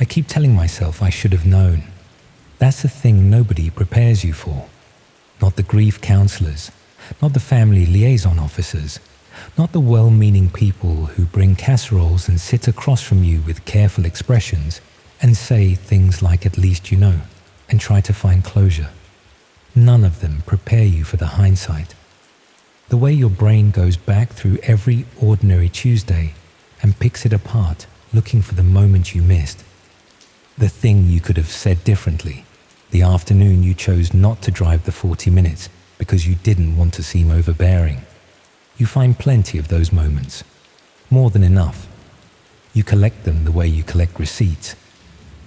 I keep telling myself I should have known. That's the thing nobody prepares you for. Not the grief counselors, not the family liaison officers, not the well-meaning people who bring casseroles and sit across from you with careful expressions and say things like "at least you know" and try to find closure. None of them prepare you for the hindsight. The way your brain goes back through every ordinary Tuesday and picks it apart, looking for the moment you missed. The thing you could have said differently. The afternoon you chose not to drive the 40 minutes because you didn't want to seem overbearing. You find plenty of those moments. More than enough. You collect them the way you collect receipts.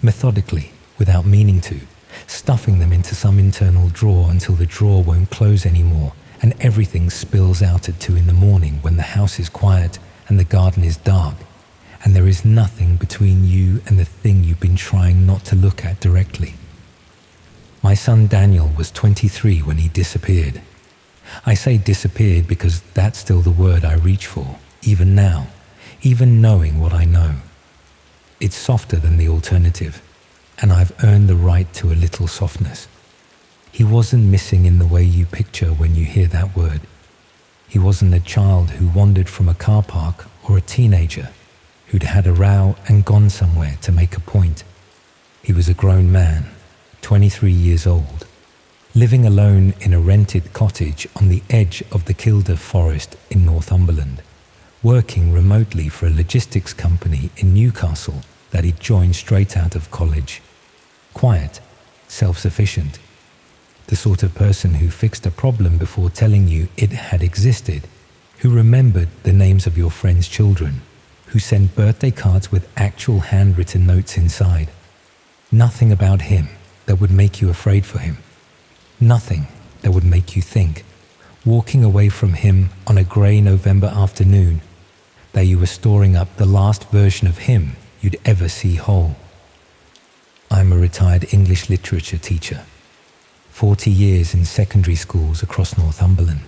Methodically, without meaning to, stuffing them into some internal drawer until the drawer won't close anymore and everything spills out at 2 in the morning when the house is quiet and the garden is dark and there is nothing between you and the thing you've been trying not to look at directly. My son Daniel was 23 when he disappeared. I say disappeared because that's still the word I reach for, even now, even knowing what I know. It's softer than the alternative, and I've earned the right to a little softness. He wasn't missing in the way you picture when you hear that word. He wasn't a child who wandered from a car park or a teenager who'd had a row and gone somewhere to make a point. He was a grown man, 23 years old, living alone in a rented cottage on the edge of the Kielder Forest in Northumberland, working remotely for a logistics company in Newcastle that he'd joined straight out of college. Quiet, self-sufficient, the sort of person who fixed a problem before telling you it had existed, who remembered the names of your friends' children, who sent birthday cards with actual handwritten notes inside. Nothing about him that would make you afraid for him. Nothing that would make you think, walking away from him on a grey November afternoon, that you were storing up the last version of him you'd ever see whole. I'm a retired English literature teacher, 40 years in secondary schools across Northumberland,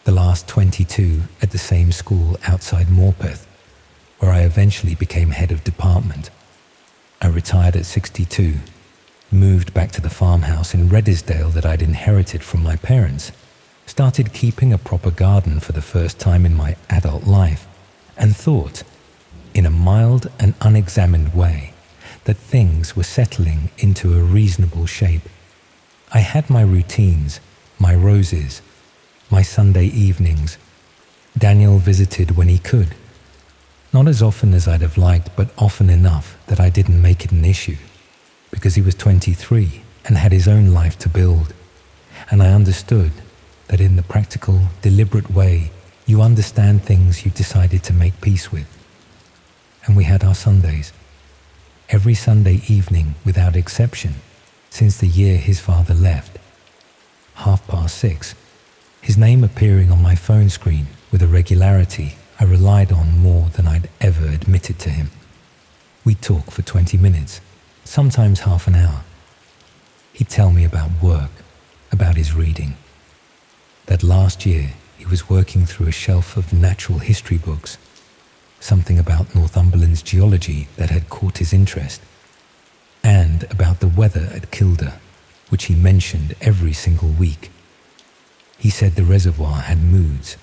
the last 22 at the same school outside Morpeth, where I eventually became head of department. I retired at 62, moved back to the farmhouse in Redesdale that I'd inherited from my parents, started keeping a proper garden for the first time in my adult life, and thought, in a mild and unexamined way, that things were settling into a reasonable shape. I had my routines, my roses, my Sunday evenings. Daniel visited when he could. Not as often as I'd have liked, but often enough that I didn't make it an issue, because he was 23 and had his own life to build. And I understood that in the practical, deliberate way, you understand things you've decided to make peace with. And we had our Sundays. Every Sunday evening, without exception, since the year his father left. 6:30, his name appearing on my phone screen with a regularity I relied on more than I'd ever admitted to him. We'd talk for 20 minutes, sometimes half an hour. He'd tell me about work, about his reading. That last year he was working through a shelf of natural history books, something about Northumberland's geology that had caught his interest, and about the weather at Kielder, which he mentioned every single week. He said the reservoir had moods,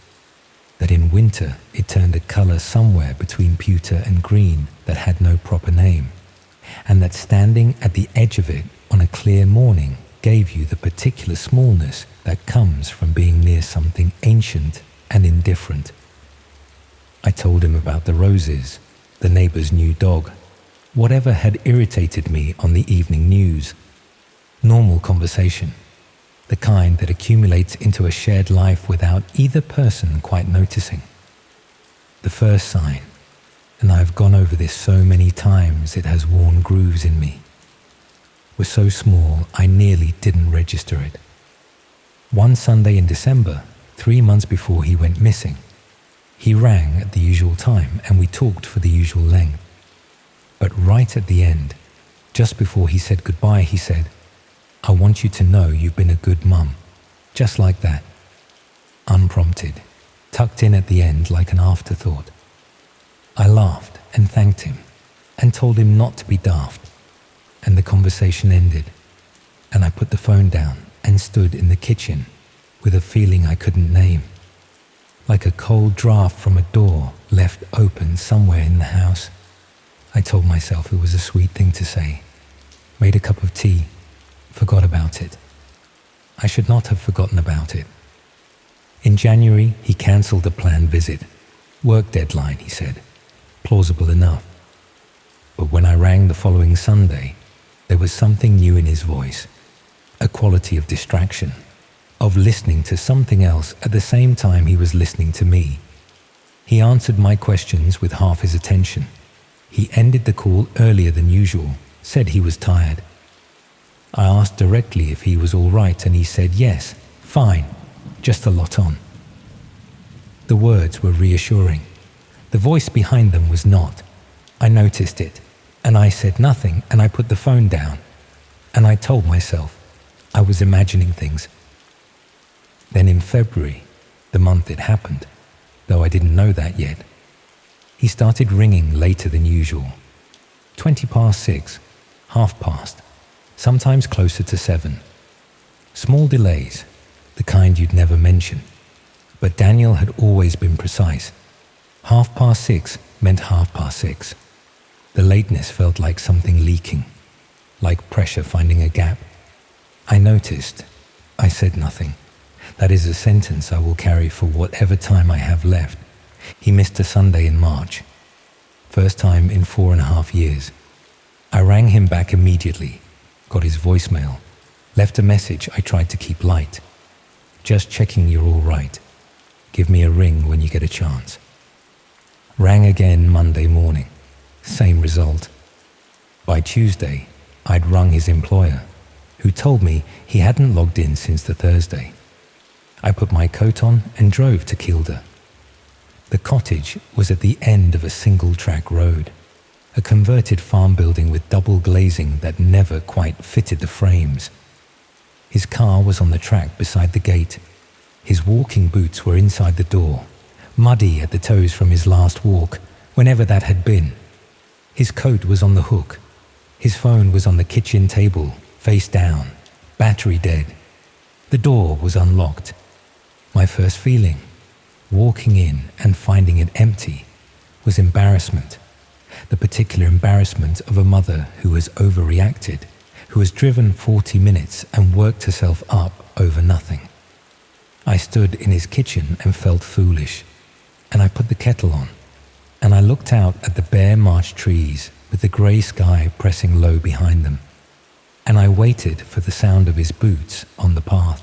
that in winter it turned a colour somewhere between pewter and green that had no proper name, and that standing at the edge of it on a clear morning gave you the particular smallness that comes from being near something ancient and indifferent. I told him about the roses, the neighbour's new dog, whatever had irritated me on the evening news. Normal conversation, the kind that accumulates into a shared life without either person quite noticing. The first sign, and I've gone over this so many times it has worn grooves in me, was so small I nearly didn't register it. One Sunday in December, 3 months before he went missing, he rang at the usual time and we talked for the usual length. But right at the end, just before he said goodbye, he said, "I want you to know you've been a good mum." Just like that. Unprompted, tucked in at the end like an afterthought. I laughed and thanked him and told him not to be daft. and the conversation ended, and I put the phone down and stood in the kitchen with a feeling I couldn't name, like a cold draft from a door left open somewhere in the house. I told myself it was a sweet thing to say, made a cup of tea, forgot about it. I should not have forgotten about it. In January, he cancelled a planned visit. Work deadline, he said. Plausible enough. But when I rang the following Sunday, there was something new in his voice, a quality of distraction, of listening to something else at the same time he was listening to me. He answered my questions with half his attention. He ended the call earlier than usual, said he was tired. I asked directly if he was all right, and he said yes, fine, just a lot on. The words were reassuring. The voice behind them was not. I noticed it, and I said nothing, and I put the phone down, and I told myself I was imagining things. Then in February, the month it happened, though I didn't know that yet, he started ringing later than usual. 6:20, 6:30, sometimes closer to 7. Small delays, the kind you'd never mention. But Daniel had always been precise. 6:30 meant 6:30. The lateness felt like something leaking, like pressure finding a gap. I noticed. I said nothing. That is a sentence I will carry for whatever time I have left. He missed a Sunday in March. First time in 4.5 years. I rang him back immediately, got his voicemail, left a message I tried to keep light. Just checking you're all right. Give me a ring when you get a chance. Rang again Monday morning. Same result. By Tuesday, I'd rung his employer, who told me he hadn't logged in since the Thursday. I put my coat on and drove to Kielder. The cottage was at the end of a single-track road, a converted farm building with double glazing that never quite fitted the frames. His car was on the track beside the gate. His walking boots were inside the door, muddy at the toes from his last walk, whenever that had been. His coat was on the hook. His phone was on the kitchen table, face down, battery dead. The door was unlocked. My first feeling, walking in and finding it empty, was embarrassment. The particular embarrassment of a mother who has overreacted, who has driven 40 minutes and worked herself up over nothing. I stood in his kitchen and felt foolish, and I put the kettle on, and I looked out at the bare March trees with the grey sky pressing low behind them, and I waited for the sound of his boots on the path.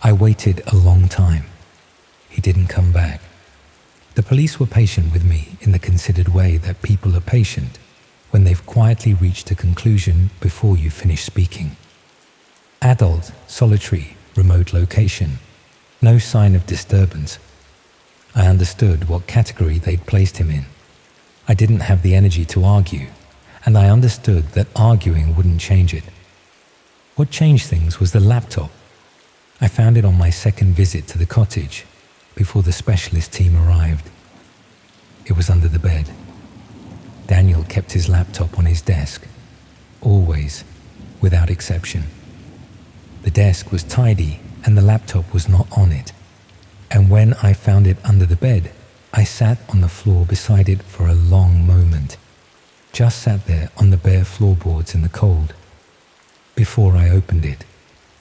I waited a long time. He didn't come back. The police were patient with me in the considered way that people are patient when they've quietly reached a conclusion before you finish speaking. Adult, solitary, remote location. No sign of disturbance. I understood what category they'd placed him in. I didn't have the energy to argue, and I understood that arguing wouldn't change it. What changed things was the laptop. I found it on my second visit to the cottage, before the specialist team arrived. It was under the bed. Daniel kept his laptop on his desk, always, without exception. The desk was tidy and the laptop was not on it. And when I found it under the bed, I sat on the floor beside it for a long moment. Just sat there on the bare floorboards in the cold. Before I opened it,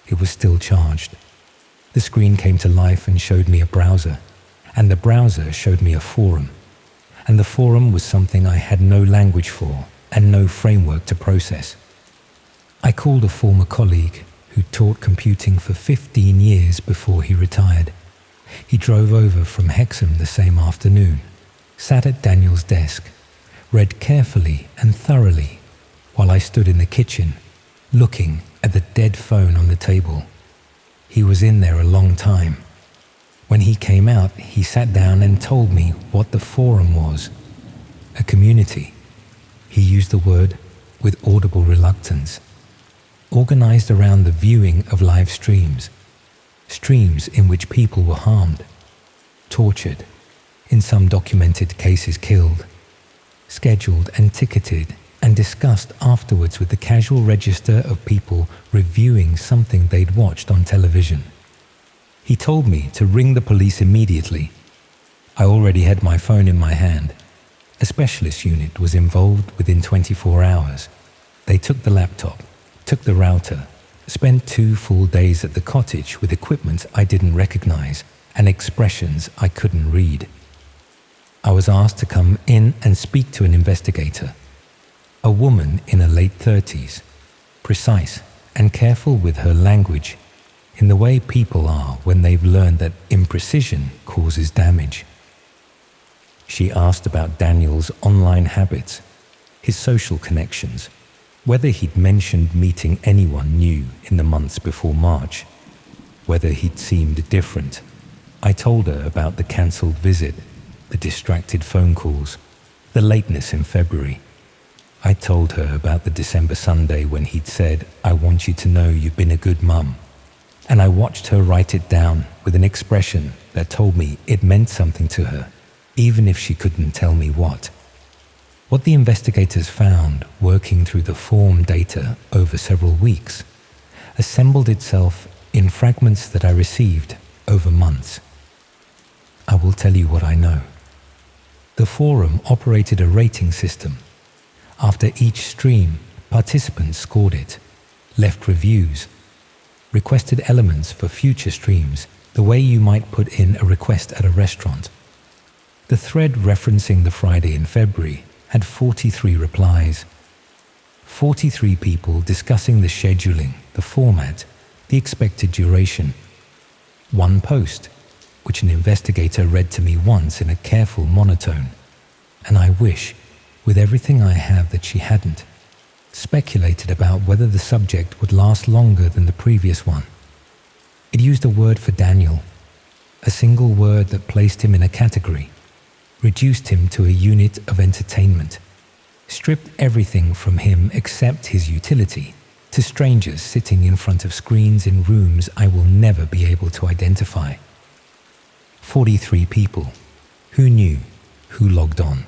it was still charged. The screen came to life and showed me a browser, and the browser showed me a forum. And the forum was something I had no language for and no framework to process. I called a former colleague who taught computing for 15 years before he retired. He drove over from Hexham the same afternoon, sat at Daniel's desk, read carefully and thoroughly while I stood in the kitchen, looking at the dead phone on the table. He was in there a long time. When he came out, he sat down and told me what the forum was. A community. He used the word with audible reluctance. Organized around the viewing of live streams. Streams in which people were harmed, tortured, in some documented cases killed, scheduled and ticketed and discussed afterwards with the casual register of people reviewing something they'd watched on television. He told me to ring the police immediately. I already had my phone in my hand. A specialist unit was involved within 24 hours. They took the laptop, took the router, spent 2 full days at the cottage with equipment I didn't recognize and expressions I couldn't read. I was asked to come in and speak to an investigator, a woman in her late 30s, precise and careful with her language, in the way people are when they've learned that imprecision causes damage. She asked about Daniel's online habits, his social connections, whether he'd mentioned meeting anyone new in the months before March, whether he'd seemed different. I told her about the cancelled visit, the distracted phone calls, the lateness in February. I told her about the December Sunday when he'd said, "I want you to know you've been a good mum." And I watched her write it down with an expression that told me it meant something to her, even if she couldn't tell me what. What the investigators found, working through the form data over several weeks, assembled itself in fragments that I received over months. I will tell you what I know. The forum operated a rating system. After each stream, participants scored it, left reviews, requested elements for future streams, the way you might put in a request at a restaurant. The thread referencing the Friday in February had 43 replies. 43 people discussing the scheduling, the format, the expected duration. 1 post, which an investigator read to me once in a careful monotone, and I wish, with everything I have, that she hadn't, speculated about whether the subject would last longer than the previous one. It used a word for Daniel, a single word that placed him in a category, reduced him to a unit of entertainment, stripped everything from him except his utility to strangers sitting in front of screens in rooms I will never be able to identify. 43 people. Who knew? Who logged on?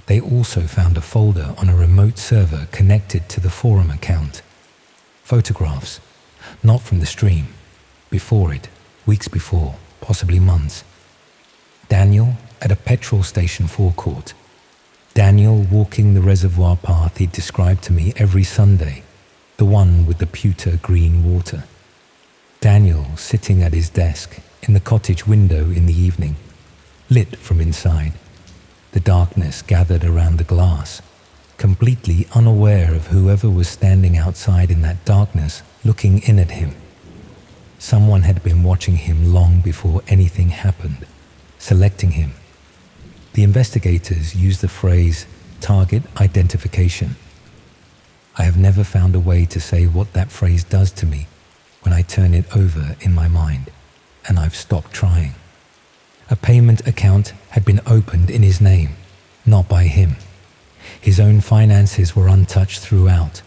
They also found a folder on a remote server connected to the forum account. Photographs, not from the stream, before it, weeks before, possibly months. Daniel at a petrol station forecourt. Daniel walking the reservoir path he'd described to me every Sunday, the one with the pewter green water. Daniel sitting at his desk in the cottage window in the evening, lit from inside. The darkness gathered around the glass, completely unaware of whoever was standing outside in that darkness looking in at him. Someone had been watching him long before anything happened, selecting him. The investigators used the phrase target identification. I have never found a way to say what that phrase does to me when I turn it over in my mind, and I've stopped trying. A payment account had been opened in his name, not by him. His own finances were untouched throughout.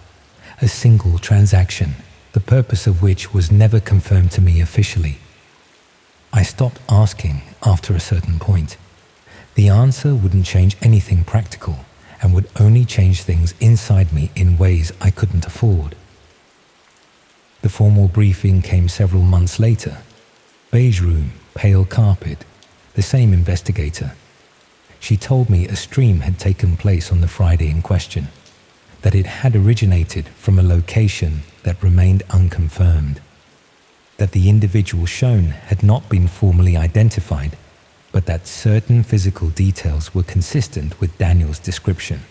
A single transaction, the purpose of which was never confirmed to me officially. I stopped asking after a certain point. The answer wouldn't change anything practical and would only change things inside me in ways I couldn't afford. The formal briefing came several months later. Beige room, pale carpet, the same investigator. She told me a stream had taken place on the Friday in question, that it had originated from a location that remained unconfirmed, that the individual shown had not been formally identified, but that certain physical details were consistent with Daniel's description.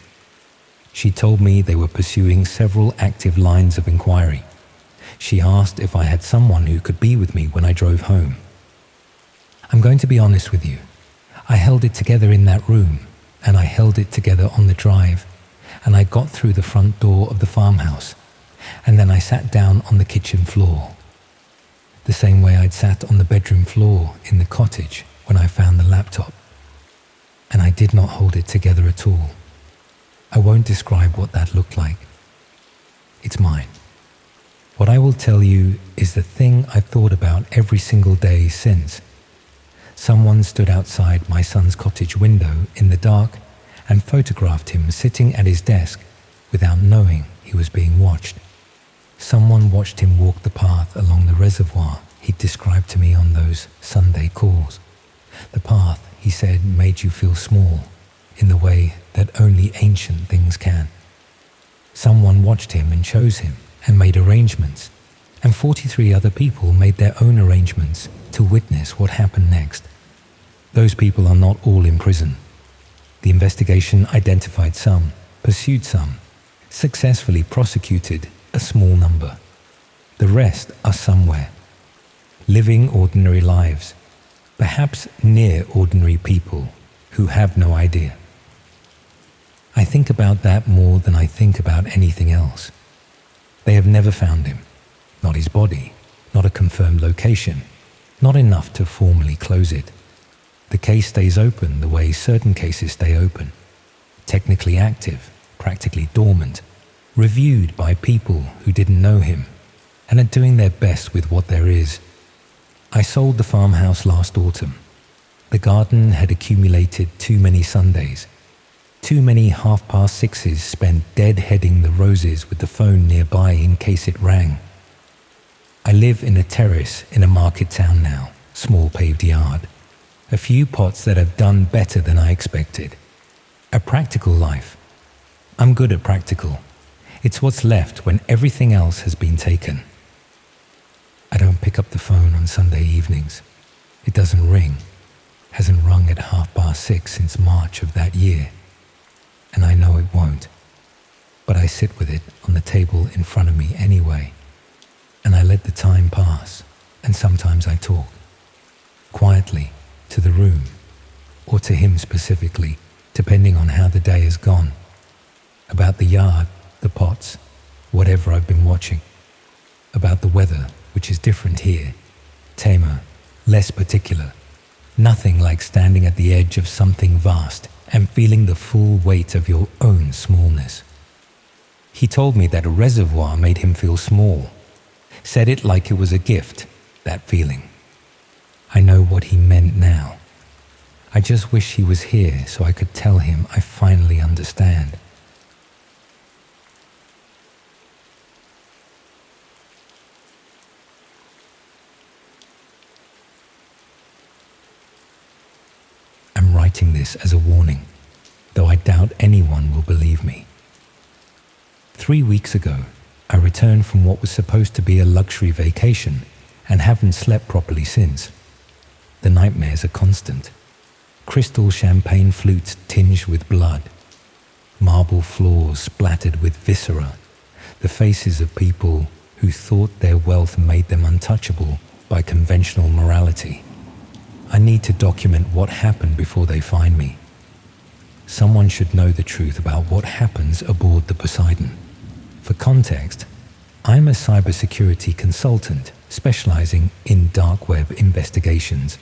She told me they were pursuing several active lines of inquiry. She asked if I had someone who could be with me when I drove home. I'm going to be honest with you. I held it together in that room, and I held it together on the drive, and I got through the front door of the farmhouse, and then I sat down on the kitchen floor, the same way I'd sat on the bedroom floor in the cottage when I found the laptop. And I did not hold it together at all. I won't describe what that looked like. It's mine. What I will tell you is the thing I've thought about every single day since. Someone stood outside my son's cottage window in the dark and photographed him sitting at his desk without knowing he was being watched. Someone watched him walk the path along the reservoir he'd described to me on those Sunday calls. The path, he said, made you feel small in the way that only ancient things can. Someone watched him and chose him and made arrangements, and 43 other people made their own arrangements to witness what happened next. Those people are not all in prison. The investigation identified some, pursued some, successfully prosecuted a small number. The rest are somewhere, living ordinary lives, perhaps near ordinary people who have no idea. I think about that more than I think about anything else. They have never found him, not his body, not a confirmed location, not enough to formally close it. The case stays open the way certain cases stay open, technically active, practically dormant, reviewed by people who didn't know him and are doing their best with what there is. I sold the farmhouse last autumn. The garden had accumulated too many Sundays, too many 6:30 spent deadheading the roses with the phone nearby in case it rang. I live in a terrace in a market town now, small paved yard. A few pots that have done better than I expected. A practical life. I'm good at practical. It's what's left when everything else has been taken. I don't pick up the phone on Sunday evenings. It doesn't ring. Hasn't rung at 6:30 since March of that year. And I know it won't. But I sit with it on the table in front of me anyway. And I let the time pass, and sometimes I talk. Quietly, to the room, or to him specifically, depending on how the day has gone. About the yard, the pots, whatever I've been watching. About the weather, which is different here, tamer, less particular. Nothing like standing at the edge of something vast and feeling the full weight of your own smallness. He told me that a reservoir made him feel small. Said it like it was a gift, that feeling. I know what he meant now. I just wish he was here so I could tell him I finally understand. I'm writing this as a warning, though I doubt anyone will believe me. 3 weeks ago, I returned from what was supposed to be a luxury vacation and haven't slept properly since. The nightmares are constant. Crystal champagne flutes tinged with blood. Marble floors splattered with viscera. The faces of people who thought their wealth made them untouchable by conventional morality. I need to document what happened before they find me. Someone should know the truth about what happens aboard the Poseidon. For context, I'm a cybersecurity consultant specializing in dark web investigations.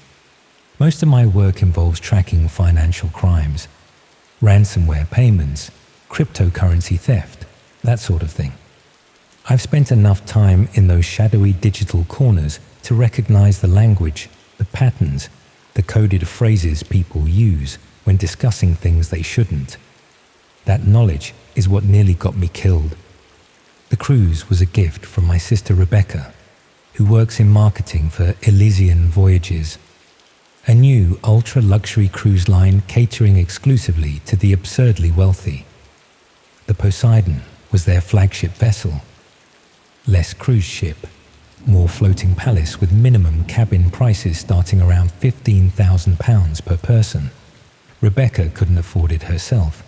Most of my work involves tracking financial crimes, ransomware payments, cryptocurrency theft, that sort of thing. I've spent enough time in those shadowy digital corners to recognize the language, the patterns, the coded phrases people use when discussing things they shouldn't. That knowledge is what nearly got me killed. The cruise was a gift from my sister Rebecca, who works in marketing for Elysian Voyages, a new ultra-luxury cruise line catering exclusively to the absurdly wealthy. The Poseidon was their flagship vessel. Less cruise ship, more floating palace with minimum cabin prices starting around £15,000 per person. Rebecca couldn't afford it herself,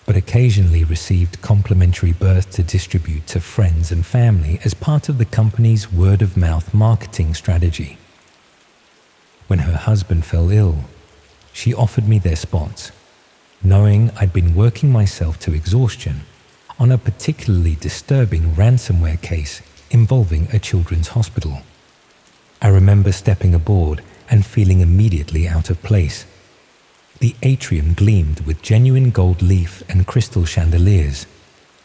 but occasionally received complimentary berths to distribute to friends and family as part of the company's word-of-mouth marketing strategy. When her husband fell ill, she offered me their spots, knowing I'd been working myself to exhaustion on a particularly disturbing ransomware case involving a children's hospital. I remember stepping aboard and feeling immediately out of place. The atrium gleamed with genuine gold leaf and crystal chandeliers,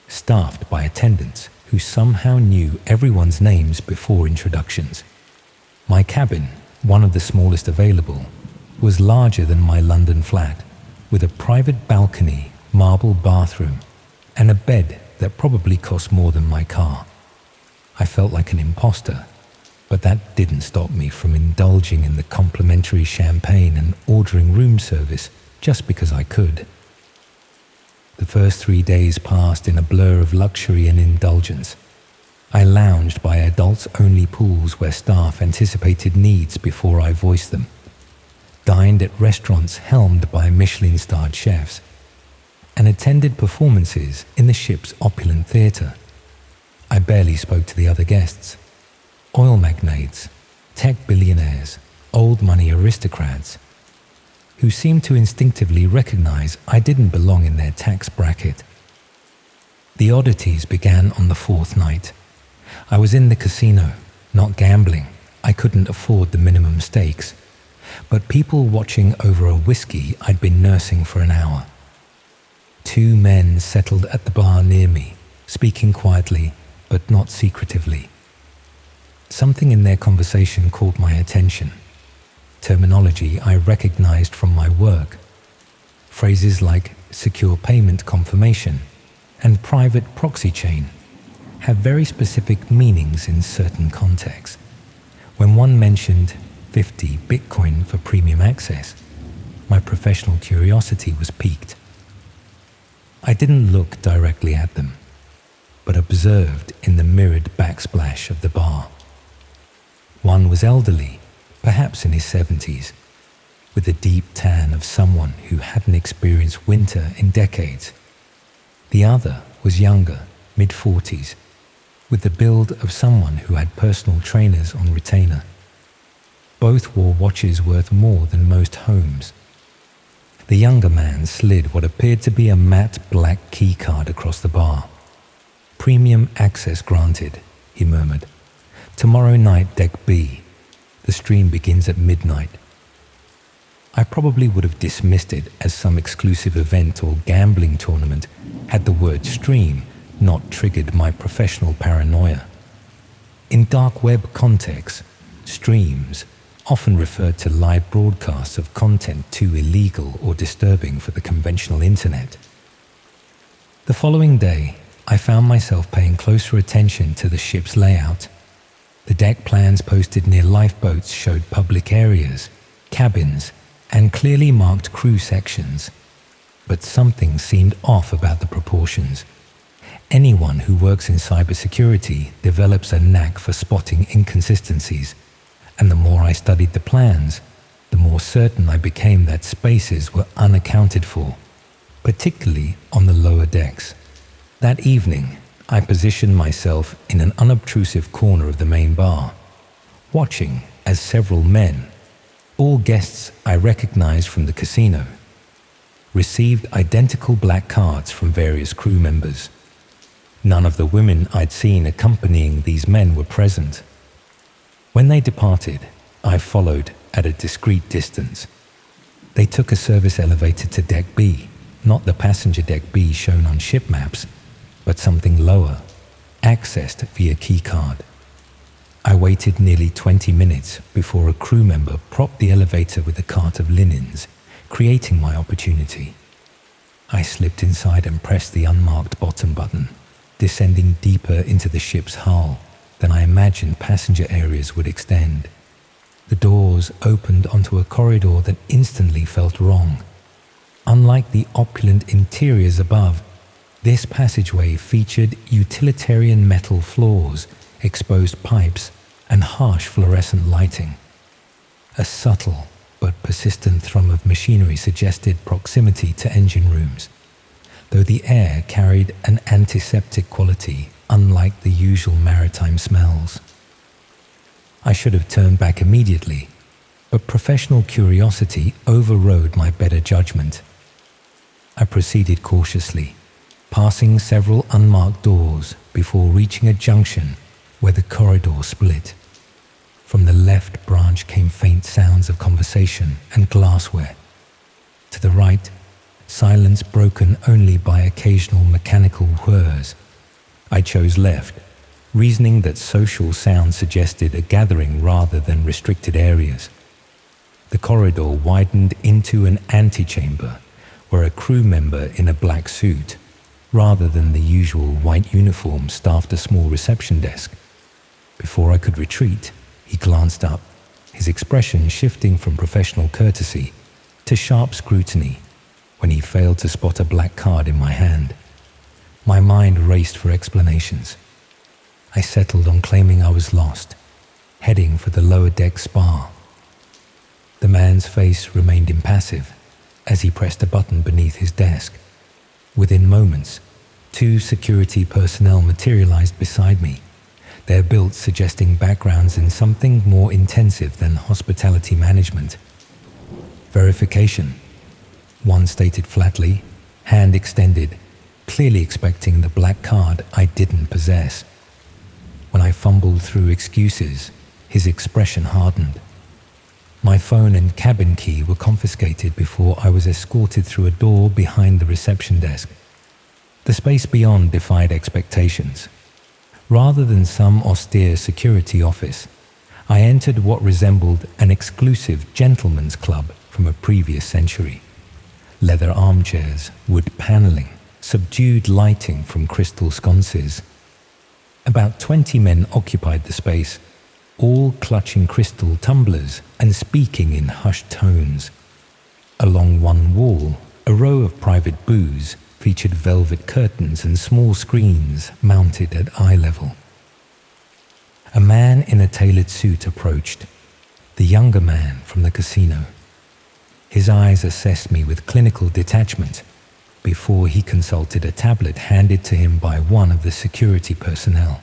staffed by attendants who somehow knew everyone's names before introductions. My cabin, one of the smallest available, was larger than my London flat, with a private balcony, marble bathroom, and a bed that probably cost more than my car. I felt like an imposter, but that didn't stop me from indulging in the complimentary champagne and ordering room service just because I could. The first 3 days passed in a blur of luxury and indulgence. I lounged by adults-only pools where staff anticipated needs before I voiced them, dined at restaurants helmed by Michelin-starred chefs, and attended performances in the ship's opulent theatre. I barely spoke to the other guests. Oil magnates, tech billionaires, old money aristocrats, who seemed to instinctively recognize I didn't belong in their tax bracket. The oddities began on the fourth night. I was in the casino, not gambling. I couldn't afford the minimum stakes, but people watching over a whiskey I'd been nursing for an hour. 2 men settled at the bar near me, speaking quietly, but not secretively. Something in their conversation caught my attention. Terminology I recognized from my work. Phrases like secure payment confirmation and private proxy chain have very specific meanings in certain contexts. When one mentioned 50 Bitcoin for premium access, my professional curiosity was piqued. I didn't look directly at them, but observed in the mirrored backsplash of the bar. One was elderly, perhaps in his 70s, with the deep tan of someone who hadn't experienced winter in decades. The other was younger, mid-40s, with the build of someone who had personal trainers on retainer. Both wore watches worth more than most homes. The younger man slid what appeared to be a matte black keycard across the bar. "Premium access granted," he murmured. "Tomorrow night, Deck B. The stream begins at midnight." I probably would have dismissed it as some exclusive event or gambling tournament had the word stream not triggered my professional paranoia. In dark web contexts, streams often referred to live broadcasts of content too illegal or disturbing for the conventional internet. The following day, I found myself paying closer attention to the ship's layout. The deck plans posted near lifeboats showed public areas, cabins, and clearly marked crew sections. But something seemed off about the proportions. Anyone who works in cybersecurity develops a knack for spotting inconsistencies, and the more I studied the plans, the more certain I became that spaces were unaccounted for, particularly on the lower decks. That evening, I positioned myself in an unobtrusive corner of the main bar, watching as several men, all guests I recognized from the casino, received identical black cards from various crew members. None of the women I'd seen accompanying these men were present. When they departed, I followed at a discreet distance. They took a service elevator to Deck B, not the passenger Deck B shown on ship maps, but something lower, accessed via keycard. I waited nearly 20 minutes before a crew member propped the elevator with a cart of linens, creating my opportunity. I slipped inside and pressed the unmarked bottom button, descending deeper into the ship's hull than I imagined passenger areas would extend. The doors opened onto a corridor that instantly felt wrong. Unlike the opulent interiors above, this passageway featured utilitarian metal floors, exposed pipes, and harsh fluorescent lighting. A subtle but persistent thrum of machinery suggested proximity to engine rooms, though the air carried an antiseptic quality unlike the usual maritime smells. I should have turned back immediately, but professional curiosity overrode my better judgment. I proceeded cautiously, passing several unmarked doors before reaching a junction where the corridor split. From the left branch came faint sounds of conversation and glassware. To the right, silence broken only by occasional mechanical whirs. I chose left, reasoning that social sound suggested a gathering rather than restricted areas. The corridor widened into an antechamber where a crew member in a black suit, rather than the usual white uniform staffed a small reception desk. Before I could retreat, he glanced up, his expression shifting from professional courtesy to sharp scrutiny when he failed to spot a black card in my hand. My mind raced for explanations. I settled on claiming I was lost, heading for the lower deck spa. The man's face remained impassive as he pressed a button beneath his desk. Within moments, 2 security personnel materialized beside me, their builds suggesting backgrounds in something more intensive than hospitality management. Verification. One stated flatly, hand extended, clearly expecting the black card I didn't possess. When I fumbled through excuses, his expression hardened. My phone and cabin key were confiscated before I was escorted through a door behind the reception desk. The space beyond defied expectations. Rather than some austere security office, I entered what resembled an exclusive gentleman's club from a previous century. Leather armchairs, wood paneling, subdued lighting from crystal sconces. About 20 men occupied the space, all clutching crystal tumblers and speaking in hushed tones. Along one wall, a row of private booths featured velvet curtains and small screens mounted at eye level. A man in a tailored suit approached, the younger man from the casino. His eyes assessed me with clinical detachment before he consulted a tablet handed to him by one of the security personnel.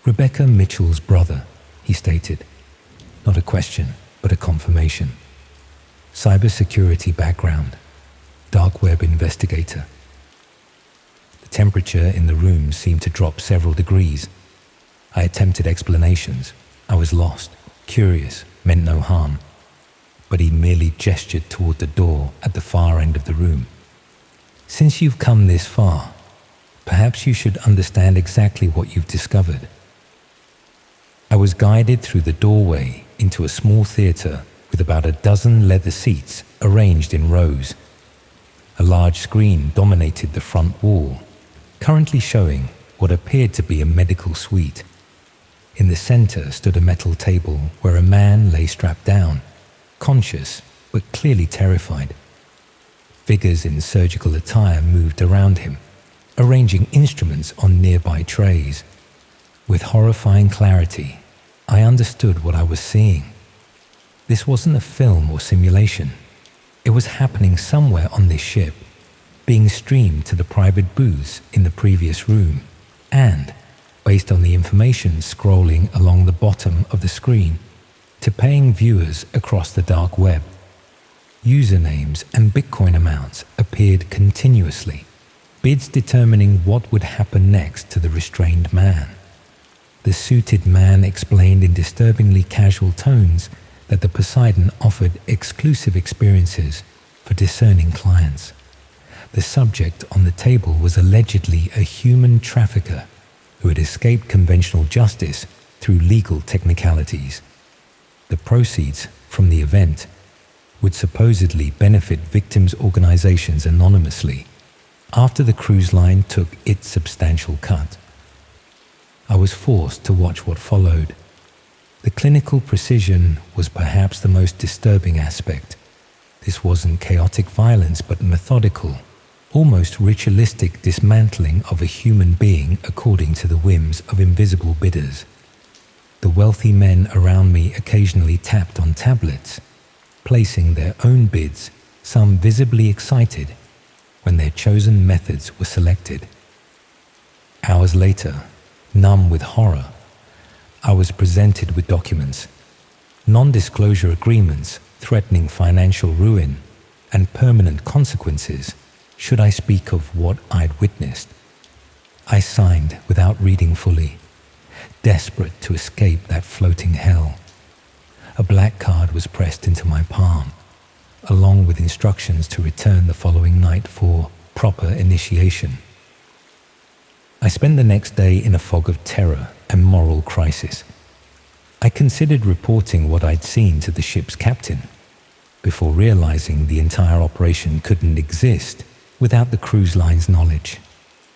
Rebecca Mitchell's brother, he stated. Not a question, but a confirmation. Cybersecurity background. Dark web investigator. The temperature in the room seemed to drop several degrees. I attempted explanations. I was lost, curious, meant no harm. But he merely gestured toward the door at the far end of the room. Since you've come this far, perhaps you should understand exactly what you've discovered. I was guided through the doorway into a small theater with about a dozen leather seats arranged in rows. A large screen dominated the front wall, currently showing what appeared to be a medical suite. In the center stood a metal table where a man lay strapped down, conscious but clearly terrified. Figures in surgical attire moved around him, arranging instruments on nearby trays. With horrifying clarity, I understood what I was seeing. This wasn't a film or simulation. It was happening somewhere on this ship, being streamed to the private booths in the previous room, and, based on the information scrolling along the bottom of the screen, to paying viewers across the dark web. Usernames and Bitcoin amounts appeared continuously, bids determining what would happen next to the restrained man. The suited man explained in disturbingly casual tones that the Poseidon offered exclusive experiences for discerning clients. The subject on the table was allegedly a human trafficker who had escaped conventional justice through legal technicalities. The proceeds from the event would supposedly benefit victims' organizations anonymously after the cruise line took its substantial cut. I was forced to watch what followed. The clinical precision was perhaps the most disturbing aspect. This wasn't chaotic violence, but methodical, almost ritualistic dismantling of a human being according to the whims of invisible bidders. The wealthy men around me occasionally tapped on tablets, placing their own bids, some visibly excited, when their chosen methods were selected. Hours later, numb with horror, I was presented with documents, non-disclosure agreements threatening financial ruin and permanent consequences should I speak of what I'd witnessed. I signed without reading fully, desperate to escape that floating hell. A black card was pressed into my palm, along with instructions to return the following night for proper initiation. I spent the next day in a fog of terror and moral crisis. I considered reporting what I'd seen to the ship's captain, before realizing the entire operation couldn't exist without the cruise line's knowledge.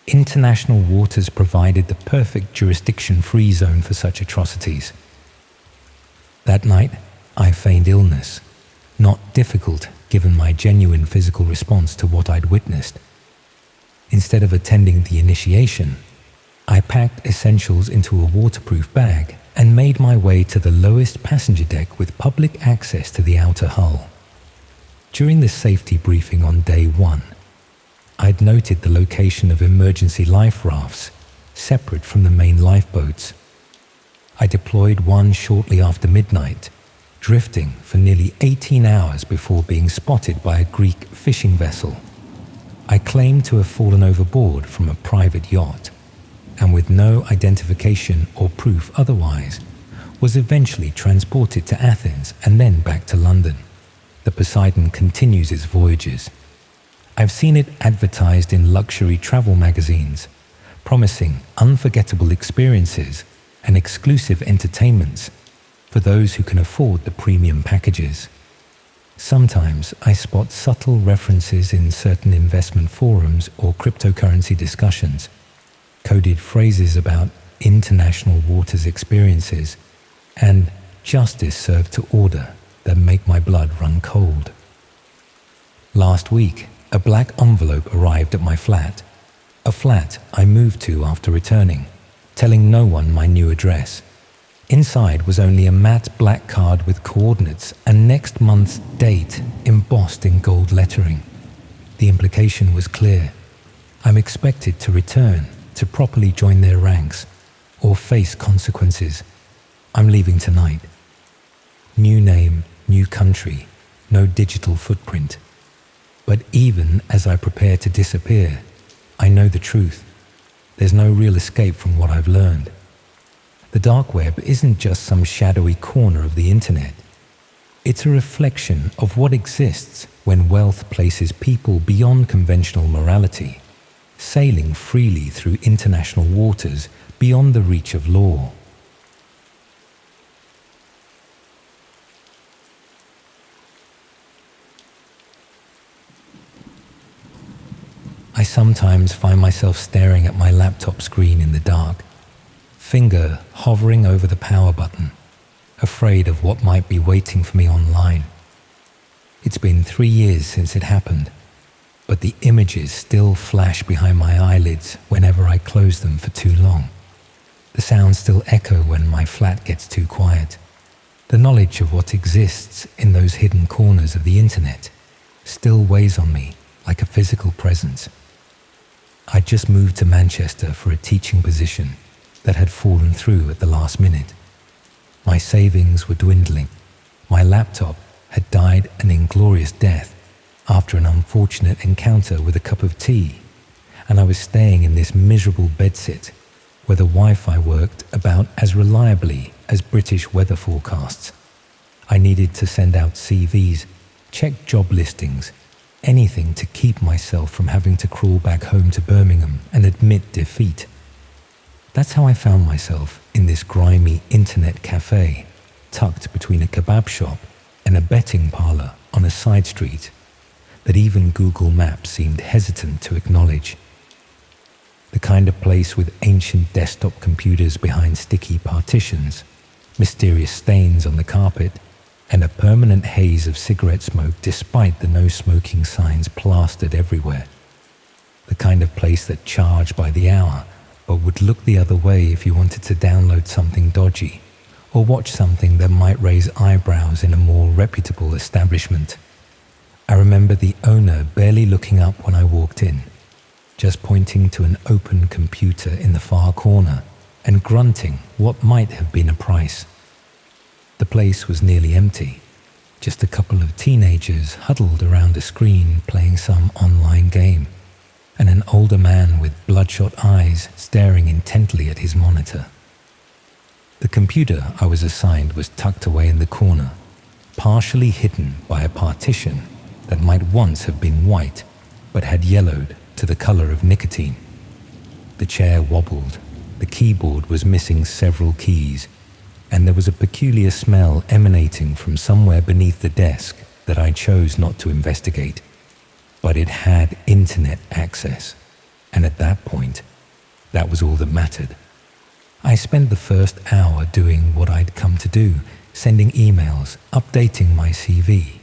International waters provided the perfect jurisdiction-free zone for such atrocities. That night, I feigned illness, not difficult given my genuine physical response to what I'd witnessed. Instead of attending the initiation, I packed essentials into a waterproof bag and made my way to the lowest passenger deck with public access to the outer hull. During the safety briefing on day 1, I'd noted the location of emergency life rafts, separate from the main lifeboats. I deployed one shortly after midnight, drifting for nearly 18 hours before being spotted by a Greek fishing vessel. I claimed to have fallen overboard from a private yacht, and with no identification or proof otherwise, was eventually transported to Athens and then back to London. The Poseidon continues its voyages. I've seen it advertised in luxury travel magazines, promising unforgettable experiences and exclusive entertainments for those who can afford the premium packages. Sometimes I spot subtle references in certain investment forums or cryptocurrency discussions, coded phrases about international waters experiences and justice served to order that make my blood run cold. Last week, a black envelope arrived at my flat, a flat I moved to after returning, telling no one my new address. Inside was only a matte black card with coordinates and next month's date embossed in gold lettering. The implication was clear. I'm expected to return to properly join their ranks or face consequences. I'm leaving tonight. New name, new country, no digital footprint. But even as I prepare to disappear, I know the truth. There's no real escape from what I've learned. The dark web isn't just some shadowy corner of the internet. It's a reflection of what exists when wealth places people beyond conventional morality, sailing freely through international waters beyond the reach of law. I sometimes find myself staring at my laptop screen in the dark, finger hovering over the power button, afraid of what might be waiting for me online. It's been 3 years since it happened, but the images still flash behind my eyelids whenever I close them for too long. The sounds still echo when my flat gets too quiet. The knowledge of what exists in those hidden corners of the internet still weighs on me like a physical presence. I just moved to Manchester for a teaching position that had fallen through at the last minute. My savings were dwindling. My laptop had died an inglorious death after an unfortunate encounter with a cup of tea, and I was staying in this miserable bedsit where the Wi-Fi worked about as reliably as British weather forecasts. I needed to send out CVs, check job listings, anything to keep myself from having to crawl back home to Birmingham and admit defeat. That's how I found myself in this grimy internet cafe, tucked between a kebab shop and a betting parlour on a side street that even Google Maps seemed hesitant to acknowledge. The kind of place with ancient desktop computers behind sticky partitions, mysterious stains on the carpet, and a permanent haze of cigarette smoke despite the no smoking signs plastered everywhere. The kind of place that charged by the hour but would look the other way if you wanted to download something dodgy or watch something that might raise eyebrows in a more reputable establishment. I remember the owner barely looking up when I walked in, just pointing to an open computer in the far corner and grunting what might have been a price. The place was nearly empty, just a couple of teenagers huddled around a screen playing some online game, and an older man with bloodshot eyes staring intently at his monitor. The computer I was assigned was tucked away in the corner, partially hidden by a partition that might once have been white but had yellowed to the color of nicotine. The chair wobbled, the keyboard was missing several keys, and there was a peculiar smell emanating from somewhere beneath the desk that I chose not to investigate. but it had internet access. And at that point, that was all that mattered. I spent the first hour doing what I'd come to do, sending emails, updating my CV,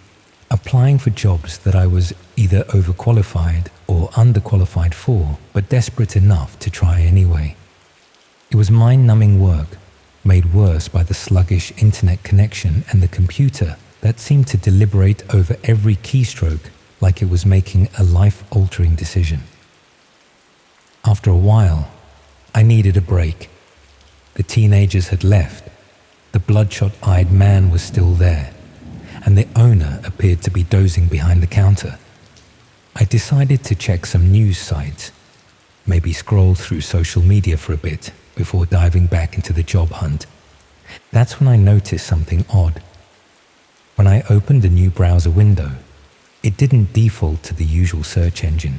applying for jobs that I was either overqualified or underqualified for, but desperate enough to try anyway. It was mind-numbing work, made worse by the sluggish internet connection and the computer that seemed to deliberate over every keystroke like it was making a life-altering decision. After a while, I needed a break. The teenagers had left, the bloodshot-eyed man was still there, and the owner appeared to be dozing behind the counter. I decided to check some news sites, maybe scroll through social media for a bit before diving back into the job hunt. That's when I noticed something odd. When I opened a new browser window, it didn't default to the usual search engine.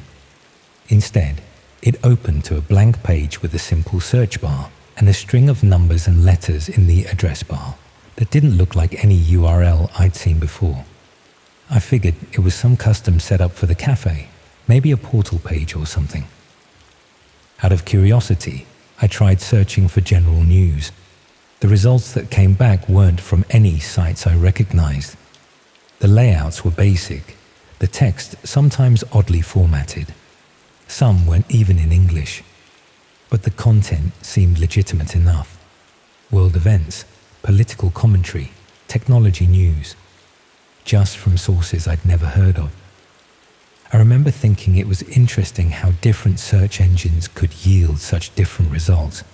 Instead, it opened to a blank page with a simple search bar and a string of numbers and letters in the address bar that didn't look like any URL I'd seen before. I figured it was some custom setup for the cafe, maybe a portal page or something. Out of curiosity, I tried searching for general news. The results that came back weren't from any sites I recognized. The layouts were basic, the text sometimes oddly formatted. Some weren't even in English, but the content seemed legitimate enough. World events, political commentary, technology news, just from sources I'd never heard of. I remember thinking it was interesting how different search engines could yield such different results.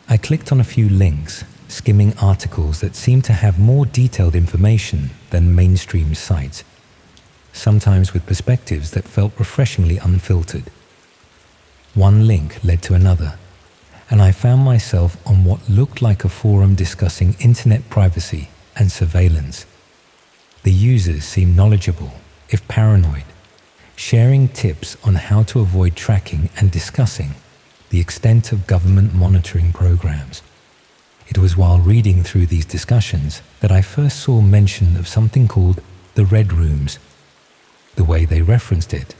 I clicked on a few links, skimming articles that seemed to have more detailed information than mainstream sites, sometimes with perspectives that felt refreshingly unfiltered. One link led to another, and I found myself on what looked like a forum discussing internet privacy and surveillance. The users seemed knowledgeable, if paranoid, sharing tips on how to avoid tracking and discussing the extent of government monitoring programs. It was while reading through these discussions that I first saw mention of something called the Red Rooms. The way they referenced it,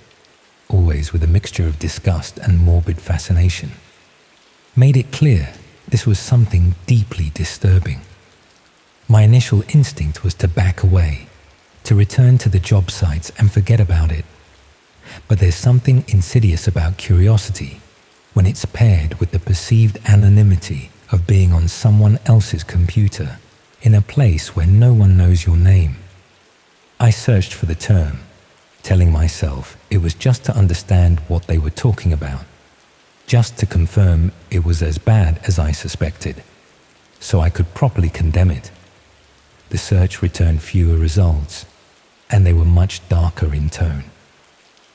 always with a mixture of disgust and morbid fascination, made it clear this was something deeply disturbing. My initial instinct was to back away, to return to the job sites and forget about it. But there's something insidious about curiosity when it's paired with the perceived anonymity of being on someone else's computer in a place where no one knows your name. I searched for the term, telling myself it was just to understand what they were talking about, just to confirm it was as bad as I suspected, so I could properly condemn it. The search returned fewer results, and they were much darker in tone.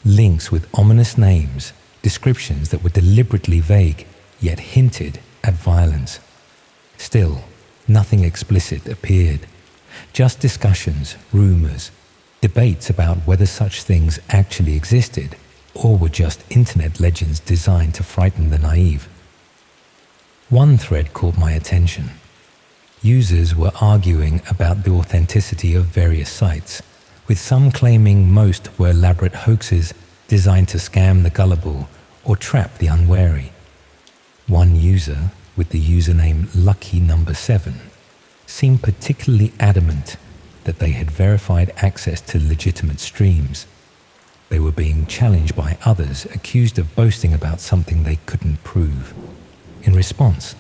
Links with ominous names, descriptions that were deliberately vague, yet hinted at violence. Still, nothing explicit appeared, just discussions, rumors, debates about whether such things actually existed or were just internet legends designed to frighten the naive. One thread caught my attention. Users were arguing about the authenticity of various sites, with some claiming most were elaborate hoaxes designed to scam the gullible or trap the unwary. One user, with the username Lucky7, seemed particularly adamant that they had verified access to legitimate streams. They were being challenged by others accused of boasting about something they couldn't prove. In response,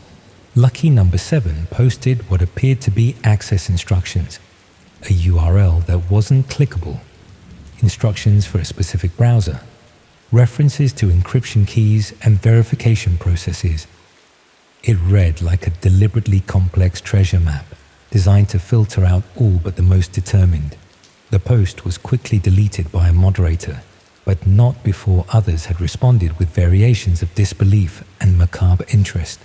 Lucky7 posted what appeared to be access instructions, a URL that wasn't clickable, instructions for a specific browser, references to encryption keys and verification processes. It read like a deliberately complex treasure map designed to filter out all but the most determined. The post was quickly deleted by a moderator, but not before others had responded with variations of disbelief and macabre interest.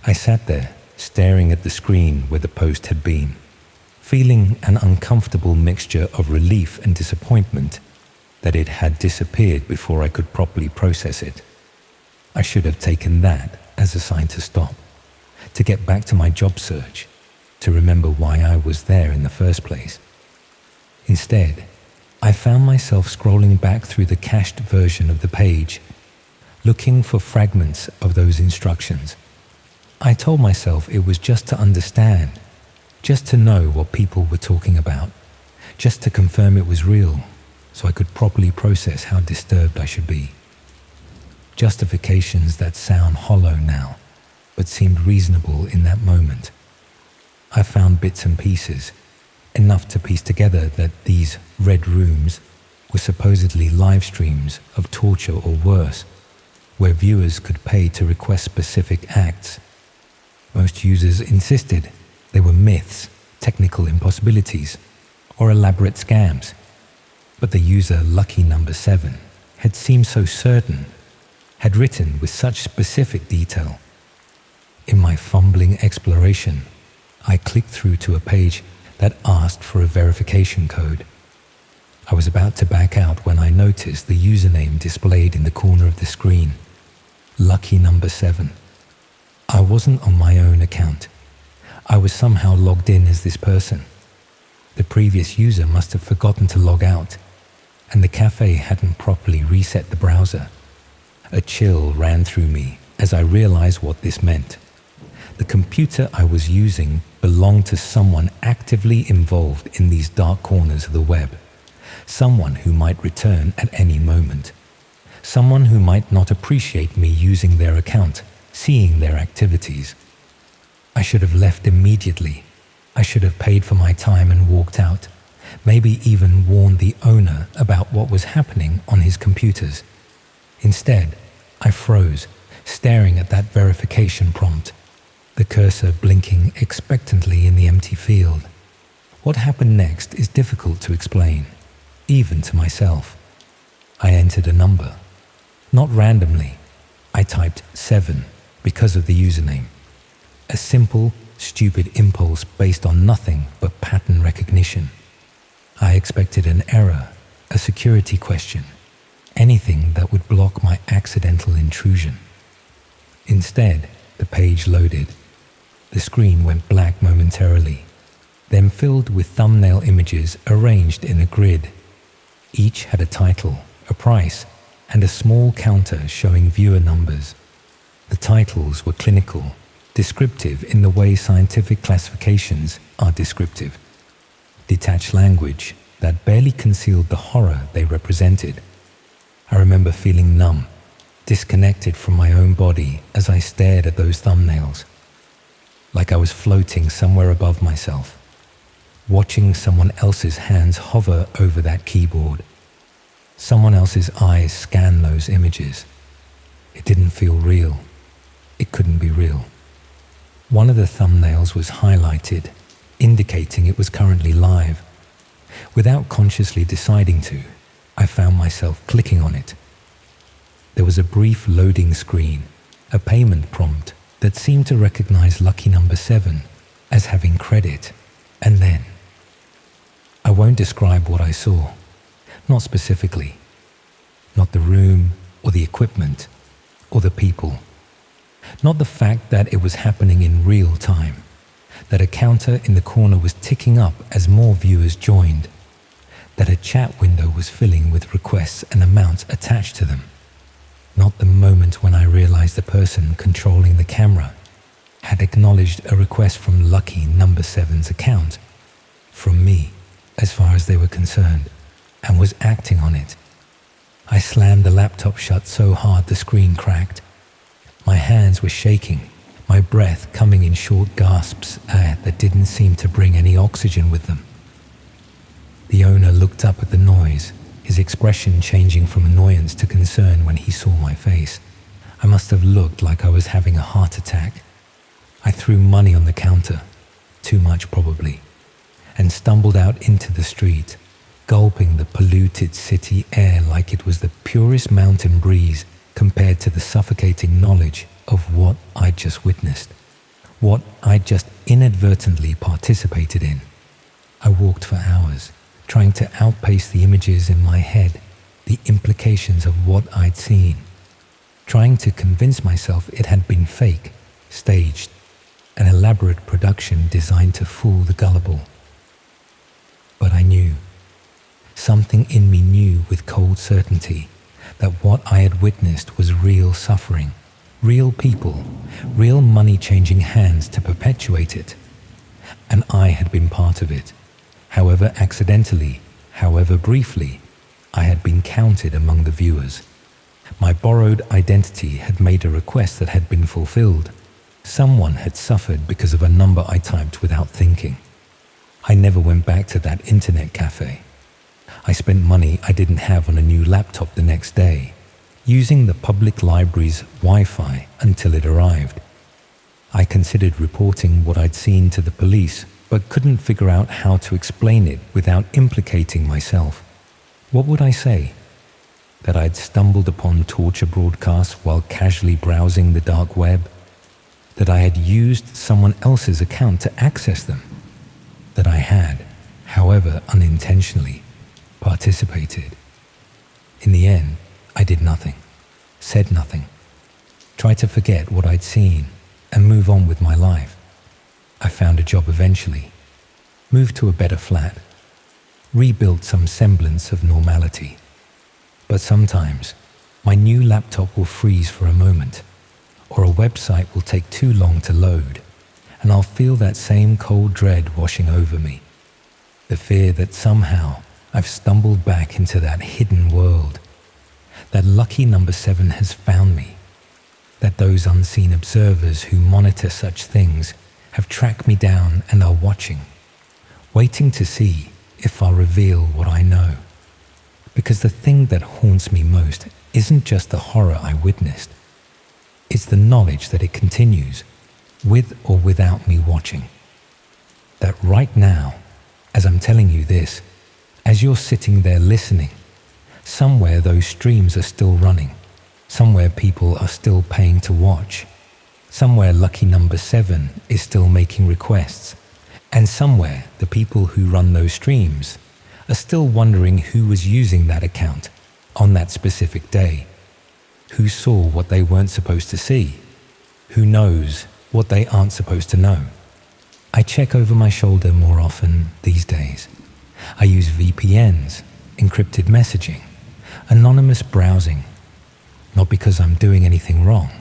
I sat there, staring at the screen where the post had been, feeling an uncomfortable mixture of relief and disappointment that it had disappeared before I could properly process it. I should have taken that as a sign to stop, to get back to my job search, to remember why I was there in the first place. Instead, I found myself scrolling back through the cached version of the page, looking for fragments of those instructions. I told myself it was just to understand, just to know what people were talking about, just to confirm it was real, so I could properly process how disturbed I should be. Justifications that sound hollow now, but seemed reasonable in that moment. I found bits and pieces, enough to piece together that these red rooms were supposedly live streams of torture or worse, where viewers could pay to request specific acts. Most users insisted they were myths, technical impossibilities, or elaborate scams. But the user Lucky Number 7 had seemed so certain, had written with such specific detail. In my fumbling exploration, I clicked through to a page that asked for a verification code. I was about to back out when I noticed the username displayed in the corner of the screen. Lucky Number 7. I wasn't on my own account. I was somehow logged in as this person. The previous user must have forgotten to log out, and the cafe hadn't properly reset the browser. A chill ran through me as I realized what this meant. The computer I was using belonged to someone actively involved in these dark corners of the web. Someone who might return at any moment. Someone who might not appreciate me using their account, seeing their activities. I should have left immediately. I should have paid for my time and walked out. Maybe even warned the owner about what was happening on his computers. Instead, I froze, staring at that verification prompt, the cursor blinking expectantly in the empty field. What happened next is difficult to explain, even to myself. I entered a number. Not randomly. I typed 7 because of the username. A simple, stupid impulse based on nothing but pattern recognition. I expected an error, a security question, anything that would block my accidental intrusion. Instead, the page loaded. The screen went black momentarily, then filled with thumbnail images arranged in a grid. Each had a title, a price, and a small counter showing viewer numbers. The titles were clinical, descriptive in the way scientific classifications are descriptive. Detached language that barely concealed the horror they represented. I remember feeling numb, disconnected from my own body as I stared at those thumbnails. Like I was floating somewhere above myself, watching someone else's hands hover over that keyboard. Someone else's eyes scan those images. It didn't feel real. It couldn't be real. One of the thumbnails was highlighted, indicating it was currently live. Without consciously deciding to, I found myself clicking on it. There was a brief loading screen, a payment prompt that seemed to recognize Lucky Number 7 as having credit, and then I won't describe what I saw, not specifically, not the room or the equipment or the people, not the fact that it was happening in real time, that a counter in the corner was ticking up as more viewers joined, that a chat window was filling with requests and amounts attached to them. Not the moment when I realized the person controlling the camera had acknowledged a request from Lucky Number 7's account, from me, as far as they were concerned, and was acting on it. I slammed the laptop shut so hard the screen cracked. My hands were shaking, my breath coming in short gasps that didn't seem to bring any oxygen with them. The owner looked up at the noise, his expression changing from annoyance to concern when he saw my face. I must have looked like I was having a heart attack. I threw money on the counter, too much probably, and stumbled out into the street, gulping the polluted city air like it was the purest mountain breeze compared to the suffocating knowledge of what I'd just witnessed, what I'd just inadvertently participated in. I walked for hours, trying to outpace the images in my head, the implications of what I'd seen, trying to convince myself it had been fake, staged, an elaborate production designed to fool the gullible. But I knew something in me knew with cold certainty that what I had witnessed was real suffering, real people, real money changing hands to perpetuate it. And I had been part of it. However accidentally, however briefly, I had been counted among the viewers. My borrowed identity had made a request that had been fulfilled. Someone had suffered because of a number I typed without thinking. I never went back to that internet cafe. I spent money I didn't have on a new laptop the next day, using the public library's Wi-Fi until it arrived. I considered reporting what I'd seen to the police, but couldn't figure out how to explain it without implicating myself. What would I say? That I'd stumbled upon torture broadcasts while casually browsing the dark web? That I had used someone else's account to access them? That I had, however unintentionally, participated? In the end, I did nothing, said nothing, tried to forget what I'd seen and move on with my life. I found a job eventually, moved to a better flat, rebuilt some semblance of normality. But sometimes, my new laptop will freeze for a moment, or a website will take too long to load, and I'll feel that same cold dread washing over me. The fear that somehow I've stumbled back into that hidden world, that lucky number 7 has found me, that those unseen observers who monitor such things have tracked me down and are watching, waiting to see if I'll reveal what I know. Because the thing that haunts me most isn't just the horror I witnessed. It's the knowledge that it continues, with or without me watching. That right now, as I'm telling you this, as you're sitting there listening, somewhere those streams are still running, somewhere people are still paying to watch, somewhere lucky number 7 is still making requests, and somewhere the people who run those streams are still wondering who was using that account on that specific day, who saw what they weren't supposed to see, who knows what they aren't supposed to know. I check over my shoulder more often these days. I use VPNs, encrypted messaging, anonymous browsing, not because I'm doing anything wrong,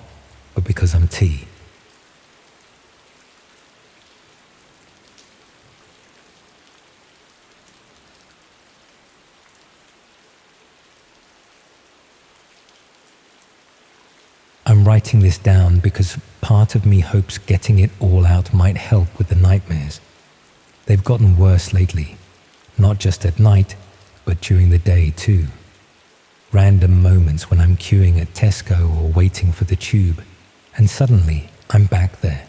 but because I'm T. I'm writing this down because part of me hopes getting it all out might help with the nightmares. They've gotten worse lately, not just at night, but during the day too. Random moments when I'm queuing at Tesco or waiting for the tube, and suddenly I'm back there,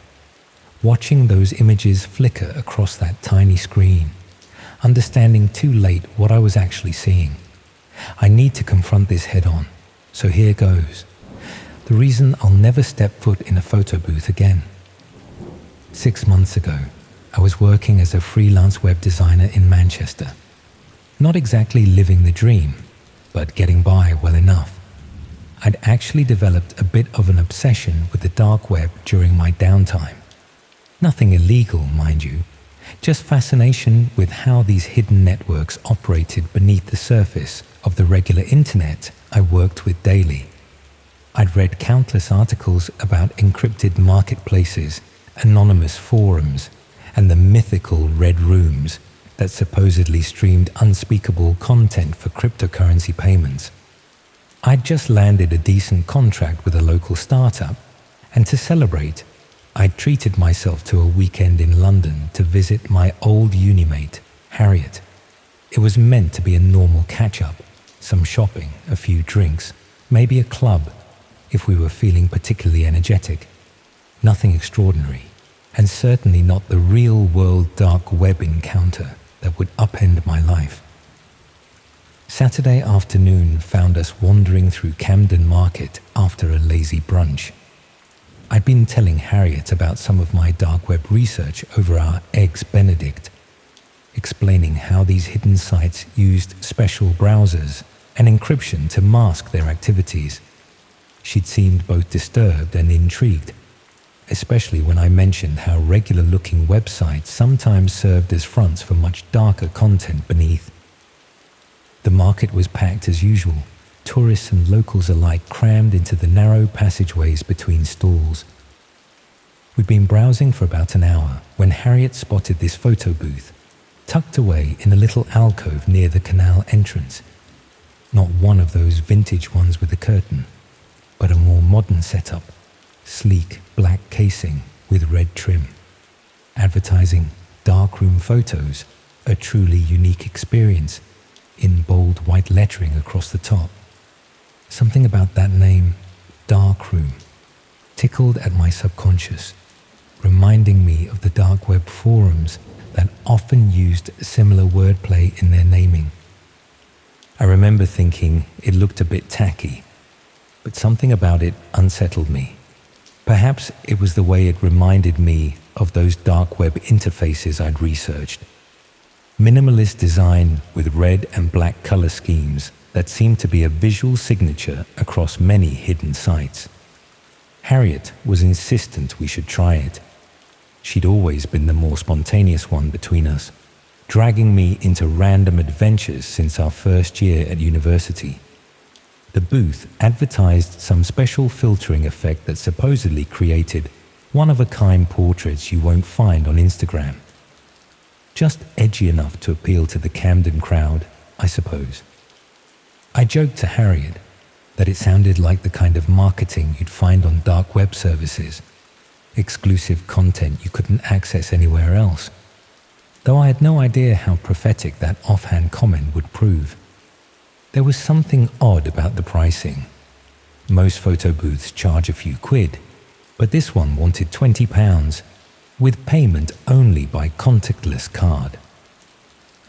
watching those images flicker across that tiny screen, understanding too late what I was actually seeing. I need to confront this head on, so here goes. The reason I'll never step foot in a photo booth again. 6 months ago, I was working as a freelance web designer in Manchester. Not exactly living the dream, but getting by well enough. I'd actually developed a bit of an obsession with the dark web during my downtime. Nothing illegal, mind you, just fascination with how these hidden networks operated beneath the surface of the regular internet I worked with daily. I'd read countless articles about encrypted marketplaces, anonymous forums, and the mythical red rooms that supposedly streamed unspeakable content for cryptocurrency payments. I'd just landed a decent contract with a local startup, and to celebrate, I'd treated myself to a weekend in London to visit my old unimate, Harriet. It was meant to be a normal catch-up, some shopping, a few drinks, maybe a club, if we were feeling particularly energetic. Nothing extraordinary, and certainly not the real-world dark web encounter that would upend my life. Saturday afternoon found us wandering through Camden Market after a lazy brunch. I'd been telling Harriet about some of my dark web research over our Eggs Benedict, explaining how these hidden sites used special browsers and encryption to mask their activities. She'd seemed both disturbed and intrigued, especially when I mentioned how regular-looking websites sometimes served as fronts for much darker content beneath. The market was packed as usual, tourists and locals alike crammed into the narrow passageways between stalls. We'd been browsing for about an hour when Harriet spotted this photo booth, tucked away in a little alcove near the canal entrance. Not one of those vintage ones with a curtain, but a more modern setup, sleek black casing with red trim. Advertising darkroom photos, a truly unique experience, in bold white lettering across the top. Something about that name, darkroom, tickled at my subconscious, reminding me of the dark web forums that often used similar wordplay in their naming. I remember thinking it looked a bit tacky, but something about it unsettled me. Perhaps it was the way it reminded me of those dark web interfaces I'd researched. Minimalist design with red and black color schemes that seemed to be a visual signature across many hidden sites. Harriet was insistent we should try it. She'd always been the more spontaneous one between us, dragging me into random adventures since our first year at university. The booth advertised some special filtering effect that supposedly created one-of-a-kind portraits you won't find on Instagram. Just edgy enough to appeal to the Camden crowd, I suppose. I joked to Harriet that it sounded like the kind of marketing you'd find on dark web services, exclusive content you couldn't access anywhere else, though I had no idea how prophetic that offhand comment would prove. There was something odd about the pricing. Most photo booths charge a few quid, but this one wanted £20, with payment only by contactless card.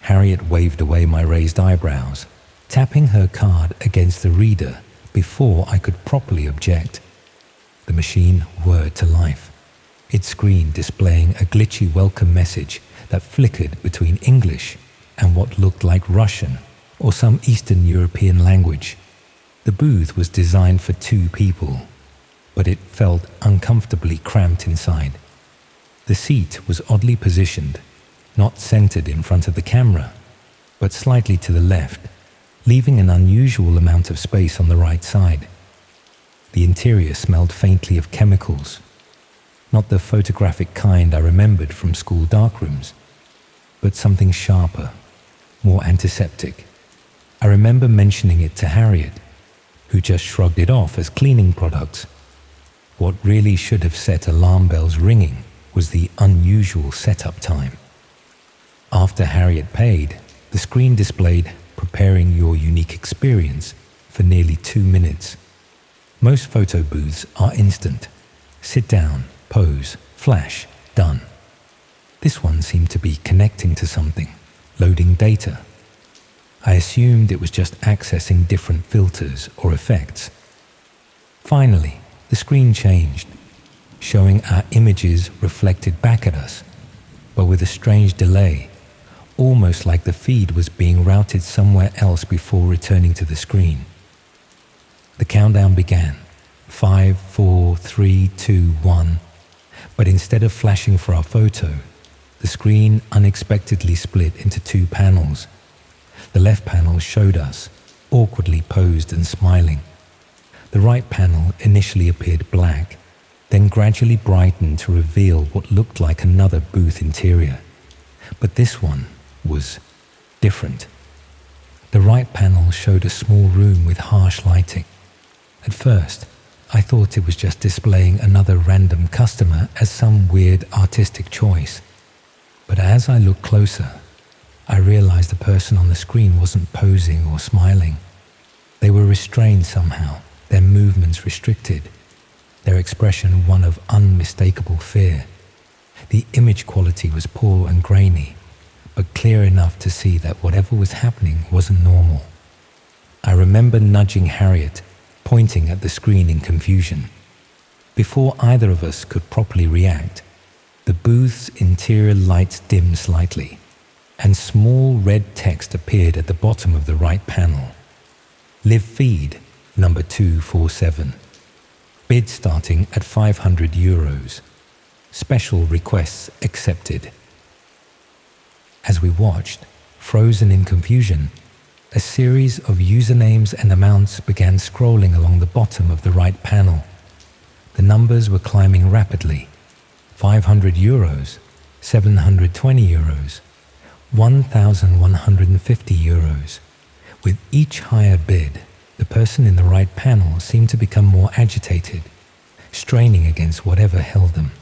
Harriet waved away my raised eyebrows, tapping her card against the reader before I could properly object. The machine whirred to life, its screen displaying a glitchy welcome message that flickered between English and what looked like Russian or some Eastern European language. The booth was designed for 2 people, but it felt uncomfortably cramped inside. The seat was oddly positioned, not centered in front of the camera, but slightly to the left, leaving an unusual amount of space on the right side. The interior smelled faintly of chemicals, not the photographic kind I remembered from school darkrooms, but something sharper, more antiseptic. I remember mentioning it to Harriet, who just shrugged it off as cleaning products. What really should have set alarm bells ringing was the unusual setup time. After Harriet paid, the screen displayed "Preparing your unique experience" for nearly 2 minutes. Most photo booths are instant. Sit down, pose, flash, done. This one seemed to be connecting to something, loading data. I assumed it was just accessing different filters or effects. Finally, the screen changed, showing our images reflected back at us, but with a strange delay, almost like the feed was being routed somewhere else before returning to the screen. The countdown began. 5, 4, 3, 2, 1. But instead of flashing for our photo, the screen unexpectedly split into 2 panels. The left panel showed us, awkwardly posed and smiling. The right panel initially appeared black, then gradually brightened to reveal what looked like another booth interior. But this one was different. The right panel showed a small room with harsh lighting. At first, I thought it was just displaying another random customer as some weird artistic choice. But as I looked closer, I realized the person on the screen wasn't posing or smiling. They were restrained somehow, their movements restricted, their expression one of unmistakable fear. The image quality was poor and grainy, but clear enough to see that whatever was happening wasn't normal. I remember nudging Harriet, pointing at the screen in confusion. Before either of us could properly react, the booth's interior lights dimmed slightly, and small red text appeared at the bottom of the right panel. Live feed, number 247. Bid starting at €500. Special requests accepted. As we watched, frozen in confusion, A series of usernames and amounts began scrolling along the bottom of the right panel. The numbers were climbing rapidly. 500 euros, 720 euros, 1,150 euros. With each higher bid, the person in the right panel seemed to become more agitated, straining against whatever held them.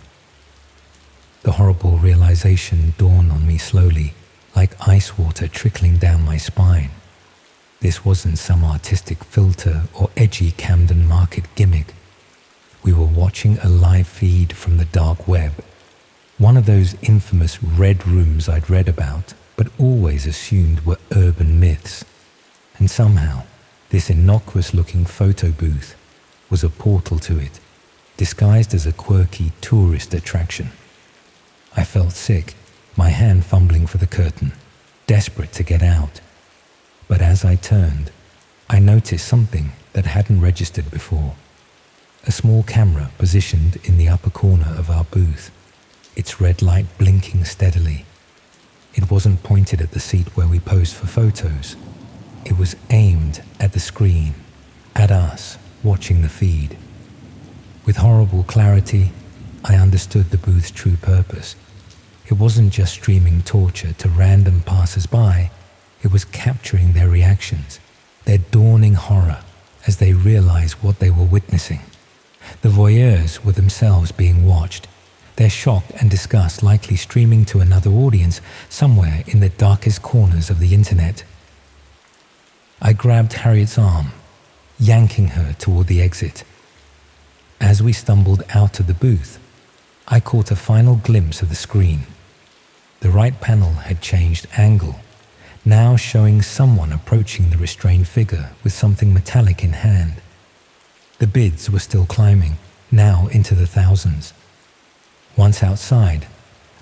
The horrible realization dawned on me slowly, like ice water trickling down my spine. This wasn't some artistic filter or edgy Camden Market gimmick. We were watching a live feed from the dark web, one of those infamous red rooms I'd read about, but always assumed were urban myths. And somehow, this innocuous-looking photo booth was a portal to it, disguised as a quirky tourist attraction. I felt sick, my hand fumbling for the curtain, desperate to get out. But as I turned, I noticed something that hadn't registered before. A small camera positioned in the upper corner of our booth, its red light blinking steadily. It wasn't pointed at the seat where we posed for photos. It was aimed at the screen, at us, watching the feed. With horrible clarity, I understood the booth's true purpose. It wasn't just streaming torture to random passers-by, it was capturing their reactions, their dawning horror as they realized what they were witnessing. The voyeurs were themselves being watched, their shock and disgust likely streaming to another audience somewhere in the darkest corners of the internet. I grabbed Harriet's arm, yanking her toward the exit. As we stumbled out of the booth, I caught a final glimpse of the screen. The right panel had changed angle, now showing someone approaching the restrained figure with something metallic in hand. The bids were still climbing, now into the thousands. Once outside,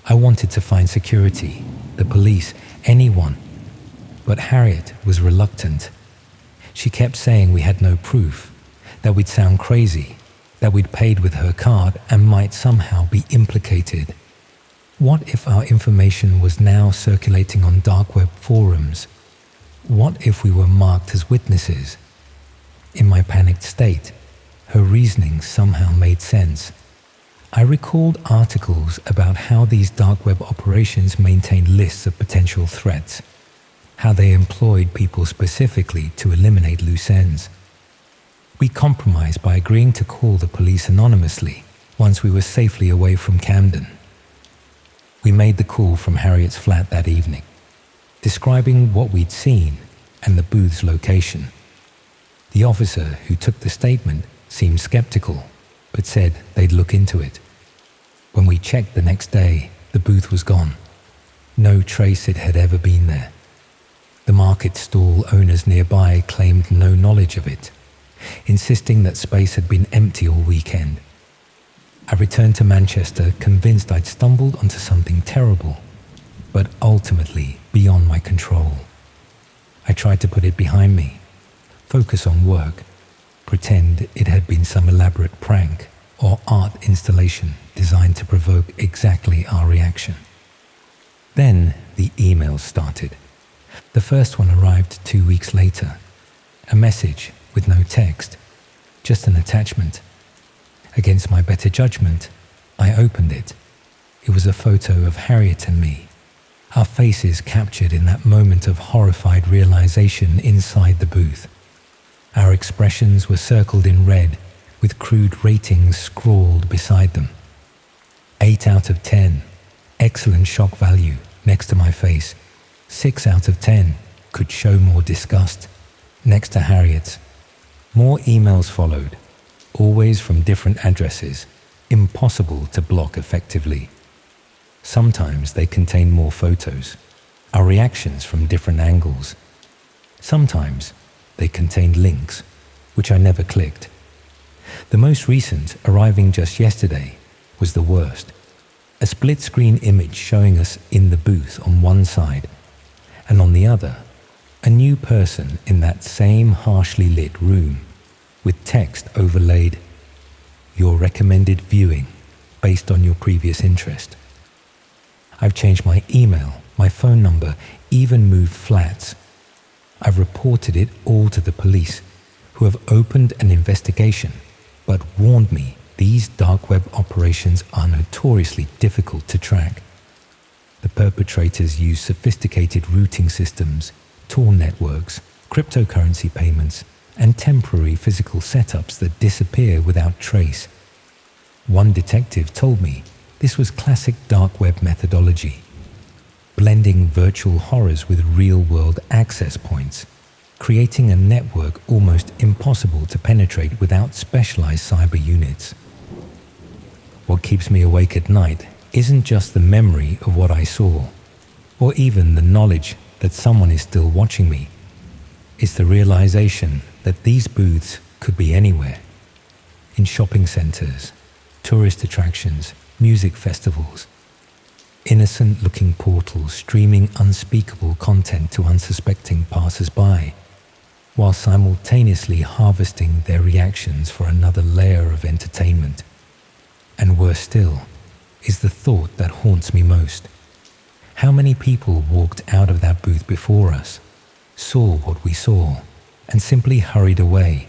I wanted to find security, the police, anyone. But Harriet was reluctant. She kept saying we had no proof, that we'd sound crazy, that we'd paid with her card and might somehow be implicated. What if our information was now circulating on dark web forums? What if we were marked as witnesses? In my panicked state, her reasoning somehow made sense. I recalled articles about how these dark web operations maintained lists of potential threats, how they employed people specifically to eliminate loose ends. We compromised by agreeing to call the police anonymously once we were safely away from Camden. We made the call from Harriet's flat that evening, describing what we'd seen and the booth's location. The officer who took the statement seemed skeptical, but said they'd look into it. When we checked the next day, the booth was gone. No trace it had ever been there. The market stall owners nearby claimed no knowledge of it, insisting that space had been empty all weekend. I returned to Manchester convinced I'd stumbled onto something terrible, but ultimately beyond my control. I tried to put it behind me, focus on work, pretend it had been some elaborate prank or art installation designed to provoke exactly our reaction. Then the emails started. The first one arrived 2 weeks later, a message with no text, just an attachment. Against my better judgment, I opened it. It was a photo of Harriet and me, our faces captured in that moment of horrified realization inside the booth. Our expressions were circled in red, with crude ratings scrawled beside them. 8 out of 10, excellent shock value, next to my face. 6 out of 10, could show more disgust, next to Harriet's. More emails followed, always from different addresses, impossible to block effectively. Sometimes they contained more photos, our reactions from different angles. Sometimes they contained links, which I never clicked. The most recent, arriving just yesterday, was the worst. A split-screen image showing us in the booth on one side, and on the other, a new person in that same harshly lit room, with text overlaid, "Your recommended viewing, based on your previous interest." I've changed my email, my phone number, even moved flats. I've reported it all to the police, who have opened an investigation, but warned me these dark web operations are notoriously difficult to track. The perpetrators use sophisticated routing systems, Tor networks, cryptocurrency payments, and temporary physical setups that disappear without trace. One detective told me this was classic dark web methodology, blending virtual horrors with real-world access points, creating a network almost impossible to penetrate without specialized cyber units. What keeps me awake at night isn't just the memory of what I saw, or even the knowledge that someone is still watching me. It's the realization that these booths could be anywhere. In shopping centers, tourist attractions, music festivals, innocent-looking portals streaming unspeakable content to unsuspecting passers-by, while simultaneously harvesting their reactions for another layer of entertainment. And worse still, is the thought that haunts me most. How many people walked out of that booth before us, saw what we saw, and simply hurried away,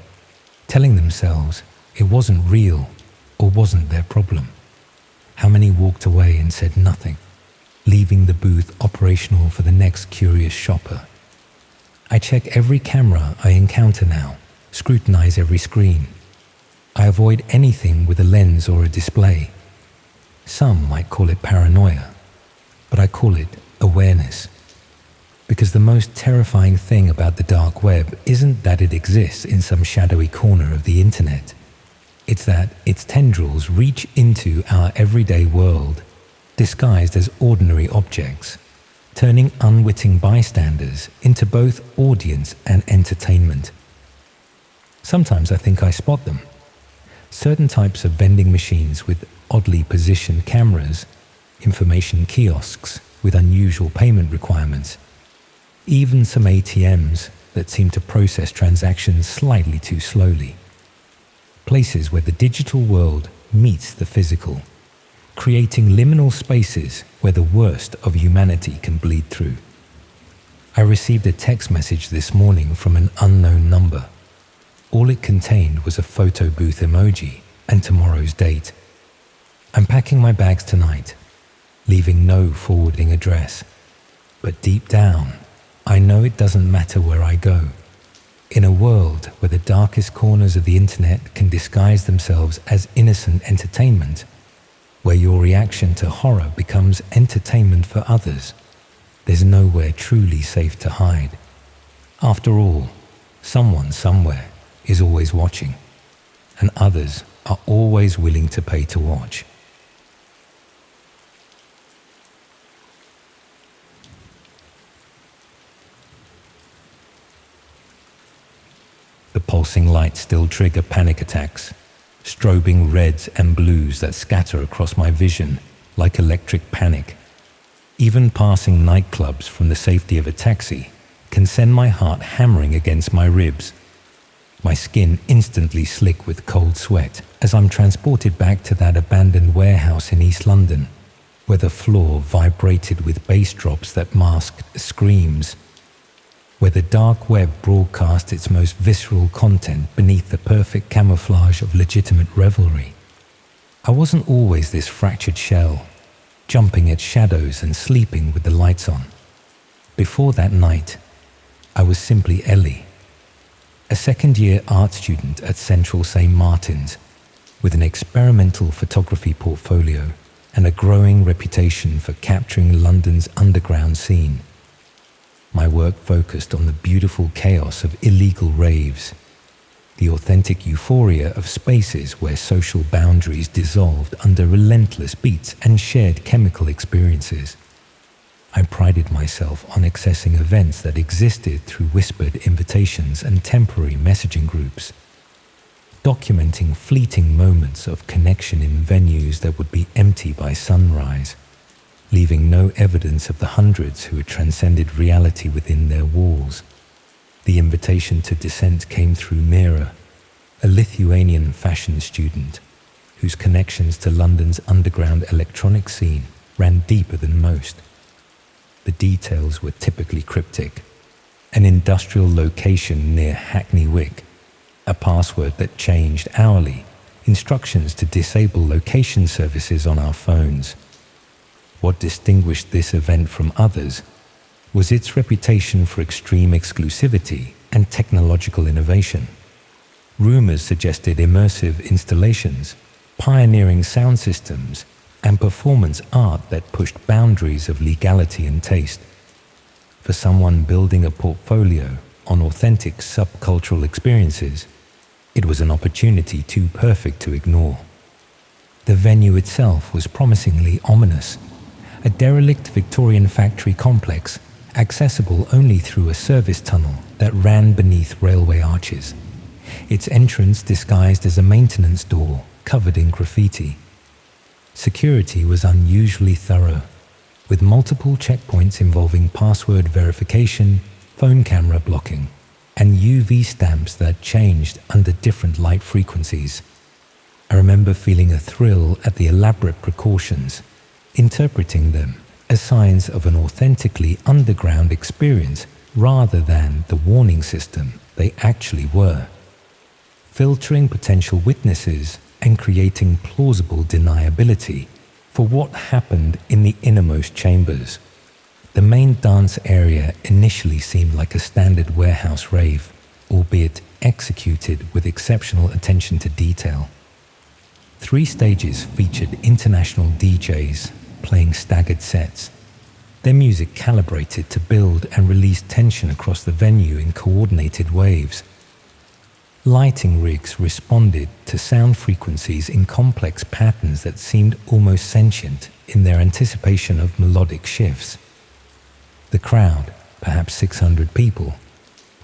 telling themselves it wasn't real or wasn't their problem? How many walked away and said nothing, leaving the booth operational for the next curious shopper? I check every camera I encounter now, scrutinize every screen. I avoid anything with a lens or a display. Some might call it paranoia, but I call it awareness. Because the most terrifying thing about the dark web isn't that it exists in some shadowy corner of the internet. It's that its tendrils reach into our everyday world, disguised as ordinary objects, turning unwitting bystanders into both audience and entertainment. Sometimes I think I spot them. Certain types of vending machines with oddly positioned cameras, information kiosks with unusual payment requirements, even some ATMs that seem to process transactions slightly too slowly. Places where the digital world meets the physical, creating liminal spaces where the worst of humanity can bleed through. I received a text message this morning from an unknown number. All it contained was a photo booth emoji and tomorrow's date. I'm packing my bags tonight, leaving no forwarding address. But deep down, I know it doesn't matter where I go. In a world where the darkest corners of the internet can disguise themselves as innocent entertainment, where your reaction to horror becomes entertainment for others, there's nowhere truly safe to hide. After all, someone somewhere is always watching, and others are always willing to pay to watch. The pulsing lights still trigger panic attacks, strobing reds and blues that scatter across my vision like electric panic. Even passing nightclubs from the safety of a taxi can send my heart hammering against my ribs. My skin instantly slick with cold sweat as I'm transported back to that abandoned warehouse in East London, where the floor vibrated with bass drops that masked screams, where the dark web broadcast its most visceral content beneath the perfect camouflage of legitimate revelry. I wasn't always this fractured shell, jumping at shadows and sleeping with the lights on. Before that night, I was simply Ellie, a second-year art student at Central St. Martin's, with an experimental photography portfolio and a growing reputation for capturing London's underground scene. My work focused on the beautiful chaos of illegal raves, the authentic euphoria of spaces where social boundaries dissolved under relentless beats and shared chemical experiences. I prided myself on accessing events that existed through whispered invitations and temporary messaging groups, documenting fleeting moments of connection in venues that would be empty by sunrise, leaving no evidence of the hundreds who had transcended reality within their walls. The invitation to dissent came through Mira, a Lithuanian fashion student whose connections to London's underground electronic scene ran deeper than most. The details were typically cryptic. an industrial location near Hackney Wick, a password that changed hourly, instructions to disable location services on our phones. What distinguished this event from others was its reputation for extreme exclusivity and technological innovation. Rumors suggested immersive installations, pioneering sound systems, and performance art that pushed boundaries of legality and taste. For someone building a portfolio on authentic subcultural experiences, it was an opportunity too perfect to ignore. The venue itself was promisingly ominous, a derelict Victorian factory complex accessible only through a service tunnel that ran beneath railway arches, its entrance disguised as a maintenance door covered in graffiti. Security was unusually thorough, with multiple checkpoints involving password verification, phone camera blocking, and UV stamps that changed under different light frequencies. I remember feeling a thrill at the elaborate precautions, interpreting them as signs of an authentically underground experience rather than the warning system they actually were. Filtering potential witnesses and creating plausible deniability for what happened in the innermost chambers. The main dance area initially seemed like a standard warehouse rave, albeit executed with exceptional attention to detail. 3 stages featured international DJs playing staggered sets, their music calibrated to build and release tension across the venue in coordinated waves. Lighting rigs responded to sound frequencies in complex patterns that seemed almost sentient in their anticipation of melodic shifts. The crowd, perhaps 600 people,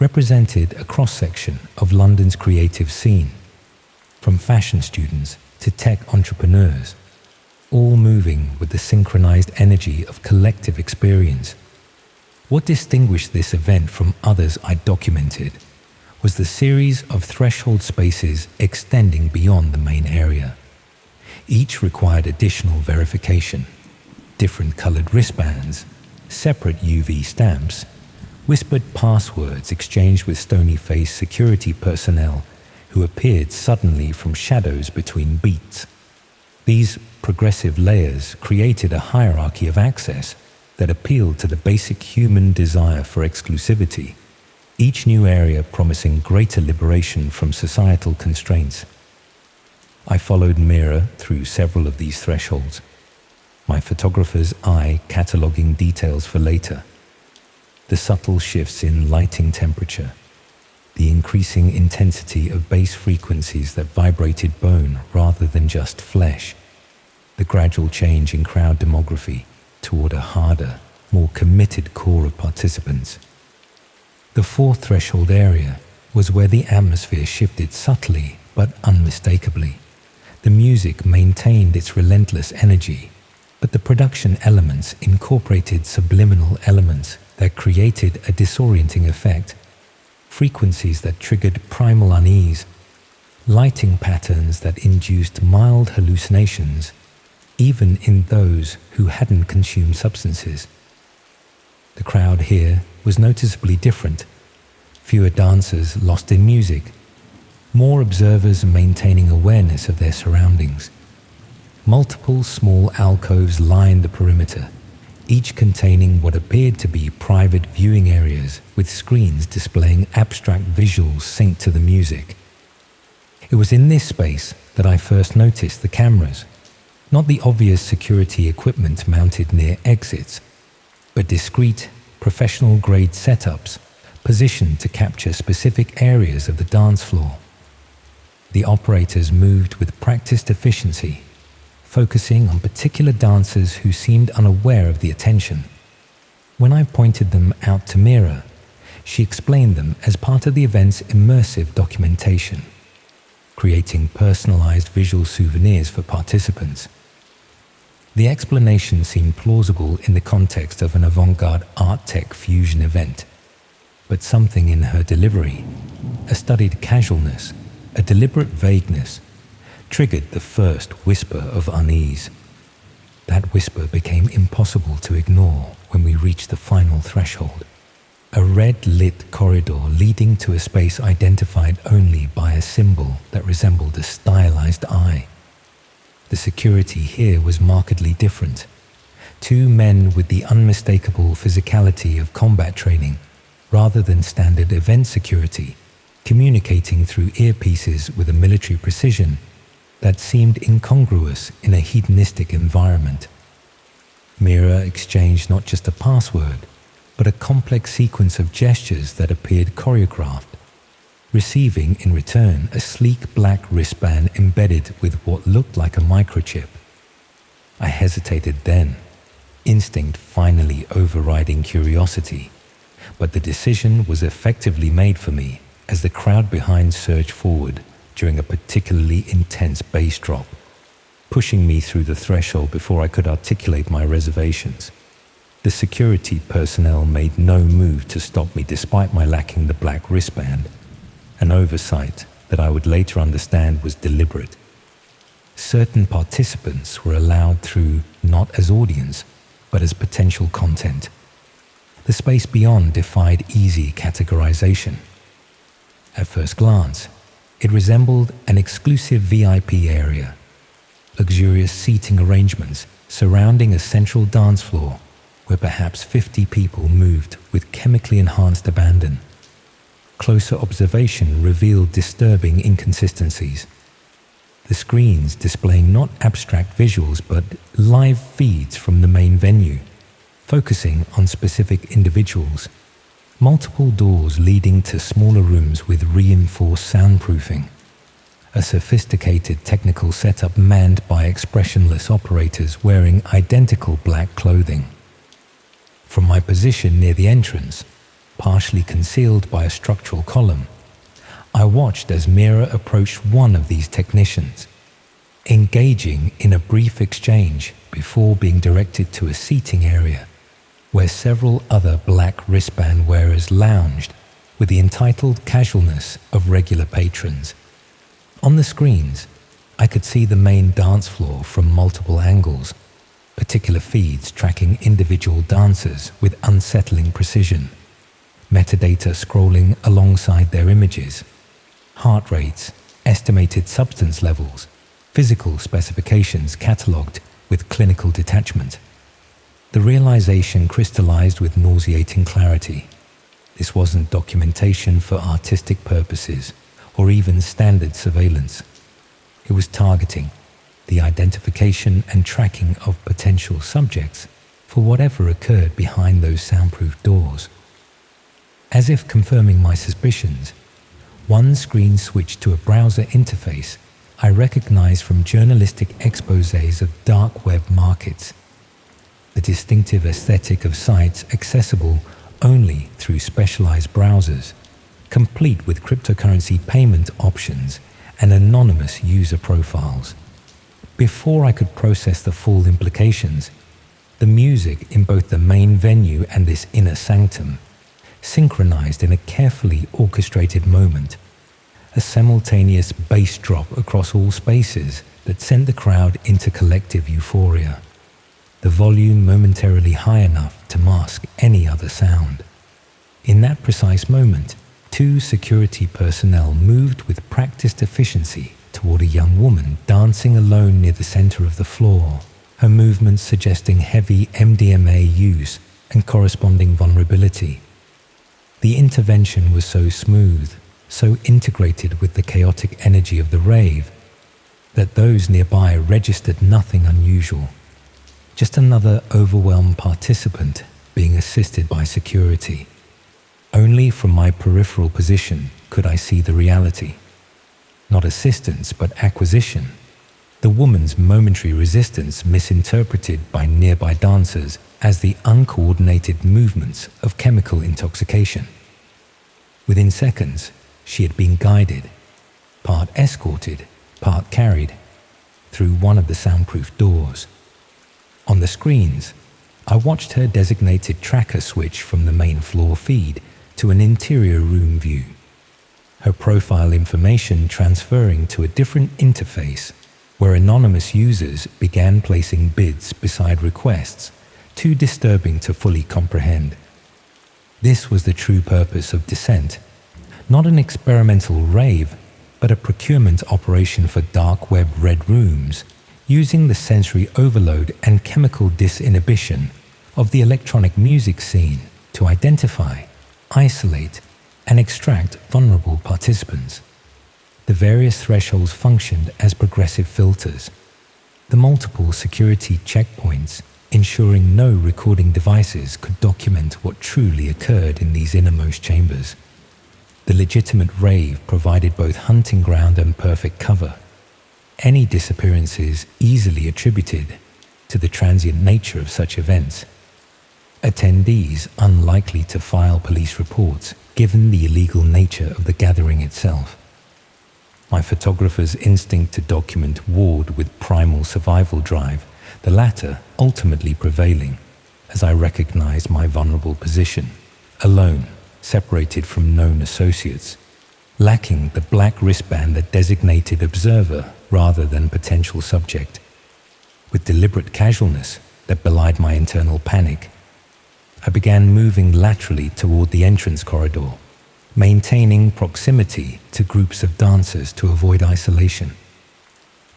represented a cross-section of London's creative scene, from fashion students to tech entrepreneurs, all moving with the synchronized energy of collective experience. What distinguished this event from others I documented was the series of threshold spaces extending beyond the main area. Each required additional verification, different colored wristbands, separate UV stamps, whispered passwords exchanged with stony-faced security personnel who appeared suddenly from shadows between beats. These progressive layers created a hierarchy of access that appealed to the basic human desire for exclusivity, each new area promising greater liberation from societal constraints. I followed Mira through several of these thresholds, my photographer's eye cataloguing details for later. The subtle shifts in lighting temperature, the increasing intensity of bass frequencies that vibrated bone rather than just flesh, the gradual change in crowd demography toward a harder, more committed core of participants. The 4th threshold area was where the atmosphere shifted subtly but unmistakably. The music maintained its relentless energy, but the production elements incorporated subliminal elements that created a disorienting effect, frequencies that triggered primal unease, lighting patterns that induced mild hallucinations, even in those who hadn't consumed substances. The crowd here was noticeably different. Fewer dancers lost in music, more observers maintaining awareness of their surroundings. Multiple small alcoves lined the perimeter, each containing what appeared to be private viewing areas with screens displaying abstract visuals synced to the music. It was in this space that I first noticed the cameras, not the obvious security equipment mounted near exits, but discrete, professional-grade setups positioned to capture specific areas of the dance floor. The operators moved with practiced efficiency, focusing on particular dancers who seemed unaware of the attention. When I pointed them out to Mira, she explained them as part of the event's immersive documentation, creating personalized visual souvenirs for participants. The explanation seemed plausible in the context of an avant-garde art-tech fusion event, but something in her delivery, a studied casualness, a deliberate vagueness, triggered the first whisper of unease. That whisper became impossible to ignore when we reached the final threshold, a red-lit corridor leading to a space identified only by a symbol that resembled a stylized eye. The security here was markedly different. Two men with the unmistakable physicality of combat training, rather than standard event security, communicating through earpieces with a military precision that seemed incongruous in a hedonistic environment. Mira exchanged not just a password, but a complex sequence of gestures that appeared choreographed, receiving in return a sleek black wristband embedded with what looked like a microchip. I hesitated then, instinct finally overriding curiosity, but the decision was effectively made for me as the crowd behind surged forward during a particularly intense bass drop, pushing me through the threshold before I could articulate my reservations. The security personnel made no move to stop me despite my lacking the black wristband, an oversight that I would later understand was deliberate. Certain participants were allowed through not as audience, but as potential content. The space beyond defied easy categorization. At first glance, it resembled an exclusive VIP area, luxurious seating arrangements surrounding a central dance floor where perhaps 50 people moved with chemically enhanced abandon. Closer observation revealed disturbing inconsistencies. The screens displaying not abstract visuals but live feeds from the main venue, focusing on specific individuals. Multiple doors leading to smaller rooms with reinforced soundproofing. A sophisticated technical setup manned by expressionless operators wearing identical black clothing. From my position near the entrance, partially concealed by a structural column, I watched as Mira approached one of these technicians, engaging in a brief exchange before being directed to a seating area where several other black wristband wearers lounged with the entitled casualness of regular patrons. On the screens, I could see the main dance floor from multiple angles, particular feeds tracking individual dancers with unsettling precision, metadata scrolling alongside their images, heart rates, estimated substance levels, physical specifications catalogued with clinical detachment. The realization crystallized with nauseating clarity. This wasn't documentation for artistic purposes or even standard surveillance. It was targeting, the identification and tracking of potential subjects for whatever occurred behind those soundproof doors. As if confirming my suspicions, one screen switched to a browser interface I recognized from journalistic exposés of dark web markets. The distinctive aesthetic of sites accessible only through specialized browsers, complete with cryptocurrency payment options and anonymous user profiles. Before I could process the full implications, the music in both the main venue and this inner sanctum synchronized in a carefully orchestrated moment, a simultaneous bass drop across all spaces that sent the crowd into collective euphoria, the volume momentarily high enough to mask any other sound. In that precise moment, two security personnel moved with practiced efficiency toward a young woman dancing alone near the center of the floor, her movements suggesting heavy MDMA use and corresponding vulnerability. The intervention was so smooth, so integrated with the chaotic energy of the rave, that those nearby registered nothing unusual. Just another overwhelmed participant being assisted by security. Only from my peripheral position could I see the reality. Not assistance, but acquisition. The woman's momentary resistance misinterpreted by nearby dancers as the uncoordinated movements of chemical intoxication. Within seconds, she had been guided, part escorted, part carried, through one of the soundproof doors. On the screens, I watched her designated tracker switch from the main floor feed to an interior room view, her profile information transferring to a different interface where anonymous users began placing bids beside requests too disturbing to fully comprehend. This was the true purpose of Descent. Not an experimental rave, but a procurement operation for dark web red rooms, using the sensory overload and chemical disinhibition of the electronic music scene to identify, isolate, and extract vulnerable participants. The various thresholds functioned as progressive filters, the multiple security checkpoints ensuring no recording devices could document what truly occurred in these innermost chambers. The legitimate rave provided both hunting ground and perfect cover. Any disappearances easily attributed to the transient nature of such events. Attendees unlikely to file police reports given the illegal nature of the gathering itself. My photographer's instinct to document warred with primal survival drive, the latter ultimately prevailing as I recognized my vulnerable position, alone, separated from known associates, lacking the black wristband that designated observer rather than potential subject. With deliberate casualness that belied my internal panic, I began moving laterally toward the entrance corridor, maintaining proximity to groups of dancers to avoid isolation.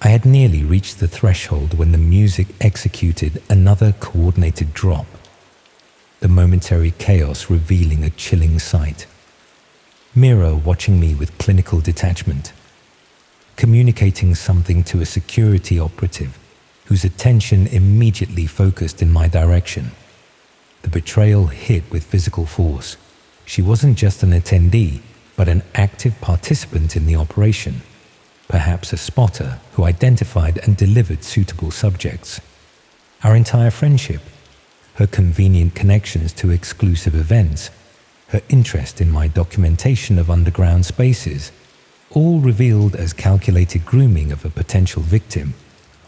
I had nearly reached the threshold when the music executed another coordinated drop, the momentary chaos revealing a chilling sight. Mira watching me with clinical detachment, communicating something to a security operative whose attention immediately focused in my direction. The betrayal hit with physical force. She wasn't just an attendee, but an active participant in the operation, perhaps a spotter who identified and delivered suitable subjects. Our entire friendship, her convenient connections to exclusive events, her interest in my documentation of underground spaces, all revealed as calculated grooming of a potential victim,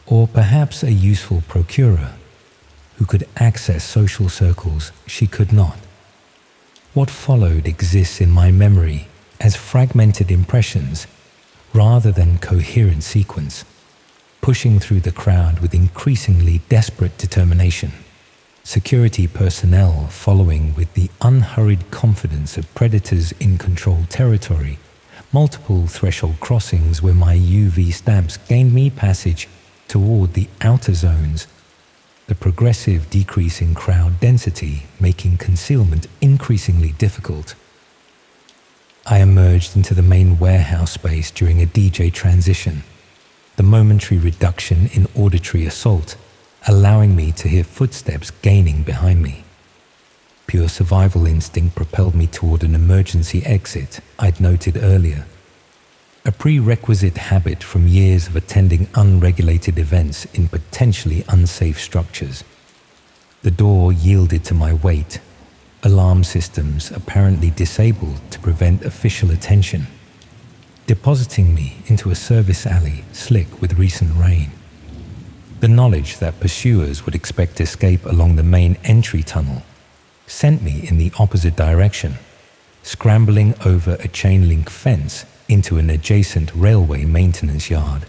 or perhaps a useful procurer who could access social circles she could not. What followed exists in my memory as fragmented impressions rather than coherent sequence, pushing through the crowd with increasingly desperate determination. Security personnel following with the unhurried confidence of predators in controlled territory, multiple threshold crossings where my UV stabs gained me passage toward the outer zones, the progressive decrease in crowd density making concealment increasingly difficult. I emerged into the main warehouse space during a DJ transition, the momentary reduction in auditory assault allowing me to hear footsteps gaining behind me. Pure survival instinct propelled me toward an emergency exit I'd noted earlier, a prerequisite habit from years of attending unregulated events in potentially unsafe structures. The door yielded to my weight, alarm systems apparently disabled to prevent official attention, depositing me into a service alley slick with recent rain. The knowledge that pursuers would expect escape along the main entry tunnel sent me in the opposite direction, scrambling over a chain-link fence into an adjacent railway maintenance yard.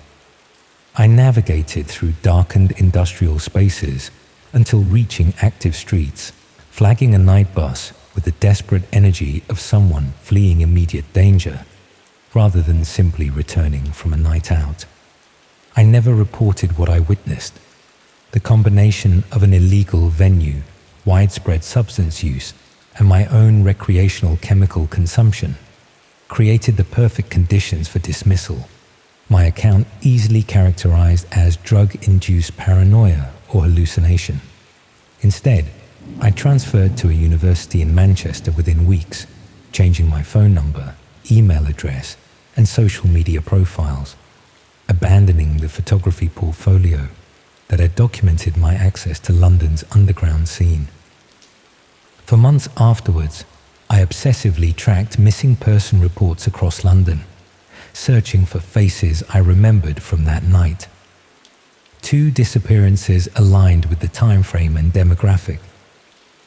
I navigated through darkened industrial spaces until reaching active streets, flagging a night bus with the desperate energy of someone fleeing immediate danger, rather than simply returning from a night out. I never reported what I witnessed. The combination of an illegal venue, widespread substance use, and my own recreational chemical consumption created the perfect conditions for dismissal. My account easily characterized as drug-induced paranoia or hallucination. Instead, I transferred to a university in Manchester within weeks, changing my phone number, email address, and social media profiles, abandoning the photography portfolio that had documented my access to London's underground scene. For months afterwards, I obsessively tracked missing person reports across London, searching for faces I remembered from that night. 2 disappearances aligned with the time frame and demographic: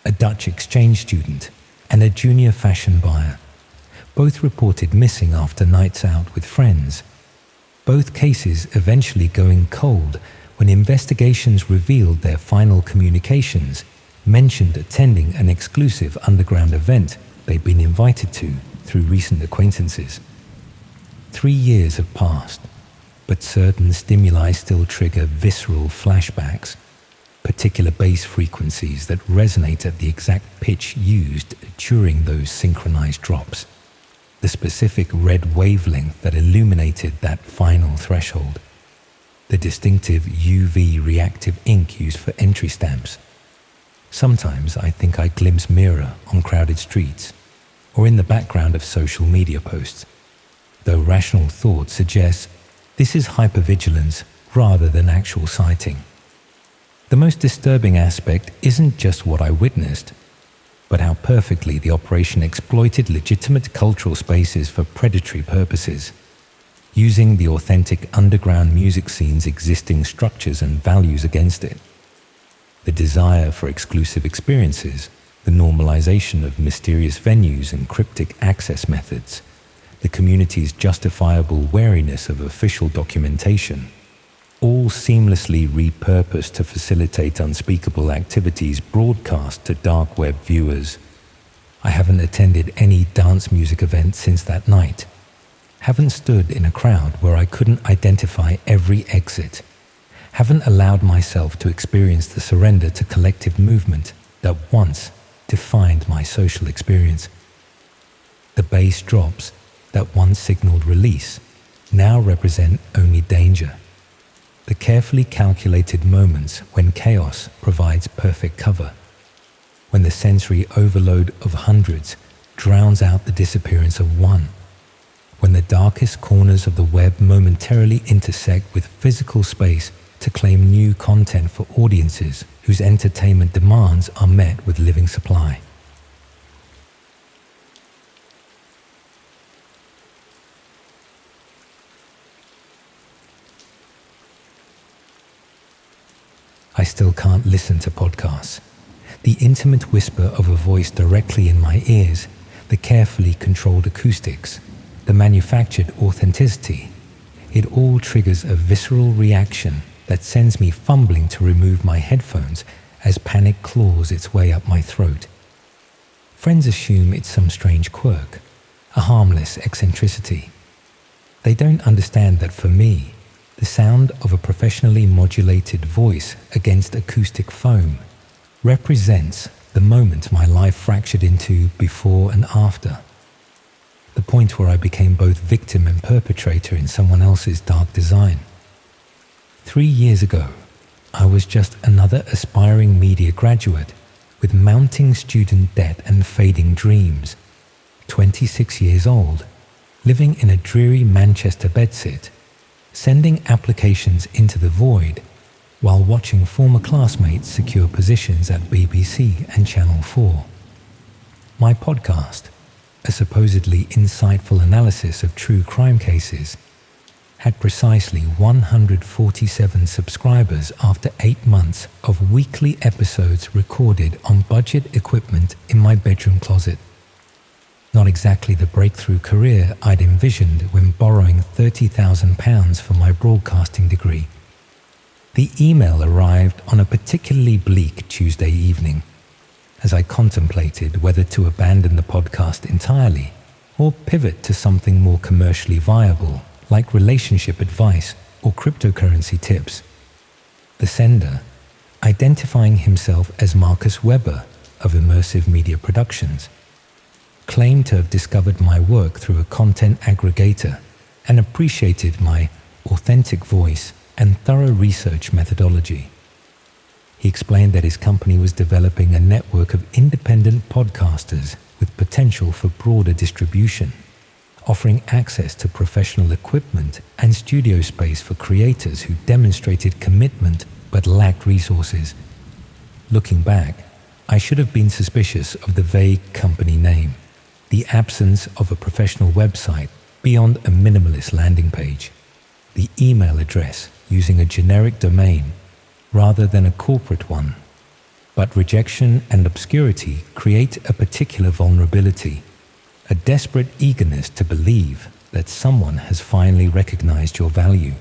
a Dutch exchange student and a junior fashion buyer, both reported missing after nights out with friends. Both cases eventually going cold when investigations revealed their final communications mentioned attending an exclusive underground event they'd been invited to through recent acquaintances. 3 years have passed, but certain stimuli still trigger visceral flashbacks, particular bass frequencies that resonate at the exact pitch used during those synchronized drops, the specific red wavelength that illuminated that final threshold, the distinctive UV reactive ink used for entry stamps. Sometimes I think I glimpse Mira on crowded streets or in the background of social media posts, though rational thought suggests this is hypervigilance rather than actual sighting. The most disturbing aspect isn't just what I witnessed, but how perfectly the operation exploited legitimate cultural spaces for predatory purposes, using the authentic underground music scene's existing structures and values against it. The desire for exclusive experiences, the normalization of mysterious venues and cryptic access methods, the community's justifiable wariness of official documentation, all seamlessly repurposed to facilitate unspeakable activities broadcast to dark web viewers. I haven't attended any dance music event since that night, haven't stood in a crowd where I couldn't identify every exit, haven't allowed myself to experience the surrender to collective movement that once defined my social experience. The bass drops that once signaled release now represent only danger. The carefully calculated moments when chaos provides perfect cover, when the sensory overload of hundreds drowns out the disappearance of one, when the darkest corners of the web momentarily intersect with physical space to claim new content for audiences whose entertainment demands are met with living supply. I still can't listen to podcasts. The intimate whisper of a voice directly in my ears, the carefully controlled acoustics, the manufactured authenticity, it all triggers a visceral reaction that sends me fumbling to remove my headphones as panic claws its way up my throat. Friends assume it's some strange quirk, a harmless eccentricity. They don't understand that for me, the sound of a professionally modulated voice against acoustic foam represents the moment my life fractured into before and after. The point where I became both victim and perpetrator in someone else's dark design. 3 years ago, I was just another aspiring media graduate with mounting student debt and fading dreams, 26 years old, living in a dreary Manchester bedsit, sending applications into the void while watching former classmates secure positions at BBC and Channel 4. My podcast, a supposedly insightful analysis of true crime cases, had precisely 147 subscribers after 8 months of weekly episodes recorded on budget equipment in my bedroom closet. Not exactly the breakthrough career I'd envisioned when borrowing £30,000 for my broadcasting degree. The email arrived on a particularly bleak Tuesday evening, as I contemplated whether to abandon the podcast entirely or pivot to something more commercially viable, like relationship advice or cryptocurrency tips. The sender, identifying himself as Marcus Weber of Immersive Media Productions, claimed to have discovered my work through a content aggregator and appreciated my authentic voice and thorough research methodology. He explained that his company was developing a network of independent podcasters with potential for broader distribution, offering access to professional equipment and studio space for creators who demonstrated commitment but lacked resources. Looking back, I should have been suspicious of the vague company name, the absence of a professional website beyond a minimalist landing page, the email address using a generic domain rather than a corporate one. But rejection and obscurity create a particular vulnerability, a desperate eagerness to believe that someone has finally recognized your value,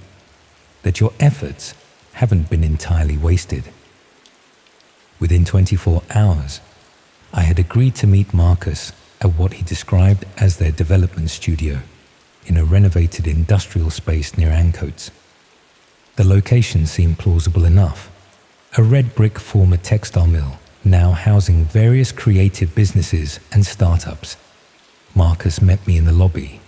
that your efforts haven't been entirely wasted. within 24 hours, I had agreed to meet Marcus at what he described as their development studio in a renovated industrial space near Ancoats. The location seemed plausible enough. A red brick former textile mill, now housing various creative businesses and startups. Marcus met me in the lobby,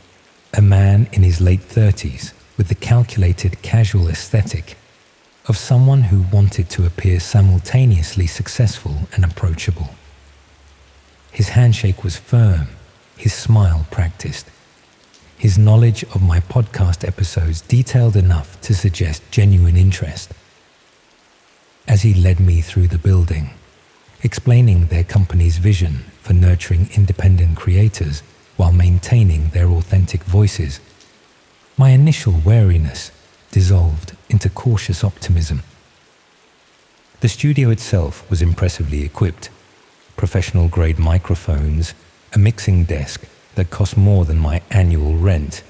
a man in his late 30s with the calculated casual aesthetic of someone who wanted to appear simultaneously successful and approachable. His handshake was firm, his smile practiced. His knowledge of my podcast episodes detailed enough to suggest genuine interest. As he led me through the building, explaining their company's vision for nurturing independent creators while maintaining their authentic voices, my initial wariness dissolved into cautious optimism. The studio itself was impressively equipped. Professional-grade microphones, a mixing desk that cost more than my annual rent,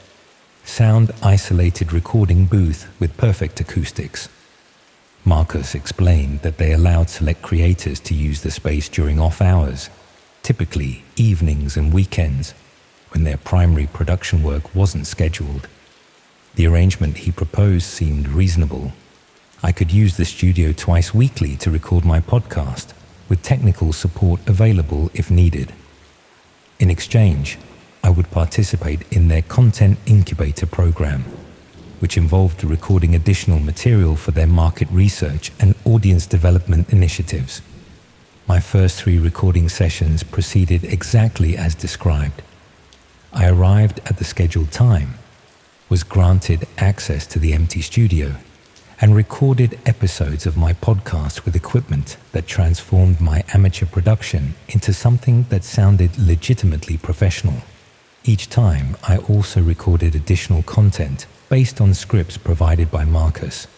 sound-isolated recording booth with perfect acoustics. Marcus explained that they allowed select creators to use the space during off hours, typically evenings and weekends, when their primary production work wasn't scheduled. The arrangement he proposed seemed reasonable. I could use the studio twice weekly to record my podcast, with technical support available if needed. In exchange, I would participate in their content incubator program, which involved recording additional material for their market research and audience development initiatives. My first 3 recording sessions proceeded exactly as described. I arrived at the scheduled time, was granted access to the empty studio, and recorded episodes of my podcast with equipment that transformed my amateur production into something that sounded legitimately professional. Each time, I also recorded additional content based on scripts provided by Marcus,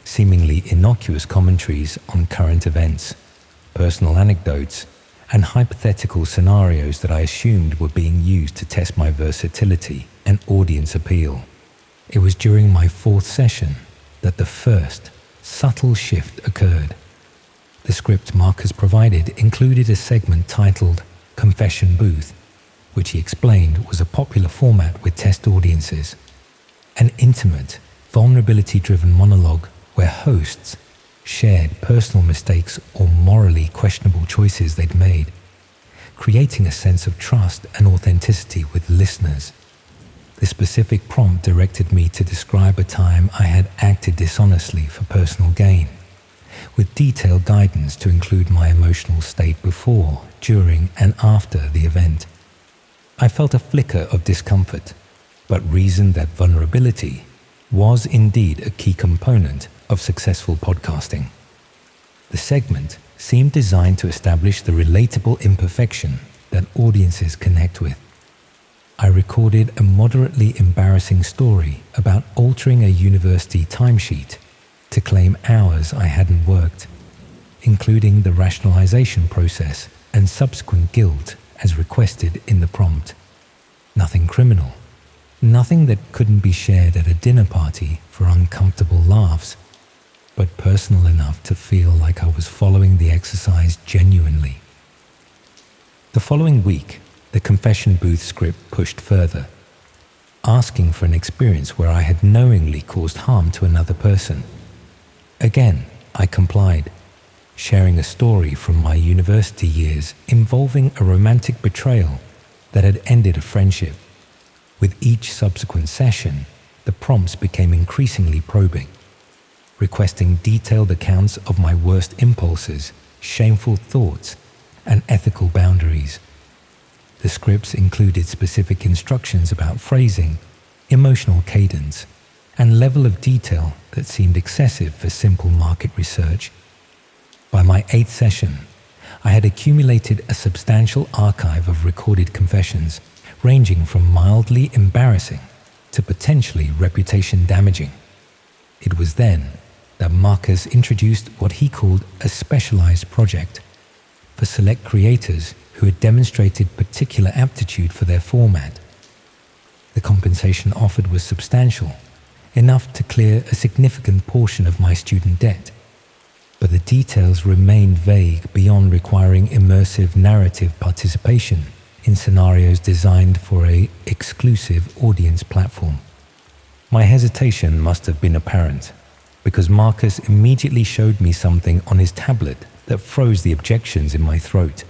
seemingly innocuous commentaries on current events, personal anecdotes, and hypothetical scenarios that I assumed were being used to test my versatility and audience appeal. It was during my 4th session that the first subtle shift occurred. The script Marcus provided included a segment titled Confession Booth, which he explained was a popular format with test audiences. An intimate, vulnerability-driven monologue where hosts shared personal mistakes or morally questionable choices they'd made, creating a sense of trust and authenticity with listeners. The specific prompt directed me to describe a time I had acted dishonestly for personal gain, with detailed guidance to include my emotional state before, during, and after the event. I felt a flicker of discomfort, but reasoned that vulnerability was indeed a key component of successful podcasting. The segment seemed designed to establish the relatable imperfection that audiences connect with. I recorded a moderately embarrassing story about altering a university timesheet to claim hours I hadn't worked, including the rationalization process and subsequent guilt as requested in the prompt. Nothing criminal, nothing that couldn't be shared at a dinner party for uncomfortable laughs, but personal enough to feel like I was following the exercise genuinely. The following week, the confession booth script pushed further, asking for an experience where I had knowingly caused harm to another person. Again, I complied, sharing a story from my university years involving a romantic betrayal that had ended a friendship. With each subsequent session, the prompts became increasingly probing, requesting detailed accounts of my worst impulses, shameful thoughts, and ethical boundaries. The scripts included specific instructions about phrasing, emotional cadence, and level of detail that seemed excessive for simple market research. By my 8th session, I had accumulated a substantial archive of recorded confessions, ranging from mildly embarrassing to potentially reputation damaging. It was then that Marcus introduced what he called a specialized project for select creators who had demonstrated particular aptitude for their format. The compensation offered was substantial, enough to clear a significant portion of my student debt. but the details remained vague beyond requiring immersive narrative participation in scenarios designed for an exclusive audience platform. My hesitation must have been apparent, because Marcus immediately showed me something on his tablet that froze the objections in my throat.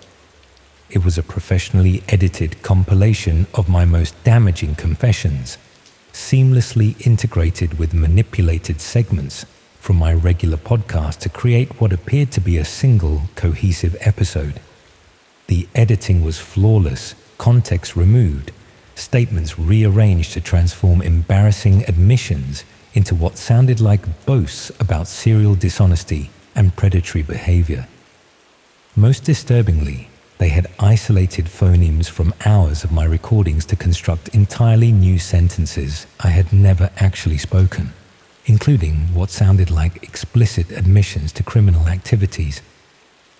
It was a professionally edited compilation of my most damaging confessions, seamlessly integrated with manipulated segments from my regular podcast to create what appeared to be a single, cohesive episode. The editing was flawless, context removed, statements rearranged to transform embarrassing admissions into what sounded like boasts about serial dishonesty and predatory behavior. Most disturbingly, they had isolated phonemes from hours of my recordings to construct entirely new sentences I had never actually spoken, including what sounded like explicit admissions to criminal activities.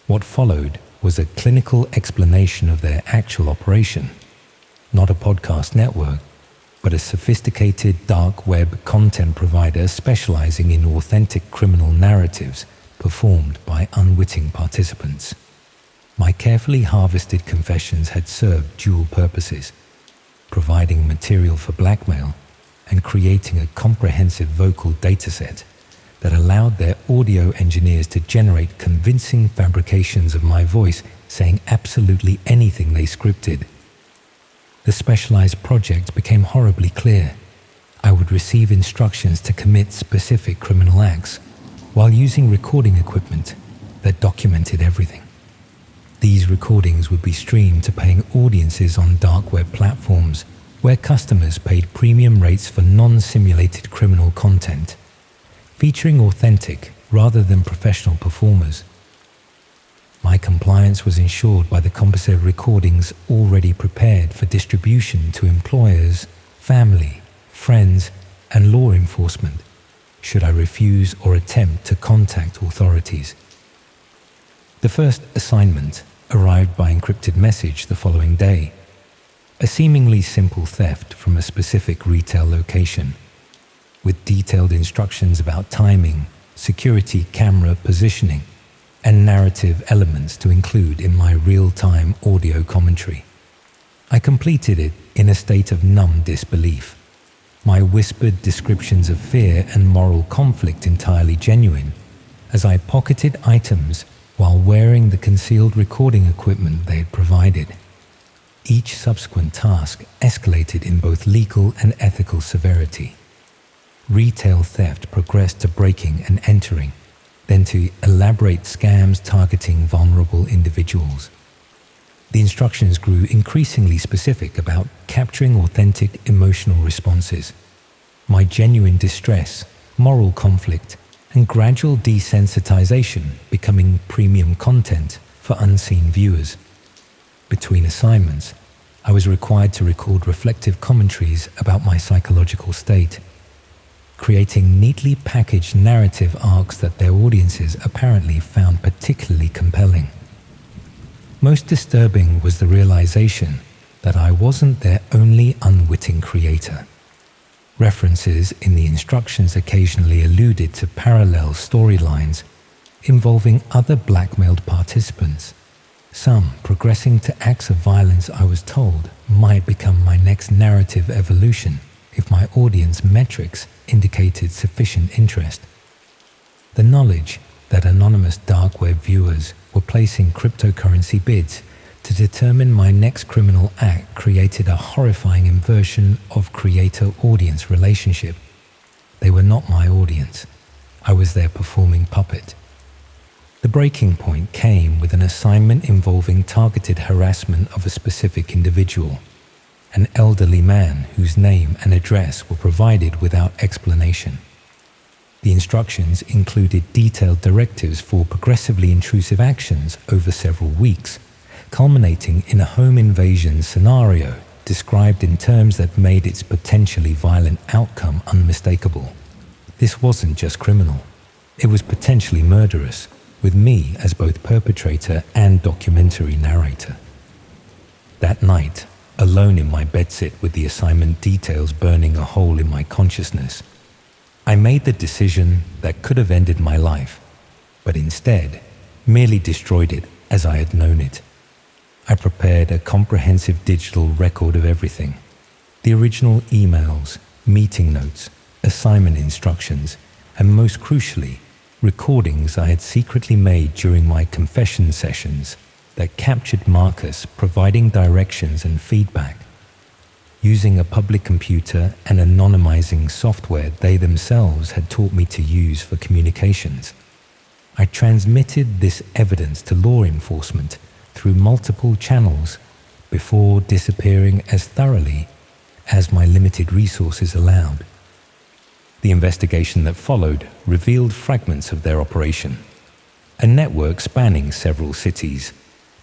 What followed was a clinical explanation of their actual operation, not a podcast network, but a sophisticated dark web content provider specializing in authentic criminal narratives performed by unwitting participants. My carefully harvested confessions had served dual purposes, providing material for blackmail and creating a comprehensive vocal dataset that allowed their audio engineers to generate convincing fabrications of my voice saying absolutely anything they scripted. The specialized project became horribly clear. I would receive instructions to commit specific criminal acts while using recording equipment that documented everything. These recordings would be streamed to paying audiences on dark web platforms where customers paid premium rates for non-simulated criminal content, featuring authentic rather than professional performers. My compliance was ensured by the composite recordings already prepared for distribution to employers, family, friends, and law enforcement, should I refuse or attempt to contact authorities. The first assignment arrived by encrypted message the following day, a seemingly simple theft from a specific retail location, with detailed instructions about timing, security camera positioning, and narrative elements to include in my real-time audio commentary. I completed it in a state of numb disbelief, my whispered descriptions of fear and moral conflict entirely genuine, as I pocketed items while wearing the concealed recording equipment they had provided. Each subsequent task escalated in both legal and ethical severity. Retail theft progressed to breaking and entering, then to elaborate scams targeting vulnerable individuals. The instructions grew increasingly specific about capturing authentic emotional responses. My genuine distress, moral conflict, and gradual desensitization becoming premium content for unseen viewers. Between assignments, I was required to record reflective commentaries about my psychological state, creating neatly packaged narrative arcs that their audiences apparently found particularly compelling. Most disturbing was the realization that I wasn't their only unwitting creator. References in the instructions occasionally alluded to parallel storylines involving other blackmailed participants, some progressing to acts of violence I was told might become my next narrative evolution if my audience metrics indicated sufficient interest. The knowledge that anonymous dark web viewers were placing cryptocurrency bids to determine my next criminal act created a horrifying inversion of creator-audience relationship. They were not my audience. I was their performing puppet. The breaking point came with an assignment involving targeted harassment of a specific individual, an elderly man whose name and address were provided without explanation. The instructions included detailed directives for progressively intrusive actions over several weeks, culminating in a home invasion scenario described in terms that made its potentially violent outcome unmistakable. This wasn't just criminal. It was potentially murderous, with me as both perpetrator and documentary narrator. That night, alone in my bedsit with the assignment details burning a hole in my consciousness, I made the decision that could have ended my life. but instead merely destroyed it as I had known it. I prepared a comprehensive digital record of everything: the original emails, meeting notes, assignment instructions, and most crucially, recordings I had secretly made during my confession sessions that captured Marcus providing directions and feedback. Using a public computer and anonymizing software they themselves had taught me to use for communications, I transmitted this evidence to law enforcement through multiple channels before disappearing as thoroughly as my limited resources allowed. The investigation that followed revealed fragments of their operation: a network spanning several cities,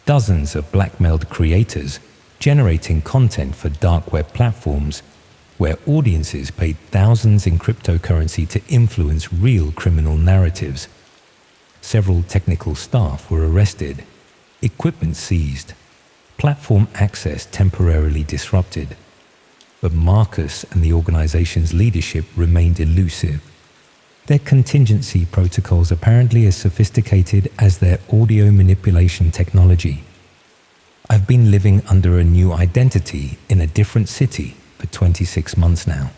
dozens of blackmailed creators generating content for dark web platforms where audiences paid thousands in cryptocurrency to influence real criminal narratives. Several technical staff were arrested, equipment seized, platform access temporarily disrupted. But Marcus and the organization's leadership remained elusive. Their contingency protocols apparently as sophisticated as their audio manipulation technology. I've been living under a new identity in a different city for 26 months now.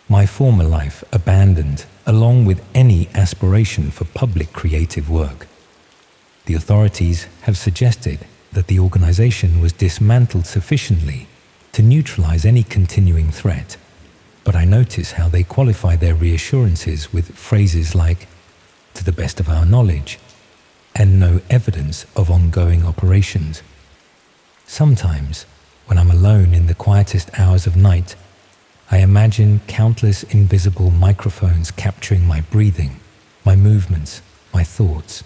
My former life abandoned, along with any aspiration for public creative work. The authorities have suggested that the organization was dismantled sufficiently to neutralize any continuing threat, but I notice how they qualify their reassurances with phrases like, "to the best of our knowledge," and "no evidence of ongoing operations." Sometimes, when I'm alone in the quietest hours of night, I imagine countless invisible microphones capturing my breathing, my movements, my thoughts.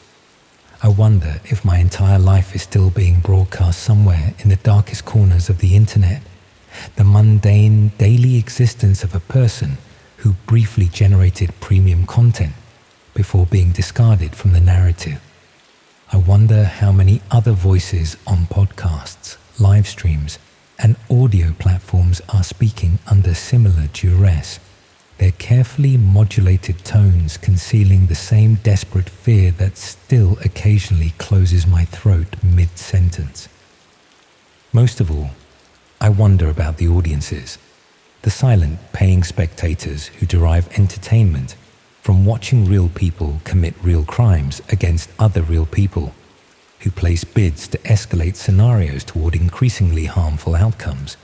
I wonder if my entire life is still being broadcast somewhere in the darkest corners of the internet, the mundane daily existence of a person who briefly generated premium content before being discarded from the narrative. I wonder how many other voices on podcasts, live streams, and audio platforms are speaking under similar duress, their carefully modulated tones concealing the same desperate fear that still occasionally closes my throat mid-sentence. Most of all, I wonder about the audiences, the silent paying spectators who derive entertainment from watching real people commit real crimes against other real people, who place bids to escalate scenarios toward increasingly harmful outcomes,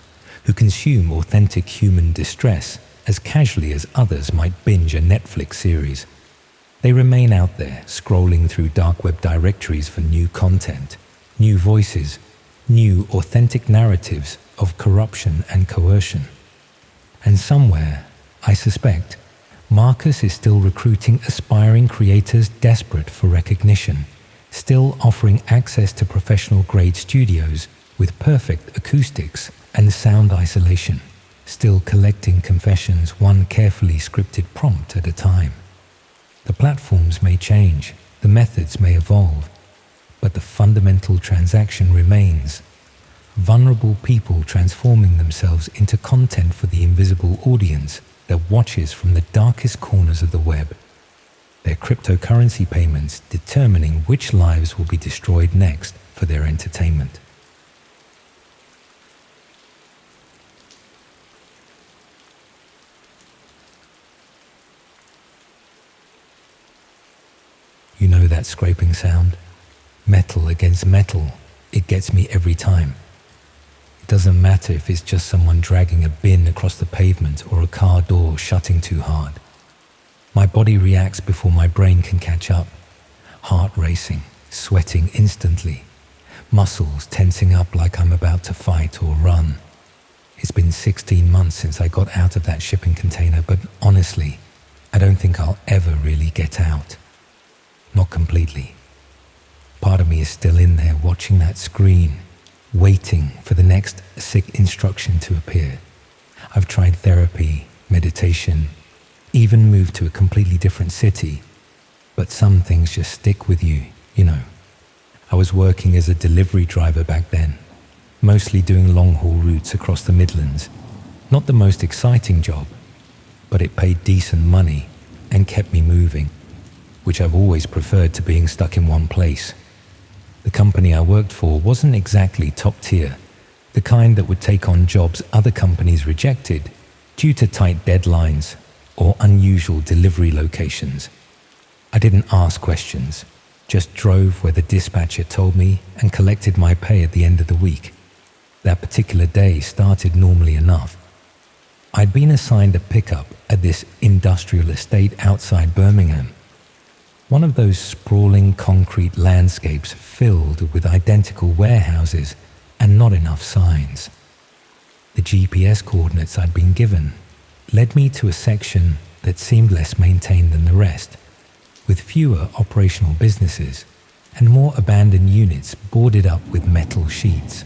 who consume authentic human distress as casually as others might binge a Netflix series. They remain out there scrolling through dark web directories for new content, new voices, new authentic narratives of corruption and coercion. And somewhere, I suspect, Marcus is still recruiting aspiring creators desperate for recognition, still offering access to professional-grade studios with perfect acoustics and sound isolation, still collecting confessions one carefully scripted prompt at a time. The platforms may change, the methods may evolve, but the fundamental transaction remains: vulnerable people transforming themselves into content for the invisible audience that watches from the darkest corners of the web. Their cryptocurrency payments determining which lives will be destroyed next for their entertainment. You know that scraping sound? Metal against metal. It gets me every time. It doesn't matter if it's just someone dragging a bin across the pavement or a car door shutting too hard. My body reacts before my brain can catch up. Heart racing, sweating instantly, muscles tensing up like I'm about to fight or run. It's been 16 months since I got out of that shipping container, but honestly, I don't think I'll ever really get out. Not completely. Part of me is still in there watching that screen, waiting for the next sick instruction to appear. I've tried therapy, meditation, even moved to a completely different city, but some things just stick with you, you know. I was working as a delivery driver back then, mostly doing long-haul routes across the Midlands. Not the most exciting job, but it paid decent money and kept me moving. which I've always preferred to being stuck in one place. The company I worked for wasn't exactly top tier, the kind that would take on jobs other companies rejected due to tight deadlines or unusual delivery locations. I didn't ask questions, just drove where the dispatcher told me and collected my pay at the end of the week. That particular day started normally enough. I'd been assigned a pickup at this industrial estate outside Birmingham, one of those sprawling concrete landscapes filled with identical warehouses and not enough signs. The GPS coordinates I'd been given led me to a section that seemed less maintained than the rest, with fewer operational businesses and more abandoned units boarded up with metal sheets.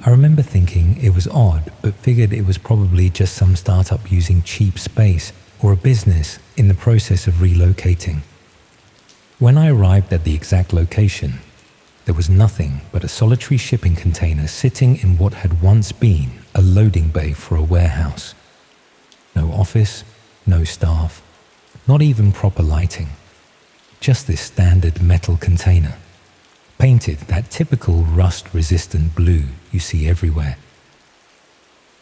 I remember thinking it was odd, but figured it was probably just some startup using cheap space or a business in the process of relocating. When I arrived at the exact location, there was nothing but a solitary shipping container sitting in what had once been a loading bay for a warehouse. No office, no staff, not even proper lighting. Just this standard metal container, painted that typical rust-resistant blue you see everywhere.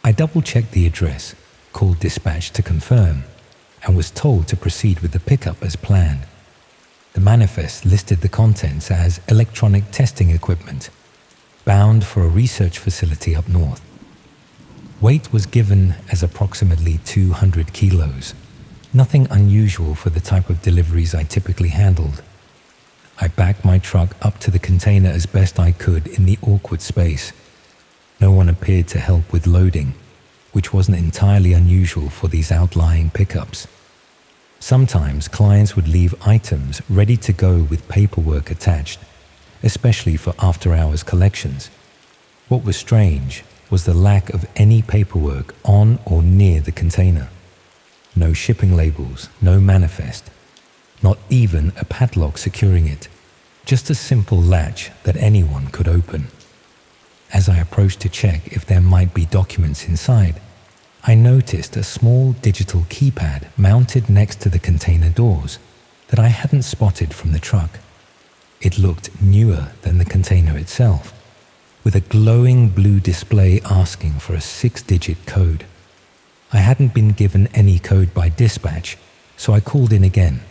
I double-checked the address, called dispatch to confirm, and was told to proceed with the pickup as planned. The manifest listed the contents as electronic testing equipment, bound for a research facility up north. Weight was given as approximately 200 kilos, nothing unusual for the type of deliveries I typically handled. I backed my truck up to the container as best I could in the awkward space. No one appeared to help with loading, which wasn't entirely unusual for these outlying pickups. Sometimes clients would leave items ready to go with paperwork attached, especially for after-hours collections. What was strange was the lack of any paperwork on or near the container. No shipping labels, no manifest, not even a padlock securing it, just a simple latch that anyone could open. As I approached to check if there might be documents inside, I noticed a small digital keypad mounted next to the container doors that I hadn't spotted from the truck. It looked newer than the container itself, with a glowing blue display asking for a 6-digit code. I hadn't been given any code by dispatch, so I called in again.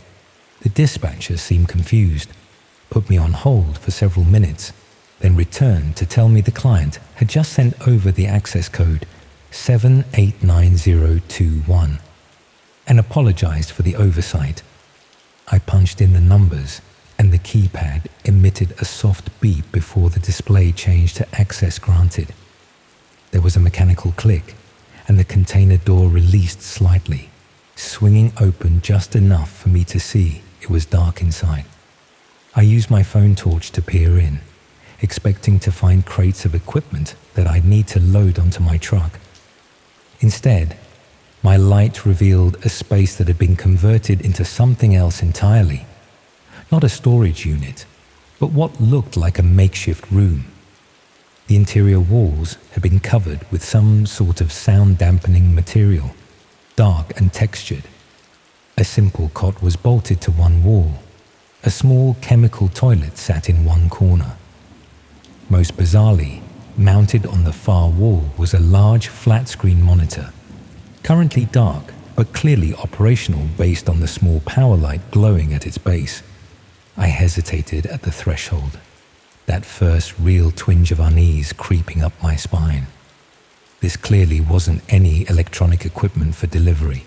The dispatcher seemed confused, put me on hold for several minutes, then returned to tell me the client had just sent over the access code 789021 and apologized for the oversight. I punched in the numbers and the keypad emitted a soft beep before the display changed to access granted. There was a mechanical click and the container door released slightly, swinging open just enough for me to see it was dark inside. I used my phone torch to peer in, expecting to find crates of equipment that I'd need to load onto my truck. Instead, my light revealed a space that had been converted into something else entirely. Not a storage unit, but what looked like a makeshift room. The interior walls had been covered with some sort of sound-dampening material, dark and textured. A simple cot was bolted to one wall. A small chemical toilet sat in one corner. Most bizarrely, mounted on the far wall was a large flat-screen monitor, currently dark but clearly operational based on the small power light glowing at its base. I hesitated at the threshold, that first real twinge of unease creeping up my spine. This clearly wasn't any electronic equipment for delivery.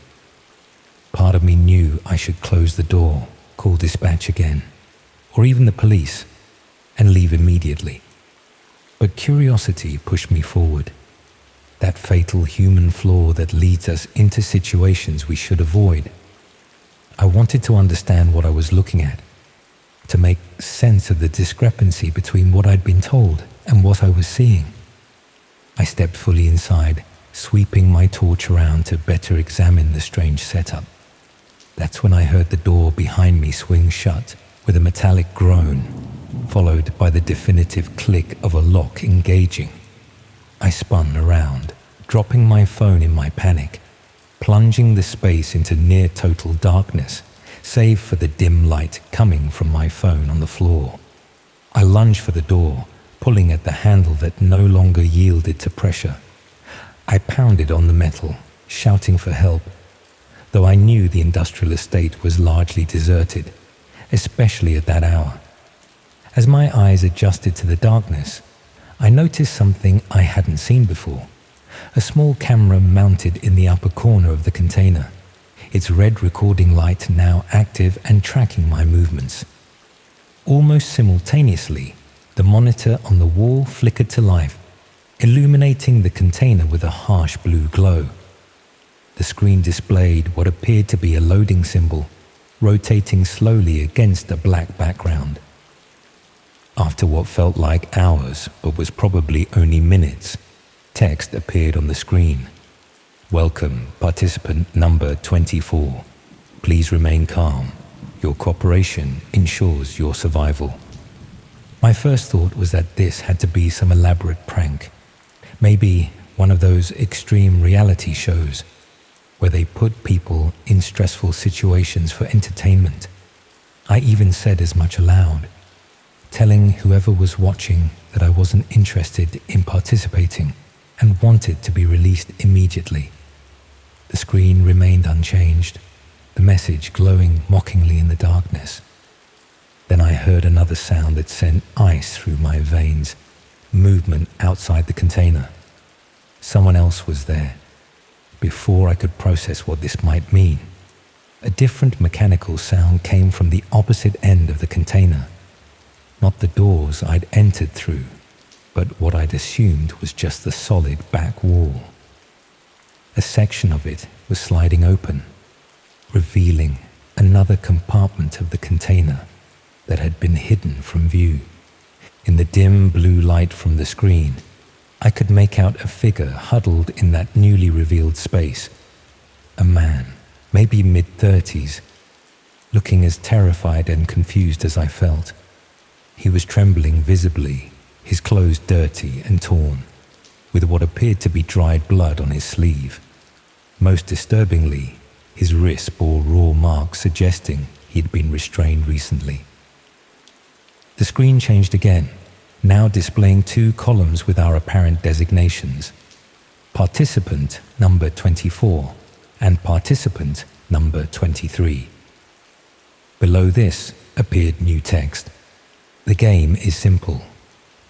Part of me knew I should close the door, call dispatch again, or even the police, and leave immediately. But curiosity pushed me forward, that fatal human flaw that leads us into situations we should avoid. I wanted to understand what I was looking at, to make sense of the discrepancy between what I'd been told and what I was seeing. I stepped fully inside, sweeping my torch around to better examine the strange setup. That's when I heard the door behind me swing shut with a metallic groan, followed by the definitive click of a lock engaging. I spun around, dropping my phone in my panic, plunging the space into near total darkness, save for the dim light coming from my phone on the floor. I lunged for the door, pulling at the handle that no longer yielded to pressure. I pounded on the metal, shouting for help, though I knew the industrial estate was largely deserted, especially at that hour. As my eyes adjusted to the darkness, I noticed something I hadn't seen before. A small camera mounted in the upper corner of the container, its red recording light now active and tracking my movements. Almost simultaneously, the monitor on the wall flickered to life, illuminating the container with a harsh blue glow. The screen displayed what appeared to be a loading symbol, rotating slowly against a black background. After what felt like hours, but was probably only minutes, text appeared on the screen. "Welcome, participant number 24. Please remain calm. Your cooperation ensures your survival." My first thought was that this had to be some elaborate prank. Maybe one of those extreme reality shows where they put people in stressful situations for entertainment. I even said as much aloud, telling whoever was watching that I wasn't interested in participating and wanted to be released immediately. The screen remained unchanged, the message glowing mockingly in the darkness. Then I heard another sound that sent ice through my veins, movement outside the container. Someone else was there. Before I could process what this might mean, a different mechanical sound came from the opposite end of the container. Not the doors I'd entered through, but what I'd assumed was just the solid back wall. A section of it was sliding open, revealing another compartment of the container that had been hidden from view. In the dim blue light from the screen, I could make out a figure huddled in that newly revealed space. A man, maybe mid-30s, looking as terrified and confused as I felt. He was trembling visibly, his clothes dirty and torn, with what appeared to be dried blood on his sleeve. Most disturbingly, his wrist bore raw marks suggesting he'd been restrained recently. The screen changed again, now displaying two columns with our apparent designations: participant number 24 and participant number 23. Below this appeared new text. "The game is simple.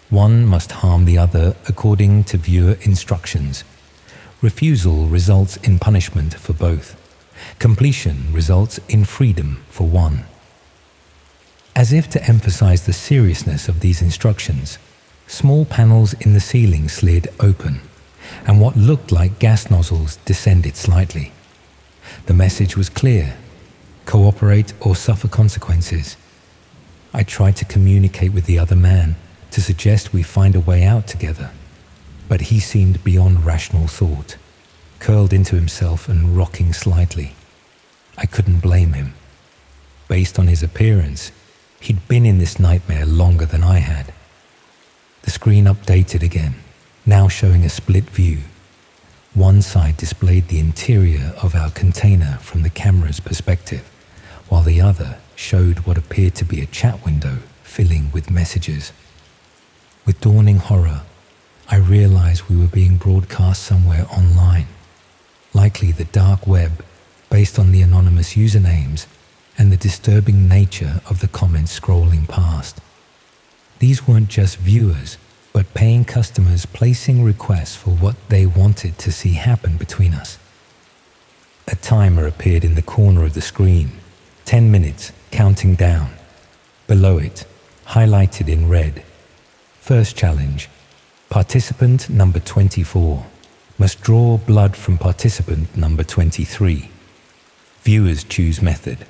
One must harm the other according to viewer instructions. Refusal results in punishment for both. Completion results in freedom for one." As if to emphasize the seriousness of these instructions, small panels in the ceiling slid open, and what looked like gas nozzles descended slightly. The message was clear: cooperate or suffer consequences. I tried to communicate with the other man, to suggest we find a way out together, but he seemed beyond rational thought, curled into himself and rocking slightly. I couldn't blame him. Based on his appearance, he'd been in this nightmare longer than I had. The screen updated again, now showing a split view. One side displayed the interior of our container from the camera's perspective, while the other showed what appeared to be a chat window filling with messages. With dawning horror, I realized we were being broadcast somewhere online, likely the dark web, based on the anonymous usernames and the disturbing nature of the comments scrolling past. These weren't just viewers, but paying customers placing requests for what they wanted to see happen between us. A timer appeared in the corner of the screen, 10 minutes, counting down. Below it, highlighted in red: first challenge, participant number 24 must draw blood from participant number 23. Viewers choose method.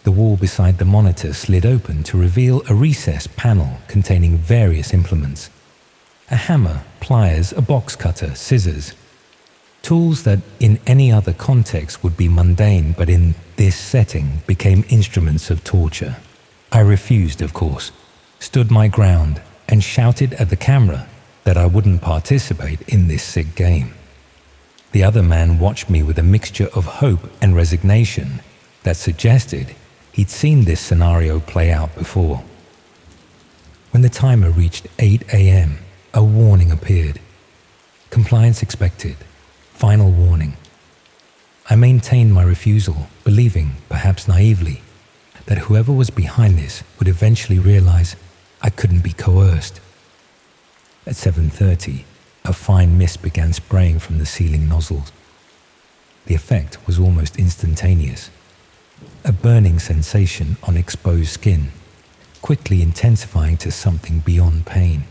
The wall beside the monitor slid open to reveal a recessed panel containing various implements: a hammer, pliers, a box cutter, scissors. Tools that in any other context would be mundane, but in this setting became instruments of torture. I refused, of course, stood my ground, and shouted at the camera that I wouldn't participate in this sick game. The other man watched me with a mixture of hope and resignation, that suggested he'd seen this scenario play out before. When the timer reached 8 a.m., a warning appeared. Compliance expected. Final warning. I maintained my refusal, believing, perhaps naively, that whoever was behind this would eventually realize I couldn't be coerced. At 7:30, a fine mist began spraying from the ceiling nozzles. The effect was almost instantaneous. A burning sensation on exposed skin, quickly intensifying to something beyond pain,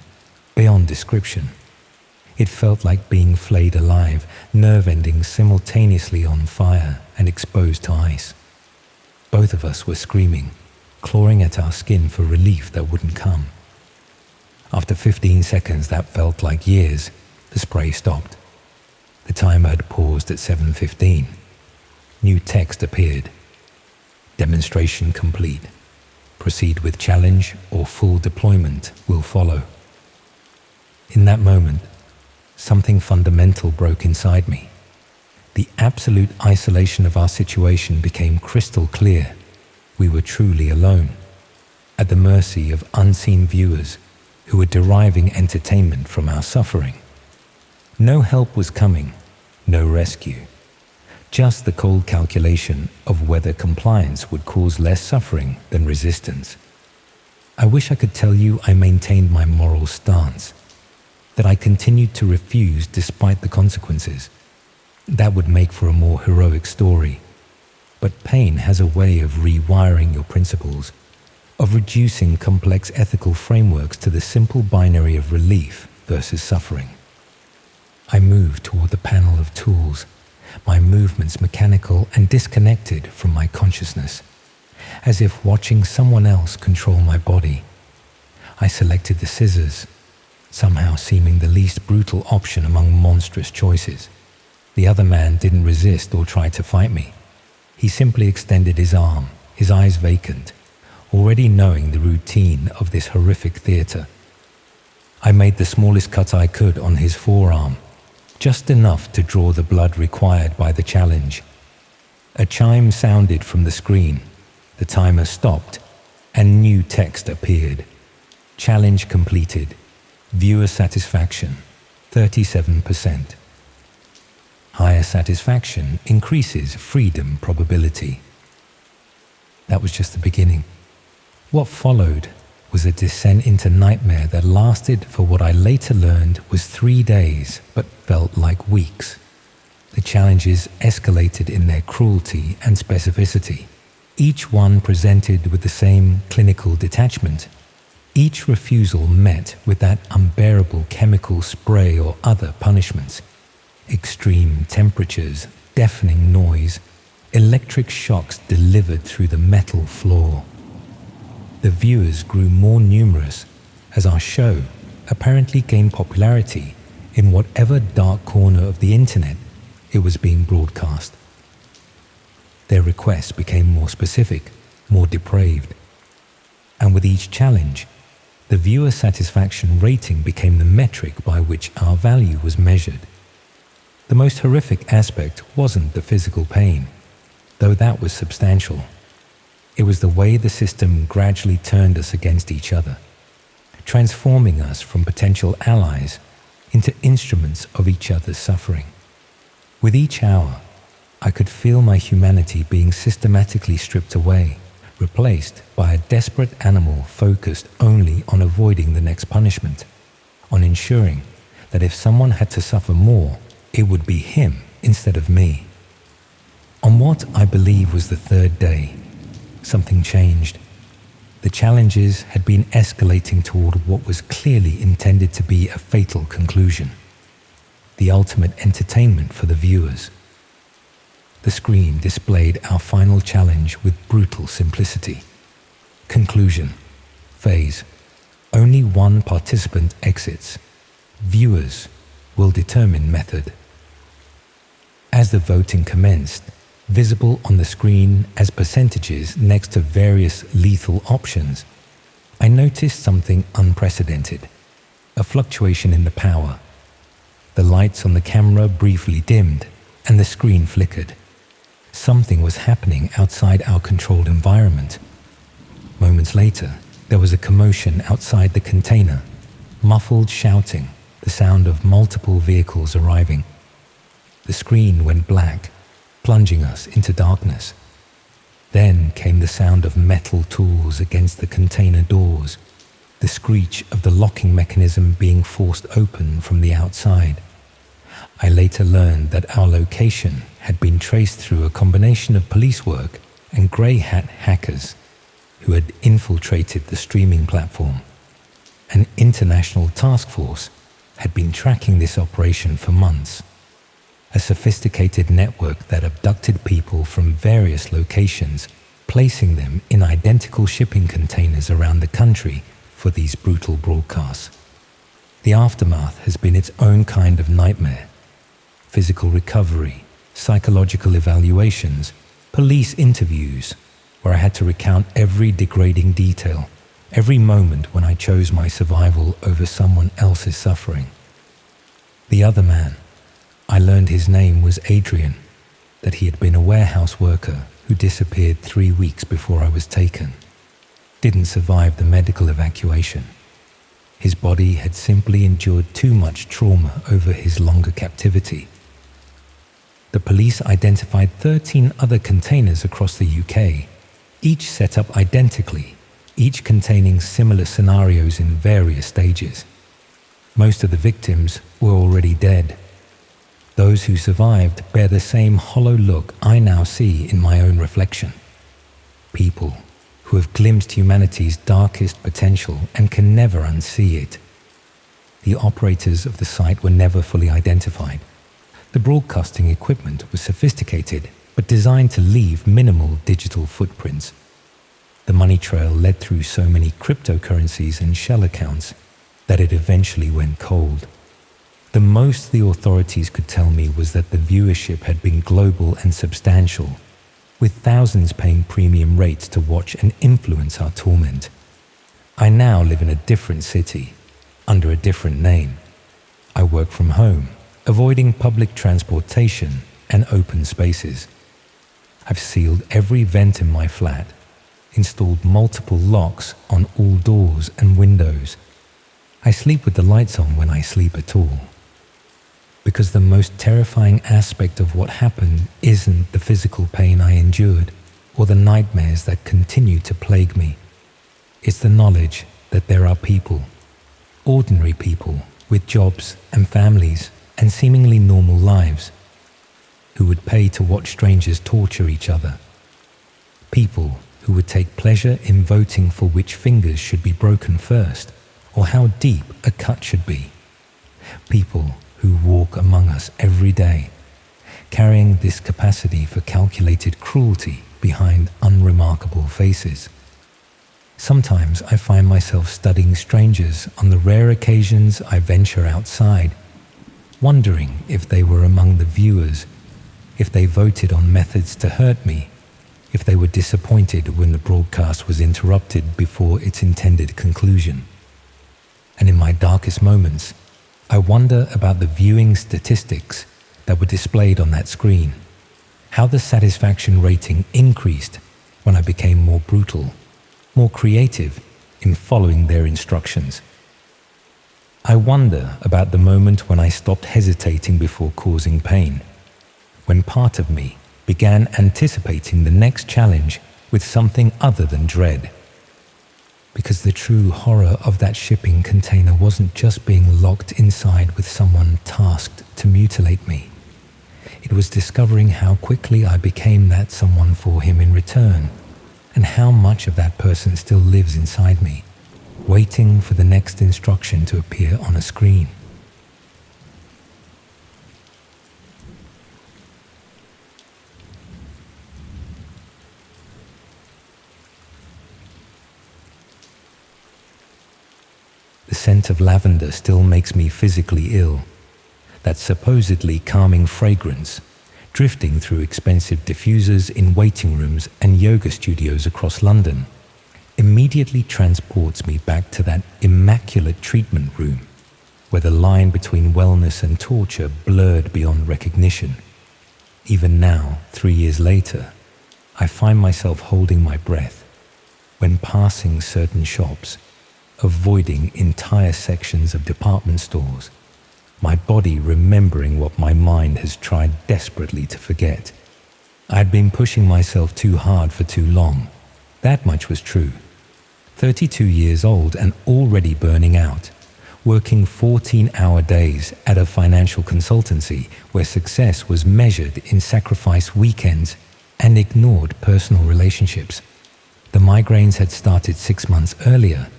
beyond description. It felt like being flayed alive, nerve endings simultaneously on fire and exposed to ice. Both of us were screaming, clawing at our skin for relief that wouldn't come. After 15 seconds that felt like years, the spray stopped. The timer had paused at 7:15. New text appeared. Demonstration complete. Proceed with challenge or full deployment will follow. In that moment, something fundamental broke inside me. The absolute isolation of our situation became crystal clear. We were truly alone, at the mercy of unseen viewers who were deriving entertainment from our suffering. No help was coming, no rescue. Just the cold calculation of whether compliance would cause less suffering than resistance. I wish I could tell you I maintained my moral stance, that I continued to refuse despite the consequences. That would make for a more heroic story. But pain has a way of rewiring your principles, of reducing complex ethical frameworks to the simple binary of relief versus suffering. I moved toward the panel of tools, my movements mechanical and disconnected from my consciousness, as if watching someone else control my body. I selected the scissors, somehow seeming the least brutal option among monstrous choices. The other man didn't resist or try to fight me. He simply extended his arm, his eyes vacant, already knowing the routine of this horrific theater. I made the smallest cut I could on his forearm, just enough to draw the blood required by the challenge. A chime sounded from the screen, the timer stopped, and new text appeared. Challenge completed. Viewer satisfaction, 37%. Higher satisfaction increases freedom probability. That was just the beginning. What followed was a descent into nightmare that lasted for what I later learned was 3 days, but felt like weeks. The challenges escalated in their cruelty and specificity, each one presented with the same clinical detachment. Each refusal met with that unbearable chemical spray or other punishments. Extreme temperatures, deafening noise, electric shocks delivered through the metal floor. The viewers grew more numerous as our show apparently gained popularity in whatever dark corner of the internet it was being broadcast. Their requests became more specific, more depraved. And with each challenge, the viewer satisfaction rating became the metric by which our value was measured. The most horrific aspect wasn't the physical pain, though that was substantial. It was the way the system gradually turned us against each other, transforming us from potential allies into instruments of each other's suffering. With each hour, I could feel my humanity being systematically stripped away, replaced by a desperate animal focused only on avoiding the next punishment, on ensuring that if someone had to suffer more, it would be him instead of me. On what I believe was the third day, something changed. The challenges had been escalating toward what was clearly intended to be a fatal conclusion, the ultimate entertainment for the viewers. The screen displayed our final challenge with brutal simplicity. Conclusion. Phase. Only one participant exits. Viewers will determine method. As the voting commenced, visible on the screen as percentages next to various lethal options, I noticed something unprecedented, a fluctuation in the power. The lights on the camera briefly dimmed and the screen flickered. Something was happening outside our controlled environment. Moments later, there was a commotion outside the container, muffled shouting, the sound of multiple vehicles arriving. The screen went black, plunging us into darkness. Then came the sound of metal tools against the container doors, the screech of the locking mechanism being forced open from the outside. I later learned that our location had been traced through a combination of police work and grey hat hackers who had infiltrated the streaming platform. An international task force had been tracking this operation for months. A sophisticated network that abducted people from various locations, placing them in identical shipping containers around the country for these brutal broadcasts. The aftermath has been its own kind of nightmare. Physical recovery, psychological evaluations, police interviews, where I had to recount every degrading detail, every moment when I chose my survival over someone else's suffering. The other man, I learned his name was Adrian, that he had been a warehouse worker who disappeared 3 weeks before I was taken. Didn't survive the medical evacuation. His body had simply endured too much trauma over his longer captivity. The police identified 13 other containers across the UK, each set up identically, each containing similar scenarios in various stages. Most of the victims were already dead. Those who survived bear the same hollow look I now see in my own reflection. People who have glimpsed humanity's darkest potential and can never unsee it. The operators of the site were never fully identified. The broadcasting equipment was sophisticated, but designed to leave minimal digital footprints. The money trail led through so many cryptocurrencies and shell accounts that it eventually went cold. The most the authorities could tell me was that the viewership had been global and substantial, with thousands paying premium rates to watch and influence our torment. I now live in a different city, under a different name. I work from home, avoiding public transportation and open spaces. I've sealed every vent in my flat, installed multiple locks on all doors and windows. I sleep with the lights on when I sleep at all. Because the most terrifying aspect of what happened isn't the physical pain I endured or the nightmares that continue to plague me. It's the knowledge that there are people, ordinary people with jobs and families and seemingly normal lives, who would pay to watch strangers torture each other. People who would take pleasure in voting for which fingers should be broken first or how deep a cut should be. People who walk among us every day, carrying this capacity for calculated cruelty behind unremarkable faces. Sometimes I find myself studying strangers on the rare occasions I venture outside, wondering if they were among the viewers, if they voted on methods to hurt me, if they were disappointed when the broadcast was interrupted before its intended conclusion. And in my darkest moments, I wonder about the viewing statistics that were displayed on that screen, how the satisfaction rating increased when I became more brutal, more creative in following their instructions. I wonder about the moment when I stopped hesitating before causing pain, when part of me began anticipating the next challenge with something other than dread. Because the true horror of that shipping container wasn't just being locked inside with someone tasked to mutilate me. It was discovering how quickly I became that someone for him in return, and how much of that person still lives inside me, waiting for the next instruction to appear on a screen. The scent of lavender still makes me physically ill. That supposedly calming fragrance, drifting through expensive diffusers in waiting rooms and yoga studios across London, immediately transports me back to that immaculate treatment room, where the line between wellness and torture blurred beyond recognition. Even now, 3 years later, I find myself holding my breath when passing certain shops, avoiding entire sections of department stores, my body remembering what my mind has tried desperately to forget. I had been pushing myself too hard for too long. That much was true. 32 years old and already burning out, working 14-hour days at a financial consultancy where success was measured in sacrificed weekends and ignored personal relationships. The migraines had started 6 months earlier,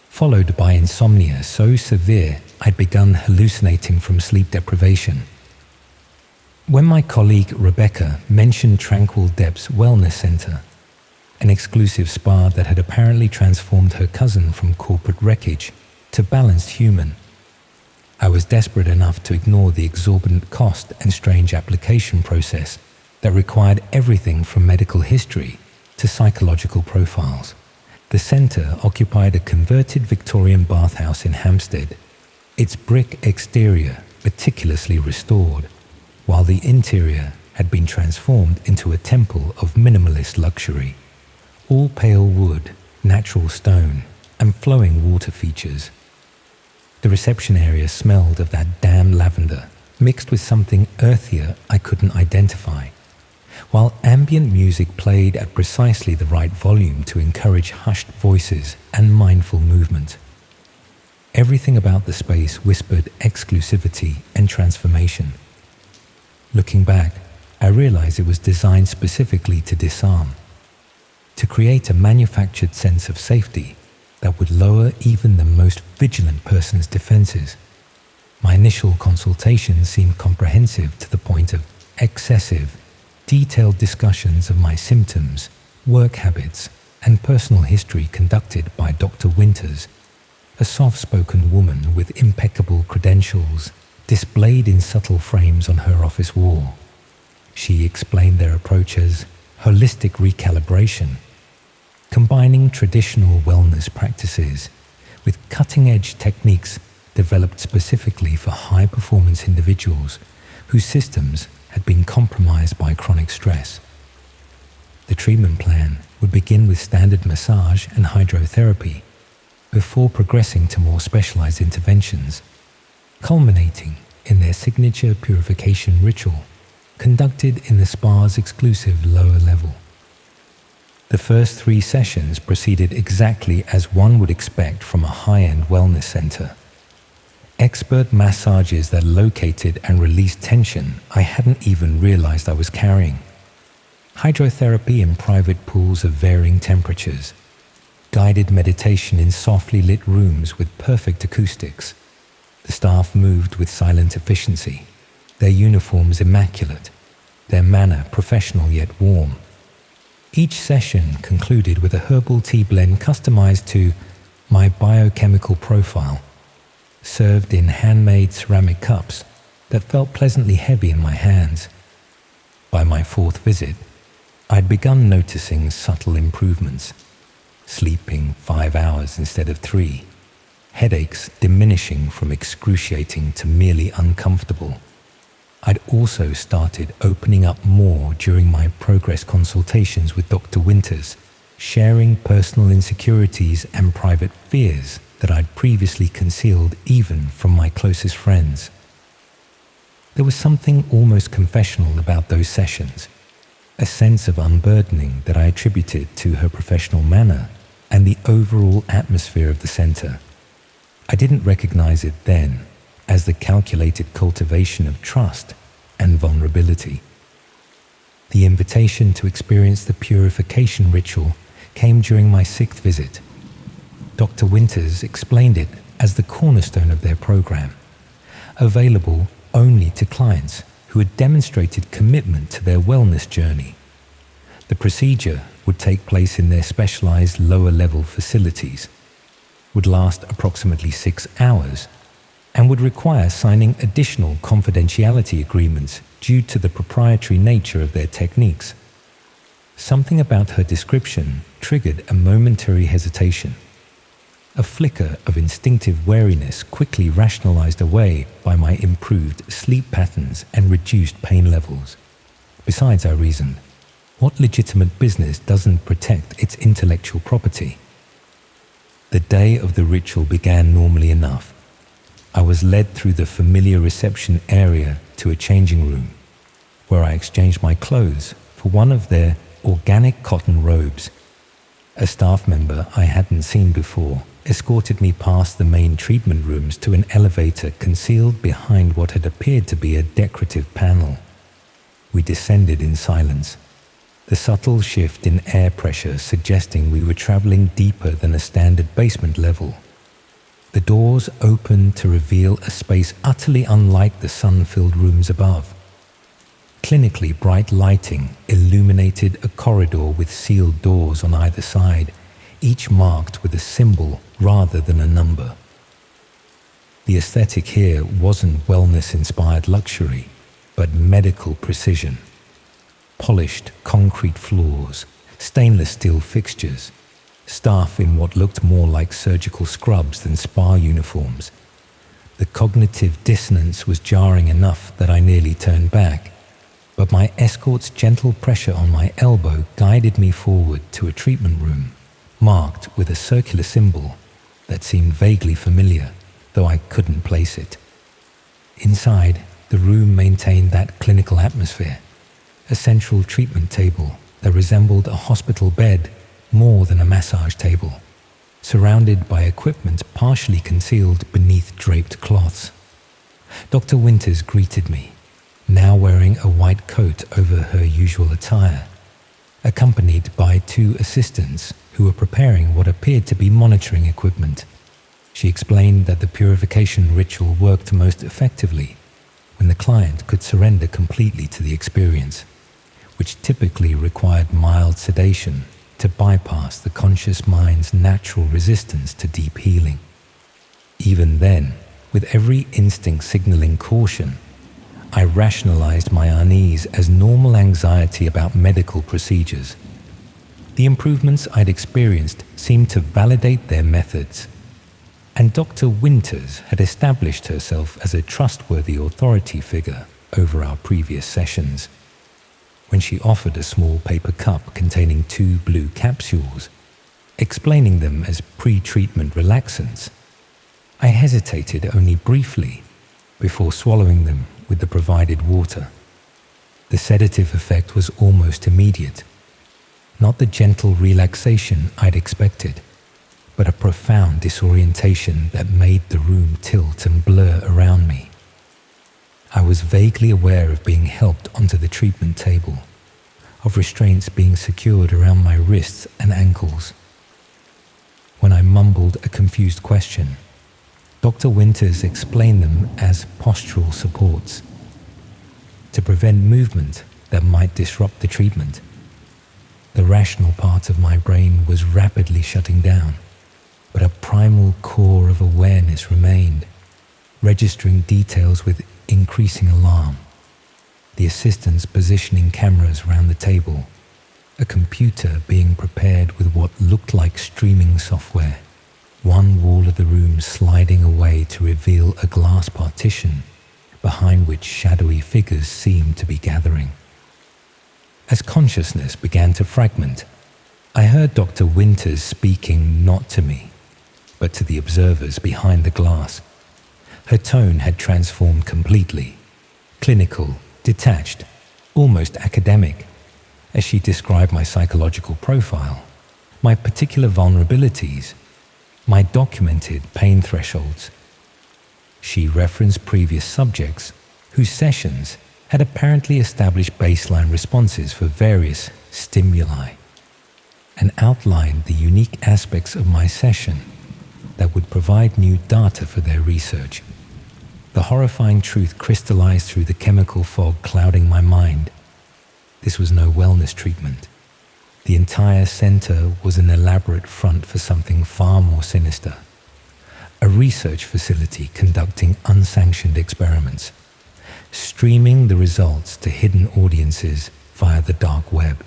followed by insomnia so severe I'd begun hallucinating from sleep deprivation. When my colleague Rebecca mentioned Tranquil Depths Wellness Center, an exclusive spa that had apparently transformed her cousin from corporate wreckage to balanced human, I was desperate enough to ignore the exorbitant cost and strange application process that required everything from medical history to psychological profiles. The center occupied a converted Victorian bathhouse in Hampstead, its brick exterior meticulously restored, while the interior had been transformed into a temple of minimalist luxury. All pale wood, natural stone, and flowing water features. The reception area smelled of that damn lavender, mixed with something earthier I couldn't identify, while ambient music played at precisely the right volume to encourage hushed voices and mindful movement. Everything about the space whispered exclusivity and transformation. Looking back, I realized it was designed specifically to disarm, to create a manufactured sense of safety that would lower even the most vigilant person's defenses. My initial consultation seemed comprehensive to the point of excessive, detailed discussions of my symptoms, work habits, and personal history conducted by Dr. Winters, a soft-spoken woman with impeccable credentials displayed in subtle frames on her office wall. She explained their approach as holistic recalibration, combining traditional wellness practices with cutting-edge techniques developed specifically for high-performance individuals whose systems had been compromised by chronic stress. The treatment plan would begin with standard massage and hydrotherapy before progressing to more specialized interventions, culminating in their signature purification ritual conducted in the spa's exclusive lower level. The first 3 sessions proceeded exactly as one would expect from a high-end wellness center. Expert massages that located and released tension I hadn't even realized I was carrying. Hydrotherapy in private pools of varying temperatures. Guided meditation in softly lit rooms with perfect acoustics. The staff moved with silent efficiency, their uniforms immaculate, their manner professional yet warm. Each session concluded with a herbal tea blend customized to my biochemical profile, served in handmade ceramic cups that felt pleasantly heavy in my hands. By my 4th visit, I'd begun noticing subtle improvements. Sleeping 5 hours instead of 3, headaches diminishing from excruciating to merely uncomfortable. I'd also started opening up more during my progress consultations with Dr. Winters, sharing personal insecurities and private fears that I'd previously concealed even from my closest friends. There was something almost confessional about those sessions, a sense of unburdening that I attributed to her professional manner and the overall atmosphere of the center. I didn't recognize it then as the calculated cultivation of trust and vulnerability. The invitation to experience the purification ritual came during my 6th visit. Dr. Winters explained it as the cornerstone of their program, available only to clients who had demonstrated commitment to their wellness journey. The procedure would take place in their specialized lower-level facilities, would last approximately 6 hours, and would require signing additional confidentiality agreements due to the proprietary nature of their techniques. Something about her description triggered a momentary hesitation. A flicker of instinctive wariness quickly rationalized away by my improved sleep patterns and reduced pain levels. Besides, I reasoned, what legitimate business doesn't protect its intellectual property? The day of the ritual began normally enough. I was led through the familiar reception area to a changing room, where I exchanged my clothes for one of their organic cotton robes. A staff member I hadn't seen before escorted me past the main treatment rooms to an elevator concealed behind what had appeared to be a decorative panel. We descended in silence, the subtle shift in air pressure suggesting we were traveling deeper than a standard basement level. The doors opened to reveal a space utterly unlike the sun-filled rooms above. Clinically bright lighting illuminated a corridor with sealed doors on either side, each marked with a symbol rather than a number. The aesthetic here wasn't wellness-inspired luxury, but medical precision. Polished concrete floors, stainless steel fixtures, staff in what looked more like surgical scrubs than spa uniforms. The cognitive dissonance was jarring enough that I nearly turned back, but my escort's gentle pressure on my elbow guided me forward to a treatment room, marked with a circular symbol that seemed vaguely familiar, though I couldn't place it. Inside, the room maintained that clinical atmosphere, a central treatment table that resembled a hospital bed more than a massage table, surrounded by equipment partially concealed beneath draped cloths. Dr. Winters greeted me, now wearing a white coat over her usual attire, accompanied by two assistants who were preparing what appeared to be monitoring equipment. She explained that the purification ritual worked most effectively when the client could surrender completely to the experience, which typically required mild sedation to bypass the conscious mind's natural resistance to deep healing. Even then, with every instinct signaling caution, I rationalized my unease as normal anxiety about medical procedures. The improvements I'd experienced seemed to validate their methods, and Dr. Winters had established herself as a trustworthy authority figure over our previous sessions. When she offered a small paper cup containing 2 blue capsules, explaining them as pre-treatment relaxants, I hesitated only briefly before swallowing them with the provided water. The sedative effect was almost immediate. Not the gentle relaxation I'd expected, but a profound disorientation that made the room tilt and blur around me. I was vaguely aware of being helped onto the treatment table, of restraints being secured around my wrists and ankles. When I mumbled a confused question, Dr. Winters explained them as postural supports to prevent movement that might disrupt the treatment. The rational part of my brain was rapidly shutting down, but a primal core of awareness remained, registering details with increasing alarm. The assistants positioning cameras around the table, a computer being prepared with what looked like streaming software, one wall of the room sliding away to reveal a glass partition behind which shadowy figures seemed to be gathering. As consciousness began to fragment, I heard Dr. Winters speaking not to me, but to the observers behind the glass. Her tone had transformed completely, clinical, detached, almost academic, as she described my psychological profile, my particular vulnerabilities, my documented pain thresholds. She referenced previous subjects whose sessions had apparently established baseline responses for various stimuli, and outlined the unique aspects of my session that would provide new data for their research. The horrifying truth crystallized through the chemical fog clouding my mind. This was no wellness treatment. The entire center was an elaborate front for something far more sinister. A research facility conducting unsanctioned experiments, streaming the results to hidden audiences via the dark web.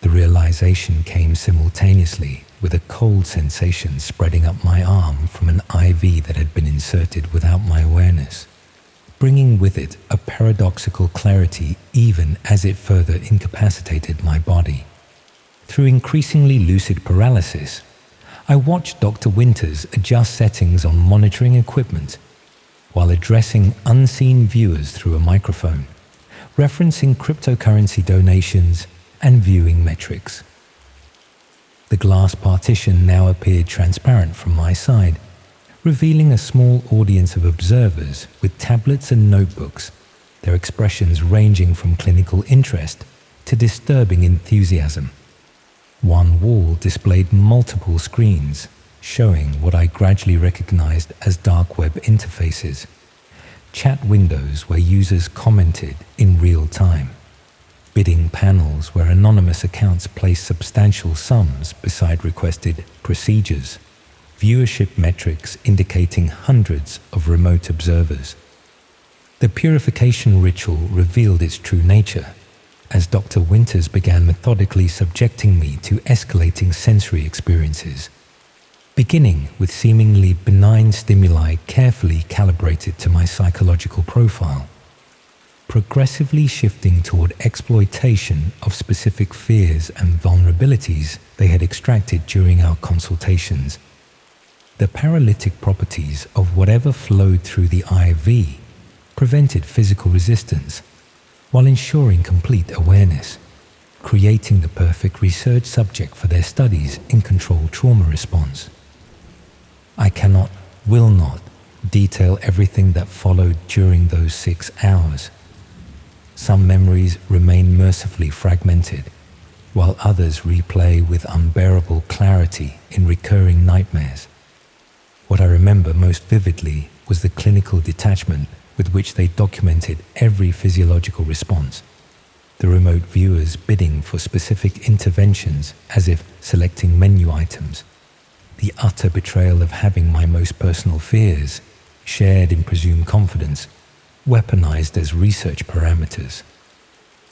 The realization came simultaneously with a cold sensation spreading up my arm from an IV that had been inserted without my awareness. bringing with it a paradoxical clarity even as it further incapacitated my body. Through increasingly lucid paralysis, I watched Dr. Winters adjust settings on monitoring equipment while addressing unseen viewers through a microphone, referencing cryptocurrency donations and viewing metrics. The glass partition now appeared transparent from my side, revealing a small audience of observers with tablets and notebooks, their expressions ranging from clinical interest to disturbing enthusiasm. One wall displayed multiple screens, showing what I gradually recognized as dark web interfaces, chat windows where users commented in real time, bidding panels where anonymous accounts placed substantial sums beside requested procedures, viewership metrics indicating hundreds of remote observers. The purification ritual revealed its true nature, as Dr. Winters began methodically subjecting me to escalating sensory experiences, beginning with seemingly benign stimuli carefully calibrated to my psychological profile, progressively shifting toward exploitation of specific fears and vulnerabilities they had extracted during our consultations. The paralytic properties of whatever flowed through the IV prevented physical resistance, while ensuring complete awareness, creating the perfect research subject for their studies in controlled trauma response. I cannot, will not, detail everything that followed during those 6 hours. Some memories remain mercifully fragmented, while others replay with unbearable clarity in recurring nightmares. What I remember most vividly was the clinical detachment with which they documented every physiological response, the remote viewers bidding for specific interventions as if selecting menu items, the utter betrayal of having my most personal fears, shared in presumed confidence, weaponized as research parameters.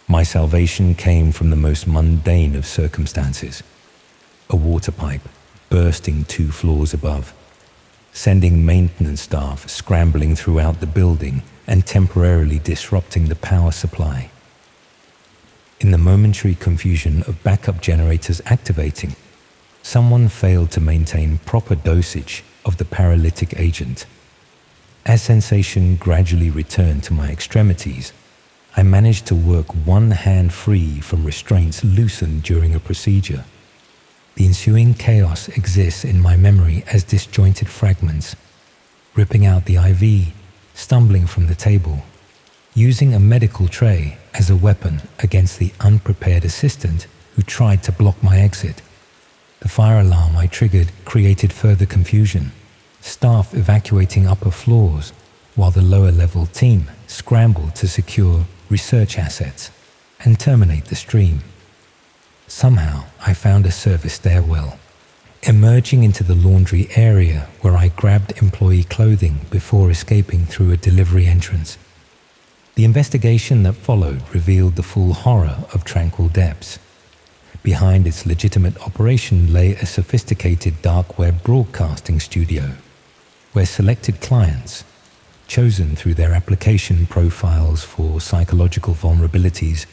My salvation came from the most mundane of circumstances: a water pipe bursting 2 floors above, sending maintenance staff scrambling throughout the building and temporarily disrupting the power supply. In the momentary confusion of backup generators activating, someone failed to maintain proper dosage of the paralytic agent. As sensation gradually returned to my extremities, I managed to work one hand free from restraints loosened during a procedure. The ensuing chaos exists in my memory as disjointed fragments, ripping out the IV, stumbling from the table, using a medical tray as a weapon against the unprepared assistant who tried to block my exit. The fire alarm I triggered created further confusion, staff evacuating upper floors while the lower level team scrambled to secure research assets and terminate the stream. Somehow, I found a service stairwell, emerging into the laundry area where I grabbed employee clothing before escaping through a delivery entrance. The investigation that followed revealed the full horror of Tranquil Depths. Behind its legitimate operation lay a sophisticated dark web broadcasting studio, where selected clients, chosen through their application profiles for psychological vulnerabilities,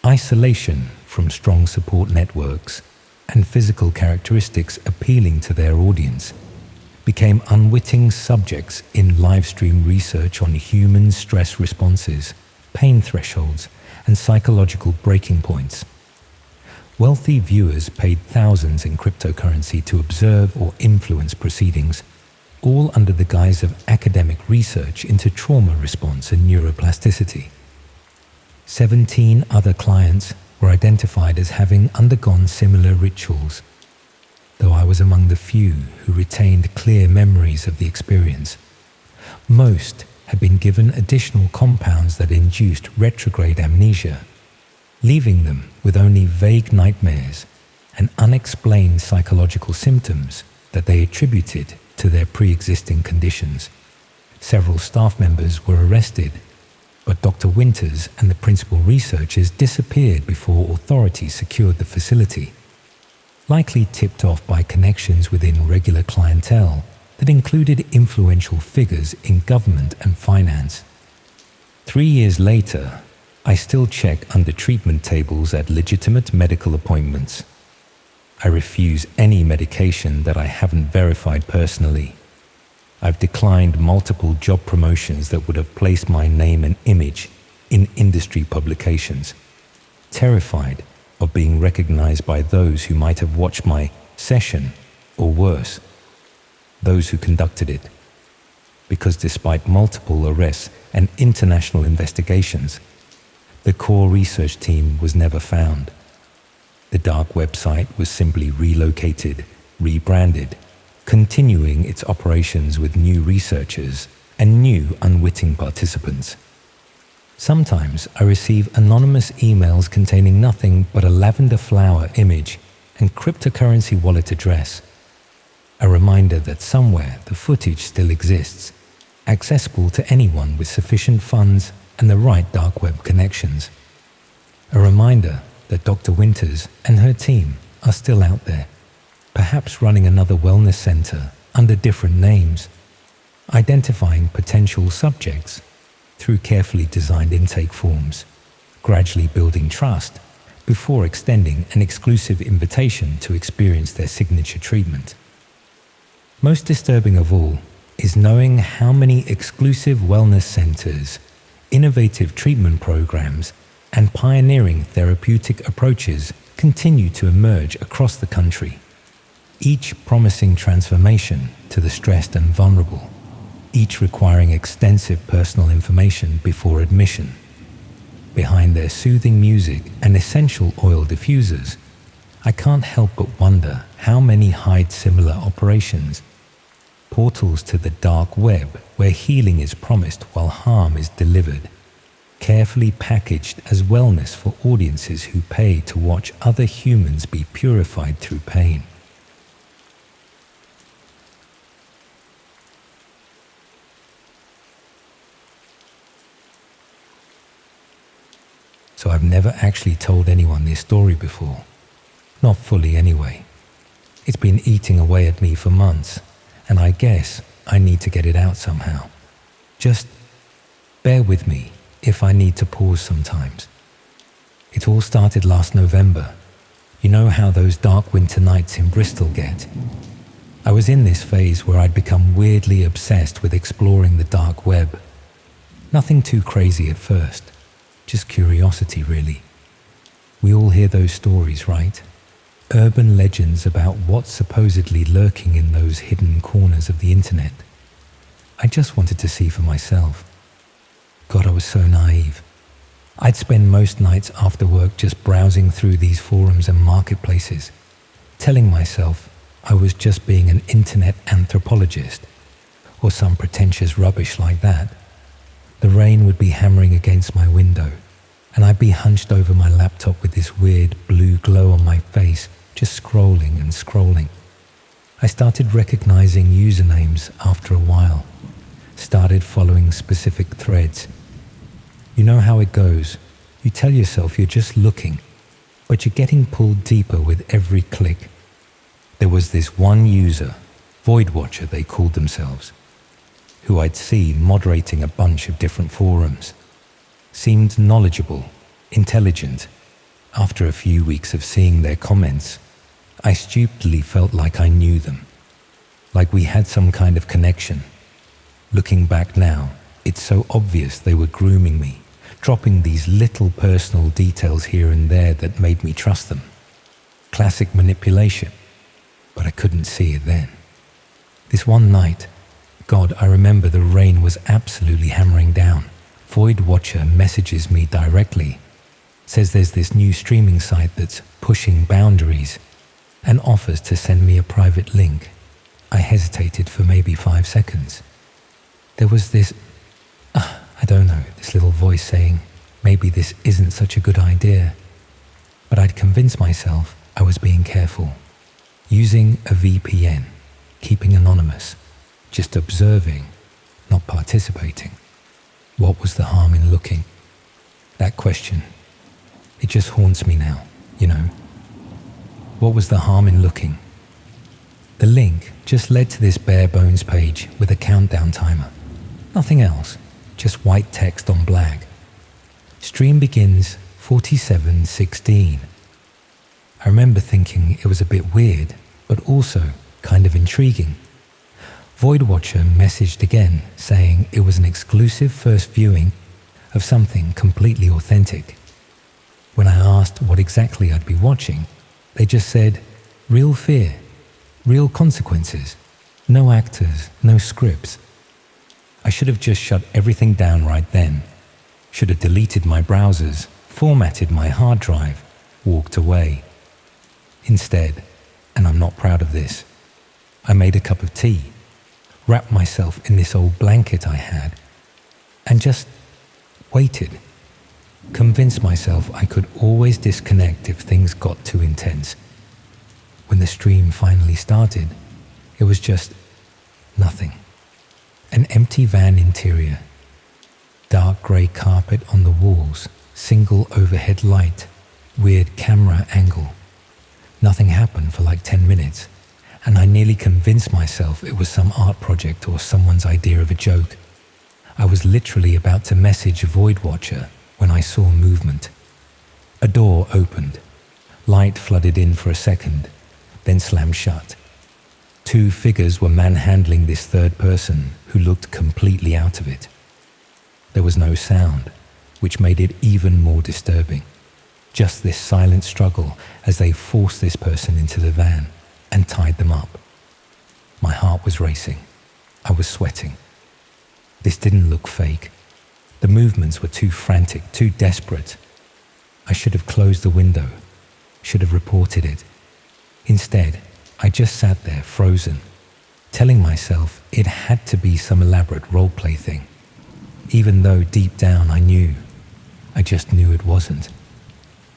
isolation from strong support networks, and physical characteristics appealing to their audience, became unwitting subjects in live-stream research on human stress responses, pain thresholds, and psychological breaking points. Wealthy viewers paid thousands in cryptocurrency to observe or influence proceedings, all under the guise of academic research into trauma response and neuroplasticity. 17 other clients were identified as having undergone similar rituals, though I was among the few who retained clear memories of the experience. Most had been given additional compounds that induced retrograde amnesia, leaving them with only vague nightmares and unexplained psychological symptoms that they attributed to their pre-existing conditions. Several staff members were arrested, but Dr. Winters and the principal researchers disappeared before authorities secured the facility, likely tipped off by connections within regular clientele that included influential figures in government and finance. 3 years later, I still check under treatment tables at legitimate medical appointments. I refuse any medication that I haven't verified personally. I've declined multiple job promotions that would have placed my name and image in industry publications, terrified of being recognized by those who might have watched my session, or worse, those who conducted it. Because despite multiple arrests and international investigations, the core research team was never found. The dark website was simply relocated, rebranded, continuing its operations with new researchers and new unwitting participants. Sometimes I receive anonymous emails containing nothing but a lavender flower image and cryptocurrency wallet address. A reminder that somewhere the footage still exists, accessible to anyone with sufficient funds and the right dark web connections. A reminder that Dr. Winters and her team are still out there, perhaps running another wellness center under different names, identifying potential subjects through carefully designed intake forms, gradually building trust before extending an exclusive invitation to experience their signature treatment. Most disturbing of all is knowing how many exclusive wellness centers, innovative treatment programs, and pioneering therapeutic approaches continue to emerge across the country, each promising transformation to the stressed and vulnerable, each requiring extensive personal information before admission. Behind their soothing music and essential oil diffusers, I can't help but wonder how many hide similar operations, portals to the dark web where healing is promised while harm is delivered, carefully packaged as wellness for audiences who pay to watch other humans be purified through pain. So I've never actually told anyone this story before. Not fully anyway. It's been eating away at me for months, and I guess I need to get it out somehow. Just bear with me if I need to pause sometimes. It all started last November. You know how those dark winter nights in Bristol get. I was in this phase where I'd become weirdly obsessed with exploring the dark web. Nothing too crazy at first, just curiosity really. We all hear those stories, right? Urban legends about what's supposedly lurking in those hidden corners of the internet. I just wanted to see for myself. God, I was so naive. I'd spend most nights after work just browsing through these forums and marketplaces, telling myself I was just being an internet anthropologist, or some pretentious rubbish like that. The rain would be hammering against my window, and I'd be hunched over my laptop with this weird blue glow on my face, just scrolling and scrolling. I started recognizing usernames after a while, started following specific threads. You know how it goes. You tell yourself you're just looking, but you're getting pulled deeper with every click. There was this one user, Void Watcher they called themselves, who I'd seen moderating a bunch of different forums. Seemed knowledgeable, intelligent. After a few weeks of seeing their comments, I stupidly felt like I knew them, like we had some kind of connection. Looking back now, it's so obvious they were grooming me, dropping these little personal details here and there that made me trust them. Classic manipulation, but I couldn't see it then. This one night, God, I remember the rain was absolutely hammering down. Void Watcher messages me directly, says there's this new streaming site that's pushing boundaries, and offers to send me a private link. I hesitated for maybe 5 seconds. There was this, this little voice saying, maybe this isn't such a good idea. But I'd convinced myself I was being careful, using a VPN, keeping anonymous, just observing, not participating. What was the harm in looking? That question, it just haunts me now, you know. What was the harm in looking? The link just led to this bare bones page with a countdown timer. Nothing else. just white text on black. Stream begins 47:16. I remember thinking it was a bit weird, but also kind of intriguing. Void Watcher messaged again saying it was an exclusive first viewing of something completely authentic. When I asked what exactly I'd be watching, they just said, real fear, real consequences, no actors, no scripts. I should have just shut everything down right then, should have deleted my browsers, formatted my hard drive, walked away. Instead, and I'm not proud of this, I made a cup of tea, wrapped myself in this old blanket I had, and just waited. Convinced myself I could always disconnect if things got too intense. When the stream finally started, it was just nothing. An empty van interior, dark grey carpet on the walls, single overhead light, weird camera angle. Nothing happened for like 10 minutes, and I nearly convinced myself it was some art project or someone's idea of a joke. I was literally about to message Void Watcher when I saw movement. A door opened. Light flooded in for a second, then slammed shut. Two figures were manhandling this third person who looked completely out of it. There was no sound, which made it even more disturbing. Just this silent struggle as they forced this person into the van and tied them up. My heart was racing. I was sweating. This didn't look fake. The movements were too frantic, too desperate. I should have closed the window, should have reported it. Instead, I just sat there frozen, telling myself it had to be some elaborate roleplay thing, even though deep down I knew. I just knew it wasn't.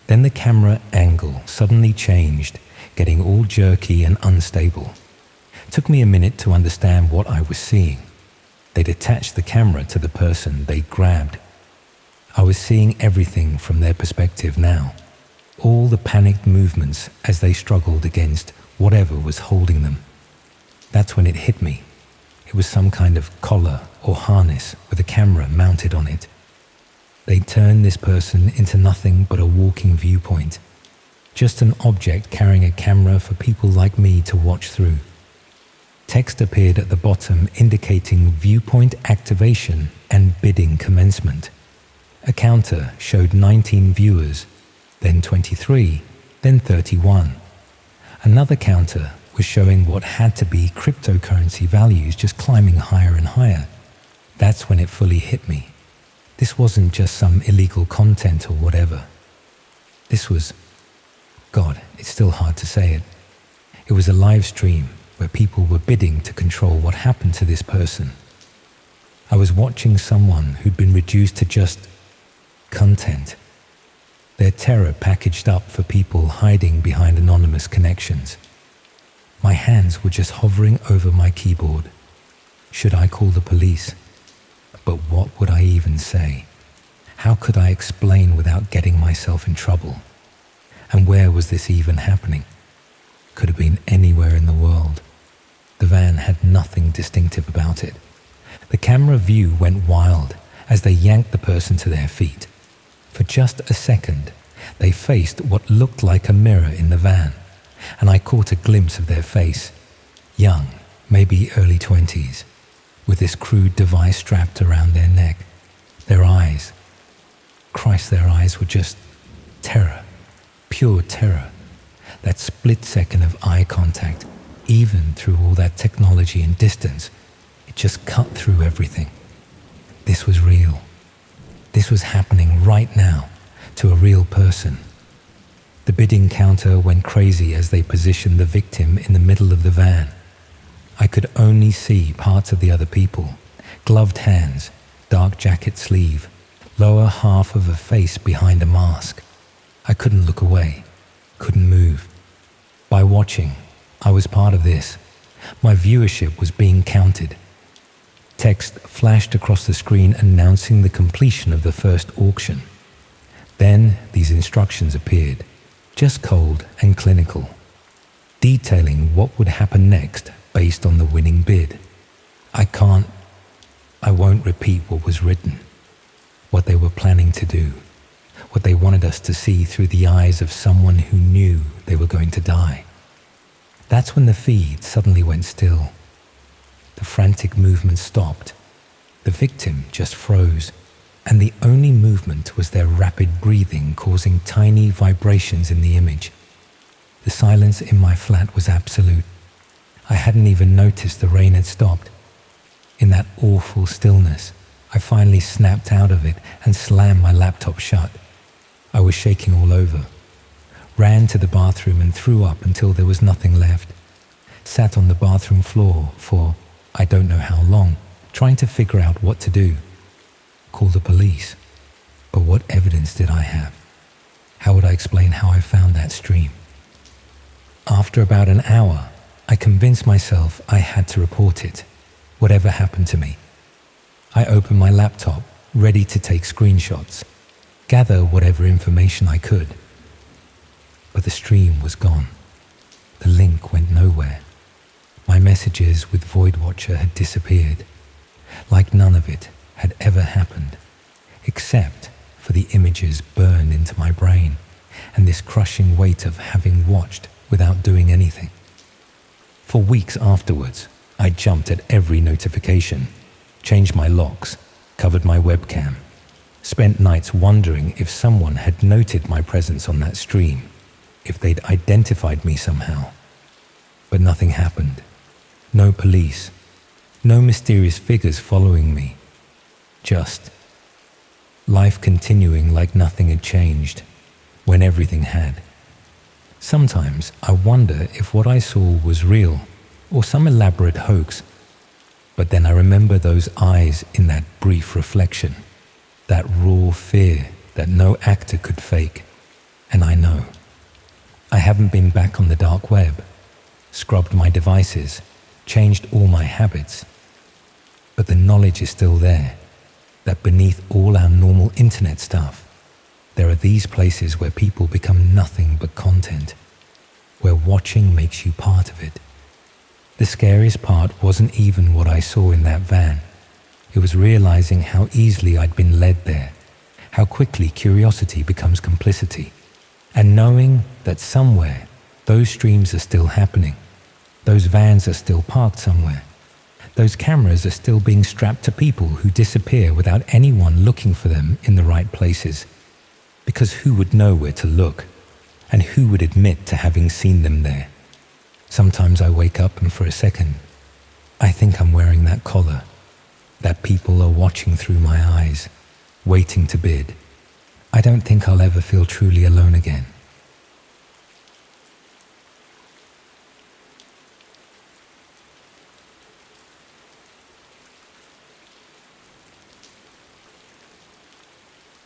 Then the camera angle suddenly changed, getting all jerky and unstable. It took me a minute to understand what I was seeing. They'd attached the camera to the person they grabbed. I was seeing everything from their perspective now. All the panicked movements as they struggled against whatever was holding them. That's when it hit me. It was some kind of collar or harness with a camera mounted on it. They turned this person into nothing but a walking viewpoint. Just an object carrying a camera for people like me to watch through. Text appeared at the bottom indicating viewpoint activation and bidding commencement. A counter showed 19 viewers, then 23, then 31. Another counter was showing what had to be cryptocurrency values just climbing higher and higher. That's when it fully hit me. This wasn't just some illegal content or whatever. This was, God, it's still hard to say it. It was a live stream where people were bidding to control what happened to this person. I was watching someone who'd been reduced to just content. Their terror packaged up for people hiding behind anonymous connections. My hands were just hovering over my keyboard. Should I call the police? But what would I even say? How could I explain without getting myself in trouble? And where was this even happening? Could have been anywhere in the world. The van had nothing distinctive about it. The camera view went wild as they yanked the person to their feet. For just a second, they faced what looked like a mirror in the van, and I caught a glimpse of their face. Young, maybe early 20s, with this crude device strapped around their neck. Their eyes, Christ, their eyes were just terror, pure terror. That split second of eye contact, even through all that technology and distance, it just cut through everything. This was real. This was happening right now to a real person. The bidding counter went crazy as they positioned the victim in the middle of the van. I could only see parts of the other people, gloved hands, dark jacket sleeve, lower half of a face behind a mask. I couldn't look away, couldn't move. By watching, I was part of this. My viewership was being counted. Text flashed across the screen announcing the completion of the first auction. Then these instructions appeared, just cold and clinical, detailing what would happen next based on the winning bid. I I won't repeat what was written, what they were planning to do, what they wanted us to see through the eyes of someone who knew they were going to die. That's when the feed suddenly went still. The frantic movement stopped. The victim just froze, and the only movement was their rapid breathing causing tiny vibrations in the image. The silence in my flat was absolute. I hadn't even noticed the rain had stopped. In that awful stillness, I finally snapped out of it and slammed my laptop shut. I was shaking all over. Ran to the bathroom and threw up until there was nothing left. Sat on the bathroom floor for I don't know how long, trying to figure out what to do. Call the police. But what evidence did I have? How would I explain how I found that stream? After about an hour, I convinced myself I had to report it, whatever happened to me. I opened my laptop, ready to take screenshots, gather whatever information I could. But the stream was gone. The link went nowhere. My messages with Void Watcher had disappeared, like none of it had ever happened, except for the images burned into my brain and this crushing weight of having watched without doing anything. For weeks afterwards, I jumped at every notification, changed my locks, covered my webcam, spent nights wondering if someone had noted my presence on that stream, if they'd identified me somehow. But nothing happened. No police, no mysterious figures following me. Just life continuing like nothing had changed, when everything had. Sometimes I wonder if what I saw was real or some elaborate hoax. But then I remember those eyes in that brief reflection, that raw fear that no actor could fake. And I know. I haven't been back on the dark web, scrubbed my devices, changed all my habits. But the knowledge is still there, that beneath all our normal internet stuff, there are these places where people become nothing but content, where watching makes you part of it. The scariest part wasn't even what I saw in that van. It was realizing how easily I'd been led there, how quickly curiosity becomes complicity, and knowing that somewhere those streams are still happening, those vans are still parked somewhere, those cameras are still being strapped to people who disappear without anyone looking for them in the right places. Because who would know where to look? And who would admit to having seen them there? Sometimes I wake up and for a second, I think I'm wearing that collar, that people are watching through my eyes, waiting to bid. I don't think I'll ever feel truly alone again.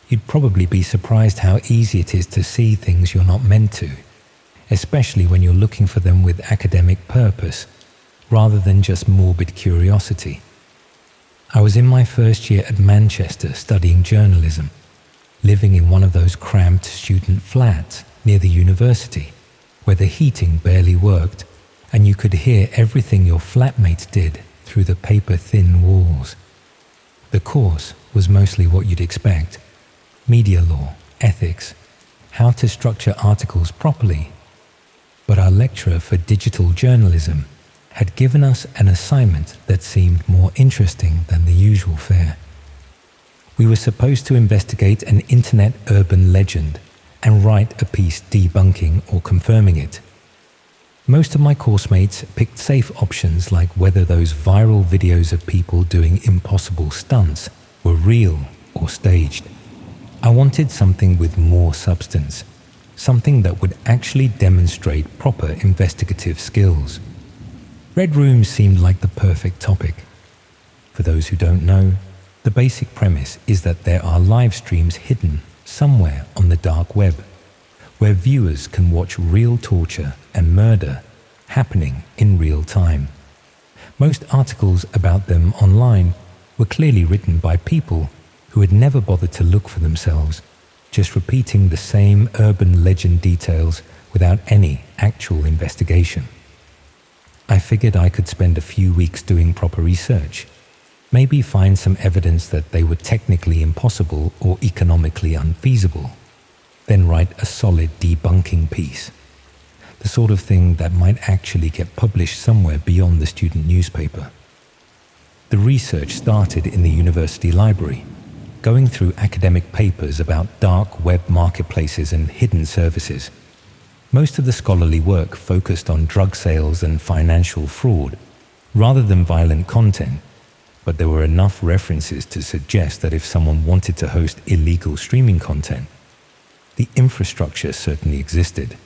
You'd probably be surprised how easy it is to see things you're not meant to, especially when you're looking for them with academic purpose, rather than just morbid curiosity. I was in my first year at Manchester studying journalism, living in one of those cramped student flats near the university, where the heating barely worked and you could hear everything your flatmates did through the paper-thin walls. The course was mostly what you'd expect: media law, ethics, how to structure articles properly. But our lecturer for digital journalism had given us an assignment that seemed more interesting than the usual fare. We were supposed to investigate an internet urban legend and write a piece debunking or confirming it. Most of my coursemates picked safe options like whether those viral videos of people doing impossible stunts were real or staged. I wanted something with more substance, something that would actually demonstrate proper investigative skills. Red rooms seemed like the perfect topic. For those who don't know, the basic premise is that there are live streams hidden somewhere on the dark web, where viewers can watch real torture and murder happening in real time. Most articles about them online were clearly written by people who had never bothered to look for themselves, just repeating the same urban legend details without any actual investigation. I figured I could spend a few weeks doing proper research, maybe find some evidence that they were technically impossible or economically unfeasible, then write a solid debunking piece. The sort of thing that might actually get published somewhere beyond the student newspaper. The research started in the university library, going through academic papers about dark web marketplaces and hidden services. Most of the scholarly work focused on drug sales and financial fraud, rather than violent content, but there were enough references to suggest that if someone wanted to host illegal streaming content, the infrastructure certainly existed.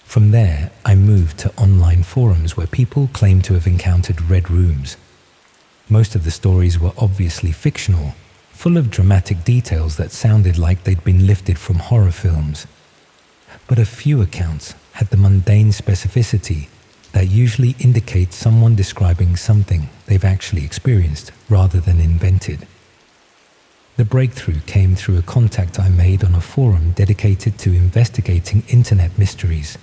From there, I moved to online forums where people claimed to have encountered red rooms. Most of the stories were obviously fictional, full of dramatic details that sounded like they'd been lifted from horror films. But a few accounts had the mundane specificity that usually indicates someone describing something they've actually experienced rather than invented. The breakthrough came through a contact I made on a forum dedicated to investigating internet mysteries.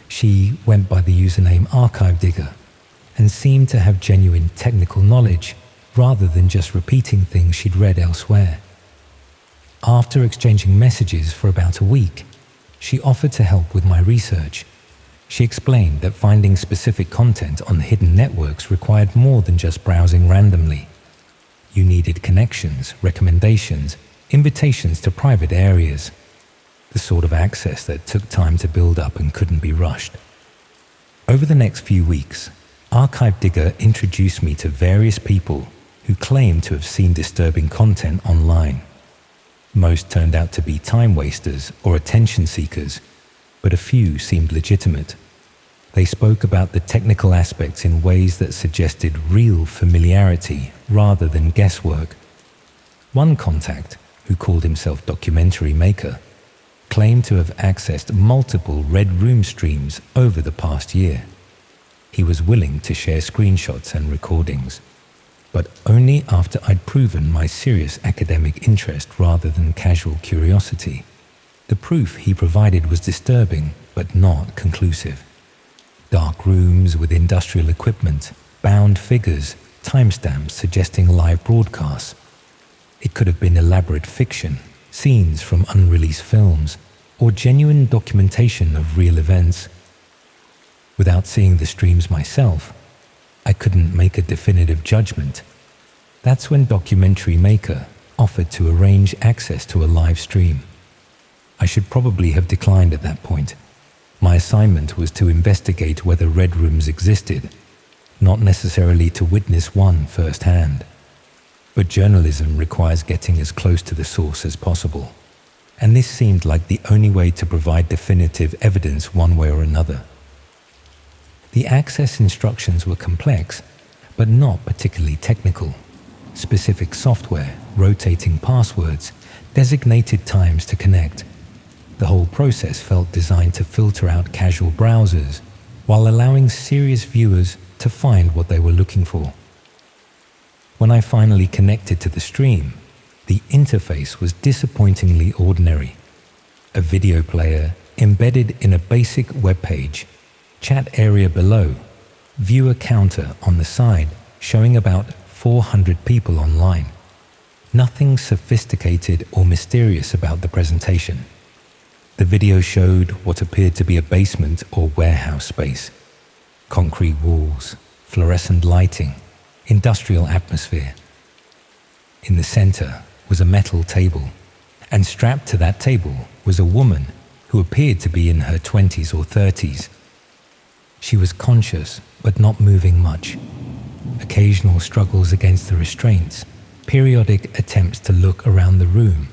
She went by the username Archive Digger and seemed to have genuine technical knowledge rather than just repeating things she'd read elsewhere. After exchanging messages for about a week, she offered to help with my research. She explained that finding specific content on hidden networks required more than just browsing randomly. You needed connections, recommendations, invitations to private areas, the sort of access that took time to build up and couldn't be rushed. Over the next few weeks, Archive Digger introduced me to various people who claimed to have seen disturbing content online. Most turned out to be time wasters or attention seekers, but a few seemed legitimate. They spoke about the technical aspects in ways that suggested real familiarity rather than guesswork. One contact, who called himself Documentary Maker, claimed to have accessed multiple Red Room streams over the past year. He was willing to share screenshots and recordings, but only after I'd proven my serious academic interest rather than casual curiosity. The proof he provided was disturbing, but not conclusive. Dark rooms with industrial equipment, bound figures, timestamps suggesting live broadcasts. It could have been elaborate fiction, scenes from unreleased films, or genuine documentation of real events. Without seeing the streams myself, I couldn't make a definitive judgment. That's when Documentary Maker offered to arrange access to a live stream. I should probably have declined at that point. My assignment was to investigate whether red rooms existed, not necessarily to witness one firsthand. But journalism requires getting as close to the source as possible, and this seemed like the only way to provide definitive evidence one way or another. The access instructions were complex, but not particularly technical. Specific software, rotating passwords, designated times to connect. The whole process felt designed to filter out casual browsers while allowing serious viewers to find what they were looking for. When I finally connected to the stream, the interface was disappointingly ordinary. A video player embedded in a basic web page, chat area below, viewer counter on the side showing about 400 people online. Nothing sophisticated or mysterious about the presentation. The video showed what appeared to be a basement or warehouse space. Concrete walls, fluorescent lighting, industrial atmosphere. In the center was a metal table, and strapped to that table was a woman who appeared to be in her 20s or 30s. She was conscious but not moving much. Occasional struggles against the restraints, periodic attempts to look around the room,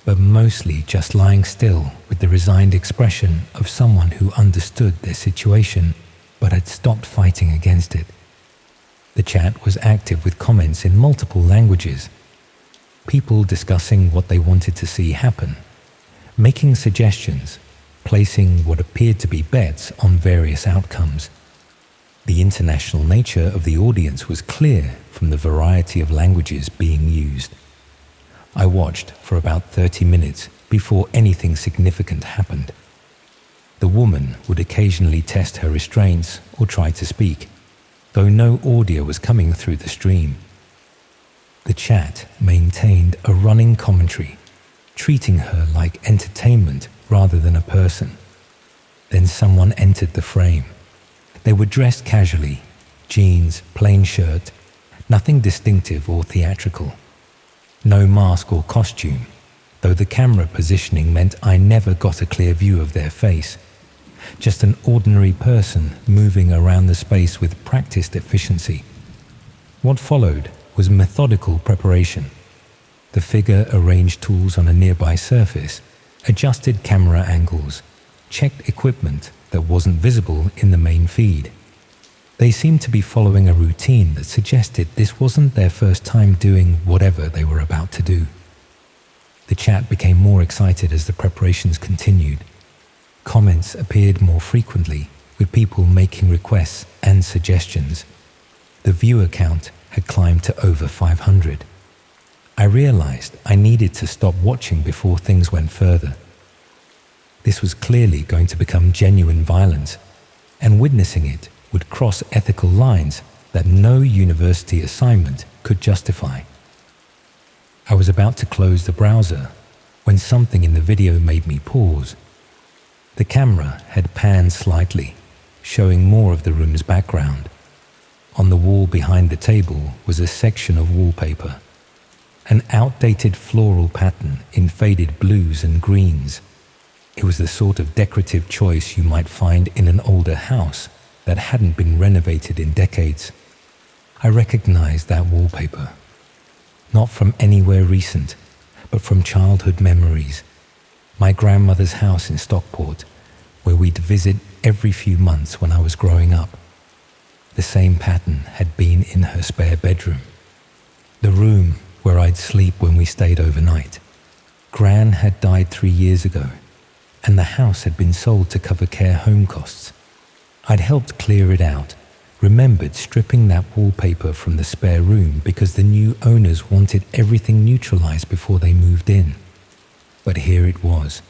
but mostly just lying still with the resigned expression of someone who understood their situation but had stopped fighting against it. The chat was active with comments in multiple languages, people discussing what they wanted to see happen, making suggestions, placing what appeared to be bets on various outcomes. The international nature of the audience was clear from the variety of languages being used. I watched for about 30 minutes before anything significant happened. The woman would occasionally test her restraints or try to speak, though no audio was coming through the stream. The chat maintained a running commentary, treating her like entertainment rather than a person. Then someone entered the frame. They were dressed casually, jeans, plain shirt, nothing distinctive or theatrical. No mask or costume, though the camera positioning meant I never got a clear view of their face. Just an ordinary person moving around the space with practiced efficiency. What followed was methodical preparation. The figure arranged tools on a nearby surface, adjusted camera angles, checked equipment that wasn't visible in the main feed. They seemed to be following a routine that suggested this wasn't their first time doing whatever they were about to do. The chat became more excited as the preparations continued. Comments appeared more frequently, with people making requests and suggestions. The viewer count had climbed to over 500. I realized I needed to stop watching before things went further. This was clearly going to become genuine violence, and witnessing it would cross ethical lines that no university assignment could justify. I was about to close the browser when something in the video made me pause. The camera had panned slightly, showing more of the room's background. On the wall behind the table was a section of wallpaper, an outdated floral pattern in faded blues and greens. It was the sort of decorative choice you might find in an older house that hadn't been renovated in decades. I recognized that wallpaper, not from anywhere recent, but from childhood memories. My grandmother's house in Stockport, where we'd visit every few months when I was growing up. The same pattern had been in her spare bedroom, the room where I'd sleep when we stayed overnight. Gran had died 3 years ago, and the house had been sold to cover care home costs. I'd helped clear it out, remembered stripping that wallpaper from the spare room because the new owners wanted everything neutralized before they moved in. But here it was,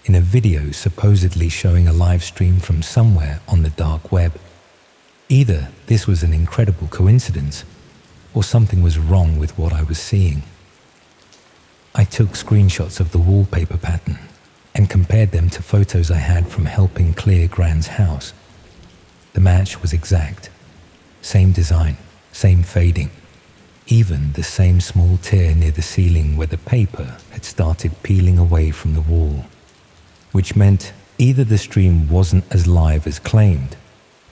in a video supposedly showing a live stream from somewhere on the dark web. Either this was an incredible coincidence, or something was wrong with what I was seeing. I took screenshots of the wallpaper pattern and compared them to photos I had from helping clear Gran's house. The match was exact. Same design, same fading, even the same small tear near the ceiling where the paper had started peeling away from the wall, which meant either the stream wasn't as live as claimed,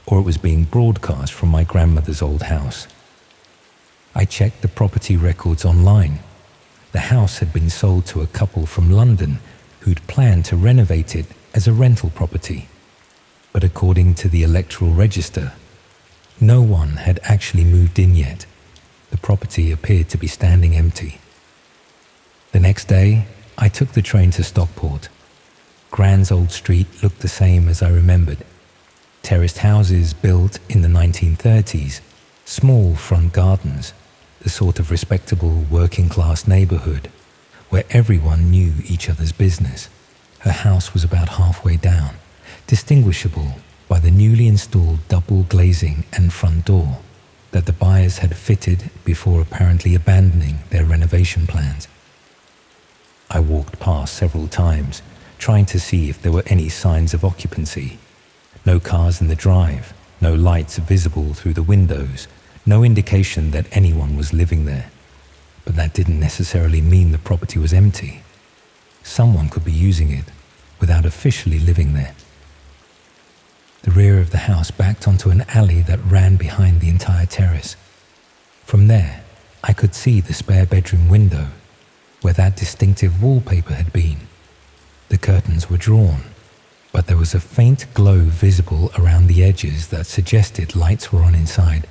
or it was being broadcast from my grandmother's old house. I checked the property records online. The house had been sold to a couple from London who'd planned to renovate it as a rental property. But according to the electoral register, no one had actually moved in yet. The property appeared to be standing empty. The next day, I took the train to Stockport. Gran's old street looked the same as I remembered. Terraced houses built in the 1930s, small front gardens, the sort of respectable working-class neighborhood where everyone knew each other's business. Her house was about halfway down, distinguishable by the newly installed double glazing and front door that the buyers had fitted before apparently abandoning their renovation plans. I walked past several times, trying to see if there were any signs of occupancy. No cars in the drive, no lights visible through the windows, no indication that anyone was living there. But that didn't necessarily mean the property was empty. Someone could be using it without officially living there. The rear of the house backed onto an alley that ran behind the entire terrace. From there, I could see the spare bedroom window, where that distinctive wallpaper had been. The curtains were drawn, but there was a faint glow visible around the edges that suggested lights were on inside.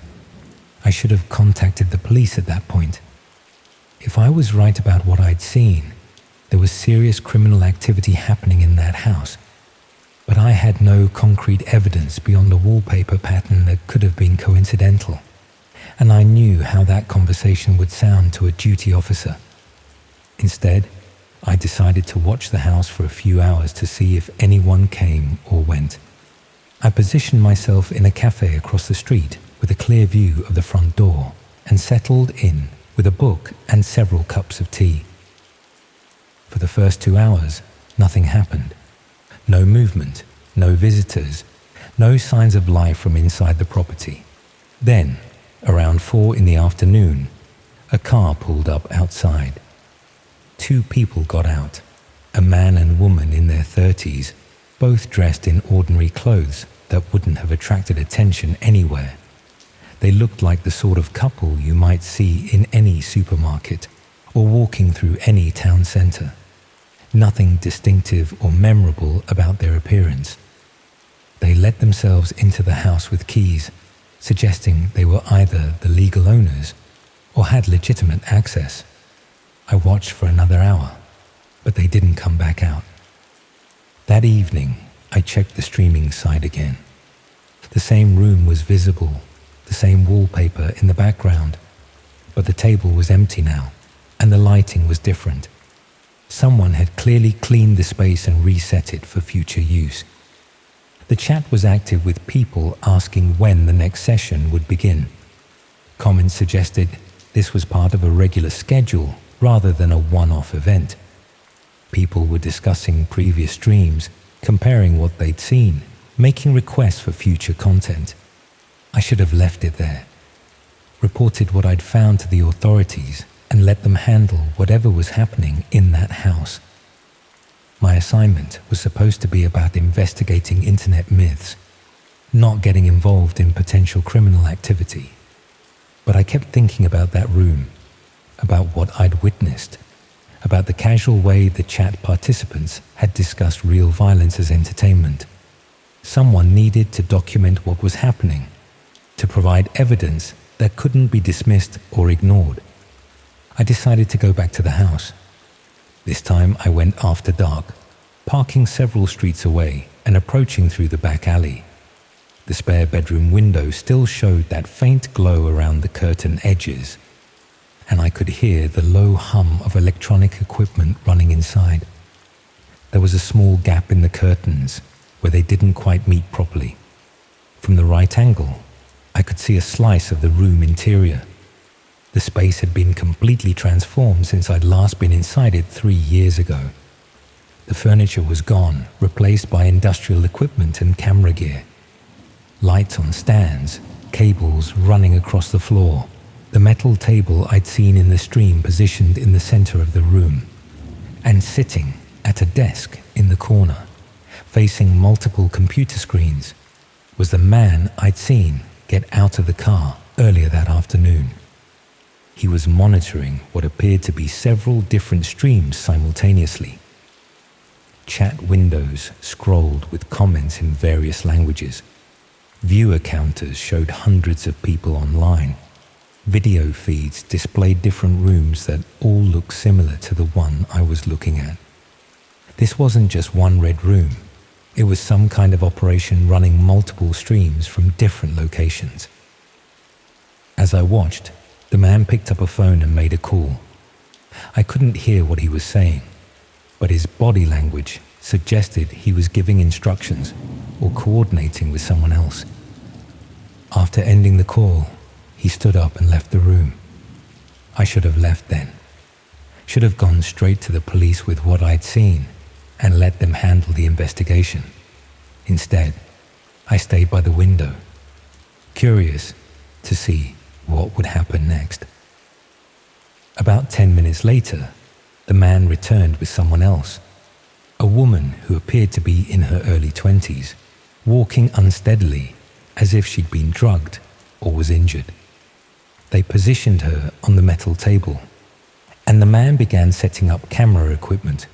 I should have contacted the police at that point. If I was right about what I'd seen, there was serious criminal activity happening in that house. But I had no concrete evidence beyond a wallpaper pattern that could have been coincidental, and I knew how that conversation would sound to a duty officer. Instead, I decided to watch the house for a few hours to see if anyone came or went. I positioned myself in a cafe across the street with a clear view of the front door and settled in with a book and several cups of tea. For the first 2 hours, nothing happened. No movement, no visitors, no signs of life from inside the property. Then, around 4 in the afternoon, a car pulled up outside. 2 people got out, a man and woman in their 30s, both dressed in ordinary clothes that wouldn't have attracted attention anywhere. They looked like the sort of couple you might see in any supermarket or walking through any town centre. Nothing distinctive or memorable about their appearance. They let themselves into the house with keys, suggesting they were either the legal owners or had legitimate access. I watched for another hour, but they didn't come back out. That evening, I checked the streaming site again. The same room was visible, the same wallpaper in the background, but the table was empty now, and the lighting was different. Someone had clearly cleaned the space and reset it for future use. The chat was active with people asking when the next session would begin. Comments suggested this was part of a regular schedule rather than a one-off event. People were discussing previous streams, comparing what they'd seen, making requests for future content. I should have left it there, reported what I'd found to the authorities, and let them handle whatever was happening in that house. My assignment was supposed to be about investigating internet myths, not getting involved in potential criminal activity. But I kept thinking about that room, about what I'd witnessed, about the casual way the chat participants had discussed real violence as entertainment. Someone needed to document what was happening, to provide evidence that couldn't be dismissed or ignored. I decided to go back to the house. This time I went after dark, parking several streets away and approaching through the back alley. The spare bedroom window still showed that faint glow around the curtain edges, and I could hear the low hum of electronic equipment running inside. There was a small gap in the curtains where they didn't quite meet properly. From the right angle, I could see a slice of the room interior. The space had been completely transformed since I'd last been inside it 3 years ago. The furniture was gone, replaced by industrial equipment and camera gear. Lights on stands, cables running across the floor, the metal table I'd seen in the stream positioned in the center of the room, and sitting at a desk in the corner, facing multiple computer screens, was the man I'd seen get out of the car earlier that afternoon. He was monitoring what appeared to be several different streams simultaneously. Chat windows scrolled with comments in various languages. Viewer counters showed hundreds of people online. Video feeds displayed different rooms that all looked similar to the one I was looking at. This wasn't just one red room. It was some kind of operation running multiple streams from different locations. As I watched, the man picked up a phone and made a call. I couldn't hear what he was saying, but his body language suggested he was giving instructions or coordinating with someone else. After ending the call, he stood up and left the room. I should have left then. Should have gone straight to the police with what I'd seen and let them handle the investigation. Instead, I stayed by the window, curious to see what would happen next. About 10 minutes later, the man returned with someone else, a woman who appeared to be in her early 20s, walking unsteadily as if she'd been drugged or was injured. They positioned her on the metal table, and the man began setting up camera equipment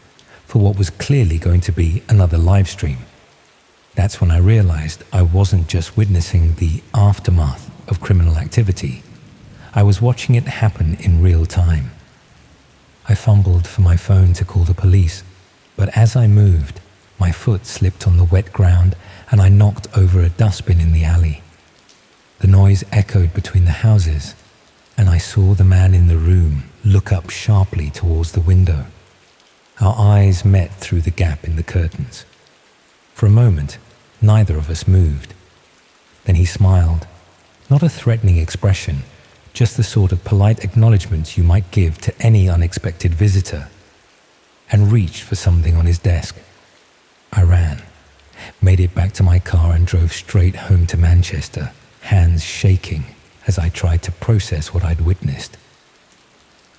for what was clearly going to be another live stream. That's when I realized I wasn't just witnessing the aftermath of criminal activity. I was watching it happen in real time. I fumbled for my phone to call the police, but as I moved, my foot slipped on the wet ground and I knocked over a dustbin in the alley. The noise echoed between the houses, and I saw the man in the room look up sharply towards the window. Our eyes met through the gap in the curtains. For a moment, neither of us moved. Then he smiled, not a threatening expression, just the sort of polite acknowledgement you might give to any unexpected visitor, and reached for something on his desk. I ran, made it back to my car and drove straight home to Manchester, hands shaking as I tried to process what I'd witnessed.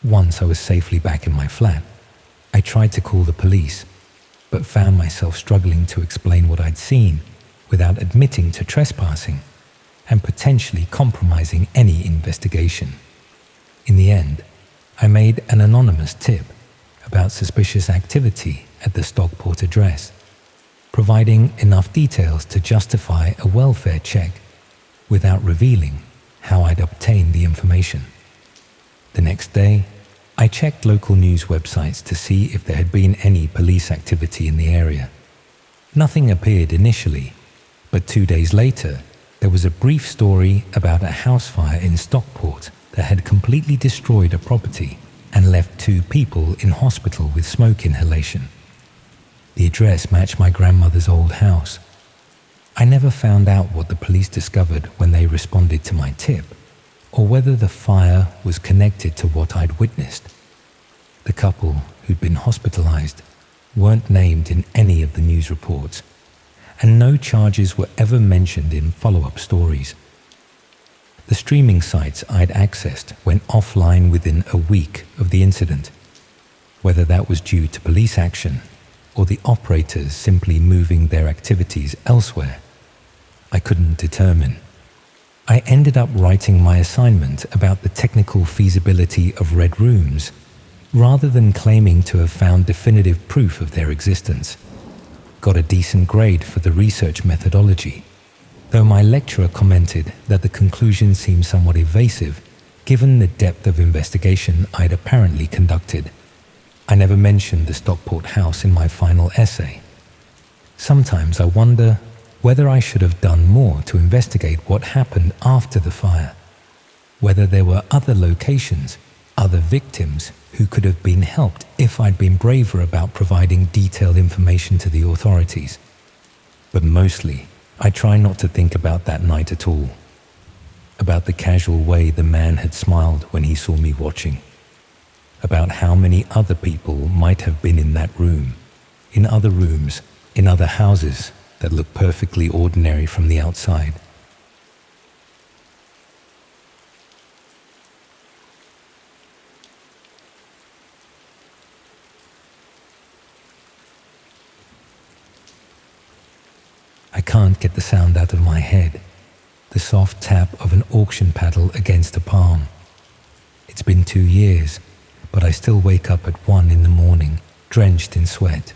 Once I was safely back in my flat, I tried to call the police, but found myself struggling to explain what I'd seen without admitting to trespassing and potentially compromising any investigation. In the end, I made an anonymous tip about suspicious activity at the Stockport address, providing enough details to justify a welfare check without revealing how I'd obtained the information. The next day, I checked local news websites to see if there had been any police activity in the area. Nothing appeared initially, but 2 days later, there was a brief story about a house fire in Stockport that had completely destroyed a property and left 2 people in hospital with smoke inhalation. The address matched my grandmother's old house. I never found out what the police discovered when they responded to my tip, or whether the fire was connected to what I'd witnessed. The couple who'd been hospitalized weren't named in any of the news reports, and no charges were ever mentioned in follow-up stories. The streaming sites I'd accessed went offline within a week of the incident, whether that was due to police action or the operators simply moving their activities elsewhere. I couldn't determine. I ended up writing my assignment about the technical feasibility of red rooms, rather than claiming to have found definitive proof of their existence. Got a decent grade for the research methodology, though my lecturer commented that the conclusion seemed somewhat evasive given the depth of investigation I'd apparently conducted. I never mentioned the Stockport house in my final essay. Sometimes I wonder whether I should have done more to investigate what happened after the fire, whether there were other locations, other victims who could have been helped if I'd been braver about providing detailed information to the authorities. But mostly, I try not to think about that night at all, about the casual way the man had smiled when he saw me watching, about how many other people might have been in that room, in other rooms, in other houses that look perfectly ordinary from the outside. I can't get the sound out of my head, the soft tap of an auction paddle against a palm. It's been 2 years, but I still wake up at 1 in the morning, drenched in sweat.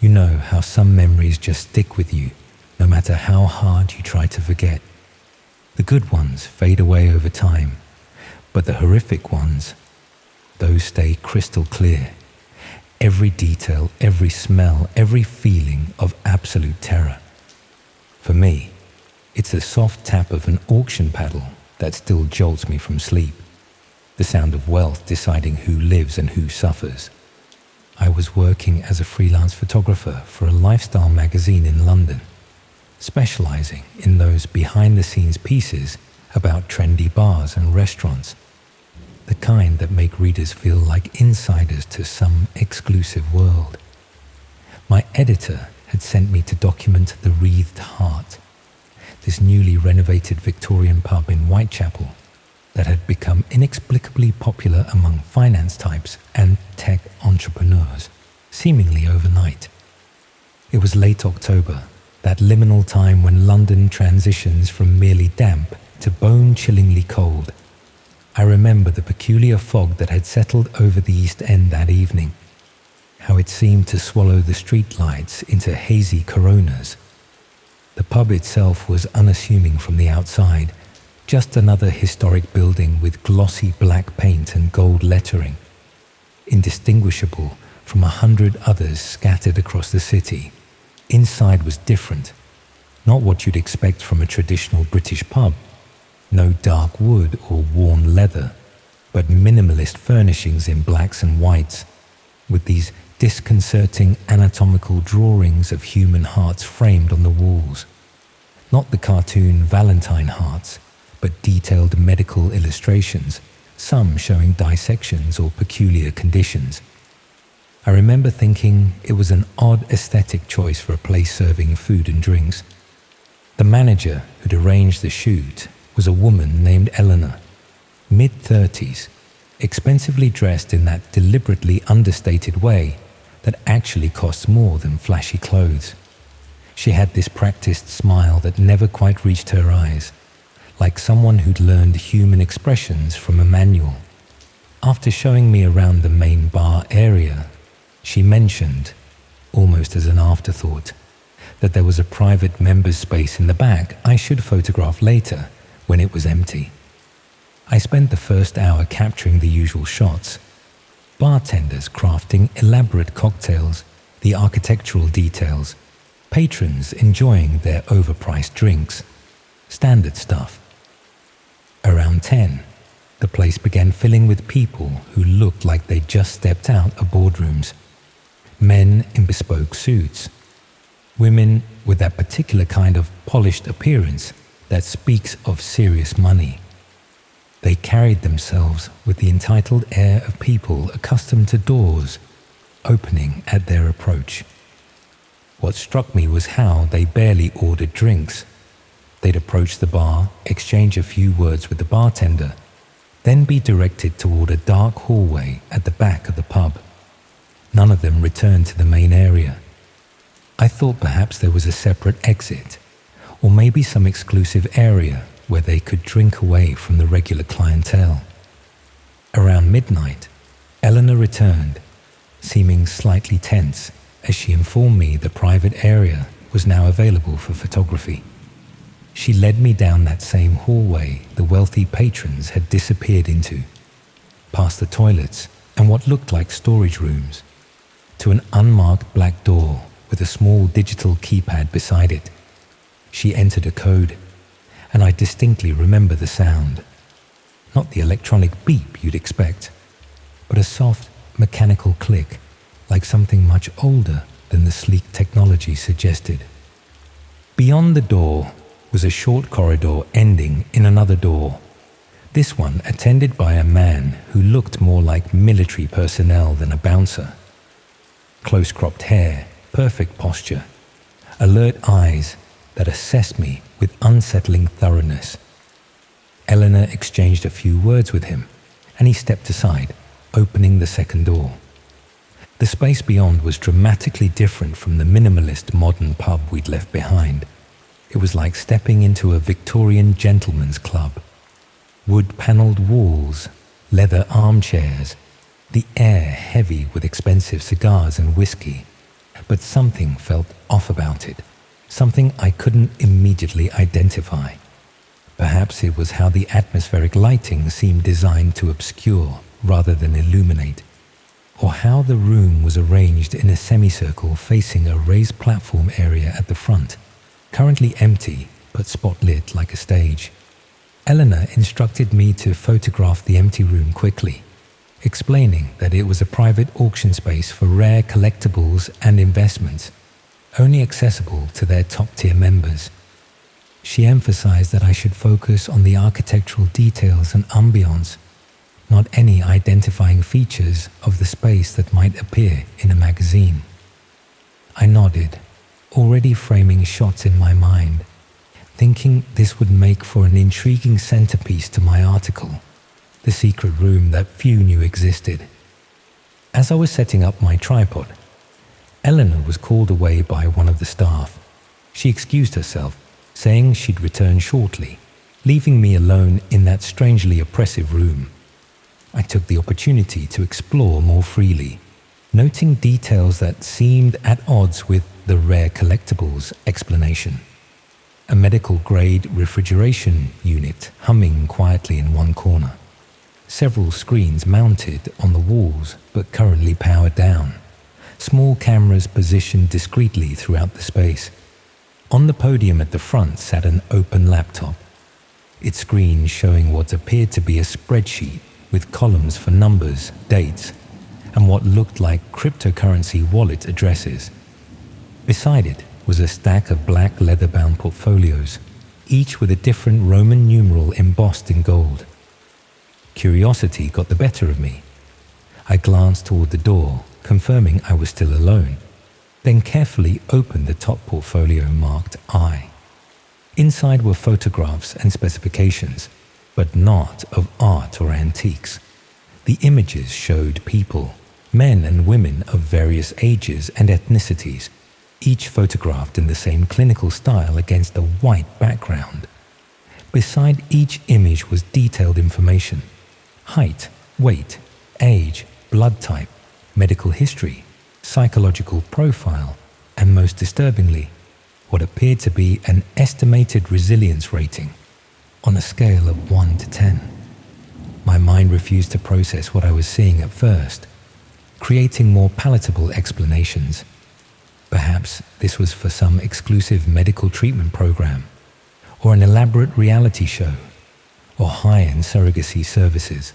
You know how some memories just stick with you, no matter how hard you try to forget. The good ones fade away over time, but the horrific ones, those stay crystal clear. Every detail, every smell, every feeling of absolute terror. For me, it's the soft tap of an auction paddle that still jolts me from sleep, the sound of wealth deciding who lives and who suffers. I was working as a freelance photographer for a lifestyle magazine in London, specializing in those behind-the-scenes pieces about trendy bars and restaurants, the kind that make readers feel like insiders to some exclusive world. My editor had sent me to document the Wreathed Heart, this newly renovated Victorian pub in Whitechapel that had become inexplicably popular among finance types and tech entrepreneurs, seemingly overnight. It was late October, that liminal time when London transitions from merely damp to bone-chillingly cold. I remember the peculiar fog that had settled over the East End that evening, how it seemed to swallow the streetlights into hazy coronas. The pub itself was unassuming from the outside, just another historic building with glossy black paint and gold lettering, indistinguishable from 100 others scattered across the city. Inside was different, not what you'd expect from a traditional British pub. No dark wood or worn leather, but minimalist furnishings in blacks and whites, with these disconcerting anatomical drawings of human hearts framed on the walls. Not the cartoon Valentine hearts, but detailed medical illustrations, some showing dissections or peculiar conditions. I remember thinking it was an odd aesthetic choice for a place serving food and drinks. The manager who'd arranged the shoot was a woman named Eleanor, mid-30s, expensively dressed in that deliberately understated way that actually costs more than flashy clothes. She had this practiced smile that never quite reached her eyes, like someone who'd learned human expressions from a manual. After showing me around the main bar area, she mentioned, almost as an afterthought, that there was a private members' space in the back I should photograph later when it was empty. I spent the first hour capturing the usual shots. Bartenders crafting elaborate cocktails, the architectural details, patrons enjoying their overpriced drinks. Standard stuff. Around 10, the place began filling with people who looked like they'd just stepped out of boardrooms. Men in bespoke suits. Women with that particular kind of polished appearance that speaks of serious money. They carried themselves with the entitled air of people accustomed to doors opening at their approach. What struck me was how they barely ordered drinks. They'd approach the bar, exchange a few words with the bartender, then be directed toward a dark hallway at the back of the pub. None of them returned to the main area. I thought perhaps there was a separate exit, or maybe some exclusive area where they could drink away from the regular clientele. Around midnight, Eleanor returned, seeming slightly tense as she informed me the private area was now available for photography. She led me down that same hallway the wealthy patrons had disappeared into, past the toilets and what looked like storage rooms, to an unmarked black door with a small digital keypad beside it. She entered a code, and I distinctly remember the sound. Not the electronic beep you'd expect, but a soft, mechanical click, like something much older than the sleek technology suggested. Beyond the door was a short corridor ending in another door, this one attended by a man who looked more like military personnel than a bouncer. Close-cropped hair, perfect posture, alert eyes that assessed me with unsettling thoroughness. Eleanor exchanged a few words with him, and he stepped aside, opening the second door. The space beyond was dramatically different from the minimalist modern pub we'd left behind. It was like stepping into a Victorian gentleman's club. Wood-panelled walls, leather armchairs, the air heavy with expensive cigars and whiskey. But something felt off about it, something I couldn't immediately identify. Perhaps it was how the atmospheric lighting seemed designed to obscure rather than illuminate, or how the room was arranged in a semicircle facing a raised platform area at the front, currently empty but spotlit like a stage. Eleanor instructed me to photograph the empty room quickly, explaining that it was a private auction space for rare collectibles and investments, only accessible to their top-tier members. She emphasized that I should focus on the architectural details and ambience, not any identifying features of the space that might appear in a magazine. I nodded, already framing shots in my mind, thinking this would make for an intriguing centerpiece to my article, the secret room that few knew existed. As I was setting up my tripod, Eleanor was called away by one of the staff. She excused herself, saying she'd return shortly, leaving me alone in that strangely oppressive room. I took the opportunity to explore more freely, noting details that seemed at odds with the rare collectibles explanation. A medical-grade refrigeration unit humming quietly in one corner. Several screens mounted on the walls but currently powered down. Small cameras positioned discreetly throughout the space. On the podium at the front sat an open laptop, its screen showing what appeared to be a spreadsheet with columns for numbers, dates, and what looked like cryptocurrency wallet addresses. Beside it was a stack of black leather-bound portfolios, each with a different Roman numeral embossed in gold. Curiosity got the better of me. I glanced toward the door, confirming I was still alone, then carefully opened the top portfolio marked I. Inside were photographs and specifications, but not of art or antiques. The images showed people, men and women of various ages and ethnicities, each photographed in the same clinical style against a white background. Beside each image was detailed information: height, weight, age, blood type, medical history, psychological profile, and most disturbingly, what appeared to be an estimated resilience rating on a scale of 1 to 10. My mind refused to process what I was seeing at first, creating more palatable explanations. Perhaps this was for some exclusive medical treatment program, or an elaborate reality show, or high-end surrogacy services.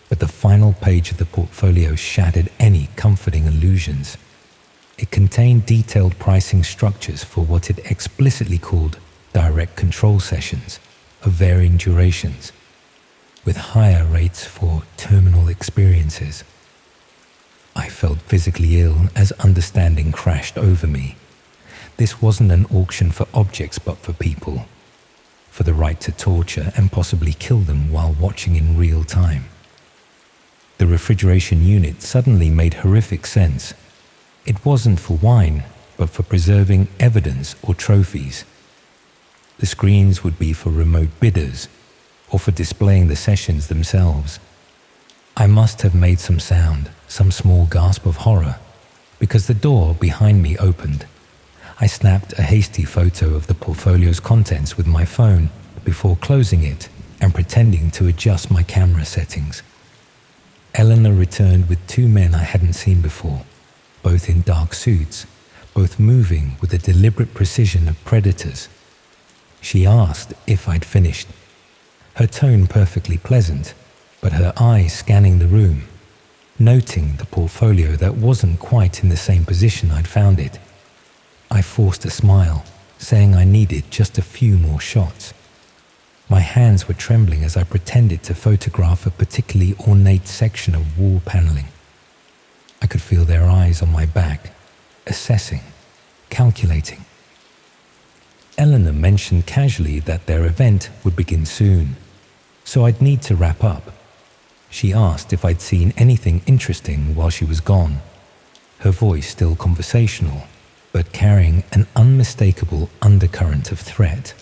But the final page of the portfolio shattered any comforting illusions. It contained detailed pricing structures for what it explicitly called direct control sessions of varying durations, with higher rates for terminal experiences. I felt physically ill as understanding crashed over me. This wasn't an auction for objects but for people, for the right to torture and possibly kill them while watching in real time. The refrigeration unit suddenly made horrific sense. It wasn't for wine, but for preserving evidence or trophies. The screens would be for remote bidders, or for displaying the sessions themselves. I must have made some sound, some small gasp of horror, because the door behind me opened. I snapped a hasty photo of the portfolio's contents with my phone before closing it and pretending to adjust my camera settings. Eleanor returned with two men I hadn't seen before, both in dark suits, both moving with the deliberate precision of predators. She asked if I'd finished, her tone perfectly pleasant, but her eyes scanning the room, noting the portfolio that wasn't quite in the same position I'd found it. I forced a smile, saying I needed just a few more shots. My hands were trembling as I pretended to photograph a particularly ornate section of wall paneling. I could feel their eyes on my back, assessing, calculating. Eleanor mentioned casually that their event would begin soon, so I'd need to wrap up. She asked if I'd seen anything interesting while she was gone, her voice still conversational, but carrying an unmistakable undercurrent of threat.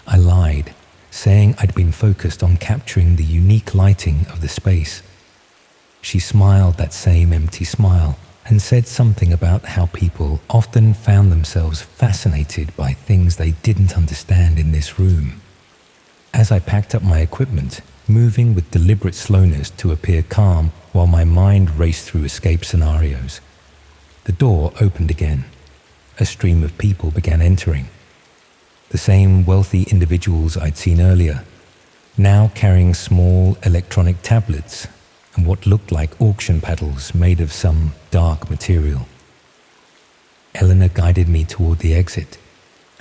I lied, saying I'd been focused on capturing the unique lighting of the space. She smiled that same empty smile and said something about how people often found themselves fascinated by things they didn't understand in this room. As I packed up my equipment, moving with deliberate slowness to appear calm while my mind raced through escape scenarios, the door opened again. A stream of people began entering. The same wealthy individuals I'd seen earlier, now carrying small electronic tablets and what looked like auction paddles made of some dark material. Eleanor guided me toward the exit,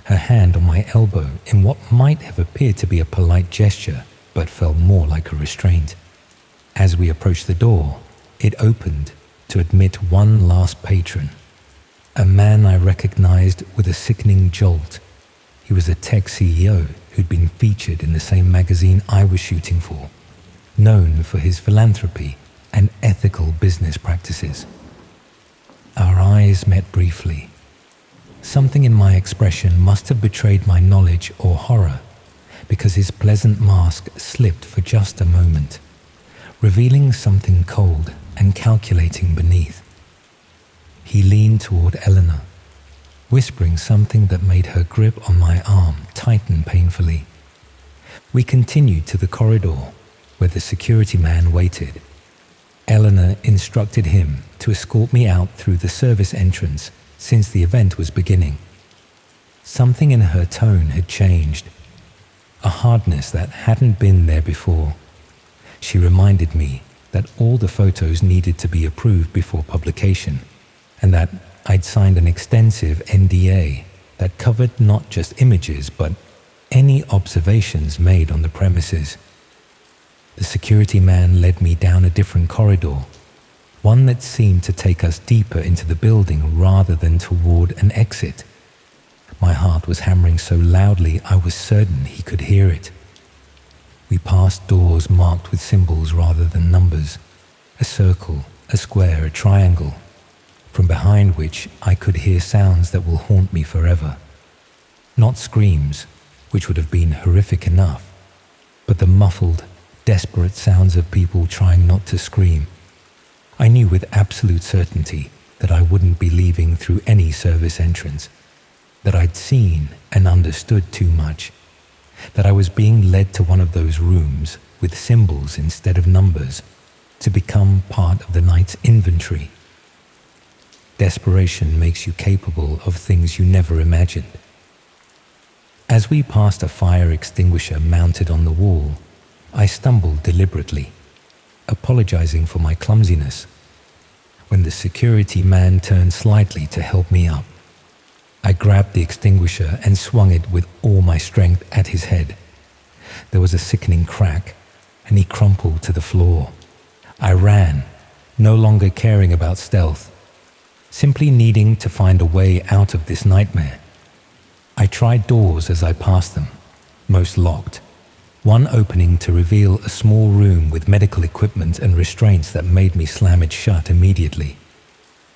her hand on my elbow in what might have appeared to be a polite gesture, but felt more like a restraint. As we approached the door, it opened to admit one last patron, a man I recognized with a sickening jolt. He was a tech CEO who'd been featured in the same magazine I was shooting for, known for his philanthropy and ethical business practices. Our eyes met briefly. Something in my expression must have betrayed my knowledge or horror, because his pleasant mask slipped for just a moment, revealing something cold and calculating beneath. He leaned toward Eleanor, whispering something that made her grip on my arm tighten painfully. We continued to the corridor, where the security man waited. Eleanor instructed him to escort me out through the service entrance since the event was beginning. Something in her tone had changed, a hardness that hadn't been there before. She reminded me that all the photos needed to be approved before publication, and that I'd signed an extensive NDA that covered not just images but any observations made on the premises. The security man led me down a different corridor, one that seemed to take us deeper into the building rather than toward an exit. My heart was hammering so loudly I was certain he could hear it. We passed doors marked with symbols rather than numbers, a circle, a square, a triangle, from behind which I could hear sounds that will haunt me forever. Not screams, which would have been horrific enough, but the muffled, desperate sounds of people trying not to scream. I knew with absolute certainty that I wouldn't be leaving through any service entrance, that I'd seen and understood too much, that I was being led to one of those rooms with symbols instead of numbers to become part of the night's inventory. Desperation makes you capable of things you never imagined. As we passed a fire extinguisher mounted on the wall, I stumbled deliberately, apologizing for my clumsiness. When the security man turned slightly to help me up, I grabbed the extinguisher and swung it with all my strength at his head. There was a sickening crack, and he crumpled to the floor. I ran, no longer caring about stealth, simply needing to find a way out of this nightmare. I tried doors as I passed them, most locked, one opening to reveal a small room with medical equipment and restraints that made me slam it shut immediately.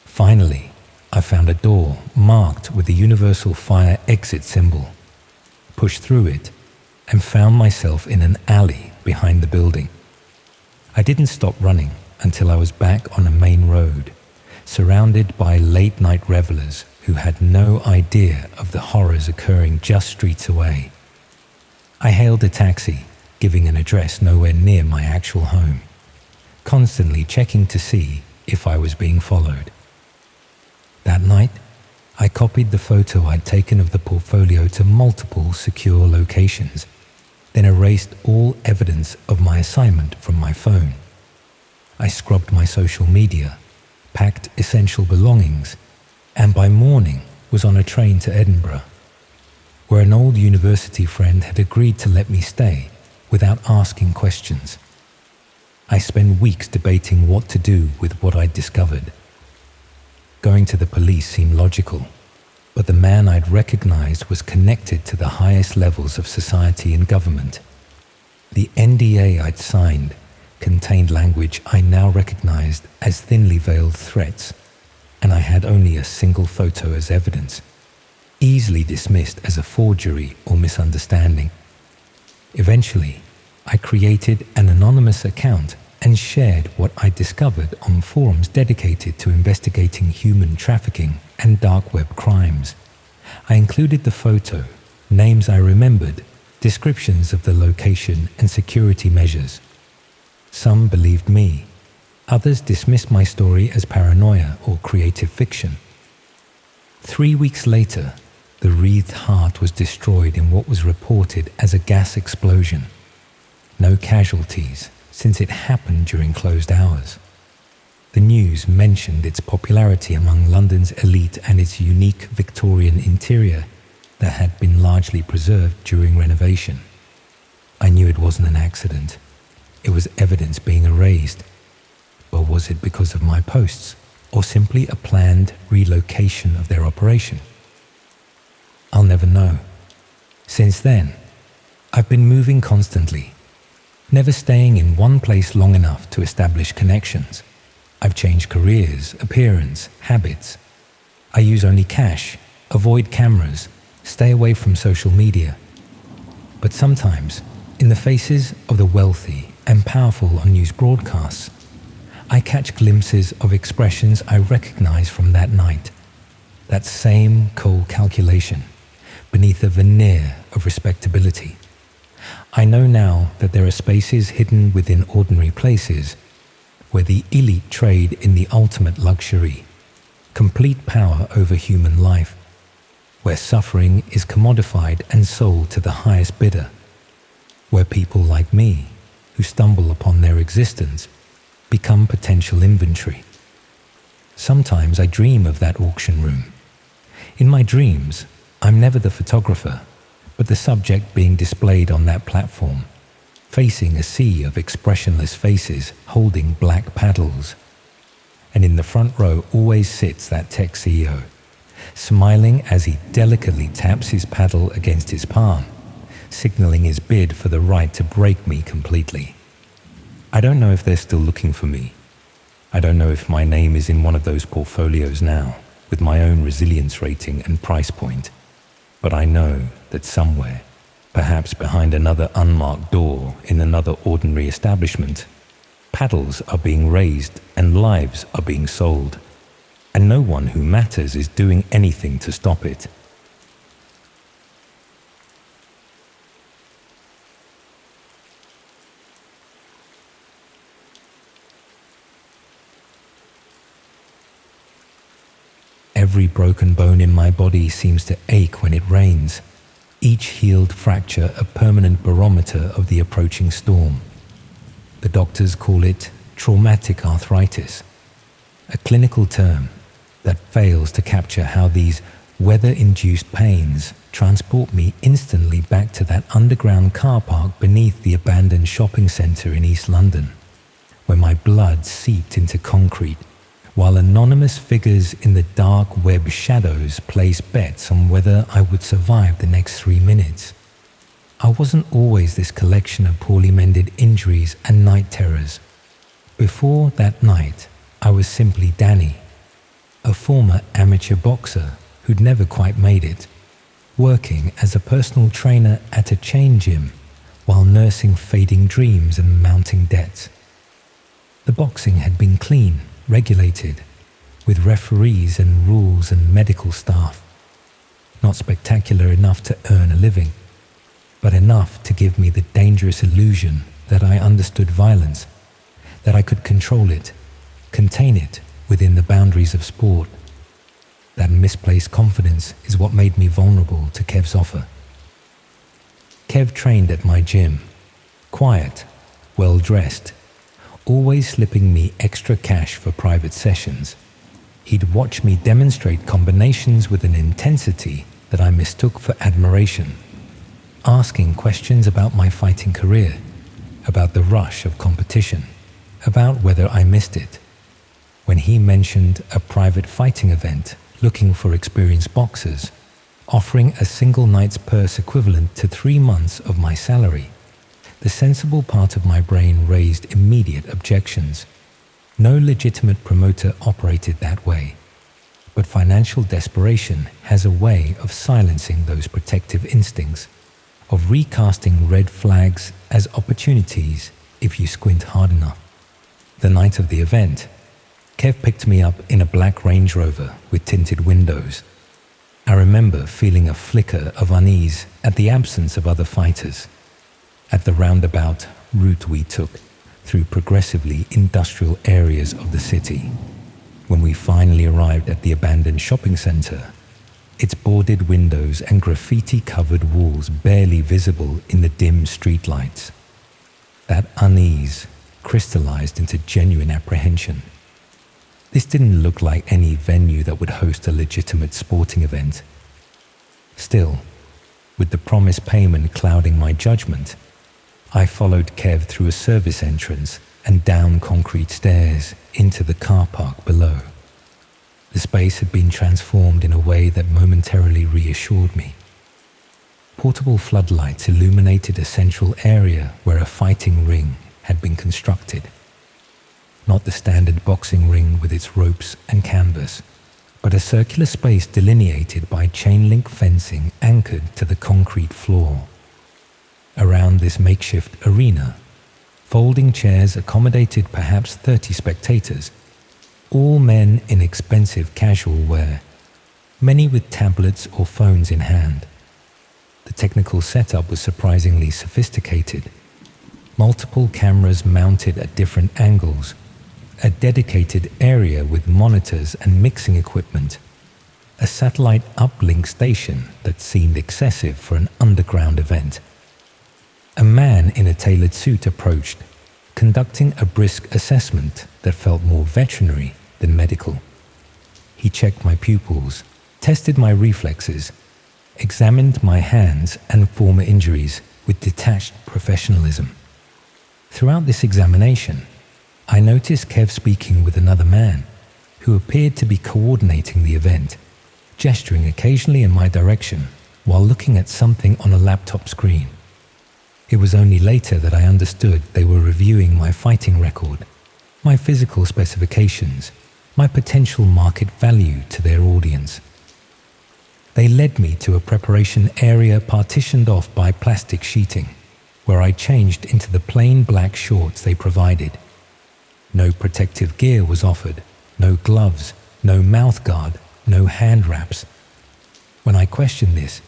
Finally, I found a door marked with the universal fire exit symbol, pushed through it, and found myself in an alley behind the building. I didn't stop running until I was back on a main road, surrounded by late-night revelers who had no idea of the horrors occurring just streets away. I hailed a taxi, giving an address nowhere near my actual home, constantly checking to see if I was being followed. That night, I copied the photo I'd taken of the portfolio to multiple secure locations, then erased all evidence of my assignment from my phone. I scrubbed my social media, packed essential belongings, and by morning was on a train to Edinburgh, where an old university friend had agreed to let me stay without asking questions. I spent weeks debating what to do with what I'd discovered. Going to the police seemed logical, but the man I'd recognized was connected to the highest levels of society and government. The NDA I'd signed contained language I now recognized as thinly veiled threats, and I had only a single photo as evidence, easily dismissed as a forgery or misunderstanding. Eventually, I created an anonymous account and shared what I discovered on forums dedicated to investigating human trafficking and dark web crimes. I included the photo, names I remembered, descriptions of the location and security measures. Some believed me. Others dismissed my story as paranoia or creative fiction. 3 weeks later, the wreathed heart was destroyed in what was reported as a gas explosion. No casualties, since it happened during closed hours. The news mentioned its popularity among London's elite and its unique Victorian interior that had been largely preserved during renovation. I knew it wasn't an accident. It was evidence being erased. But was it because of my posts, or simply a planned relocation of their operation? I'll never know. Since then, I've been moving constantly, never staying in one place long enough to establish connections. I've changed careers, appearance, habits. I use only cash, avoid cameras, stay away from social media. But sometimes, in the faces of the wealthy and powerful on news broadcasts, I catch glimpses of expressions I recognize from that night. That same cold calculation beneath a veneer of respectability. I know now that there are spaces hidden within ordinary places where the elite trade in the ultimate luxury, complete power over human life, where suffering is commodified and sold to the highest bidder, where people like me, who stumble upon their existence, become potential inventory. Sometimes I dream of that auction room. In my dreams, I'm never the photographer, but the subject being displayed on that platform, facing a sea of expressionless faces holding black paddles. And in the front row always sits that tech CEO, smiling as he delicately taps his paddle against his palm, signaling his bid for the right to break me completely. I don't know if they're still looking for me. I don't know if my name is in one of those portfolios now, with my own resilience rating and price point. But I know that somewhere, perhaps behind another unmarked door in another ordinary establishment, paddles are being raised and lives are being sold, and no one who matters is doing anything to stop it. Every broken bone in my body seems to ache when it rains, each healed fracture a permanent barometer of the approaching storm. The doctors call it traumatic arthritis, a clinical term that fails to capture how these weather-induced pains transport me instantly back to that underground car park beneath the abandoned shopping centre in East London, where my blood seeped into concrete, while anonymous figures in the dark web shadows placed bets on whether I would survive the next 3 minutes. I wasn't always this collection of poorly mended injuries and night terrors. Before that night, I was simply Danny, a former amateur boxer who'd never quite made it, working as a personal trainer at a chain gym while nursing fading dreams and mounting debts. The boxing had been clean, regulated, with referees and rules and medical staff. Not spectacular enough to earn a living, but enough to give me the dangerous illusion that I understood violence, that I could control it, contain it within the boundaries of sport. That misplaced confidence is what made me vulnerable to Kev's offer. Kev trained at my gym, quiet, well-dressed, always slipping me extra cash for private sessions. He'd watch me demonstrate combinations with an intensity that I mistook for admiration, asking questions about my fighting career, about the rush of competition, about whether I missed it. When he mentioned a private fighting event looking for experienced boxers, offering a single night's purse equivalent to 3 months of my salary, the sensible part of my brain raised immediate objections. No legitimate promoter operated that way, but financial desperation has a way of silencing those protective instincts, of recasting red flags as opportunities if you squint hard enough. The night of the event, Kev picked me up in a black Range Rover with tinted windows. I remember feeling a flicker of unease at the absence of other fighters. At the roundabout route we took through progressively industrial areas of the city, when we finally arrived at the abandoned shopping centre, its boarded windows and graffiti-covered walls barely visible in the dim streetlights. That unease crystallized into genuine apprehension. This didn't look like any venue that would host a legitimate sporting event. Still, with the promised payment clouding my judgment, I followed Kev through a service entrance and down concrete stairs into the car park below. The space had been transformed in a way that momentarily reassured me. Portable floodlights illuminated a central area where a fighting ring had been constructed. Not the standard boxing ring with its ropes and canvas, but a circular space delineated by chain-link fencing anchored to the concrete floor. Around this makeshift arena, folding chairs accommodated perhaps 30 spectators, all men in expensive casual wear, many with tablets or phones in hand. The technical setup was surprisingly sophisticated. Multiple cameras mounted at different angles, a dedicated area with monitors and mixing equipment, a satellite uplink station that seemed excessive for an underground event. A man in a tailored suit approached, conducting a brisk assessment that felt more veterinary than medical. He checked my pupils, tested my reflexes, examined my hands and former injuries with detached professionalism. Throughout this examination, I noticed Kev speaking with another man who appeared to be coordinating the event, gesturing occasionally in my direction while looking at something on a laptop screen. It was only later that I understood they were reviewing my fighting record, my physical specifications, my potential market value to their audience. They led me to a preparation area partitioned off by plastic sheeting, where I changed into the plain black shorts they provided. No protective gear was offered, no gloves, no mouth guard, no hand wraps. When I questioned this,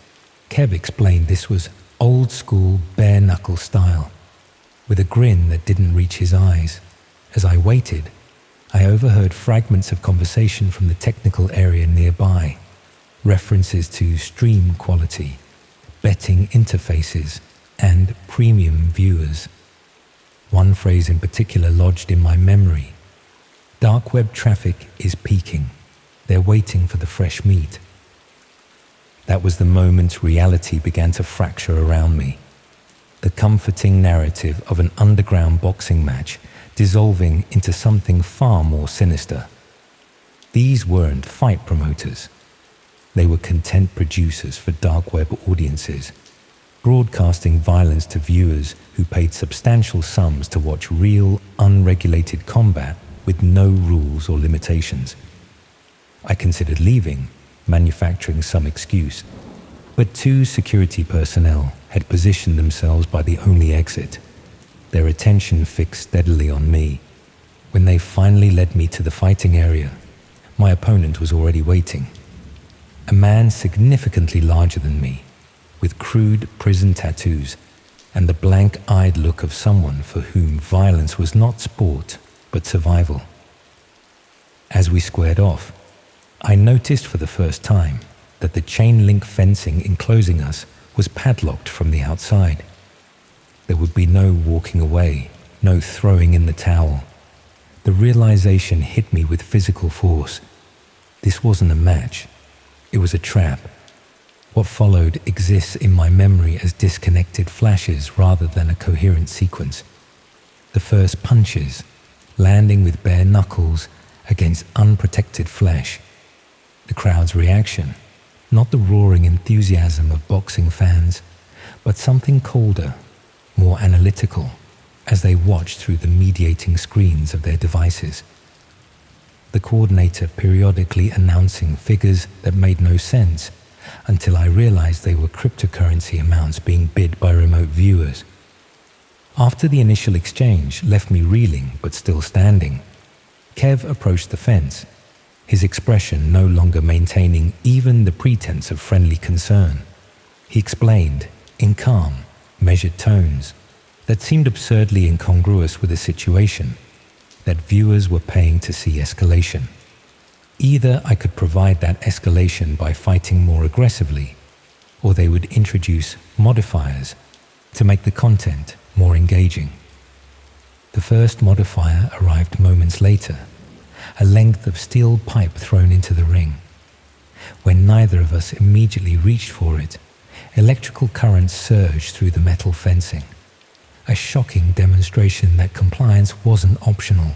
Kev explained this was old school bare knuckle style, with a grin that didn't reach his eyes. As I waited, I overheard fragments of conversation from the technical area nearby, references to stream quality, betting interfaces, and premium viewers. One phrase in particular lodged in my memory: dark web traffic is peaking. They're waiting for the fresh meat. That was the moment reality began to fracture around me. The comforting narrative of an underground boxing match dissolving into something far more sinister. These weren't fight promoters. They were content producers for dark web audiences, broadcasting violence to viewers who paid substantial sums to watch real, unregulated combat with no rules or limitations. I considered leaving, manufacturing some excuse, but two security personnel had positioned themselves by the only exit, their attention fixed steadily on me. When they finally led me to the fighting area, my opponent was already waiting. A man significantly larger than me, with crude prison tattoos and the blank-eyed look of someone for whom violence was not sport but survival. As we squared off, I noticed for the first time that the chain-link fencing enclosing us was padlocked from the outside. There would be no walking away, no throwing in the towel. The realization hit me with physical force. This wasn't a match. It was a trap. What followed exists in my memory as disconnected flashes rather than a coherent sequence. The first punches, landing with bare knuckles against unprotected flesh. The crowd's reaction, not the roaring enthusiasm of boxing fans, but something colder, more analytical, as they watched through the mediating screens of their devices. The coordinator periodically announcing figures that made no sense until I realized they were cryptocurrency amounts being bid by remote viewers. After the initial exchange left me reeling but still standing, Kev approached the fence, his expression no longer maintaining even the pretense of friendly concern. He explained, in calm, measured tones that seemed absurdly incongruous with the situation, that viewers were paying to see escalation. Either I could provide that escalation by fighting more aggressively, or they would introduce modifiers to make the content more engaging. The first modifier arrived moments later, a length of steel pipe thrown into the ring. When neither of us immediately reached for it, electrical currents surged through the metal fencing, a shocking demonstration that compliance wasn't optional.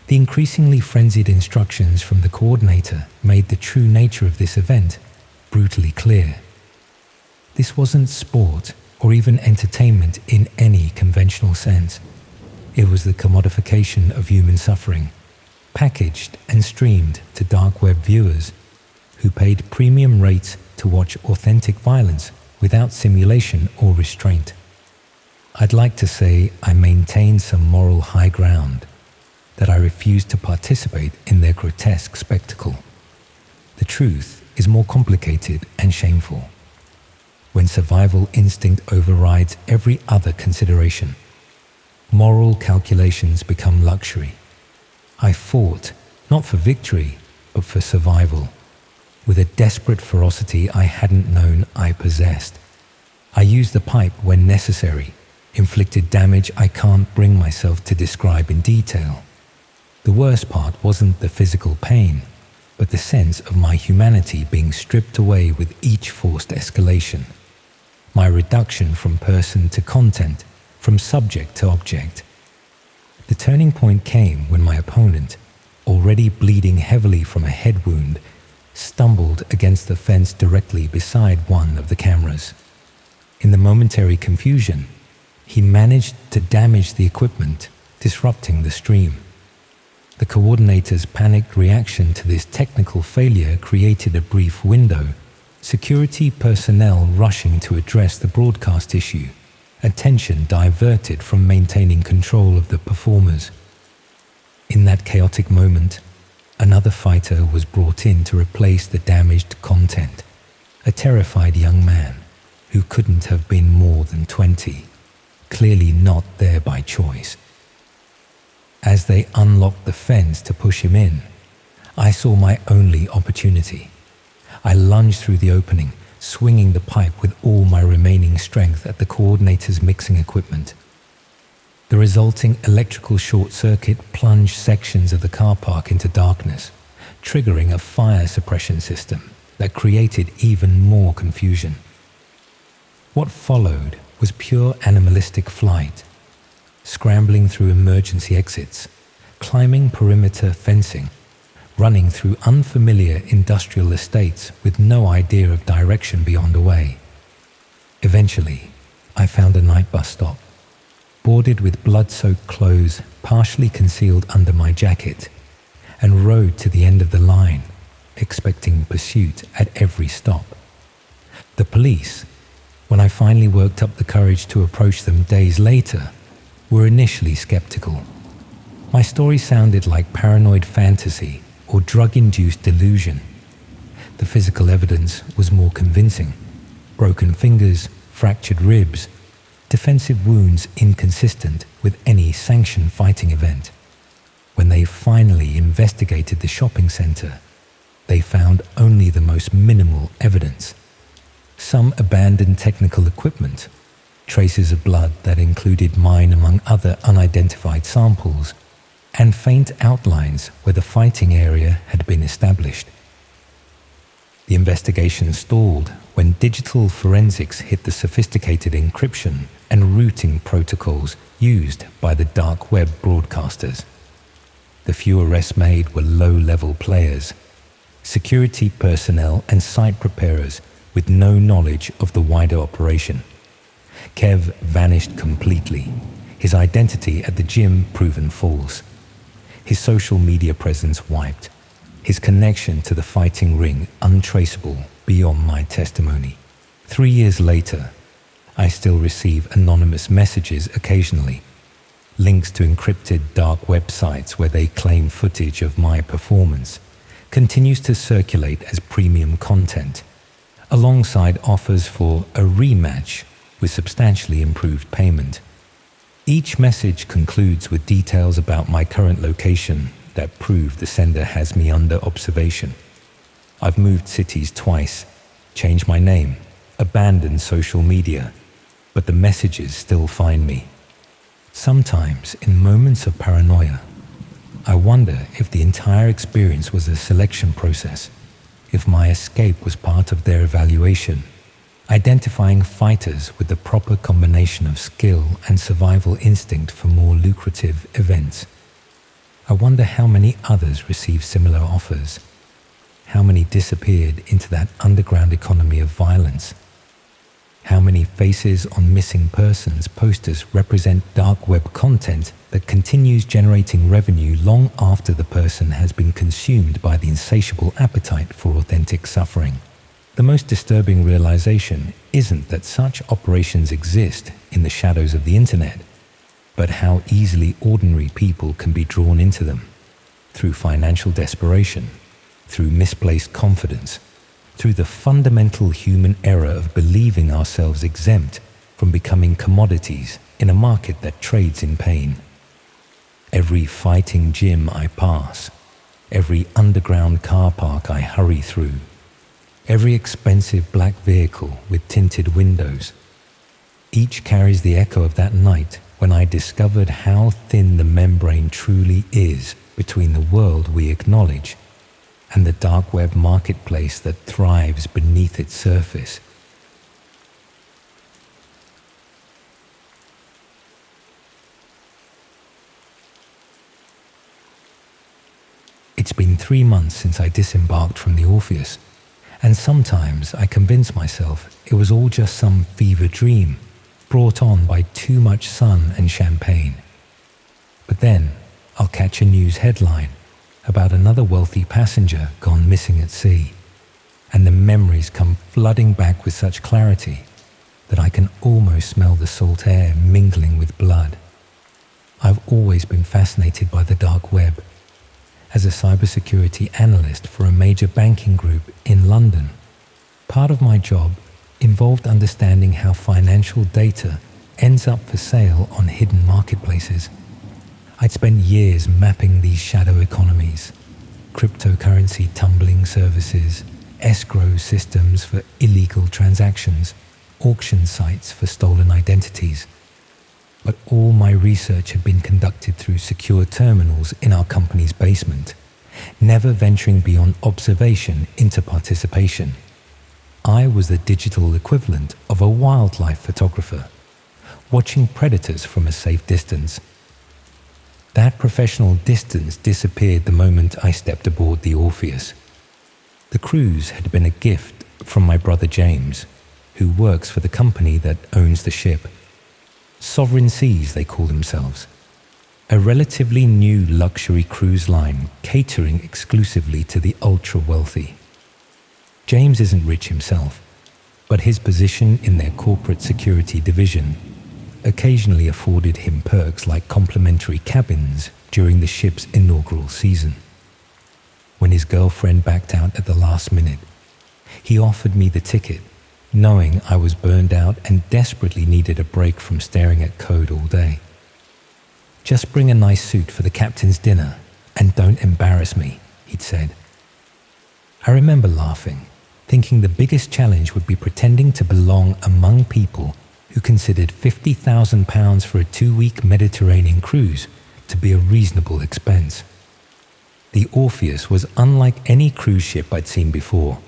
The increasingly frenzied instructions from the coordinator made the true nature of this event brutally clear. This wasn't sport or even entertainment in any conventional sense. It was the commodification of human suffering, packaged and streamed to dark web viewers who paid premium rates to watch authentic violence without simulation or restraint. I'd like to say I maintained some moral high ground, that I refused to participate in their grotesque spectacle. The truth is more complicated and shameful. When survival instinct overrides every other consideration, moral calculations become luxury. I fought, not for victory, but for survival, with a desperate ferocity I hadn't known I possessed. I used the pipe when necessary, inflicted damage I can't bring myself to describe in detail. The worst part wasn't the physical pain, but but the sense of my humanity being stripped away with each forced escalation. My reduction from person to content, from subject to object. The turning point came when my opponent, already bleeding heavily from a head wound, stumbled against the fence directly beside one of the cameras. In the momentary confusion, he managed to damage the equipment, disrupting the stream. The coordinator's panicked reaction to this technical failure created a brief window, security personnel rushing to address the broadcast issue, attention diverted from maintaining control of the performers. In that chaotic moment, another fighter was brought in to replace the damaged content, a terrified young man who couldn't have been more than 20, clearly not there by choice. As they unlocked the fence to push him in, I saw my only opportunity. I lunged through the opening, swinging the pipe with all my remaining strength at the coordinator's mixing equipment. The resulting electrical short circuit plunged sections of the car park into darkness, triggering a fire suppression system that created even more confusion. What followed was pure animalistic flight, scrambling through emergency exits, climbing perimeter fencing, running through unfamiliar industrial estates with no idea of direction beyond a way. Eventually, I found a night bus stop, boarded with blood-soaked clothes partially concealed under my jacket, and rode to the end of the line, expecting pursuit at every stop. The police, when I finally worked up the courage to approach them days later, were initially skeptical. My story sounded like paranoid fantasy or drug-induced delusion. The physical evidence was more convincing. Broken fingers, fractured ribs, defensive wounds inconsistent with any sanctioned fighting event. When they finally investigated the shopping center, they found only the most minimal evidence. Some abandoned technical equipment, traces of blood that included mine among other unidentified samples, and faint outlines where the fighting area had been established. The investigation stalled when digital forensics hit the sophisticated encryption and routing protocols used by the dark web broadcasters. The few arrests made were low-level players, security personnel and site preparers with no knowledge of the wider operation. Kev vanished completely, his identity at the gym proven false, his social media presence wiped, his connection to the fighting ring untraceable beyond my testimony. 3 years later, I still receive anonymous messages occasionally, links to encrypted dark websites where they claim footage of my performance continues to circulate as premium content, alongside offers for a rematch with substantially improved payment. Each message concludes with details about my current location that prove the sender has me under observation. I've moved cities twice, changed my name, abandoned social media, but the messages still find me. Sometimes, in moments of paranoia, I wonder if the entire experience was a selection process, if my escape was part of their evaluation, identifying fighters with the proper combination of skill and survival instinct for more lucrative events. I wonder how many others received similar offers, how many disappeared into that underground economy of violence, how many faces on missing persons posters represent dark web content that continues generating revenue long after the person has been consumed by the insatiable appetite for authentic suffering. The most disturbing realization isn't that such operations exist in the shadows of the internet, but how easily ordinary people can be drawn into them through financial desperation, through misplaced confidence, through the fundamental human error of believing ourselves exempt from becoming commodities in a market that trades in pain. Every fighting gym I pass, every underground car park I hurry through, every expensive black vehicle with tinted windows, each carries the echo of that night when I discovered how thin the membrane truly is between the world we acknowledge and the dark web marketplace that thrives beneath its surface. It's been 3 months since I disembarked from the Orpheus, and sometimes I convince myself it was all just some fever dream brought on by too much sun and champagne. But then I'll catch a news headline about another wealthy passenger gone missing at sea, and the memories come flooding back with such clarity that I can almost smell the salt air mingling with blood. I've always been fascinated by the dark web. As a cybersecurity analyst for a major banking group in London, part of my job involved understanding how financial data ends up for sale on hidden marketplaces. I'd spent years mapping these shadow economies, cryptocurrency tumbling services, escrow systems for illegal transactions, auction sites for stolen identities. But all my research had been conducted through secure terminals in our company's basement, never venturing beyond observation into participation. I was the digital equivalent of a wildlife photographer, watching predators from a safe distance. That professional distance disappeared the moment I stepped aboard the Orpheus. The cruise had been a gift from my brother James, who works for the company that owns the ship. Sovereign Seas, they call themselves, a relatively new luxury cruise line catering exclusively to the ultra-wealthy. James isn't rich himself, but his position in their corporate security division occasionally afforded him perks like complimentary cabins during the ship's inaugural season. When his girlfriend backed out at the last minute, he offered me the ticket, knowing I was burned out and desperately needed a break from staring at code all day. "Just bring a nice suit for the captain's dinner and don't embarrass me," he'd said. I remember laughing, thinking the biggest challenge would be pretending to belong among people who considered £50,000 for a 2-week Mediterranean cruise to be a reasonable expense. The Orpheus was unlike any cruise ship I'd seen before,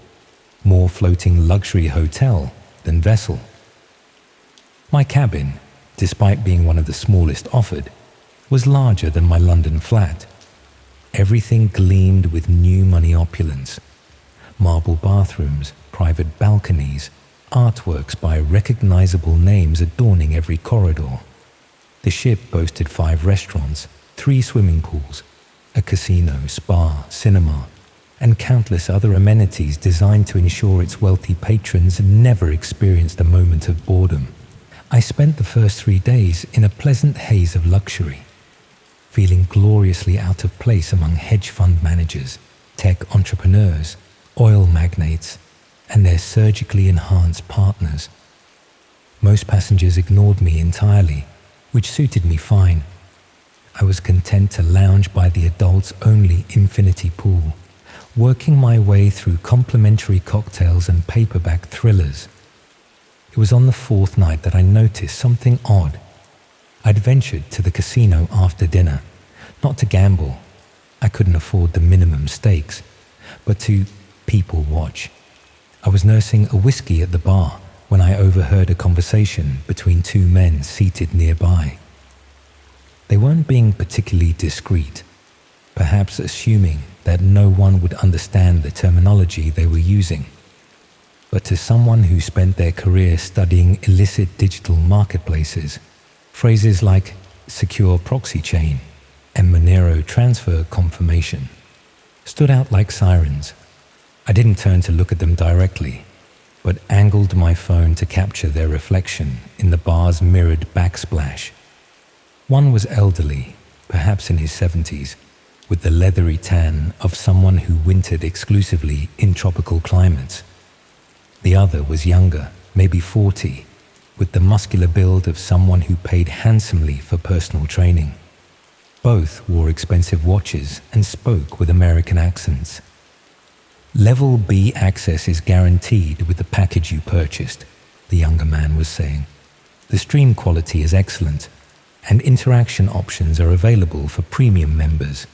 more floating luxury hotel than vessel. My cabin, despite being one of the smallest offered, was larger than my London flat. Everything gleamed with new money opulence. Marble bathrooms, private balconies, artworks by recognizable names adorning every corridor. The ship boasted 5 restaurants, 3 swimming pools, a casino, spa, cinema, and countless other amenities designed to ensure its wealthy patrons never experienced a moment of boredom. I spent the first 3 days in a pleasant haze of luxury, feeling gloriously out of place among hedge fund managers, tech entrepreneurs, oil magnates, and their surgically enhanced partners. Most passengers ignored me entirely, which suited me fine. I was content to lounge by the adults-only infinity pool, working my way through complimentary cocktails and paperback thrillers. It was on the 4th night that I noticed something odd. I'd ventured to the casino after dinner, not to gamble. I couldn't afford the minimum stakes, but to people watch. I was nursing a whiskey at the bar when I overheard a conversation between 2 men seated nearby. They weren't being particularly discreet, perhaps assuming that no one would understand the terminology they were using. But to someone who spent their career studying illicit digital marketplaces, phrases like secure proxy chain and Monero transfer confirmation stood out like sirens. I didn't turn to look at them directly, but angled my phone to capture their reflection in the bar's mirrored backsplash. One was elderly, perhaps in his 70s, with the leathery tan of someone who wintered exclusively in tropical climates. The other was younger, maybe 40, with the muscular build of someone who paid handsomely for personal training. Both wore expensive watches and spoke with American accents. "Level B access is guaranteed with the package you purchased," the younger man was saying. "The stream quality is excellent, and interaction options are available for premium members."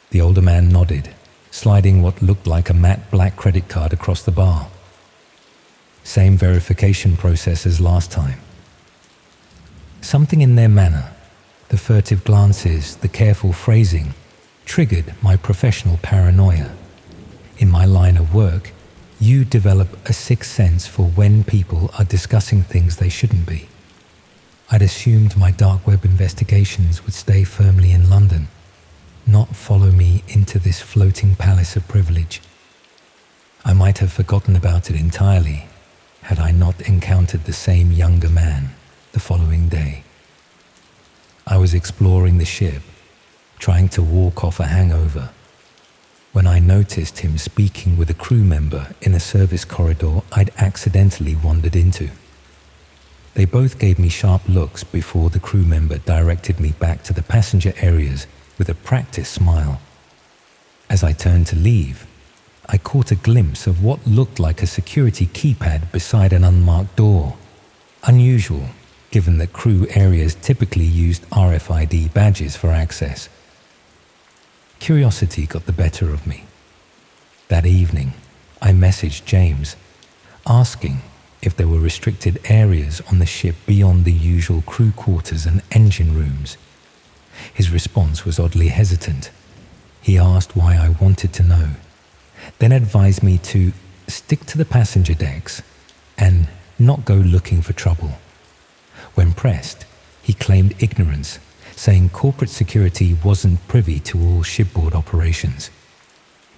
The older man nodded, sliding what looked like a matte black credit card across the bar. Same verification process as last time. Something in their manner, the furtive glances, the careful phrasing, triggered my professional paranoia. In my line of work, you develop a sixth sense for when people are discussing things they shouldn't be. I'd assumed my dark web investigations would stay firmly in London, not follow me into this floating palace of privilege. I might have forgotten about it entirely had I not encountered the same younger man the following day. I was exploring the ship, trying to walk off a hangover, when I noticed him speaking with a crew member in a service corridor I'd accidentally wandered into. They both gave me sharp looks before the crew member directed me back to the passenger areas with a practiced smile. As I turned to leave, I caught a glimpse of what looked like a security keypad beside an unmarked door. Unusual, given that crew areas typically used RFID badges for access. Curiosity got the better of me. That evening, I messaged James, asking if there were restricted areas on the ship beyond the usual crew quarters and engine rooms. His response was oddly hesitant. He asked why I wanted to know, then advised me to stick to the passenger decks and not go looking for trouble. When pressed, he claimed ignorance, saying corporate security wasn't privy to all shipboard operations.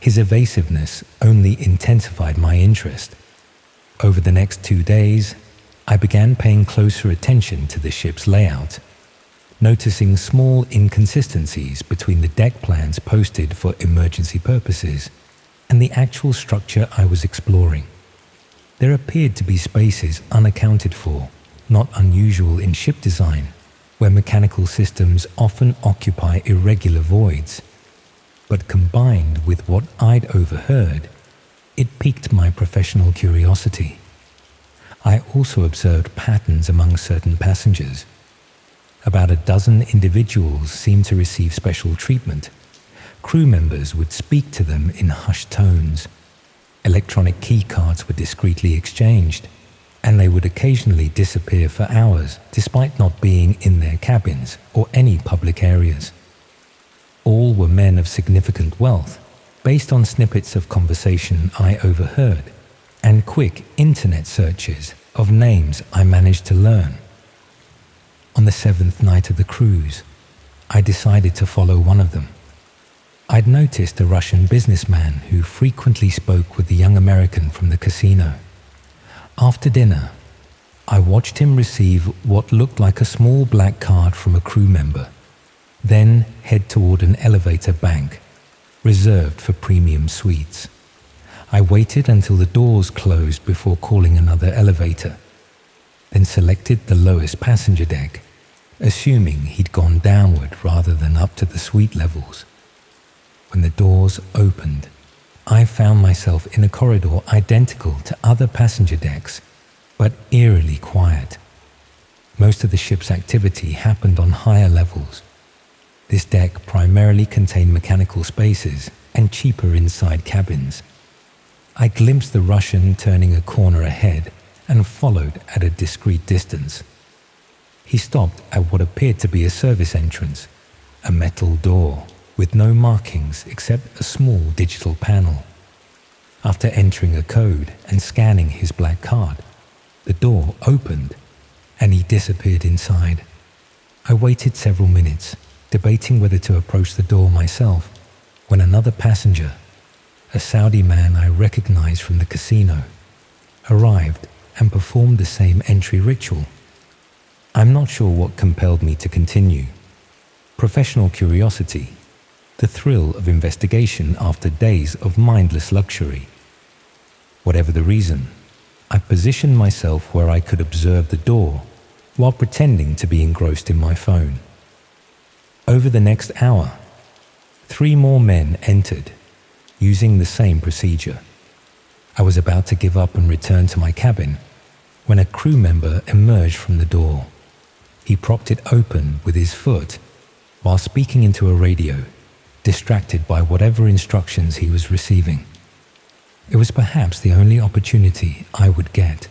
His evasiveness only intensified my interest. Over the next 2 days, I began paying closer attention to the ship's layout, noticing small inconsistencies between the deck plans posted for emergency purposes and the actual structure I was exploring. There appeared to be spaces unaccounted for, not unusual in ship design, where mechanical systems often occupy irregular voids. But combined with what I'd overheard, it piqued my professional curiosity. I also observed patterns among certain passengers. About a dozen individuals seemed to receive special treatment. Crew members would speak to them in hushed tones. Electronic key cards were discreetly exchanged, and they would occasionally disappear for hours despite not being in their cabins or any public areas. All were men of significant wealth, based on snippets of conversation I overheard and quick internet searches of names I managed to learn. On the 7th night of the cruise, I decided to follow one of them. I'd noticed a Russian businessman who frequently spoke with the young American from the casino. After dinner, I watched him receive what looked like a small black card from a crew member, then head toward an elevator bank, reserved for premium suites. I waited until the doors closed before calling another elevator, then selected the lowest passenger deck, assuming he'd gone downward rather than up to the suite levels. When the doors opened, I found myself in a corridor identical to other passenger decks, but eerily quiet. Most of the ship's activity happened on higher levels. This deck primarily contained mechanical spaces and cheaper inside cabins. I glimpsed the Russian turning a corner ahead and followed at a discreet distance. He stopped at what appeared to be a service entrance, a metal door with no markings except a small digital panel. After entering a code and scanning his black card, the door opened and he disappeared inside. I waited several minutes, debating whether to approach the door myself, when another passenger, a Saudi man I recognized from the casino, arrived and performed the same entry ritual. I'm not sure what compelled me to continue. Professional curiosity, the thrill of investigation after days of mindless luxury. Whatever the reason, I positioned myself where I could observe the door while pretending to be engrossed in my phone. Over the next hour, 3 more men entered, using the same procedure. I was about to give up and return to my cabin when a crew member emerged from the door. He propped it open with his foot while speaking into a radio. distracted by whatever instructions he was receiving. It was perhaps the only opportunity I would get.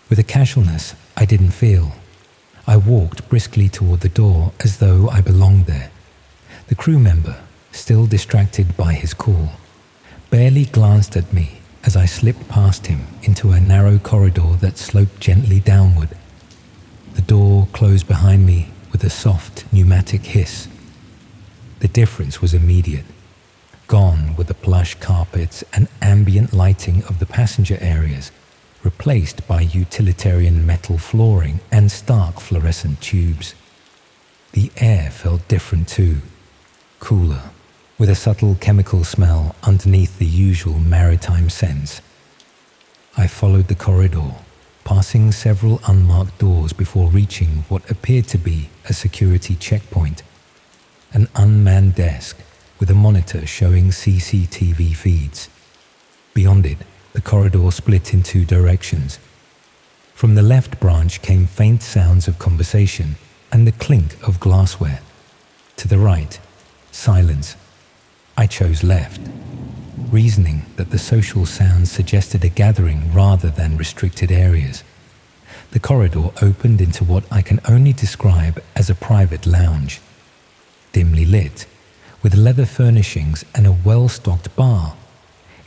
With a casualness I didn't feel, I walked briskly toward the door as though I belonged there. The crew member, still distracted by his call, barely glanced at me as I slipped past him into a narrow corridor that sloped gently downward. The door closed behind me with a soft pneumatic hiss. The difference was immediate. Gone were the plush carpets and ambient lighting of the passenger areas, replaced by utilitarian metal flooring and stark fluorescent tubes. The air felt different too, cooler, with a subtle chemical smell underneath the usual maritime scents. I followed the corridor, passing several unmarked doors before reaching what appeared to be a security checkpoint. An unmanned desk with a monitor showing CCTV feeds. Beyond it, the corridor split in two directions. From the left branch came faint sounds of conversation and the clink of glassware. To the right, silence. I chose left, reasoning that the social sounds suggested a gathering rather than restricted areas. The corridor opened into what I can only describe as a private lounge. Dimly lit, with leather furnishings and a well-stocked bar,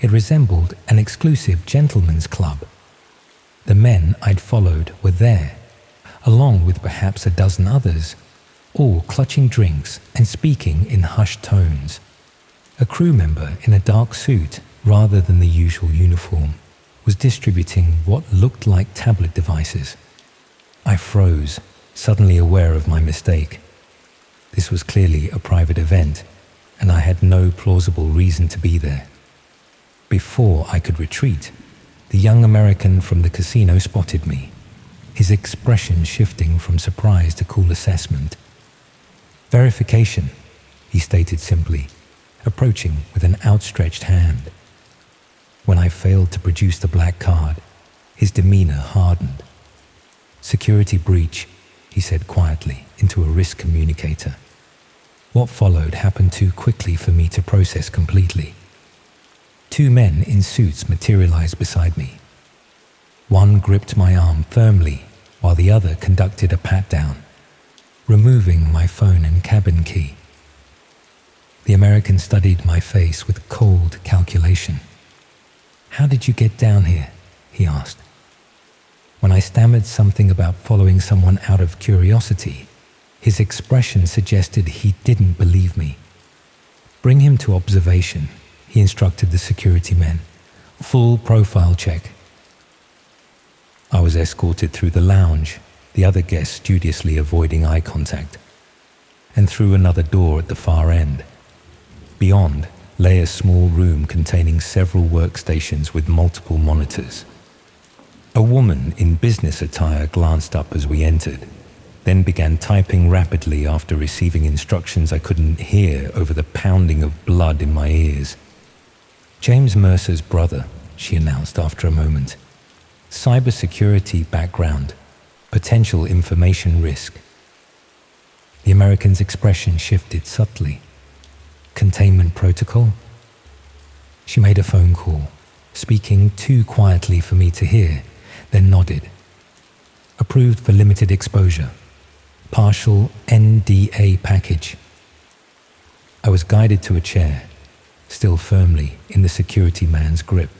it resembled an exclusive gentleman's club. The men I'd followed were there, along with perhaps a dozen others, all clutching drinks and speaking in hushed tones. A crew member in a dark suit, rather than the usual uniform, was distributing what looked like tablet devices. I froze, suddenly aware of my mistake. This was clearly a private event, and I had no plausible reason to be there. Before I could retreat, the young American from the casino spotted me, his expression shifting from surprise to cool assessment. "Verification," he stated simply, approaching with an outstretched hand. When I failed to produce the black card, his demeanor hardened. "Security breach," he said quietly into a wrist communicator. What followed happened too quickly for me to process completely. Two men in suits materialized beside me. One gripped my arm firmly while the other conducted a pat-down, removing my phone and cabin key. The American studied my face with cold calculation. "How did you get down here?" he asked. When I stammered something about following someone out of curiosity, his expression suggested he didn't believe me. "Bring him to observation," he instructed the security men. "Full profile check." I was escorted through the lounge, the other guests studiously avoiding eye contact, and through another door at the far end. Beyond lay a small room containing several workstations with multiple monitors. A woman in business attire glanced up as we entered, then began typing rapidly after receiving instructions I couldn't hear over the pounding of blood in my ears. "James Mercer's brother," she announced after a moment. "Cybersecurity background, potential information risk." The American's expression shifted subtly. "Containment protocol?" She made a phone call, speaking too quietly for me to hear, then nodded. "Approved for limited exposure. Partial NDA package." I was guided to a chair, still firmly in the security man's grip.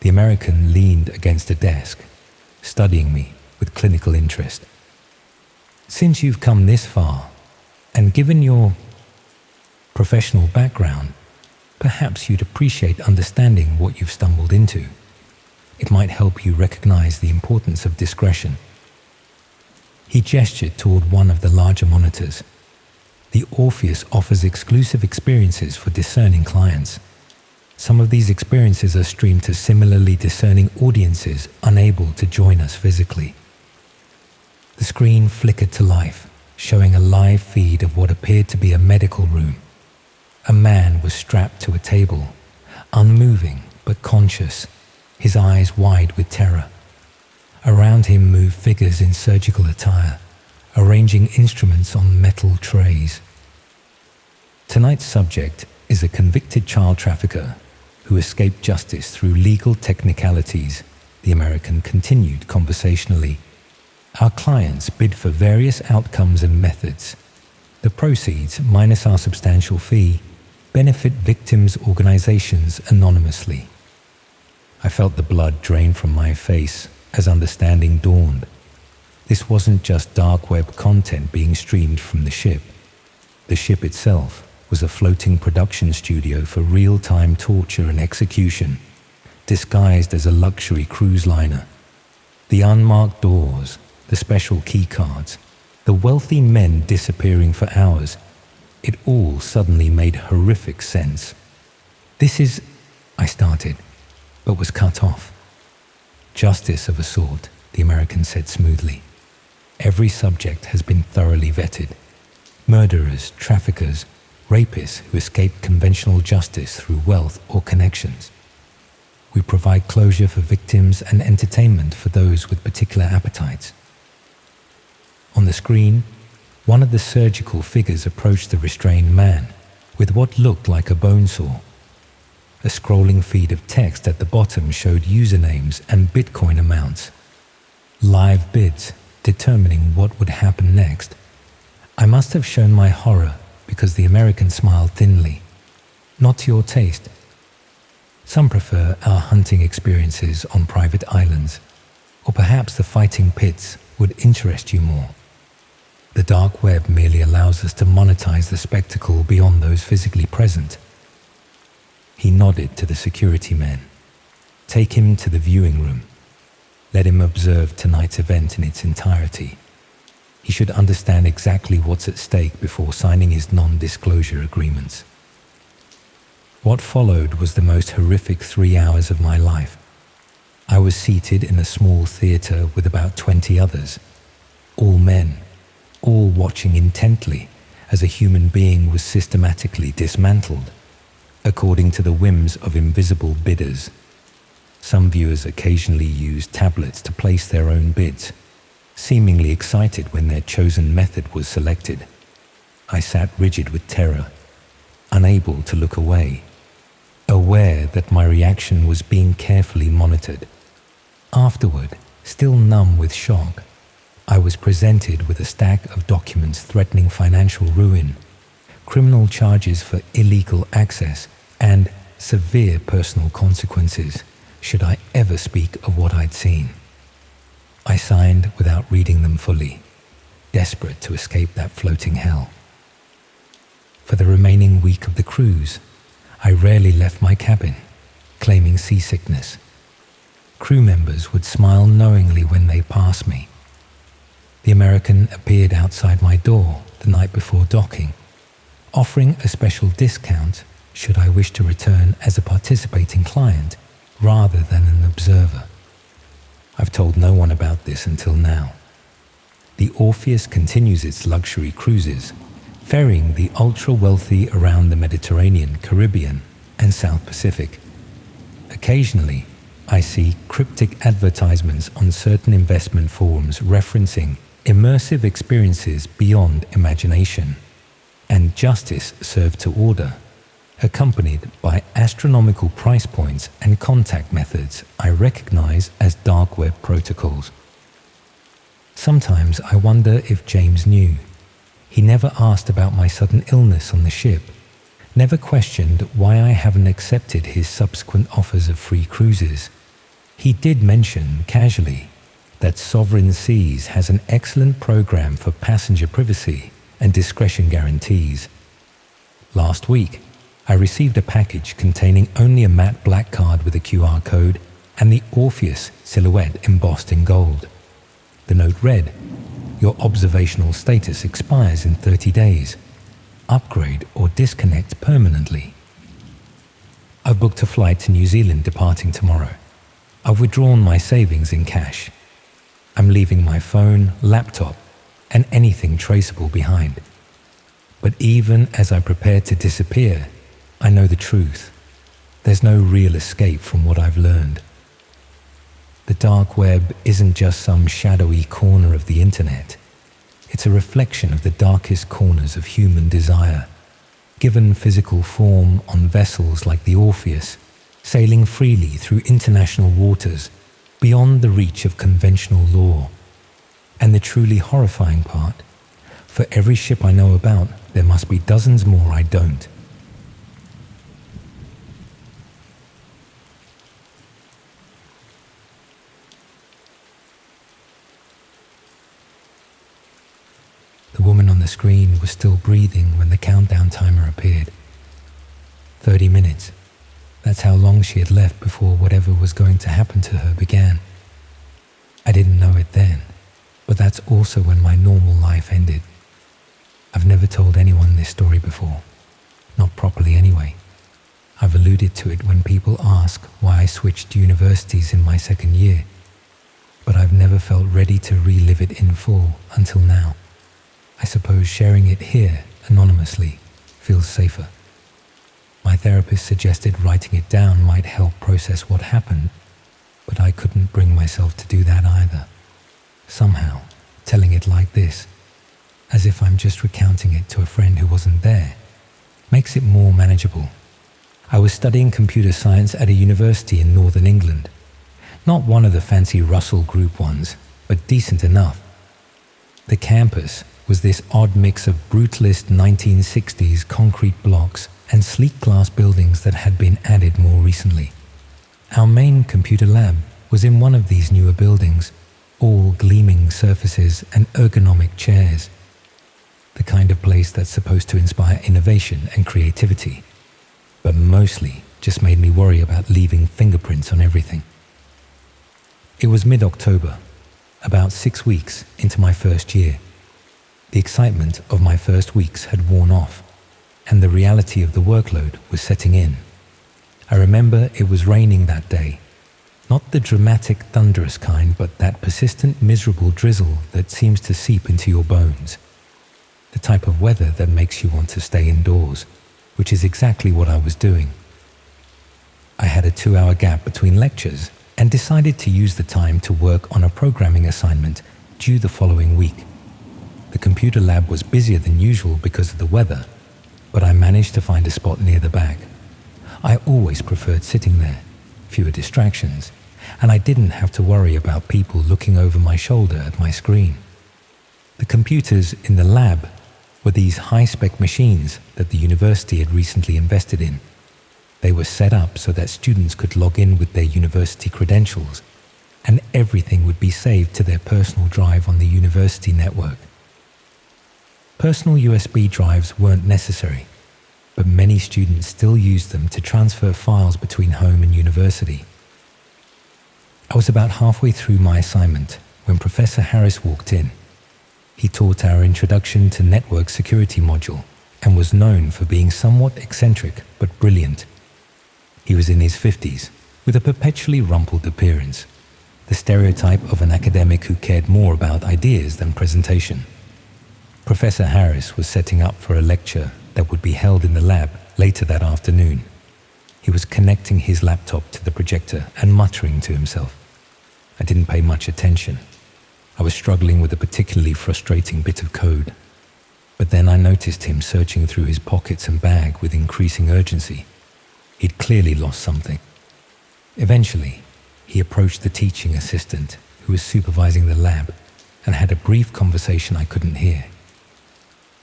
The American leaned against a desk, studying me with clinical interest. "Since you've come this far, and given your professional background, perhaps you'd appreciate understanding what you've stumbled into. It might help you recognize the importance of discretion." He gestured toward one of the larger monitors. "The Orpheus offers exclusive experiences for discerning clients. Some of these experiences are streamed to similarly discerning audiences unable to join us physically." The screen flickered to life, showing a live feed of what appeared to be a medical room. A man was strapped to a table, unmoving but conscious, his eyes wide with terror. Around him moved figures in surgical attire, arranging instruments on metal trays. Tonight's subject is a convicted child trafficker who escaped justice through legal technicalities, the American continued conversationally. Our clients bid for various outcomes and methods. The proceeds, minus our substantial fee, benefit victims' organizations anonymously. I felt the blood drain from my face as understanding dawned. This wasn't just dark web content being streamed from the ship. The ship itself was a floating production studio for real-time torture and execution, disguised as a luxury cruise liner. The unmarked doors, the special key cards, the wealthy men disappearing for hours, it all suddenly made horrific sense. "This is," I started, but was cut off. "Justice of a sort," the American said smoothly. "Every subject has been thoroughly vetted. Murderers, traffickers, rapists who escape conventional justice through wealth or connections. We provide closure for victims and entertainment for those with particular appetites." On the screen, one of the surgical figures approached the restrained man with what looked like a bone saw. A scrolling feed of text at the bottom showed usernames and Bitcoin amounts. Live bids determining what would happen next. I must have shown my horror because the American smiled thinly. "Not to your taste. Some prefer our hunting experiences on private islands, or perhaps the fighting pits would interest you more. The dark web merely allows us to monetize the spectacle beyond those physically present." He nodded to the security men. "Take him to the viewing room. Let him observe tonight's event in its entirety. He should understand exactly what's at stake before signing his non-disclosure agreements." What followed was the most horrific 3 hours of my life. I was seated in a small theater with about 20 others, all men, all watching intently as a human being was systematically dismantled, according to the whims of invisible bidders. Some viewers occasionally used tablets to place their own bids, seemingly excited when their chosen method was selected. I sat rigid with terror, unable to look away, aware that my reaction was being carefully monitored. Afterward, still numb with shock, I was presented with a stack of documents threatening financial ruin, criminal charges for illegal access, and severe personal consequences should I ever speak of what I'd seen. I signed without reading them fully, desperate to escape that floating hell. For the remaining week of the cruise, I rarely left my cabin, claiming seasickness. Crew members would smile knowingly when they passed me. The American appeared outside my door the night before docking, offering a special discount should I wish to return as a participating client rather than an observer. I've told no one about this until now. The Orpheus continues its luxury cruises, ferrying the ultra-wealthy around the Mediterranean, Caribbean, and South Pacific. Occasionally, I see cryptic advertisements on certain investment forums referencing immersive experiences beyond imagination, and justice served to order, accompanied by astronomical price points and contact methods I recognize as dark web protocols. Sometimes I wonder if James knew. He never asked about my sudden illness on the ship, never questioned why I haven't accepted his subsequent offers of free cruises. He did mention, casually, that Sovereign Seas has an excellent program for passenger privacy and discretion guarantees. Last week, I received a package containing only a matte black card with a QR code and the Orpheus silhouette embossed in gold. The note read, "Your observational status expires in 30 days. Upgrade or disconnect permanently." I've booked a flight to New Zealand departing tomorrow. I've withdrawn my savings in cash. I'm leaving my phone, laptop, and anything traceable behind. But even as I prepare to disappear, I know the truth. There's no real escape from what I've learned. The dark web isn't just some shadowy corner of the internet. It's a reflection of the darkest corners of human desire. given physical form on vessels like the Orpheus, sailing freely through international waters beyond the reach of conventional law. And the truly horrifying part, for every ship I know about, there must be dozens more I don't. The woman on the screen was still breathing when the countdown timer appeared. 30 minutes. That's how long she had left before whatever was going to happen to her began. I didn't know it then, but that's also when my normal life ended. I've never told anyone this story before. Not properly anyway. I've alluded to it when people ask why I switched universities in my second year, but I've never felt ready to relive it in full until now. I suppose sharing it here, anonymously, feels safer. My therapist suggested writing it down might help process what happened, but I couldn't bring myself to do that either. Somehow, telling it like this, as if I'm just recounting it to a friend who wasn't there, makes it more manageable. I was studying computer science at a university in northern England. Not one of the fancy Russell Group ones, but decent enough. The campus was this odd mix of brutalist 1960s concrete blocks and sleek glass buildings that had been added more recently. Our main computer lab was in one of these newer buildings, all gleaming surfaces and ergonomic chairs. The kind of place that's supposed to inspire innovation and creativity, but mostly just made me worry about leaving fingerprints on everything. It was mid-October, about 6 weeks into my first year. The excitement of my first weeks had worn off, and the reality of the workload was setting in. I remember it was raining that day. Not the dramatic, thunderous kind, but that persistent, miserable drizzle that seems to seep into your bones. The type of weather that makes you want to stay indoors, which is exactly what I was doing. I had a 2-hour gap between lectures and decided to use the time to work on a programming assignment due the following week. The computer lab was busier than usual because of the weather, but I managed to find a spot near the back. I always preferred sitting there, fewer distractions, and I didn't have to worry about people looking over my shoulder at my screen. The computers in the lab were these high-spec machines that the university had recently invested in. They were set up so that students could log in with their university credentials, and everything would be saved to their personal drive on the university network. Personal USB drives weren't necessary, but many students still used them to transfer files between home and university. I was about halfway through my assignment when Professor Harris walked in. He taught our Introduction to Network Security module and was known for being somewhat eccentric but brilliant. He was in his 50s, with a perpetually rumpled appearance, the stereotype of an academic who cared more about ideas than presentation. Professor Harris was setting up for a lecture that would be held in the lab later that afternoon. He was connecting his laptop to the projector and muttering to himself. I didn't pay much attention. I was struggling with a particularly frustrating bit of code. But then I noticed him searching through his pockets and bag with increasing urgency. He'd clearly lost something. Eventually, he approached the teaching assistant who was supervising the lab and had a brief conversation I couldn't hear.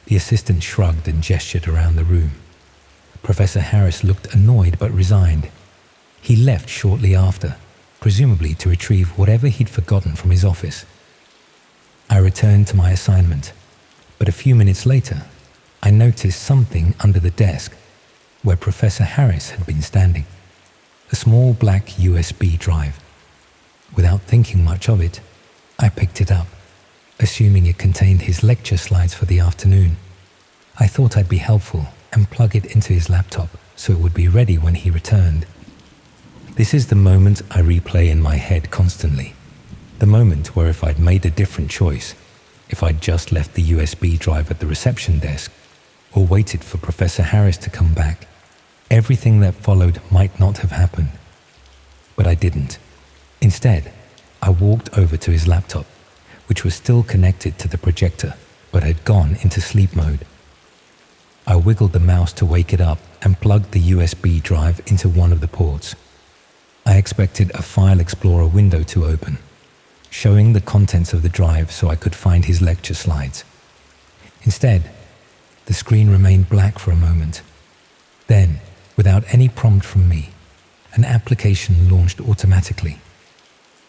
The assistant shrugged and gestured around the room. Professor Harris looked annoyed but resigned. He left shortly after, presumably to retrieve whatever he'd forgotten from his office. I returned to my assignment, but a few minutes later, I noticed something under the desk where Professor Harris had been standing. A small black USB drive. Without thinking much of it, I picked it up, assuming it contained his lecture slides for the afternoon. I thought I'd be helpful and plug it into his laptop so it would be ready when he returned. This is the moment I replay in my head constantly. The moment where if I'd made a different choice, if I'd just left the USB drive at the reception desk or waited for Professor Harris to come back, everything that followed might not have happened. But I didn't. Instead, I walked over to his laptop, which was still connected to the projector, but had gone into sleep mode. I wiggled the mouse to wake it up and plugged the USB drive into one of the ports. I expected a File Explorer window to open, showing the contents of the drive so I could find his lecture slides. Instead, the screen remained black for a moment. Then, without any prompt from me, an application launched automatically.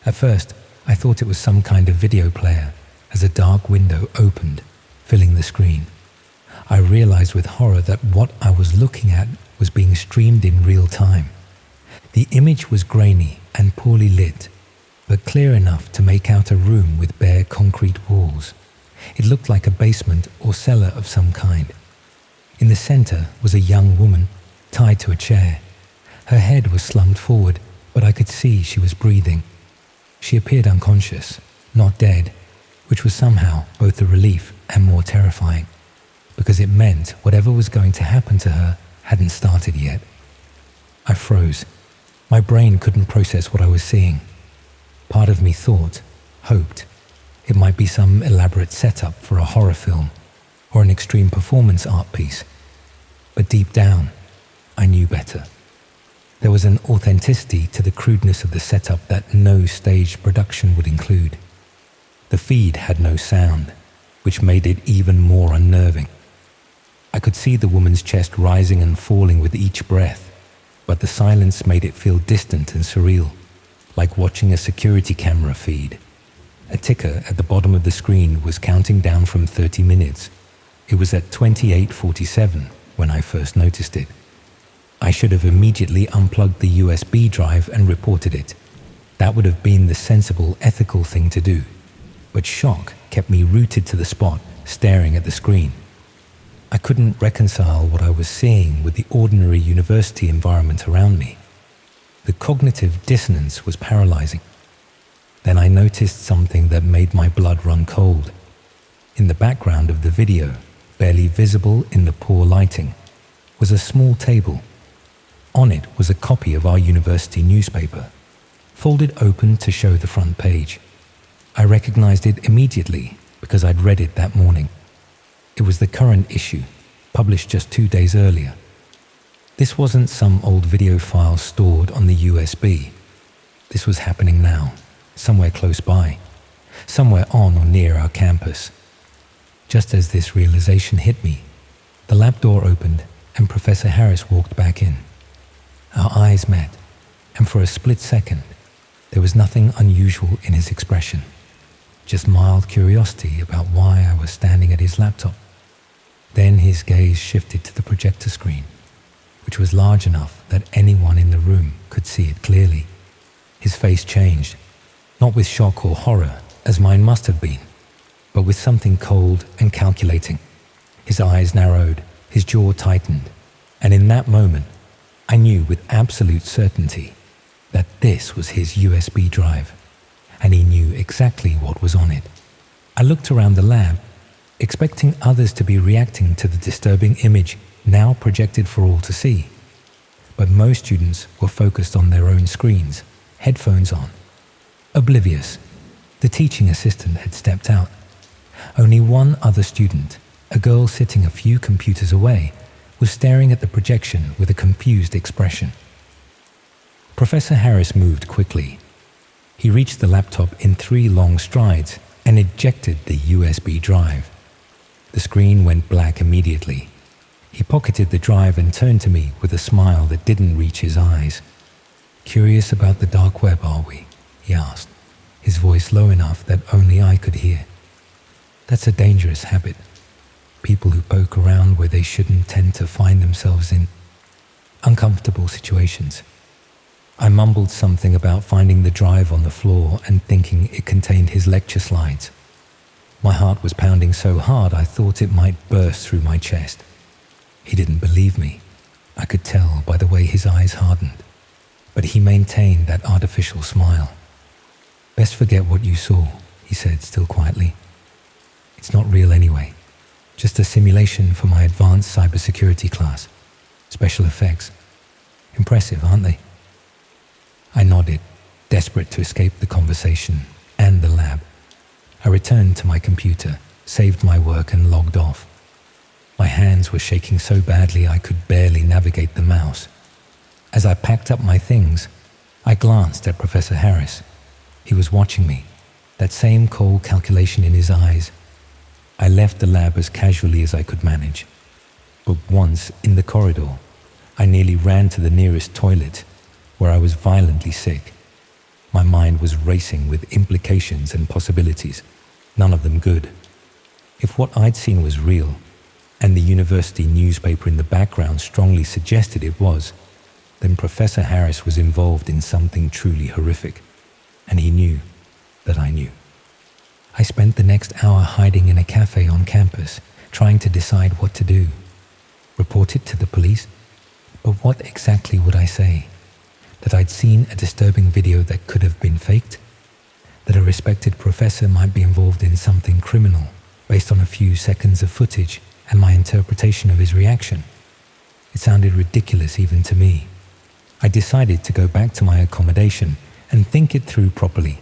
At first, I thought it was some kind of video player as a dark window opened, filling the screen. I realized with horror that what I was looking at was being streamed in real time. The image was grainy and poorly lit, but clear enough to make out a room with bare concrete walls. It looked like a basement or cellar of some kind. In the center was a young woman, tied to a chair. Her head was slumped forward, but I could see she was breathing. She appeared unconscious, not dead, which was somehow both a relief and more terrifying, because it meant whatever was going to happen to her hadn't started yet. I froze. My brain couldn't process what I was seeing. Part of me thought, hoped, it might be some elaborate setup for a horror film or an extreme performance art piece. But deep down, I knew better. There was an authenticity to the crudeness of the setup that no staged production would include. The feed had no sound, which made it even more unnerving. I could see the woman's chest rising and falling with each breath, but the silence made it feel distant and surreal, like watching a security camera feed. A ticker at the bottom of the screen was counting down from 30 minutes. It was at 28:47 when I first noticed it. I should have immediately unplugged the USB drive and reported it. That would have been the sensible, ethical thing to do. But shock kept me rooted to the spot, staring at the screen. I couldn't reconcile what I was seeing with the ordinary university environment around me. The cognitive dissonance was paralyzing. Then I noticed something that made my blood run cold. In the background of the video, barely visible in the poor lighting, was a small table. On it was a copy of our university newspaper, folded open to show the front page. I recognized it immediately because I'd read it that morning. It was the current issue, published just 2 days earlier. This wasn't some old video file stored on the USB. This was happening now, somewhere close by, somewhere on or near our campus. Just as this realization hit me, the lab door opened and Professor Harris walked back in. Our eyes met, and for a split second, there was nothing unusual in his expression, just mild curiosity about why I was standing at his laptop. Then his gaze shifted to the projector screen, which was large enough that anyone in the room could see it clearly. His face changed, not with shock or horror, as mine must have been, but with something cold and calculating. His eyes narrowed, his jaw tightened, and in that moment, I knew with absolute certainty that this was his USB drive, and he knew exactly what was on it. I looked around the lab, expecting others to be reacting to the disturbing image now projected for all to see. But most students were focused on their own screens, headphones on. Oblivious, the teaching assistant had stepped out. Only one other student, a girl sitting a few computers away, was staring at the projection with a confused expression. Professor Harris moved quickly. He reached the laptop in 3 long strides and ejected the USB drive. The screen went black immediately. He pocketed the drive and turned to me with a smile that didn't reach his eyes. "Curious about the dark web, are we?" he asked, his voice low enough that only I could hear. "That's a dangerous habit. People who poke around where they shouldn't tend to find themselves in uncomfortable situations." I mumbled something about finding the drive on the floor and thinking it contained his lecture slides. My heart was pounding so hard I thought it might burst through my chest. He didn't believe me. I could tell by the way his eyes hardened. But he maintained that artificial smile. "Best forget what you saw," he said still quietly. "It's not real anyway. Just a simulation for my advanced cybersecurity class. Special effects. Impressive, aren't they?" I nodded, desperate to escape the conversation and the lab. I returned to my computer, saved my work and logged off. My hands were shaking so badly I could barely navigate the mouse. As I packed up my things, I glanced at Professor Harris. He was watching me, that same cold calculation in his eyes. I left the lab as casually as I could manage. But once in the corridor, I nearly ran to the nearest toilet, where I was violently sick. My mind was racing with implications and possibilities, none of them good. If what I'd seen was real, and the university newspaper in the background strongly suggested it was, then Professor Harris was involved in something truly horrific, and he knew that I knew. I spent the next hour hiding in a cafe on campus, trying to decide what to do. Report it to the police? But what exactly would I say? That I'd seen a disturbing video that could have been faked? That a respected professor might be involved in something criminal based on a few seconds of footage and my interpretation of his reaction? It sounded ridiculous even to me. I decided to go back to my accommodation and think it through properly.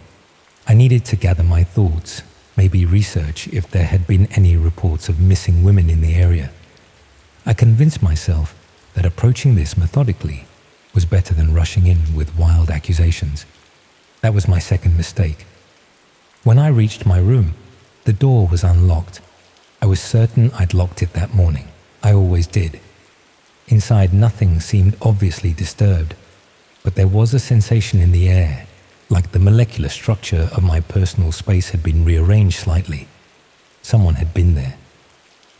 I needed to gather my thoughts, maybe research if there had been any reports of missing women in the area. I convinced myself that approaching this methodically was better than rushing in with wild accusations. That was my second mistake. When I reached my room, the door was unlocked. I was certain I'd locked it that morning. I always did. Inside, nothing seemed obviously disturbed, but there was a sensation in the air, like the molecular structure of my personal space had been rearranged slightly. Someone had been there.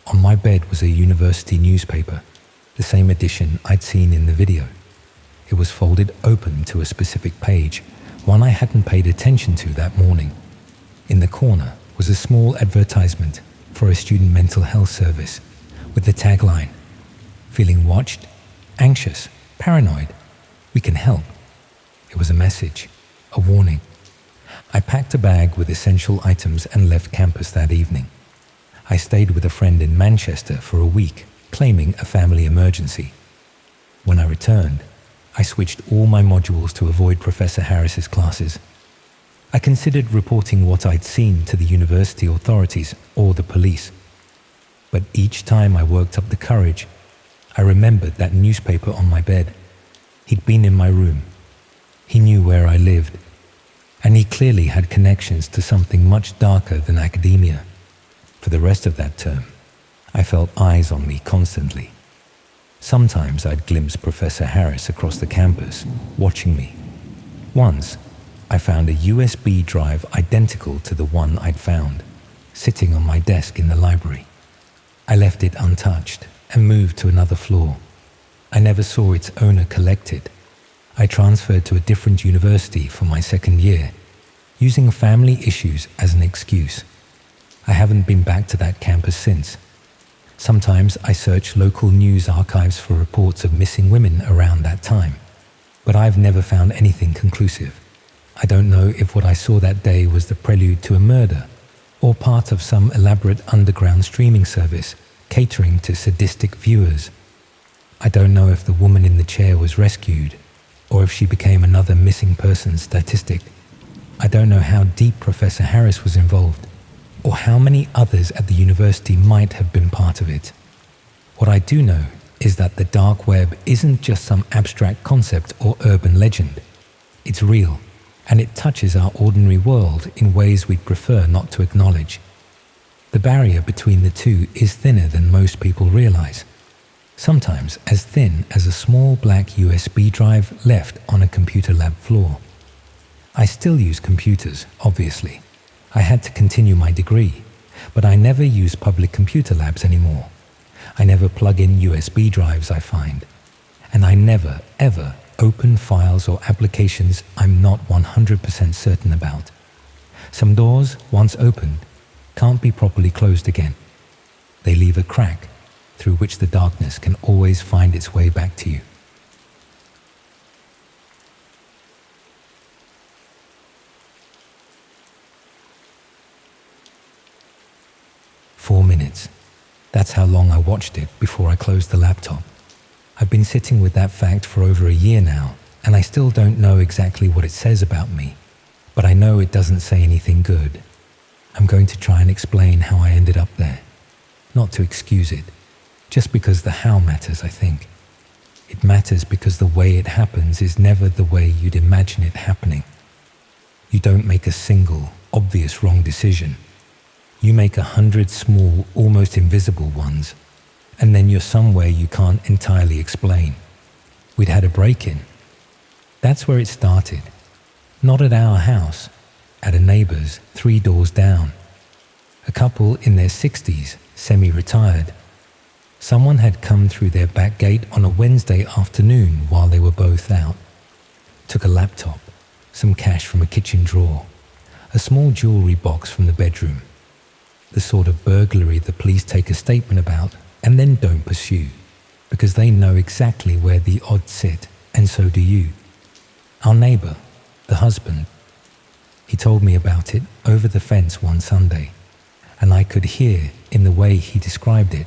On my bed was a university newspaper, the same edition I'd seen in the video. It was folded open to a specific page, one I hadn't paid attention to that morning. In the corner was a small advertisement for a student mental health service with the tagline, "Feeling watched, anxious, paranoid? We can help." It was a message, a warning. I packed a bag with essential items and left campus that evening. I stayed with a friend in Manchester for a week, claiming a family emergency. When I returned, I switched all my modules to avoid Professor Harris's classes. I considered reporting what I'd seen to the university authorities or the police. But each time I worked up the courage, I remembered that newspaper on my bed. He'd been in my room. He knew where I lived. And he clearly had connections to something much darker than academia. For the rest of that term, I felt eyes on me constantly. Sometimes I'd glimpse Professor Harris across the campus, watching me. Once, I found a USB drive identical to the one I'd found, sitting on my desk in the library. I left it untouched and moved to another floor. I never saw its owner collect it. I transferred to a different university for my second year, using family issues as an excuse. I haven't been back to that campus since. Sometimes I search local news archives for reports of missing women around that time, but I've never found anything conclusive. I don't know if what I saw that day was the prelude to a murder, or part of some elaborate underground streaming service catering to sadistic viewers. I don't know if the woman in the chair was rescued, or if she became another missing person statistic. I don't know how deep Professor Harris was involved, or how many others at the university might have been part of it. What I do know is that the dark web isn't just some abstract concept or urban legend. It's real, and it touches our ordinary world in ways we'd prefer not to acknowledge. The barrier between the two is thinner than most people realize, sometimes as thin as a small black USB drive left on a computer lab floor. I still use computers, obviously. I had to continue my degree, but I never use public computer labs anymore. I never plug in USB drives, I find. And I never, ever open files or applications I'm not 100% certain about. Some doors, once opened, can't be properly closed again. They leave a crack through which the darkness can always find its way back to you. "4 minutes. That's how long I watched it before I closed the laptop. I've been sitting with that fact for over a year now, and I still don't know exactly what it says about me, but I know it doesn't say anything good. I'm going to try and explain how I ended up there. Not to excuse it, Just because the how matters, I think. It matters because the way it happens is never the way you'd imagine it happening. You don't make a single, obvious wrong decision. You make 100 small, almost invisible ones, and then you're somewhere you can't entirely explain. We'd had a break-in. That's where it started. Not at our house, at a neighbor's 3 doors down. A couple in their 60s, semi-retired. Someone had come through their back gate on a Wednesday afternoon while they were both out. Took a laptop, some cash from a kitchen drawer, a small jewelry box from the bedroom. The sort of burglary the police take a statement about and then don't pursue, because they know exactly where the odds sit, and so do you. Our neighbor, the husband, he told me about it over the fence one Sunday, and I could hear in the way he described it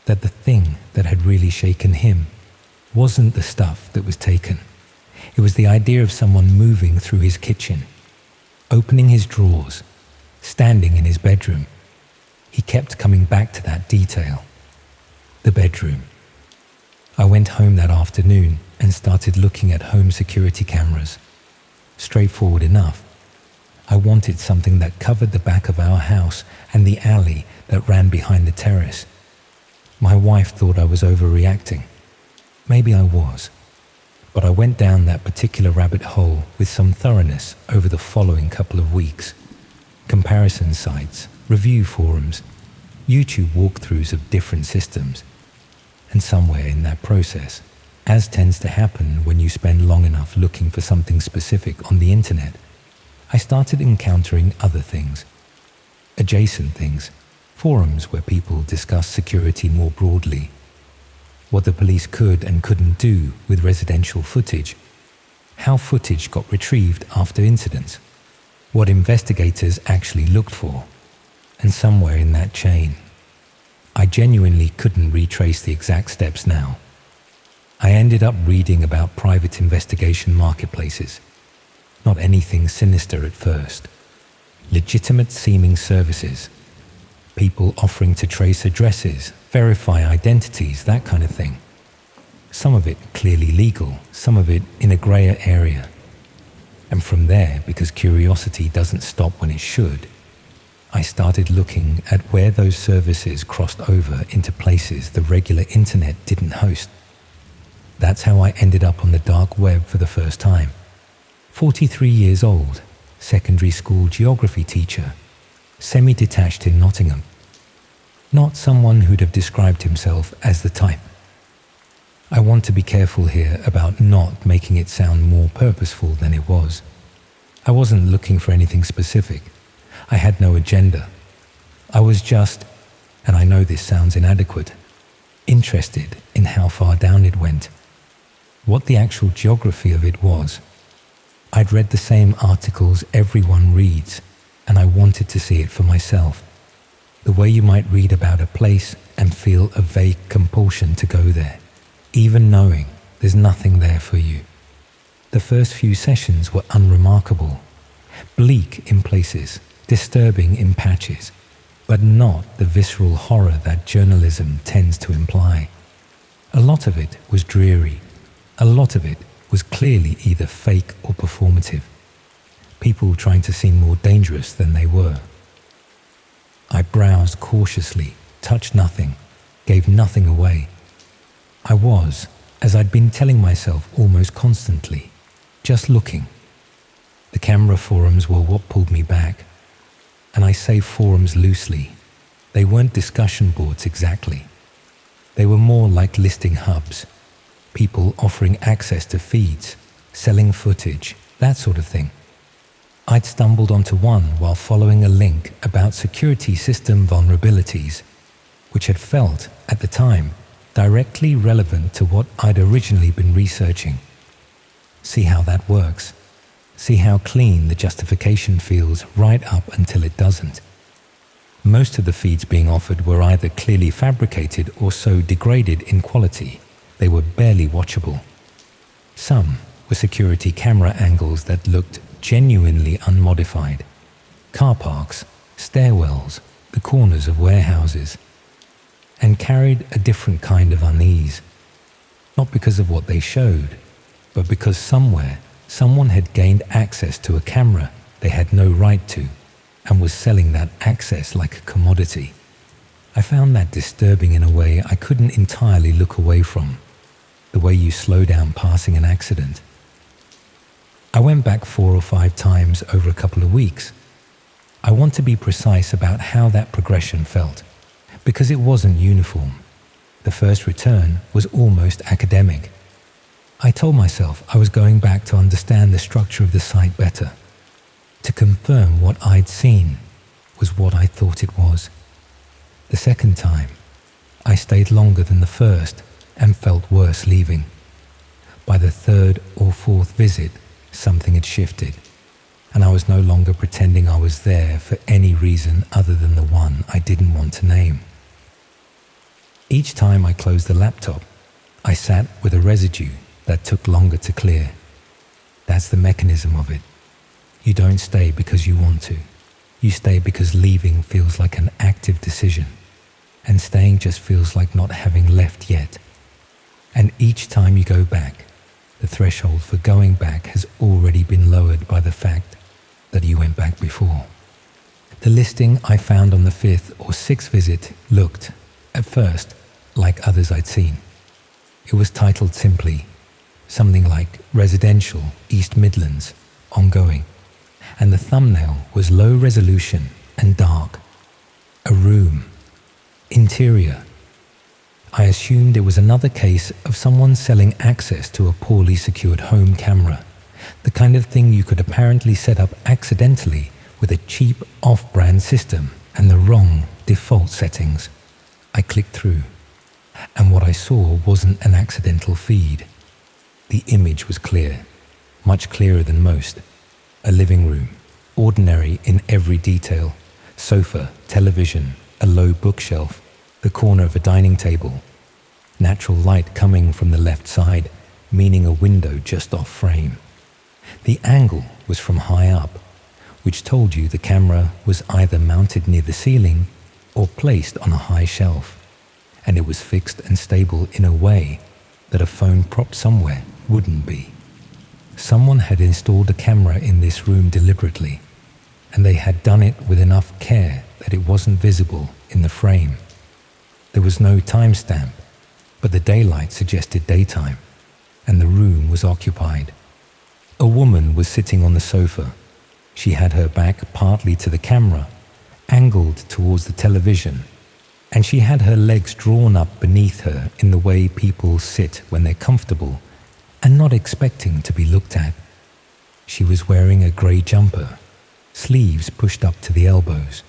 that the thing that had really shaken him wasn't the stuff that was taken. It was the idea of someone moving through his kitchen, opening his drawers, standing in his bedroom. He kept coming back to that detail. The bedroom. I went home that afternoon and started looking at home security cameras. Straightforward enough. I wanted something that covered the back of our house and the alley that ran behind the terrace. My wife thought I was overreacting. Maybe I was. But I went down that particular rabbit hole with some thoroughness over the following couple of weeks. Comparison sites, review forums, YouTube walkthroughs of different systems. And somewhere in that process, as tends to happen when you spend long enough looking for something specific on the internet, I started encountering other things, adjacent things, forums where people discuss security more broadly, what the police could and couldn't do with residential footage, how footage got retrieved after incidents, what investigators actually looked for, and somewhere in that chain, I genuinely couldn't retrace the exact steps now. I ended up reading about private investigation marketplaces. Not anything sinister at first. Legitimate seeming services. People offering to trace addresses, verify identities, that kind of thing. Some of it clearly legal, some of it in a grayer area. And from there, because curiosity doesn't stop when it should, I started looking at where those services crossed over into places the regular internet didn't host. That's how I ended up on the dark web for the first time. 43 years old, secondary school geography teacher, semi-detached in Nottingham. Not someone who'd have described himself as the type. I want to be careful here about not making it sound more purposeful than it was. I wasn't looking for anything specific. I had no agenda. I was just, and I know this sounds inadequate, interested in how far down it went, what the actual geography of it was. I'd read the same articles everyone reads, and I wanted to see it for myself. The way you might read about a place and feel a vague compulsion to go there, even knowing there's nothing there for you. The first few sessions were unremarkable, bleak in places, disturbing in patches, but not the visceral horror that journalism tends to imply. A lot of it was dreary. A lot of it was clearly either fake or performative. People trying to seem more dangerous than they were. I browsed cautiously, touched nothing, gave nothing away. I was, as I'd been telling myself almost constantly, just looking. The camera forums were what pulled me back. And I say forums loosely. They weren't discussion boards exactly. They were more like listing hubs. People offering access to feeds, selling footage, that sort of thing. I'd stumbled onto one while following a link about security system vulnerabilities, which had felt, at the time, directly relevant to what I'd originally been researching. See how that works. See how clean the justification feels right up until it doesn't. Most of the feeds being offered were either clearly fabricated or so degraded in quality they were barely watchable. Some were security camera angles that looked genuinely unmodified. Car parks, stairwells, the corners of warehouses. and carried a different kind of unease. Not because of what they showed, but because somewhere someone had gained access to a camera they had no right to and was selling that access like a commodity. I found that disturbing in a way I couldn't entirely look away from, the way you slow down passing an accident. I went back 4 or 5 times over a couple of weeks. I want to be precise about how that progression felt, because it wasn't uniform. The first return was almost academic. I told myself I was going back to understand the structure of the site better, to confirm what I'd seen was what I thought it was. The second time, I stayed longer than the first and felt worse leaving. By the third or fourth visit, something had shifted, and I was no longer pretending I was there for any reason other than the one I didn't want to name. Each time I closed the laptop, I sat with a residue that took longer to clear. That's the mechanism of it. You don't stay because you want to. You stay because leaving feels like an active decision, and staying just feels like not having left yet. And each time you go back, the threshold for going back has already been lowered by the fact that you went back before. The listing I found on the 5th or 6th visit looked, at first, like others I'd seen. It was titled simply, something like Residential East Midlands, Ongoing, and the thumbnail was low resolution and dark. A room. Interior. I assumed it was another case of someone selling access to a poorly secured home camera, the kind of thing you could apparently set up accidentally with a cheap off-brand system and the wrong default settings. I clicked through, and what I saw wasn't an accidental feed. The image was clear, much clearer than most. A living room, ordinary in every detail, sofa, television, a low bookshelf, the corner of a dining table, natural light coming from the left side, meaning a window just off frame. The angle was from high up, which told you the camera was either mounted near the ceiling or placed on a high shelf, and it was fixed and stable in a way that a phone propped somewhere wouldn't be. Someone had installed a camera in this room deliberately, and they had done it with enough care that it wasn't visible in the frame. There was no timestamp, but the daylight suggested daytime, and the room was occupied. A woman was sitting on the sofa. She had her back partly to the camera, angled towards the television, and she had her legs drawn up beneath her in the way people sit when they're comfortable and not expecting to be looked at. She was wearing a grey jumper, sleeves pushed up to the elbows.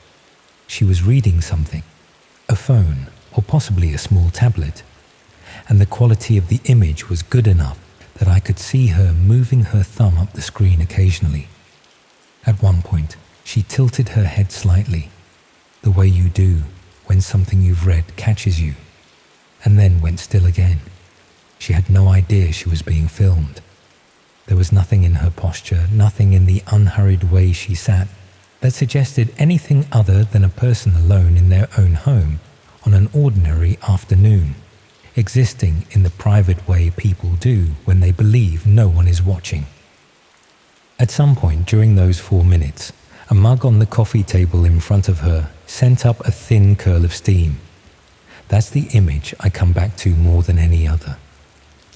She was reading something, a phone or possibly a small tablet, and the quality of the image was good enough that I could see her moving her thumb up the screen occasionally. At one point, she tilted her head slightly, the way you do when something you've read catches you, and then went still again. She had no idea she was being filmed. There was nothing in her posture, nothing in the unhurried way she sat, that suggested anything other than a person alone in their own home on an ordinary afternoon, existing in the private way people do when they believe no one is watching. At some point during those 4 minutes, a mug on the coffee table in front of her sent up a thin curl of steam. That's the image I come back to more than any other.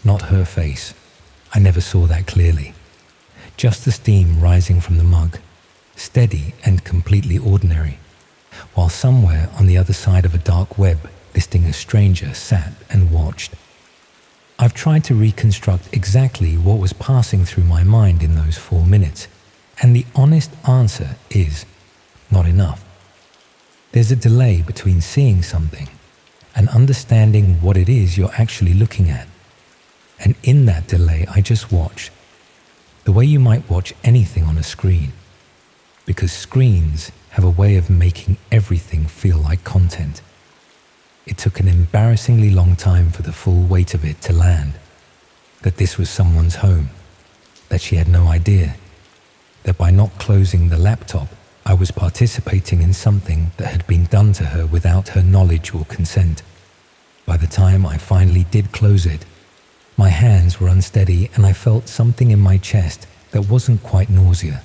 Not her face. I never saw that clearly. Just the steam rising from the mug, steady and completely ordinary, while somewhere on the other side of a dark web listing a stranger sat and watched. I've tried to reconstruct exactly what was passing through my mind in those 4 minutes, and the honest answer is not enough. There's a delay between seeing something and understanding what it is you're actually looking at. And in that delay, I just watch, the way you might watch anything on a screen, because screens have a way of making everything feel like content. It took an embarrassingly long time for the full weight of it to land, that this was someone's home, that she had no idea, that by not closing the laptop, I was participating in something that had been done to her without her knowledge or consent. By the time I finally did close it, my hands were unsteady and I felt something in my chest that wasn't quite nausea,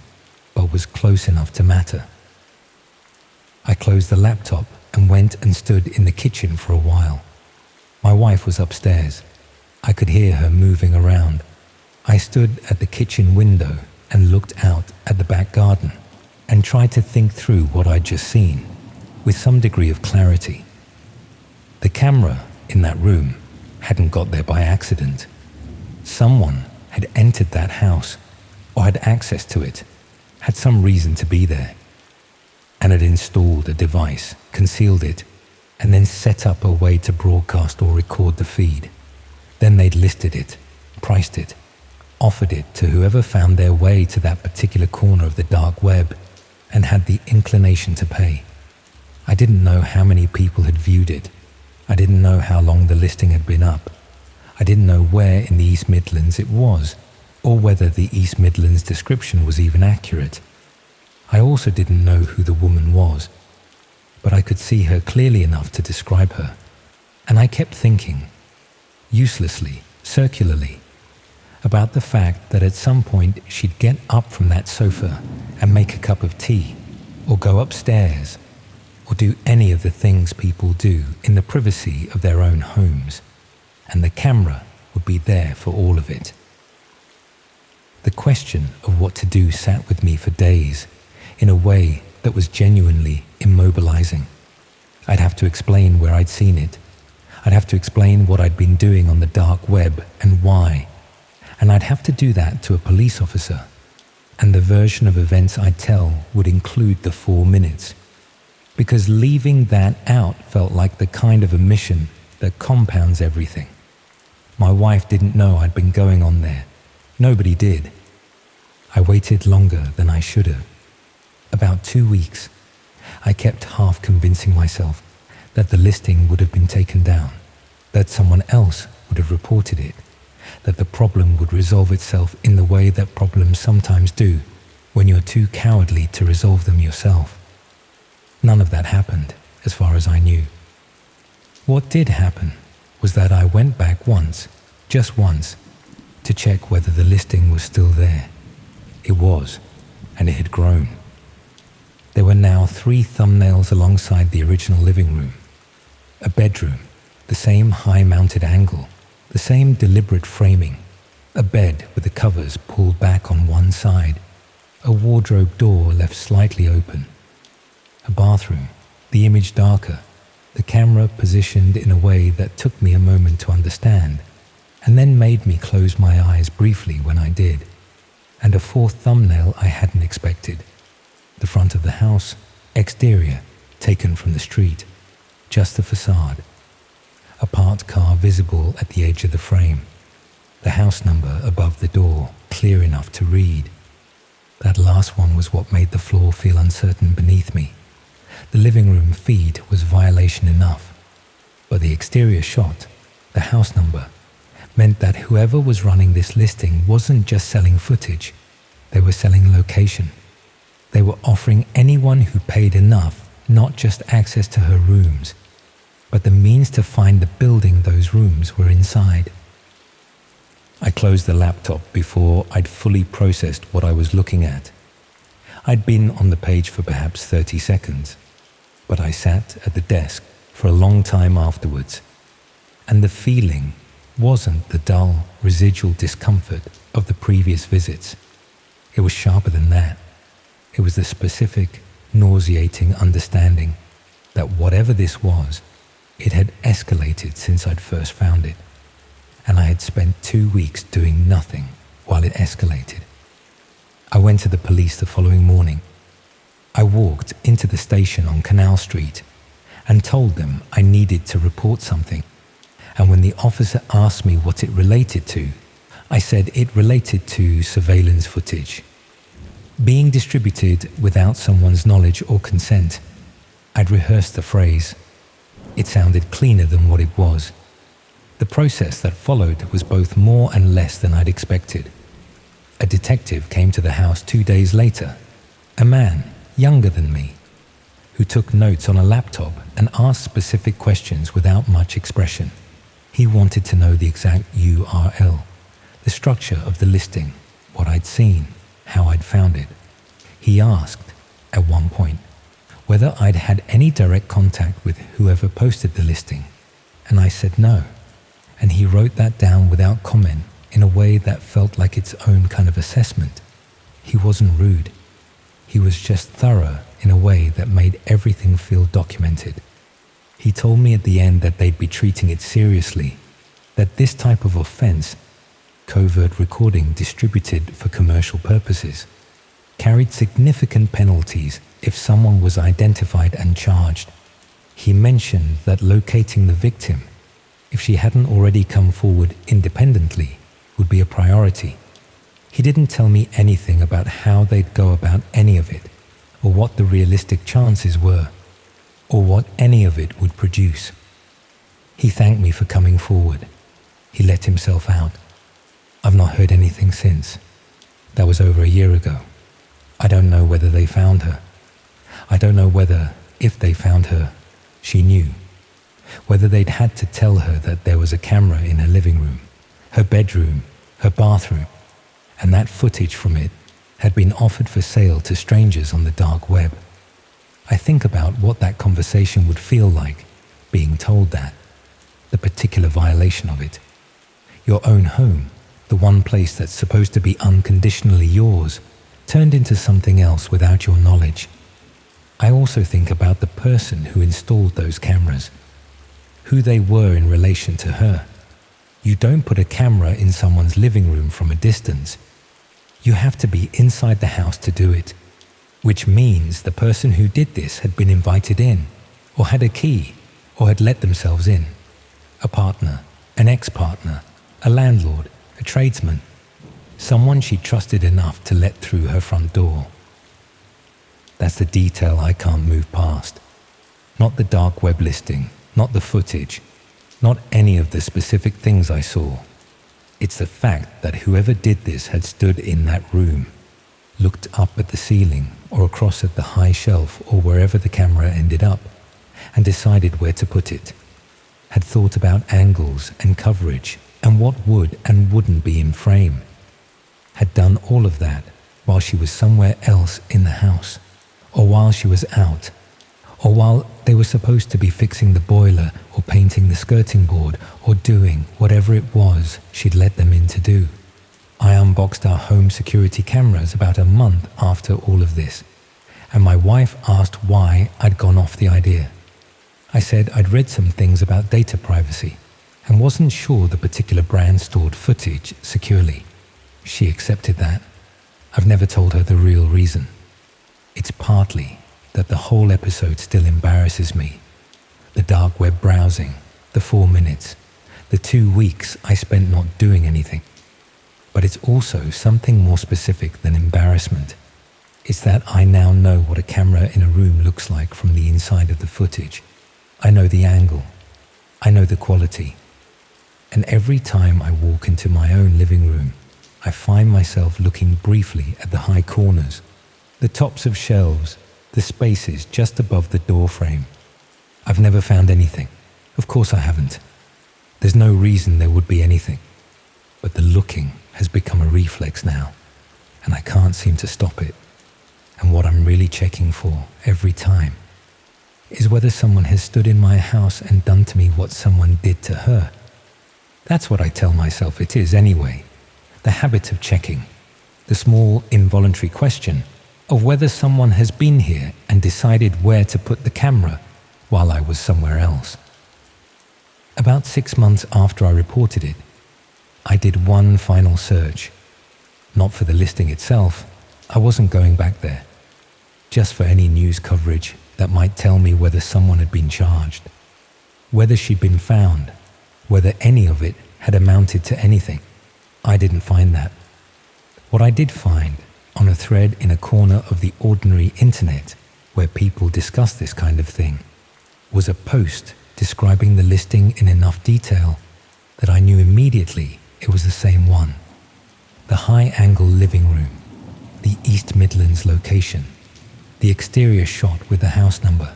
but was close enough to matter. I closed the laptop and went and stood in the kitchen for a while. My wife was upstairs. I could hear her moving around. I stood at the kitchen window and looked out at the back garden and tried to think through what I'd just seen with some degree of clarity. The camera in that room hadn't got there by accident. Someone had entered that house or had access to it, had some reason to be there, and had installed a device, concealed it, and then set up a way to broadcast or record the feed. Then they'd listed it, priced it, offered it to whoever found their way to that particular corner of the dark web and had the inclination to pay. I didn't know how many people had viewed it. I didn't know how long the listing had been up. I didn't know where in the East Midlands it was, or whether the East Midlands description was even accurate. I also didn't know who the woman was, but I could see her clearly enough to describe her. And I kept thinking, uselessly, circularly, about the fact that at some point she'd get up from that sofa and make a cup of tea, or go upstairs, or do any of the things people do in the privacy of their own homes, and the camera would be there for all of it. The question of what to do sat with me for days in a way that was genuinely immobilizing. I'd have to explain where I'd seen it. I'd have to explain what I'd been doing on the dark web and why. And I'd have to do that to a police officer. And the version of events I'd tell would include the 4 minutes. Because leaving that out felt like the kind of a mission that compounds everything. My wife didn't know I'd been going on there. Nobody did. I waited longer than I should have. About 2 weeks. I kept half convincing myself that the listing would have been taken down, that someone else would have reported it, that the problem would resolve itself in the way that problems sometimes do when you're too cowardly to resolve them yourself. None of that happened, as far as I knew. What did happen was that I went back once, just once, to check whether the listing was still there. It was, and it had grown. There were now 3 thumbnails alongside the original living room. A bedroom, the same high-mounted angle, the same deliberate framing, a bed with the covers pulled back on one side, a wardrobe door left slightly open, a bathroom, the image darker, the camera positioned in a way that took me a moment to understand, and then made me close my eyes briefly when I did, and a 4th thumbnail I hadn't expected. The front of the house, exterior, taken from the street, just the facade. A parked car visible at the edge of the frame. The house number above the door, clear enough to read. That last one was what made the floor feel uncertain beneath me. The living room feed was violation enough, but the exterior shot, the house number, meant that whoever was running this listing wasn't just selling footage, they were selling location. They were offering anyone who paid enough not just access to her rooms, but the means to find the building those rooms were inside. I closed the laptop before I'd fully processed what I was looking at. I'd been on the page for perhaps 30 seconds, but I sat at the desk for a long time afterwards, and the feeling wasn't the dull, residual discomfort of the previous visits. It was sharper than that. It was the specific, nauseating understanding that whatever this was, it had escalated since I'd first found it, and I had spent 2 weeks doing nothing while it escalated. I went to the police the following morning. I walked into the station on Canal Street and told them I needed to report something, and when the officer asked me what it related to, I said it related to surveillance footage. Being distributed without someone's knowledge or consent. I'd rehearsed the phrase. It sounded cleaner than what it was. The process that followed was both more and less than I'd expected. A detective came to the house 2 days later, a man younger than me. who took notes on a laptop and asked specific questions without much expression. He wanted to know the exact URL, the structure of the listing, what I'd seen, how I'd found it. He asked, at one point, whether I'd had any direct contact with whoever posted the listing, and I said no, and he wrote that down without comment in a way that felt like its own kind of assessment. He wasn't rude. He was just thorough in a way that made everything feel documented. He told me at the end that they'd be treating it seriously, that this type of offense, covert recording distributed for commercial purposes, carried significant penalties if someone was identified and charged. He mentioned that locating the victim, if she hadn't already come forward independently, would be a priority. He didn't tell me anything about how they'd go about any of it, or what the realistic chances were, or what any of it would produce. He thanked me for coming forward. He let himself out. I've not heard anything since. That was over a year ago. I don't know whether they found her. I don't know whether, if they found her, she knew. Whether they'd had to tell her that there was a camera in her living room, her bedroom, her bathroom, and that footage from it had been offered for sale to strangers on the dark web. I think about what that conversation would feel like, being told that, the particular violation of it. Your own home, the one place that's supposed to be unconditionally yours, turned into something else without your knowledge. I also think about the person who installed those cameras, who they were in relation to her. You don't put a camera in someone's living room from a distance. You have to be inside the house to do it, which means the person who did this had been invited in, or had a key, or had let themselves in. A partner, an ex-partner, a landlord, a tradesman, someone she trusted enough to let through her front door. That's the detail I can't move past. Not the dark web listing, not the footage, not any of the specific things I saw. It's the fact that whoever did this had stood in that room, looked up at the ceiling or across at the high shelf or wherever the camera ended up, and decided where to put it, had thought about angles and coverage and what would and wouldn't be in frame, had done all of that while she was somewhere else in the house, or while she was out, or while they were supposed to be fixing the boiler or painting the skirting board or doing whatever it was she'd let them in to do. I unboxed our home security cameras about a month after all of this, and my wife asked why I'd gone off the idea. I said I'd read some things about data privacy and wasn't sure the particular brand stored footage securely. She accepted that. I've never told her the real reason. It's partly that the whole episode still embarrasses me. The dark web browsing, the 4 minutes, the 2 weeks I spent not doing anything. But it's also something more specific than embarrassment. It's that I now know what a camera in a room looks like from the inside of the footage. I know the angle. I know the quality. And every time I walk into my own living room, I find myself looking briefly at the high corners, the tops of shelves, the spaces just above the door frame. I've never found anything. Of course I haven't. There's no reason there would be anything. But the looking has become a reflex now, and I can't seem to stop it. And what I'm really checking for every time is whether someone has stood in my house and done to me what someone did to her. That's what I tell myself it is anyway. The habit of checking. The small involuntary question of whether someone has been here and decided where to put the camera while I was somewhere else. About 6 months after I reported it, I did one final search. Not for the listing itself. I wasn't going back there. Just for any news coverage that might tell me whether someone had been charged, whether she'd been found, whether any of it had amounted to anything. I didn't find that. What I did find, on a thread in a corner of the ordinary internet where people discuss this kind of thing, was a post describing the listing in enough detail that I knew immediately it was the same one. The high-angle living room, the East Midlands location, the exterior shot with the house number.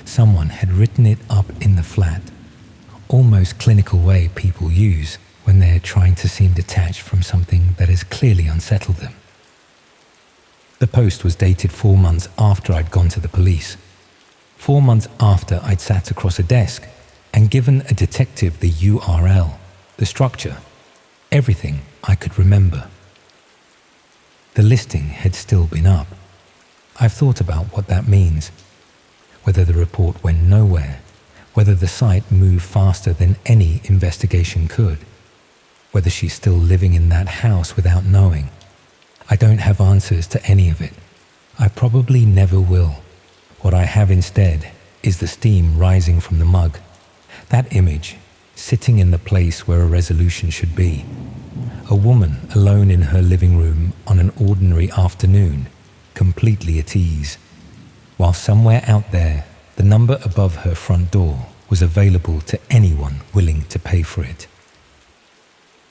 Someone had written it up in the flat, almost clinical way people use when they're trying to seem detached from something that has clearly unsettled them. The post was dated 4 months after I'd gone to the police. 4 months after I'd sat across a desk and given a detective the URL, the structure, everything I could remember. The listing had still been up. I've thought about what that means. Whether the report went nowhere, whether the site moved faster than any investigation could, whether she's still living in that house without knowing. I don't have answers to any of it. I probably never will. What I have instead is the steam rising from the mug. That image, sitting in the place where a resolution should be. A woman alone in her living room on an ordinary afternoon, completely at ease, while somewhere out there, the number above her front door was available to anyone willing to pay for it.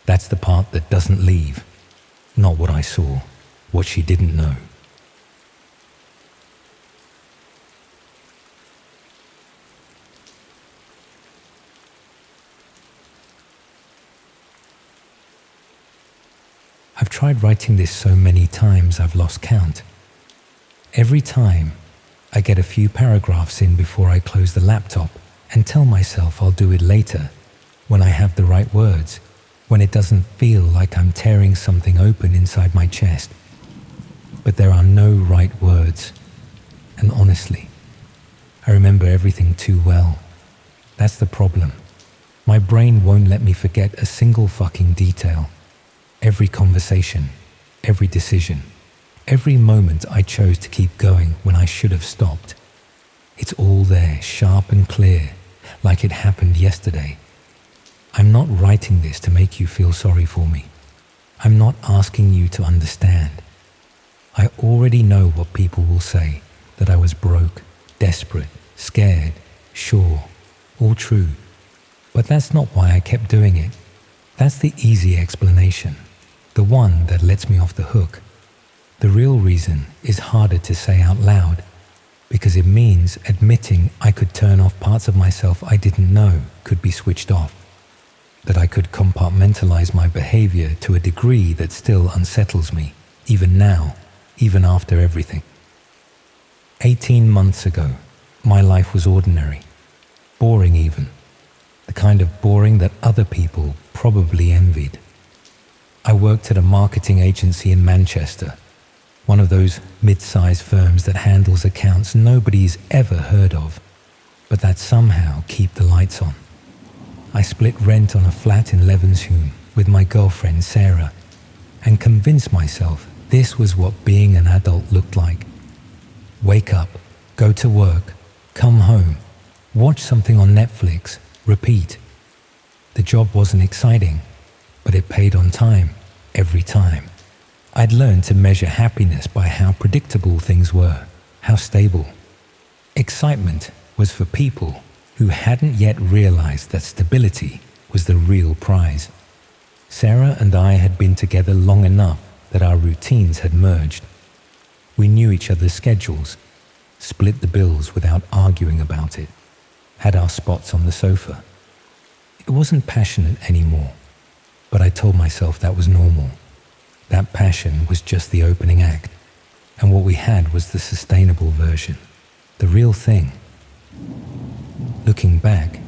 That's the part that doesn't leave, not what I saw, what she didn't know. I've tried writing this so many times I've lost count. Every time, I get a few paragraphs in before I close the laptop and tell myself I'll do it later, when I have the right words, when it doesn't feel like I'm tearing something open inside my chest. But there are no right words, and honestly, I remember everything too well. That's the problem. My brain won't let me forget a single fucking detail. Every conversation, every decision, every moment I chose to keep going when I should have stopped. It's all there, sharp and clear, like it happened yesterday. I'm not writing this to make you feel sorry for me. I'm not asking you to understand. I already know what people will say, that I was broke, desperate, scared, sure, all true. But that's not why I kept doing it. That's the easy explanation, the one that lets me off the hook. The real reason is harder to say out loud, because it means admitting I could turn off parts of myself I didn't know could be switched off, that I could compartmentalize my behavior to a degree that still unsettles me, even now, even after everything. 18 months ago, my life was ordinary, boring even, the kind of boring that other people probably envied. I worked at a marketing agency in Manchester, one of those mid-sized firms that handles accounts nobody's ever heard of, but that somehow keep the lights on. I split rent on a flat in Levenshulme with my girlfriend Sarah and convinced myself this was what being an adult looked like. Wake up, go to work, come home, watch something on Netflix, repeat. The job wasn't exciting, but it paid on time, every time. I'd learned to measure happiness by how predictable things were, how stable. Excitement was for people who hadn't yet realized that stability was the real prize. Sarah and I had been together long enough that our routines had merged. We knew each other's schedules, split the bills without arguing about it, had our spots on the sofa. It wasn't passionate anymore, but I told myself that was normal. That passion was just the opening act, and what we had was the sustainable version, the real thing. Looking back,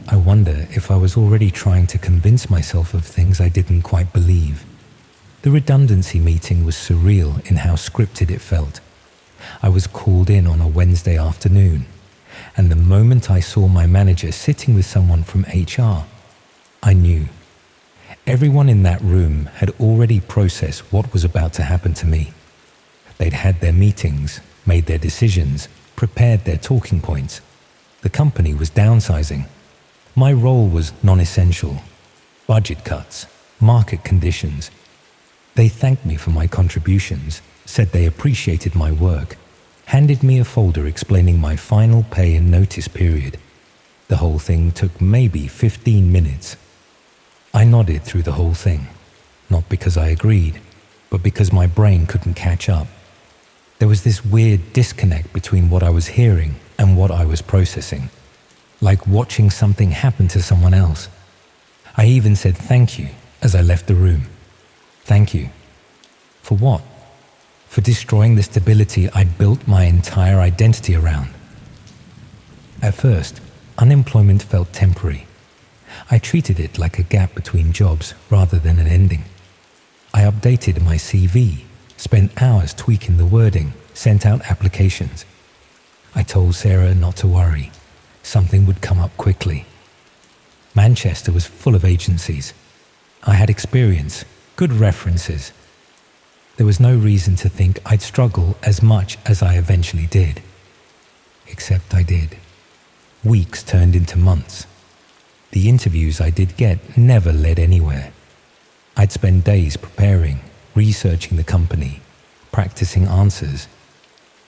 I wonder if I was already trying to convince myself of things I didn't quite believe. The redundancy meeting was surreal in how scripted it felt. I was called in on a Wednesday afternoon, and the moment I saw my manager sitting with someone from HR, I knew. Everyone in that room had already processed what was about to happen to me. They'd had their meetings, made their decisions, prepared their talking points. The company was downsizing. My role was non-essential. Budget cuts, market conditions. They thanked me for my contributions, said they appreciated my work, handed me a folder explaining my final pay and notice period. The whole thing took maybe 15 minutes. I nodded through the whole thing, not because I agreed, but because my brain couldn't catch up. There was this weird disconnect between what I was hearing and what I was processing, like watching something happen to someone else. I even said thank you as I left the room. Thank you. For what? For destroying the stability I'd built my entire identity around. At first, unemployment felt temporary. I treated it like a gap between jobs rather than an ending. I updated my CV, spent hours tweaking the wording, sent out applications. I told Sarah not to worry. Something would come up quickly. Manchester was full of agencies. I had experience, good references. There was no reason to think I'd struggle as much as I eventually did. Except I did. Weeks turned into months. The interviews I did get never led anywhere. I'd spend days preparing, researching the company, practicing answers.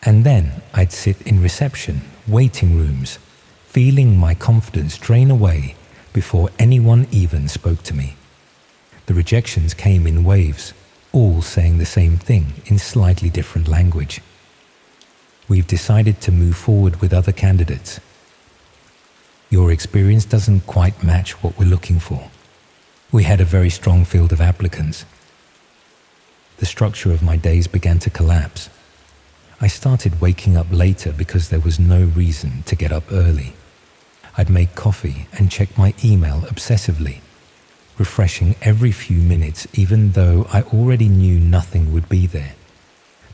And then I'd sit in reception, waiting rooms, feeling my confidence drain away before anyone even spoke to me. The rejections came in waves, all saying the same thing in slightly different language. We've decided to move forward with other candidates. Your experience doesn't quite match what we're looking for. We had a very strong field of applicants. The structure of my days began to collapse. I started waking up later because there was no reason to get up early. I'd make coffee and check my email obsessively, refreshing every few minutes even though I already knew nothing would be there.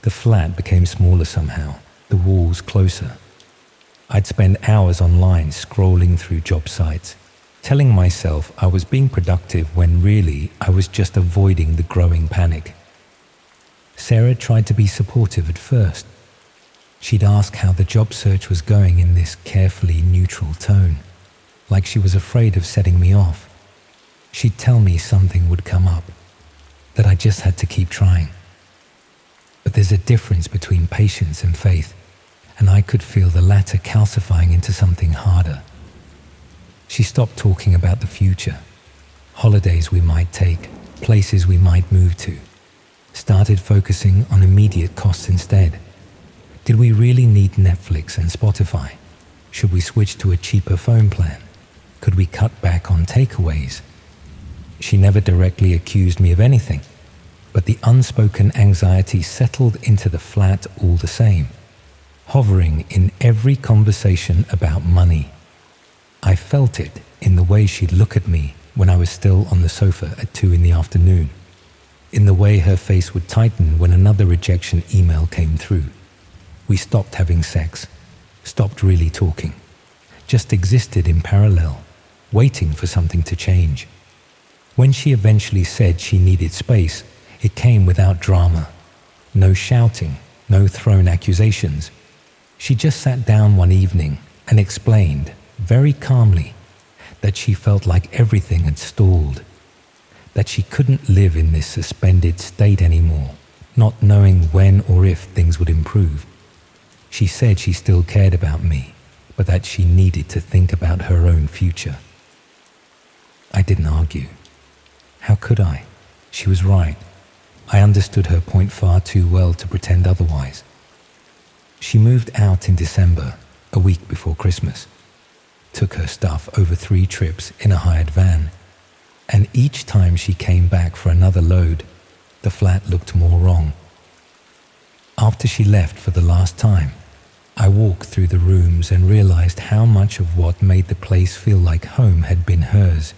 The flat became smaller somehow, the walls closer. I'd spend hours online scrolling through job sites, telling myself I was being productive when really I was just avoiding the growing panic. Sarah tried to be supportive at first. She'd ask how the job search was going in this carefully neutral tone, like she was afraid of setting me off. She'd tell me something would come up, that I just had to keep trying. But there's a difference between patience and faith, and I could feel the latter calcifying into something harder. She stopped talking about the future, holidays we might take, places we might move to, started focusing on immediate costs instead. Did we really need Netflix and Spotify? Should we switch to a cheaper phone plan? Could we cut back on takeaways? She never directly accused me of anything, but the unspoken anxiety settled into the flat all the same, hovering in every conversation about money. I felt it in the way she'd look at me when I was still on the sofa at 2 p.m, in the way her face would tighten when another rejection email came through. We stopped having sex, stopped really talking, just existed in parallel, waiting for something to change. When she eventually said she needed space, it came without drama. No shouting, no thrown accusations. She just sat down one evening and explained, very calmly, that she felt like everything had stalled, that she couldn't live in this suspended state anymore, not knowing when or if things would improve. She said she still cared about me, but that she needed to think about her own future. I didn't argue. How could I? She was right. I understood her point far too well to pretend otherwise. She moved out in December, a week before Christmas, took her stuff over 3 trips in a hired van, and each time she came back for another load, the flat looked more wrong. After she left for the last time, I walked through the rooms and realized how much of what made the place feel like home had been hers.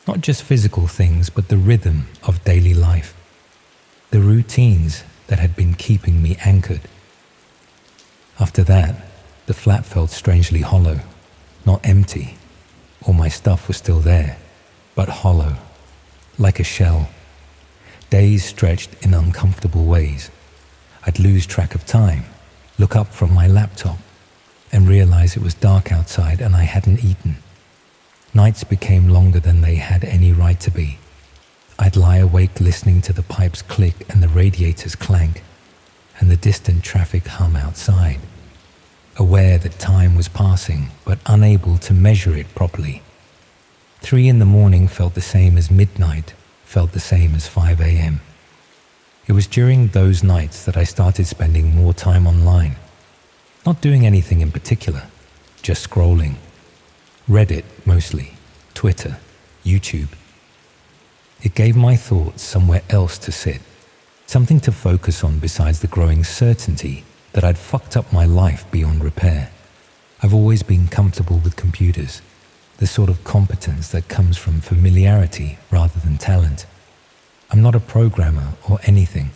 Not just physical things, but the rhythm of daily life, the routines that had been keeping me anchored. After that, the flat felt strangely hollow, not empty. All my stuff was still there, but hollow, like a shell. Days stretched in uncomfortable ways. I'd lose track of time, look up from my laptop, and realize it was dark outside and I hadn't eaten. Nights became longer than they had any right to be. I'd lie awake listening to the pipes click and the radiators clank, and the distant traffic hum outside, aware that time was passing but unable to measure it properly. 3 a.m. felt the same as midnight, felt the same as 5 a.m. It was during those nights that I started spending more time online. Not doing anything in particular, just scrolling. Reddit mostly, Twitter, YouTube. It gave my thoughts somewhere else to sit, something to focus on besides the growing certainty that I'd fucked up my life beyond repair. I've always been comfortable with computers, the sort of competence that comes from familiarity rather than talent. I'm not a programmer or anything,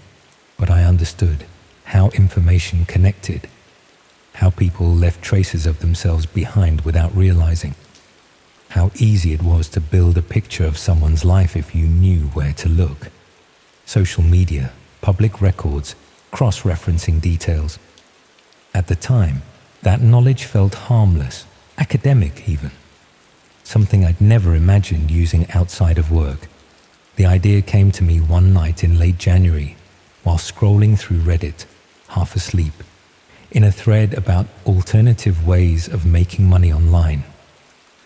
but I understood how information connected, how people left traces of themselves behind without realizing, how easy it was to build a picture of someone's life if you knew where to look. Social media, public records, cross-referencing details. At the time, that knowledge felt harmless, academic even. Something I'd never imagined using outside of work. The idea came to me one night in late January, while scrolling through Reddit, half asleep, in a thread about alternative ways of making money online.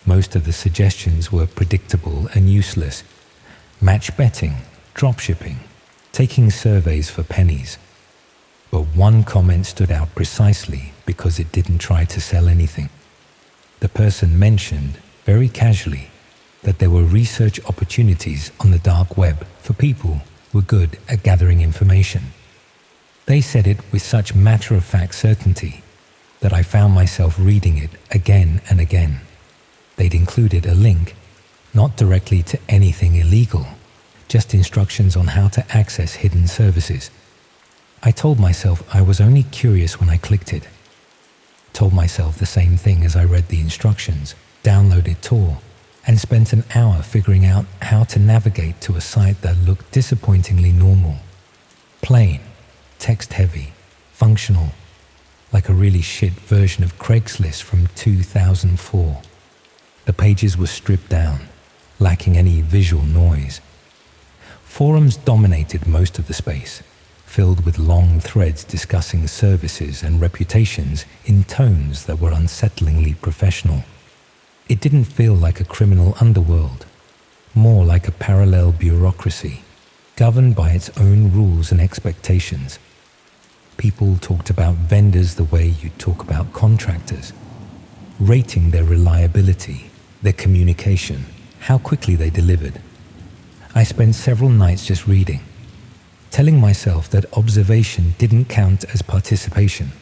Most of the suggestions were predictable and useless. Match betting, dropshipping, taking surveys for pennies. But one comment stood out precisely because it didn't try to sell anything. The person mentioned, very casually, that there were research opportunities on the dark web for people who were good at gathering information. They said it with such matter-of-fact certainty that I found myself reading it again and again. They'd included a link, not directly to anything illegal, just instructions on how to access hidden services. I told myself I was only curious when I clicked it. Told myself the same thing as I read the instructions, downloaded Tor, and spent an hour figuring out how to navigate to a site that looked disappointingly normal. Plain, text-heavy, functional, like a really shit version of Craigslist from 2004. The pages were stripped down, lacking any visual noise. Forums dominated most of the space, filled with long threads discussing services and reputations in tones that were unsettlingly professional. It didn't feel like a criminal underworld, more like a parallel bureaucracy, governed by its own rules and expectations. People talked about vendors the way you talk about contractors, rating their reliability, their communication, how quickly they delivered. I spent several nights just reading, telling myself that observation didn't count as participation,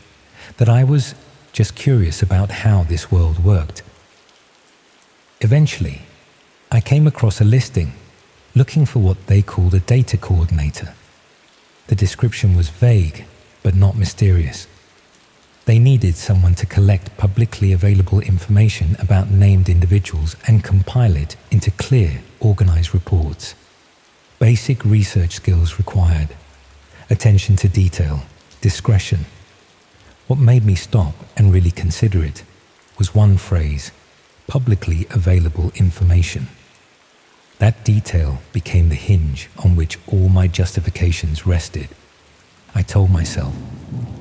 that I was just curious about how this world worked. Eventually, I came across a listing looking for what they called a data coordinator. The description was vague, but not mysterious. They needed someone to collect publicly available information about named individuals and compile it into clear, organized reports. Basic research skills required. Attention to detail, discretion. What made me stop and really consider it was one phrase: publicly available information. That detail became the hinge on which all my justifications rested. I told myself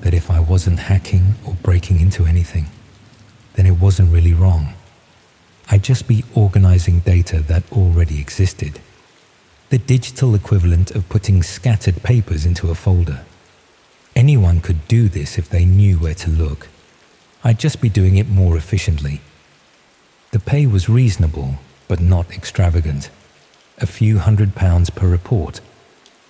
that if I wasn't hacking or breaking into anything, then it wasn't really wrong. I'd just be organizing data that already existed. The digital equivalent of putting scattered papers into a folder. Anyone could do this if they knew where to look. I'd just be doing it more efficiently. The pay was reasonable, but not extravagant. A few £100 per report.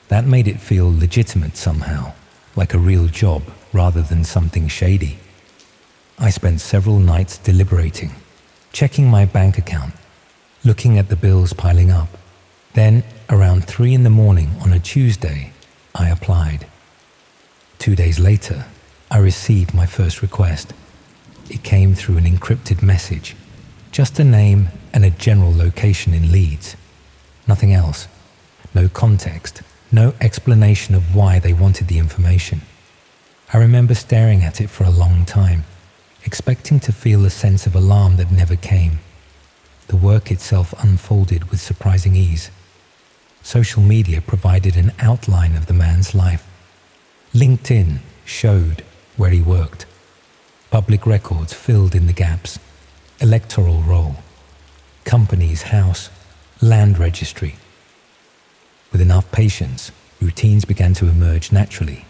That made it feel legitimate somehow, like a real job rather than something shady. I spent several nights deliberating, checking my bank account, looking at the bills piling up. Then, around 3 a.m. on a Tuesday, I applied. 2 days later, I received my first request. It came through an encrypted message, just a name and a general location in Leeds. Nothing else. No context. No explanation of why they wanted the information. I remember staring at it for a long time, expecting to feel a sense of alarm that never came. The work itself unfolded with surprising ease. Social media provided an outline of the man's life. LinkedIn showed where he worked. Public records filled in the gaps. Electoral roll. Company's house. Land registry. With enough patience, Routines began to emerge naturally.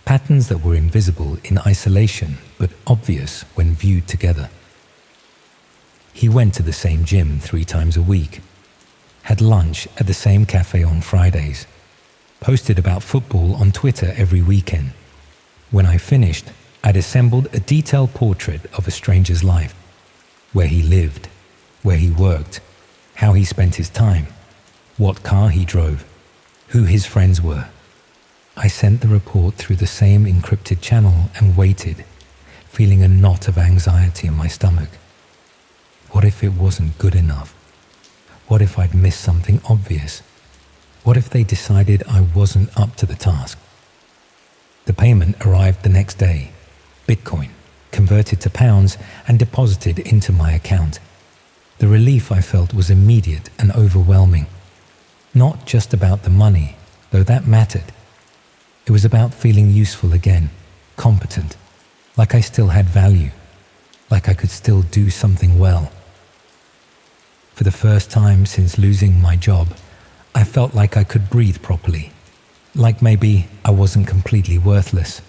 Patterns that were invisible in isolation but obvious when viewed together. He went to the same gym 3 times a week, had lunch at the same cafe on Fridays, posted about football on Twitter every weekend. When I finished, I'd assembled a detailed portrait of a stranger's life, where he lived, where he worked, how he spent his time, what car he drove, who his friends were. I sent the report through the same encrypted channel and waited, feeling a knot of anxiety in my stomach. What if it wasn't good enough? What if I'd missed something obvious? What if they decided I wasn't up to the task? The payment arrived the next day. Bitcoin, converted to pounds and deposited into my account. The relief I felt was immediate and overwhelming. Not just about the money, though that mattered. It was about feeling useful again, competent, like I still had value, like I could still do something well. For the first time since losing my job, I felt like I could breathe properly, like maybe I wasn't completely worthless.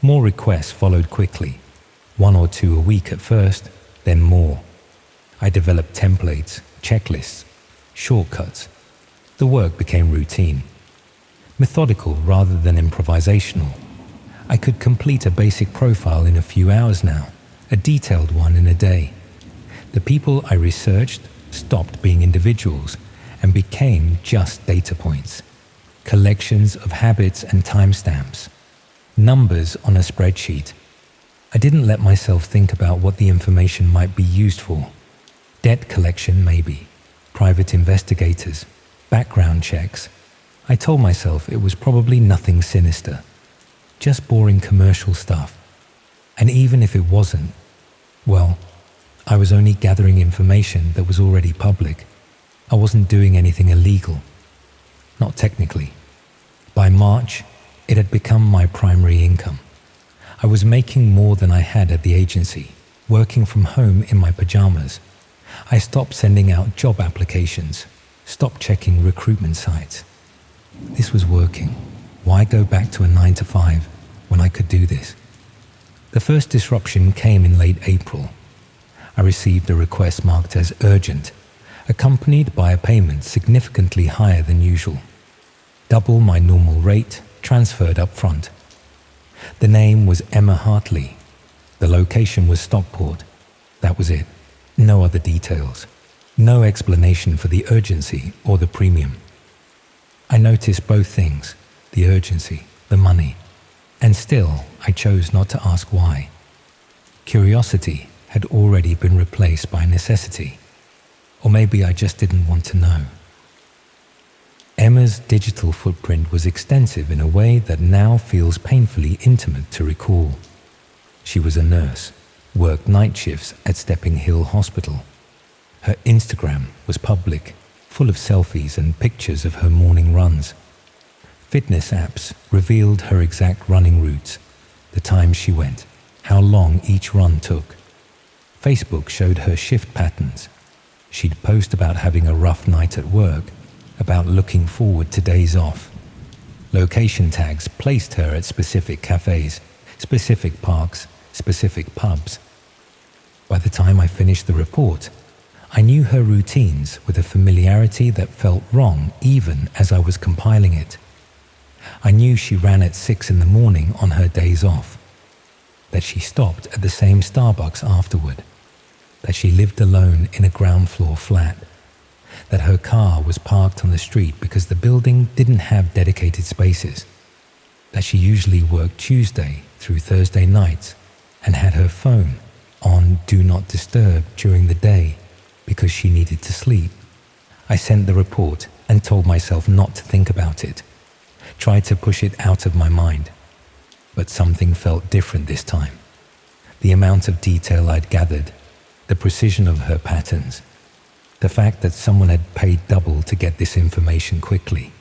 More requests followed quickly, 1 or 2 a week at first, then more. I developed templates, checklists, shortcuts. The work became routine, methodical rather than improvisational. I could complete a basic profile in a few hours now, a detailed one in a day. The people I researched stopped being individuals and became just data points, collections of habits and timestamps, numbers on a spreadsheet. I didn't let myself think about what the information might be used for. Debt collection, maybe. Private investigators. Background checks. I told myself it was probably nothing sinister. Just boring commercial stuff. And even if it wasn't, well, I was only gathering information that was already public. I wasn't doing anything illegal. Not technically. By March, it had become my primary income. I was making more than I had at the agency, working from home in my pajamas. I stopped sending out job applications, stopped checking recruitment sites. This was working. Why go back to a 9-to-5 when I could do this? The first disruption came in late April. I received a request marked as urgent, accompanied by a payment significantly higher than usual. Double my normal rate, transferred up front. The name was Emma Hartley. The location was Stockport. That was it. No other details. No explanation for the urgency or the premium. I noticed both things, the urgency, the money, and still I chose not to ask why. Curiosity had already been replaced by necessity, or maybe I just didn't want to know. Emma's digital footprint was extensive in a way that now feels painfully intimate to recall. She was a nurse, worked night shifts at Stepping Hill Hospital. Her Instagram was public, full of selfies and pictures of her morning runs. Fitness apps revealed her exact running routes, the times she went, how long each run took. Facebook showed her shift patterns. She'd post about having a rough night at work, about looking forward to days off. Location tags placed her at specific cafes, specific parks, specific pubs. By the time I finished the report, I knew her routines with a familiarity that felt wrong even as I was compiling it. I knew she ran at 6 in the morning on her days off, that she stopped at the same Starbucks afterward, that she lived alone in a ground floor flat, that her car was parked on the street because the building didn't have dedicated spaces, that she usually worked Tuesday through Thursday nights and had her phone on Do Not Disturb during the day because she needed to sleep. I sent the report and told myself not to think about it, tried to push it out of my mind. But something felt different this time. The amount of detail I'd gathered, the precision of her patterns, the fact that someone had paid double to get this information quickly.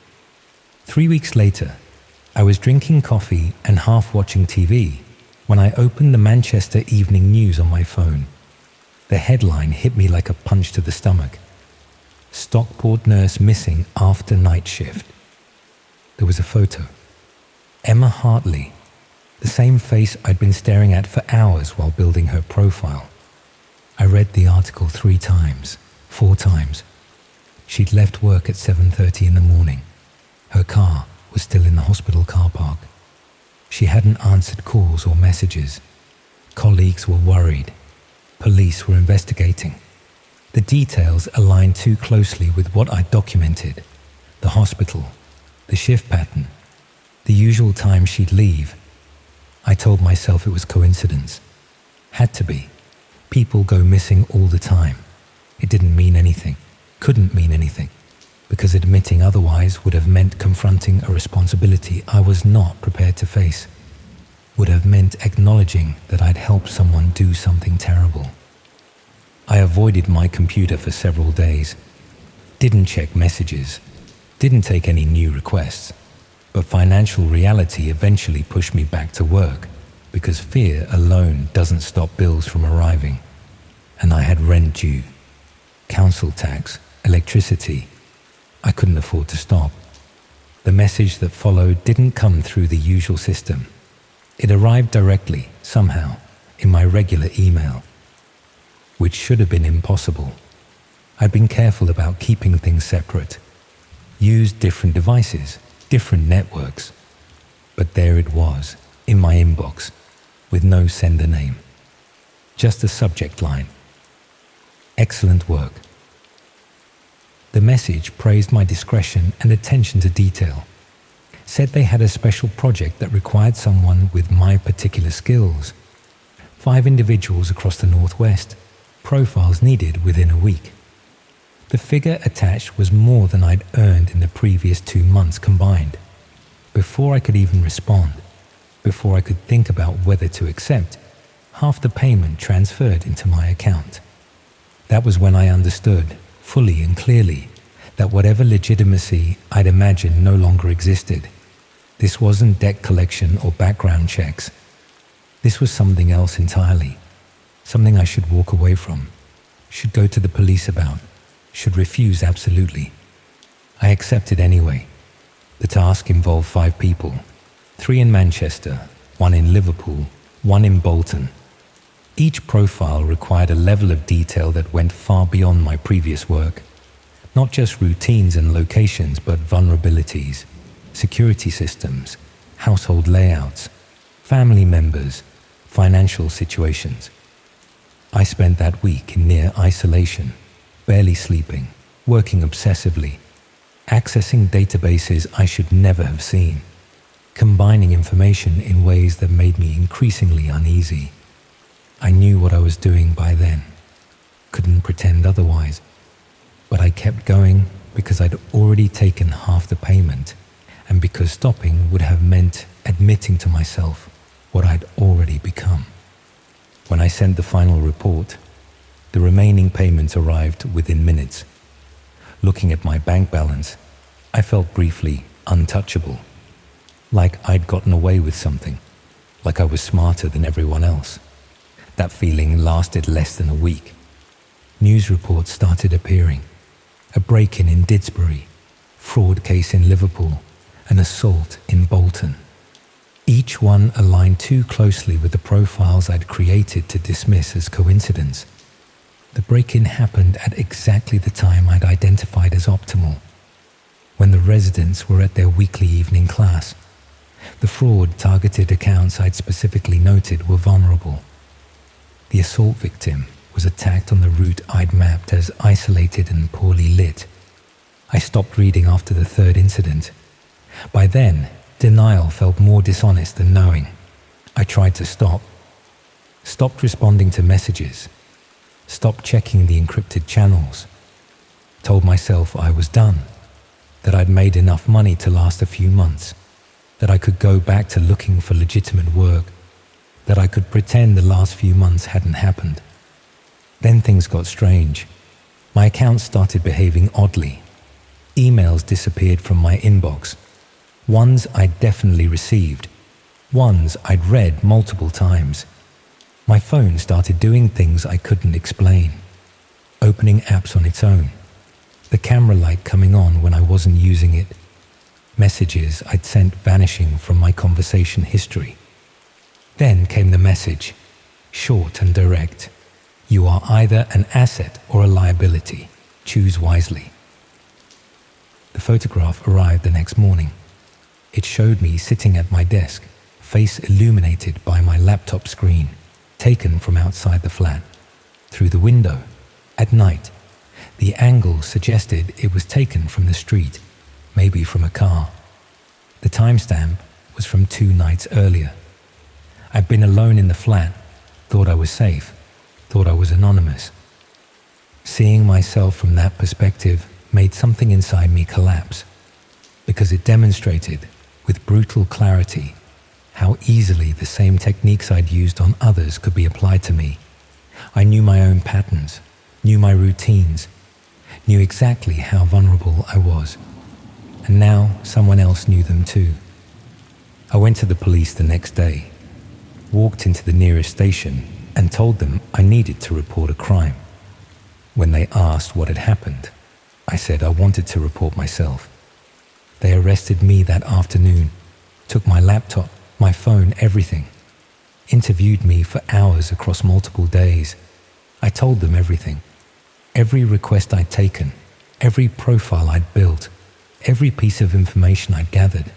3 weeks later, I was drinking coffee and half watching TV when I opened the Manchester Evening News on my phone. The headline hit me like a punch to the stomach. Stockport nurse missing after night shift. there was a photo. Emma Hartley, the same face I'd been staring at for hours while building her profile. I read the article 3 times, 4 times. She'd left work at 7:30 in the morning. Her car was still in the hospital car park. She hadn't answered calls or messages. Colleagues were worried. Police were investigating. The details aligned too closely with what I'd documented. The hospital, the shift pattern, the usual time she'd leave. I told myself it was coincidence. Had to be. People go missing all the time. It didn't mean anything. Couldn't mean anything. Because admitting otherwise would have meant confronting a responsibility I was not prepared to face. Would have meant acknowledging that I'd helped someone do something terrible. I avoided my computer for several days. Didn't check messages. Didn't take any new requests. But financial reality eventually pushed me back to work because fear alone doesn't stop bills from arriving. And I had rent due, council tax, electricity. I couldn't afford to stop. The message that followed didn't come through the usual system. It arrived directly, somehow, in my regular email, which should have been impossible. I'd been careful about keeping things separate, used different devices, different networks. But there it was, in my inbox, with no sender name. Just a subject line. Excellent work. The message praised my discretion and attention to detail. Said they had a special project that required someone with my particular skills. 5 individuals across the Northwest, profiles needed within a week. The figure attached was more than I'd earned in the previous 2 months combined. Before I could even respond, before I could think about whether to accept, half the payment transferred into my account. That was when I understood, fully and clearly, that whatever legitimacy I'd imagined no longer existed. This wasn't debt collection or background checks. This was something else entirely. Something I should walk away from, should go to the police about, should refuse absolutely. I accepted anyway. The task involved 5 people, 3 in Manchester, 1 in Liverpool, 1 in Bolton. Each profile required a level of detail that went far beyond my previous work. Not just routines and locations, but vulnerabilities, security systems, household layouts, family members, financial situations. I spent that week in near isolation, barely sleeping, working obsessively, accessing databases I should never have seen, combining information in ways that made me increasingly uneasy. I knew what I was doing by then, couldn't pretend otherwise, but I kept going because I'd already taken half the payment and because stopping would have meant admitting to myself what I'd already become. When I sent the final report, the remaining payments arrived within minutes. Looking at my bank balance, I felt briefly untouchable, like I'd gotten away with something, like I was smarter than everyone else. That feeling lasted less than a week. News reports started appearing. A break-in in Didsbury, fraud case in Liverpool, an assault in Bolton. Each one aligned too closely with the profiles I'd created to dismiss as coincidence. The break-in happened at exactly the time I'd identified as optimal, when the residents were at their weekly evening class. The fraud-targeted accounts I'd specifically noted were vulnerable. The assault victim was attacked on the route I'd mapped as isolated and poorly lit. I stopped reading after the 3rd incident. By then, denial felt more dishonest than knowing. I tried to stop. Stopped responding to messages. Stopped checking the encrypted channels. Told myself I was done. That I'd made enough money to last a few months. That I could go back to looking for legitimate work. That I could pretend the last few months hadn't happened. Then things got strange. My account started behaving oddly. Emails disappeared from my inbox. Ones I'd definitely received. Ones I'd read multiple times. My phone started doing things I couldn't explain. Opening apps on its own. The camera light coming on when I wasn't using it. messages I'd sent vanishing from my conversation history. Then came the message, short and direct. You are either an asset or a liability. Choose wisely. The photograph arrived the next morning. It showed me sitting at my desk, face illuminated by my laptop screen, taken from outside the flat. Through the window, at night, the angle suggested it was taken from the street, maybe from a car. The timestamp was from 2 nights earlier. I'd been alone in the flat, thought I was safe, thought I was anonymous. Seeing myself from that perspective made something inside me collapse, because it demonstrated, with brutal clarity, how easily the same techniques I'd used on others could be applied to me. I knew my own patterns, knew my routines, knew exactly how vulnerable I was. And now someone else knew them too. I went to the police the next day, walked into the nearest station and told them I needed to report a crime. When they asked what had happened, I said I wanted to report myself. They arrested me that afternoon, took my laptop, my phone, everything, interviewed me for hours across multiple days. I told them everything. Every request I'd taken, every profile I'd built, every piece of information I'd gathered.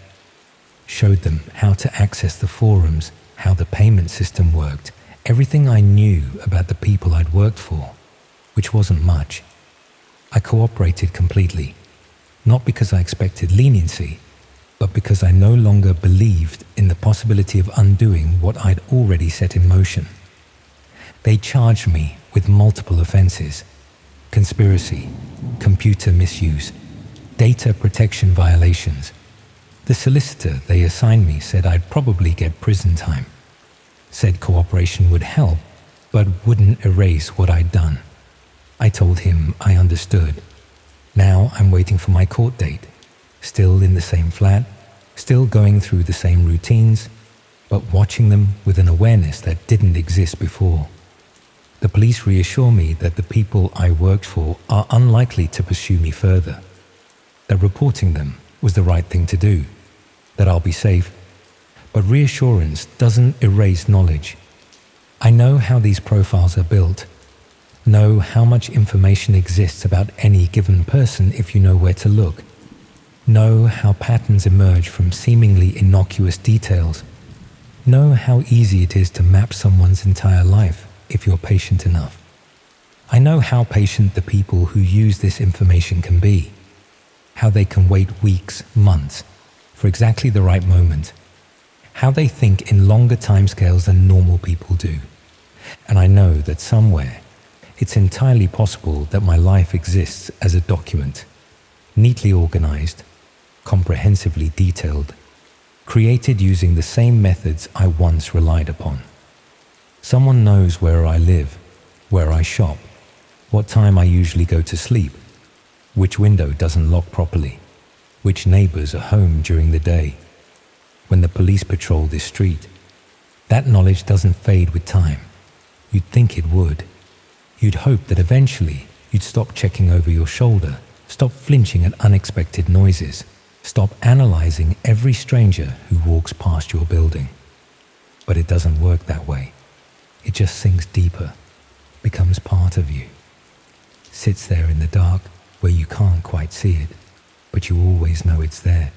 Showed them how to access the forums, how the payment system worked, everything I knew about the people I'd worked for, which wasn't much. I cooperated completely, not because I expected leniency, but because I no longer believed in the possibility of undoing what I'd already set in motion. They charged me with multiple offenses: conspiracy, computer misuse, data protection violations. The solicitor they assigned me said I'd probably get prison time. Said cooperation would help, but wouldn't erase what I'd done. I told him I understood. Now I'm waiting for my court date. Still in the same flat, still going through the same routines, but watching them with an awareness that didn't exist before. The police reassure me that the people I worked for are unlikely to pursue me further, that reporting them was the right thing to do, that I'll be safe. But reassurance doesn't erase knowledge. I know how these profiles are built, know how much information exists about any given person if you know where to look, know how patterns emerge from seemingly innocuous details, know how easy it is to map someone's entire life if you're patient enough. I know how patient the people who use this information can be, how they can wait weeks, months, for exactly the right moment, how they think in longer timescales than normal people do. And I know that somewhere, it's entirely possible that my life exists as a document, neatly organized, comprehensively detailed, created using the same methods I once relied upon. Someone knows where I live, where I shop, what time I usually go to sleep, which window doesn't lock properly, which neighbors are home during the day, when the police patrol this street. That knowledge doesn't fade with time. You'd think it would. You'd hope that eventually you'd stop checking over your shoulder, stop flinching at unexpected noises, stop analyzing every stranger who walks past your building. But it doesn't work that way. It just sinks deeper, becomes part of you, sits there in the dark where you can't quite see it, but you always know it's there.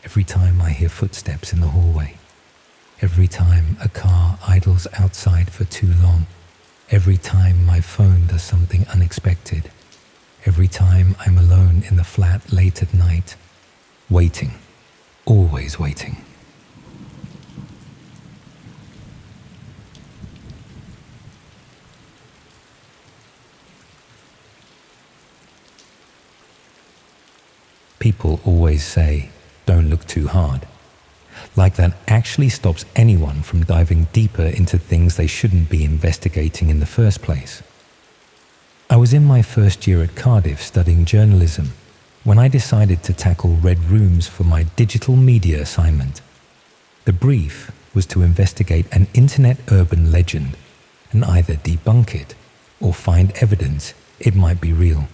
Every time I hear footsteps in the hallway, every time a car idles outside for too long, every time my phone does something unexpected, every time I'm alone in the flat late at night, waiting, always waiting. People always say, don't look too hard. Like that actually stops anyone from diving deeper into things they shouldn't be investigating in the first place. I was in my first year at Cardiff studying journalism when I decided to tackle Red Rooms for my digital media assignment. The brief was to investigate an internet urban legend and either debunk it or find evidence it might be real.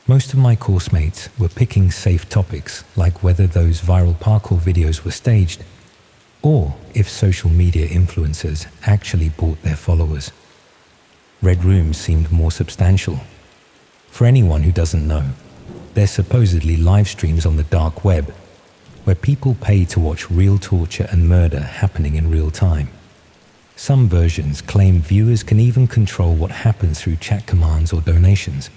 Most of my course mates were picking safe topics like whether those viral parkour videos were staged or if social media influencers actually bought their followers. Red rooms seemed more substantial. For anyone who doesn't know, they're supposedly live streams on the dark web where people pay to watch real torture and murder happening in real time. Some versions claim viewers can even control what happens through chat commands or donations.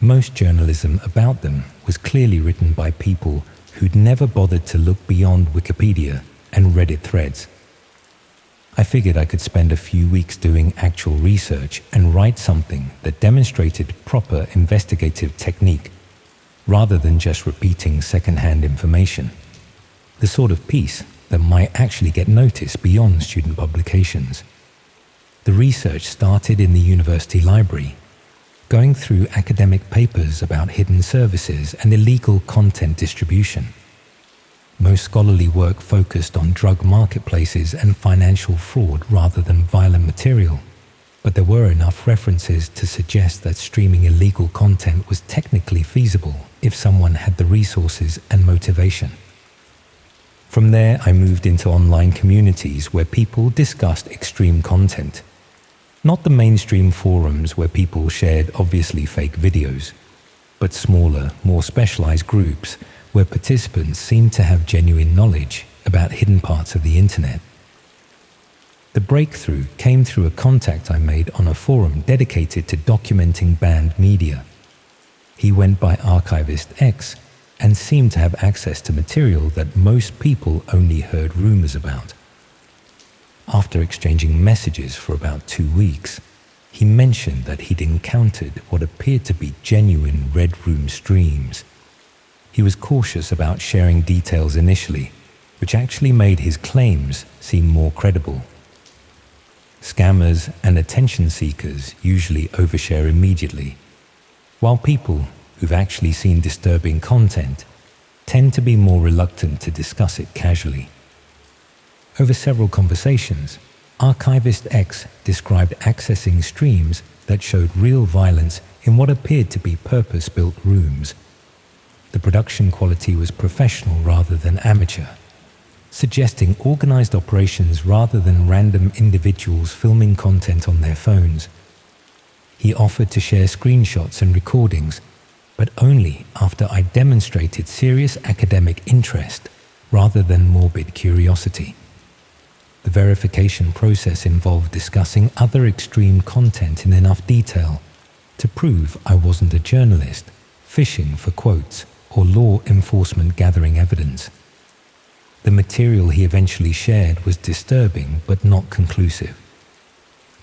Most journalism about them was clearly written by people who'd never bothered to look beyond Wikipedia and Reddit threads. I figured I could spend a few weeks doing actual research and write something that demonstrated proper investigative technique, rather than just repeating second-hand information. The sort of piece that might actually get noticed beyond student publications. The research started in the university library, going through academic papers about hidden services and illegal content distribution. Most scholarly work focused on drug marketplaces and financial fraud rather than violent material, but there were enough references to suggest that streaming illegal content was technically feasible if someone had the resources and motivation. From there, I moved into online communities where people discussed extreme content. Not the mainstream forums where people shared obviously fake videos, but smaller, more specialized groups where participants seemed to have genuine knowledge about hidden parts of the internet. The breakthrough came through a contact I made on a forum dedicated to documenting banned media. He went by Archivist X and seemed to have access to material that most people only heard rumors about. After exchanging messages for about 2 weeks, he mentioned that he'd encountered what appeared to be genuine Red Room streams. He was cautious about sharing details initially, which actually made his claims seem more credible. Scammers and attention seekers usually overshare immediately, while people who've actually seen disturbing content tend to be more reluctant to discuss it casually. Over several conversations, Archivist X described accessing streams that showed real violence in what appeared to be purpose-built rooms. The production quality was professional rather than amateur, suggesting organized operations rather than random individuals filming content on their phones. He offered to share screenshots and recordings, but only after I demonstrated serious academic interest rather than morbid curiosity. The verification process involved discussing other extreme content in enough detail to prove I wasn't a journalist fishing for quotes or law enforcement gathering evidence. The material he eventually shared was disturbing but not conclusive.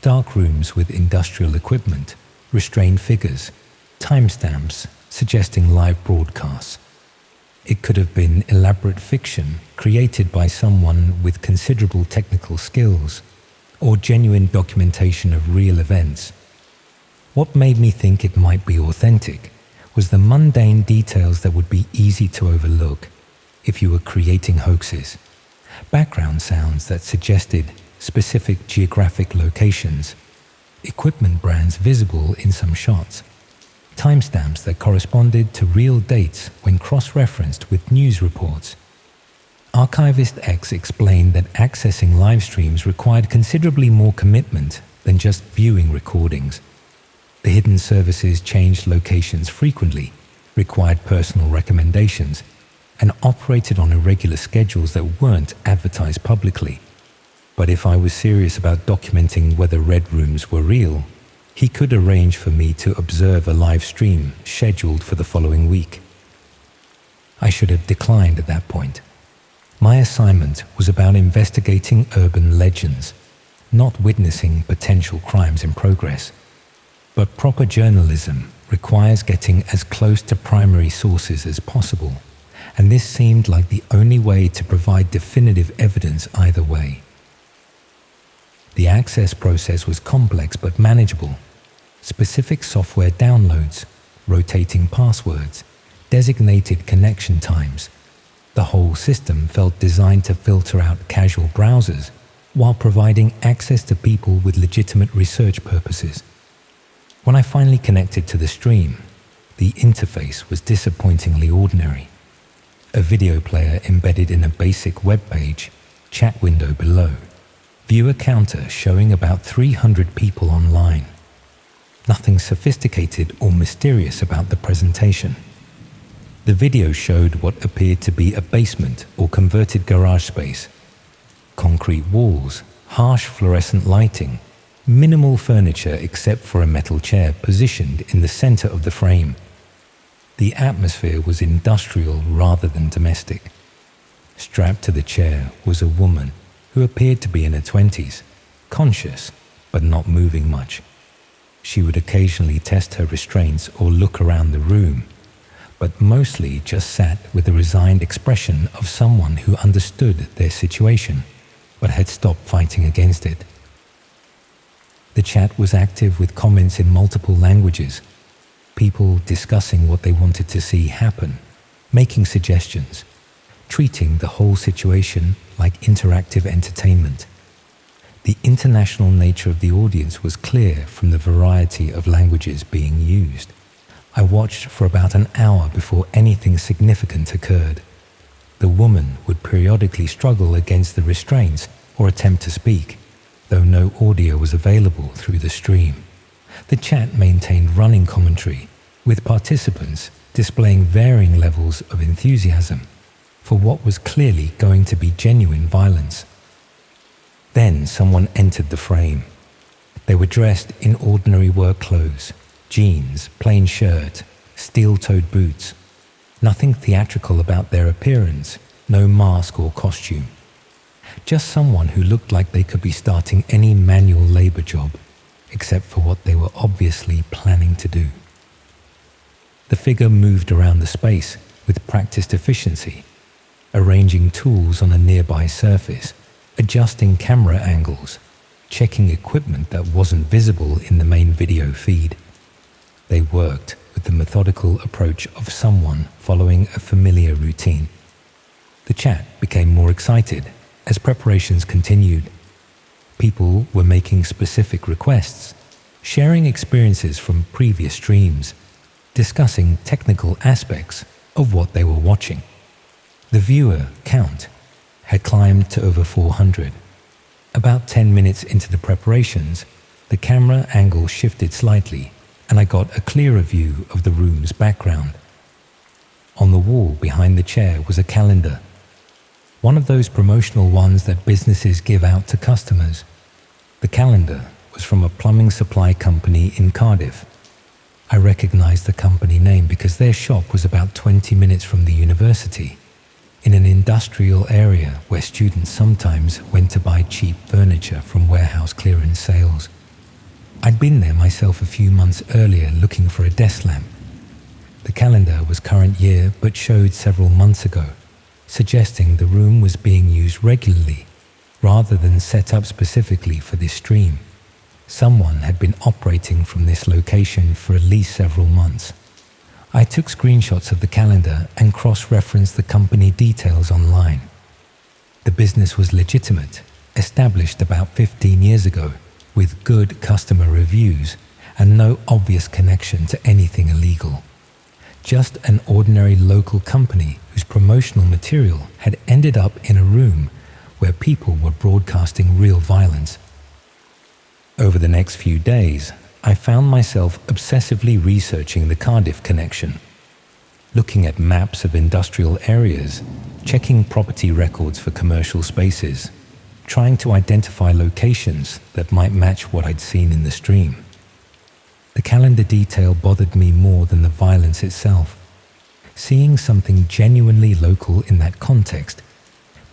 Dark rooms with industrial equipment, restrained figures, timestamps suggesting live broadcasts. It could have been elaborate fiction created by someone with considerable technical skills, or genuine documentation of real events. What made me think it might be authentic was the mundane details that would be easy to overlook if you were creating hoaxes. Background sounds that suggested specific geographic locations, equipment brands visible in some shots, timestamps that corresponded to real dates when cross-referenced with news reports. Archivist X explained that accessing live streams required considerably more commitment than just viewing recordings. The hidden services changed locations frequently, required personal recommendations, and operated on irregular schedules that weren't advertised publicly. But if I was serious about documenting whether red rooms were real, he could arrange for me to observe a live stream scheduled for the following week. I should have declined at that point. My assignment was about investigating urban legends, not witnessing potential crimes in progress. But proper journalism requires getting as close to primary sources as possible, and this seemed like the only way to provide definitive evidence either way. The access process was complex but manageable. Specific software downloads, rotating passwords, designated connection times. The whole system felt designed to filter out casual browsers while providing access to people with legitimate research purposes. When I finally connected to the stream, The interface was disappointingly ordinary. A video player embedded in a basic web page, chat window below, viewer counter showing about 300 people online. Nothing sophisticated or mysterious about the presentation. The video showed what appeared to be a basement or converted garage space. Concrete walls, harsh fluorescent lighting, minimal furniture except for a metal chair positioned in the center of the frame. The atmosphere was industrial rather than domestic. Strapped to the chair was a woman who appeared to be in her 20s, conscious but not moving much. She would occasionally test her restraints or look around the room, but mostly just sat with the resigned expression of someone who understood their situation but had stopped fighting against it. The chat was active with comments in multiple languages, people discussing what they wanted to see happen, making suggestions, treating the whole situation like interactive entertainment. The international nature of the audience was clear from the variety of languages being used. I watched for about an hour before anything significant occurred. The woman would periodically struggle against the restraints or attempt to speak, though no audio was available through the stream. The chat maintained running commentary, with participants displaying varying levels of enthusiasm for what was clearly going to be genuine violence. Then someone entered the frame. They were dressed in ordinary work clothes, jeans, plain shirt, steel-toed boots. Nothing theatrical about their appearance, no mask or costume. Just someone who looked like they could be starting any manual labor job, except for what they were obviously planning to do. The figure moved around the space with practiced efficiency, arranging tools on a nearby surface, adjusting camera angles, checking equipment that wasn't visible in the main video feed. They worked with the methodical approach of someone following a familiar routine. The chat became more excited as preparations continued. People were making specific requests, sharing experiences from previous streams, discussing technical aspects of what they were watching. The viewer count had climbed to over 400. About 10 minutes into the preparations, the camera angle shifted slightly and I got a clearer view of the room's background. On the wall behind the chair was a calendar, one of those promotional ones that businesses give out to customers. The calendar was from a plumbing supply company in Cardiff. I recognized the company name because their shop was about 20 minutes from the university, in an industrial area where students sometimes went to buy cheap furniture from warehouse clearance sales. I'd been there myself a few months earlier looking for a desk lamp. The calendar was current year but showed several months ago, suggesting the room was being used regularly rather than set up specifically for this stream. Someone had been operating from this location for at least several months. I took screenshots of the calendar and cross-referenced the company details online. The business was legitimate, established about 15 years ago, with good customer reviews and no obvious connection to anything illegal. Just an ordinary local company whose promotional material had ended up in a room where people were broadcasting real violence. Over the next few days, I found myself obsessively researching the Cardiff connection, looking at maps of industrial areas, checking property records for commercial spaces, trying to identify locations that might match what I'd seen in the stream. The calendar detail bothered me more than the violence itself. Seeing something genuinely local in that context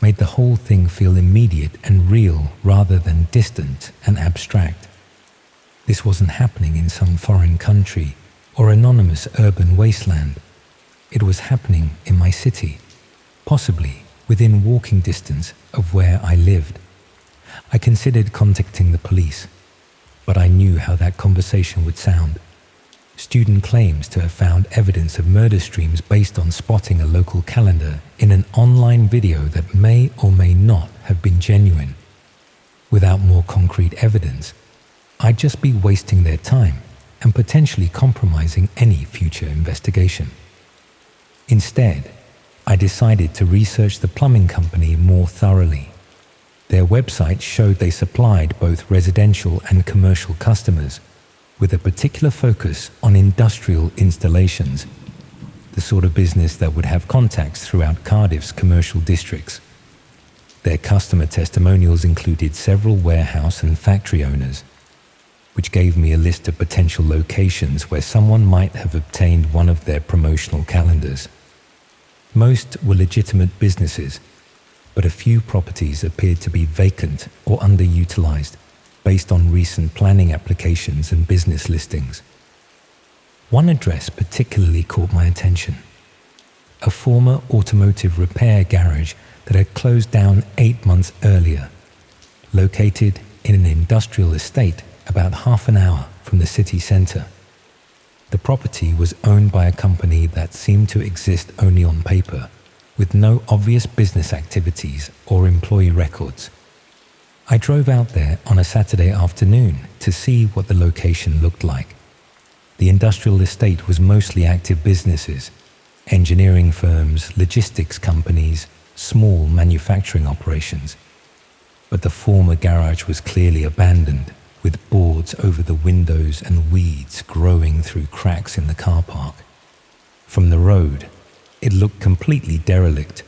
made the whole thing feel immediate and real rather than distant and abstract. This wasn't happening in some foreign country or anonymous urban wasteland. It was happening in my city, possibly within walking distance of where I lived. I considered contacting the police, but I knew how that conversation would sound. Student claims to have found evidence of murder streams based on spotting a local calendar in an online video that may or may not have been genuine. Without more concrete evidence, I'd just be wasting their time and potentially compromising any future investigation. Instead, I decided to research the plumbing company more thoroughly. Their website showed they supplied both residential and commercial customers, with a particular focus on industrial installations, the sort of business that would have contacts throughout Cardiff's commercial districts. Their customer testimonials included several warehouse and factory owners, which gave me a list of potential locations where someone might have obtained one of their promotional calendars. Most were legitimate businesses, but a few properties appeared to be vacant or underutilized based on recent planning applications and business listings. One address particularly caught my attention: a former automotive repair garage that had closed down 8 months earlier, located in an industrial estate about half an hour from the city centre. The property was owned by a company that seemed to exist only on paper, with no obvious business activities or employee records. I drove out there on a Saturday afternoon to see what the location looked like. The industrial estate was mostly active businesses, engineering firms, logistics companies, small manufacturing operations. But the former garage was clearly abandoned, with boards over the windows and weeds growing through cracks in the car park. From the road, it looked completely derelict,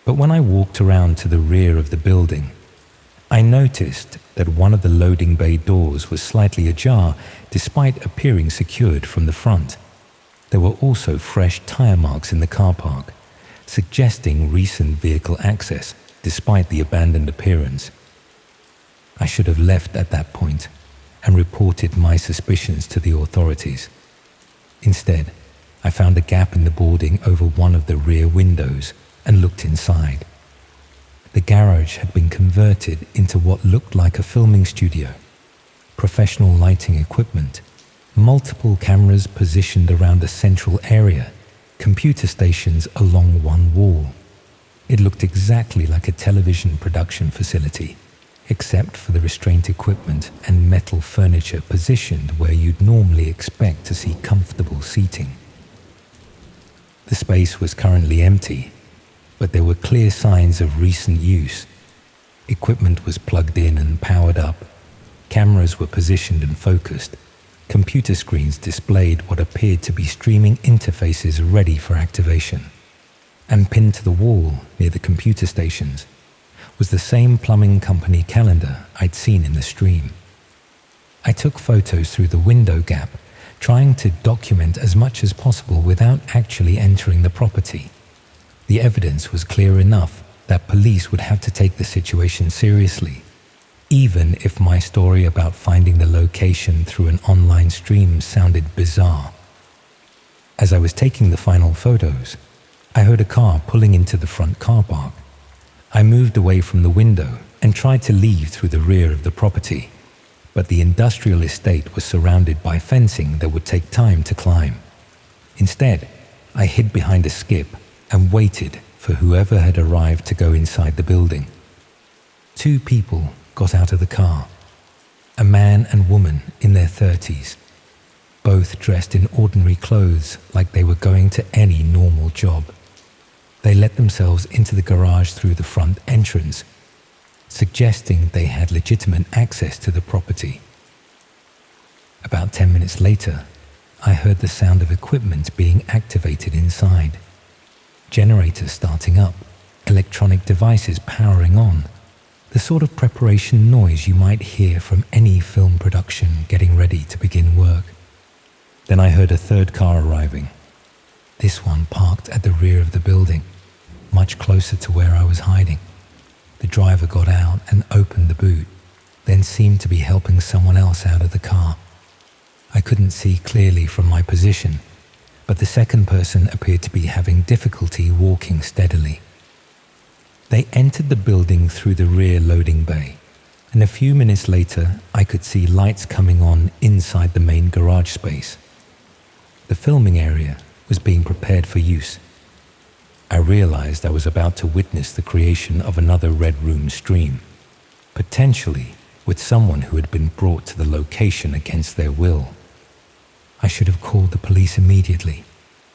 but when I walked around to the rear of the building, I noticed that one of the loading bay doors was slightly ajar despite appearing secured from the front. There were also fresh tire marks in the car park, suggesting recent vehicle access despite the abandoned appearance. I should have left at that point and reported my suspicions to the authorities. Instead, I found a gap in the boarding over one of the rear windows and looked inside. The garage had been converted into what looked like a filming studio, professional lighting equipment, multiple cameras positioned around a central area, computer stations along one wall. It looked exactly like a television production facility, except for the restraint equipment and metal furniture positioned where you'd normally expect to see comfortable seating. The space was currently empty, but there were clear signs of recent use. Equipment was plugged in and powered up. Cameras were positioned and focused. Computer screens displayed what appeared to be streaming interfaces ready for activation. And pinned to the wall near the computer stations was the same plumbing company calendar I'd seen in the stream. I took photos through the window gap, trying to document as much as possible without actually entering the property. The evidence was clear enough that police would have to take the situation seriously, even if my story about finding the location through an online stream sounded bizarre. As I was taking the final photos, I heard a car pulling into the front car park. I moved away from the window and tried to leave through the rear of the property, but the industrial estate was surrounded by fencing that would take time to climb. Instead, I hid behind a skip and waited for whoever had arrived to go inside the building. 2 people got out of the car, a man and woman in their 30s, both dressed in ordinary clothes like they were going to any normal job. They let themselves into the garage through the front entrance, suggesting they had legitimate access to the property. About 10 minutes later, I heard the sound of equipment being activated inside. Generators starting up, electronic devices powering on, the sort of preparation noise you might hear from any film production getting ready to begin work. Then I heard a third car arriving. This one parked at the rear of the building, much closer to where I was hiding. The driver got out and opened the boot, then seemed to be helping someone else out of the car. I couldn't see clearly from my position, but the second person appeared to be having difficulty walking steadily. They entered the building through the rear loading bay, and a few minutes later I could see lights coming on inside the main garage space. The filming area was being prepared for use. I realized I was about to witness the creation of another Red Room stream, potentially with someone who had been brought to the location against their will. I should have called the police immediately,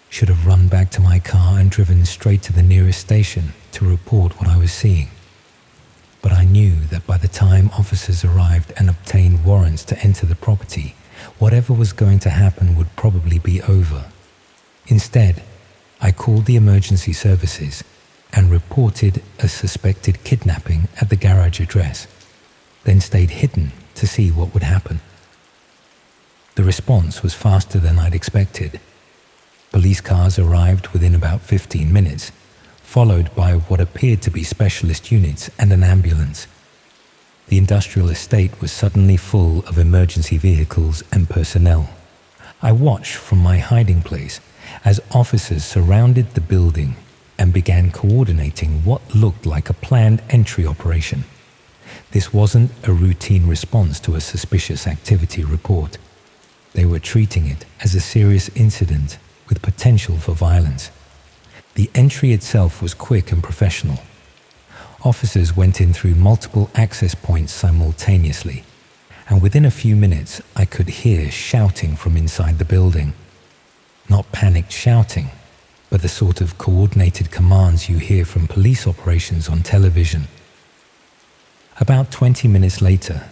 should have run back to my car and driven straight to the nearest station to report what I was seeing. But I knew that by the time officers arrived and obtained warrants to enter the property, whatever was going to happen would probably be over. Instead, I called the emergency services and reported a suspected kidnapping at the garage address, then stayed hidden to see what would happen. The response was faster than I'd expected. Police cars arrived within about 15 minutes, followed by what appeared to be specialist units and an ambulance. The industrial estate was suddenly full of emergency vehicles and personnel. I watched from my hiding place as officers surrounded the building and began coordinating what looked like a planned entry operation. This wasn't a routine response to a suspicious activity report. They were treating it as a serious incident with potential for violence. The entry itself was quick and professional. Officers went in through multiple access points simultaneously, and within a few minutes I could hear shouting from inside the building. Not panicked shouting, but the sort of coordinated commands you hear from police operations on television. About 20 minutes later,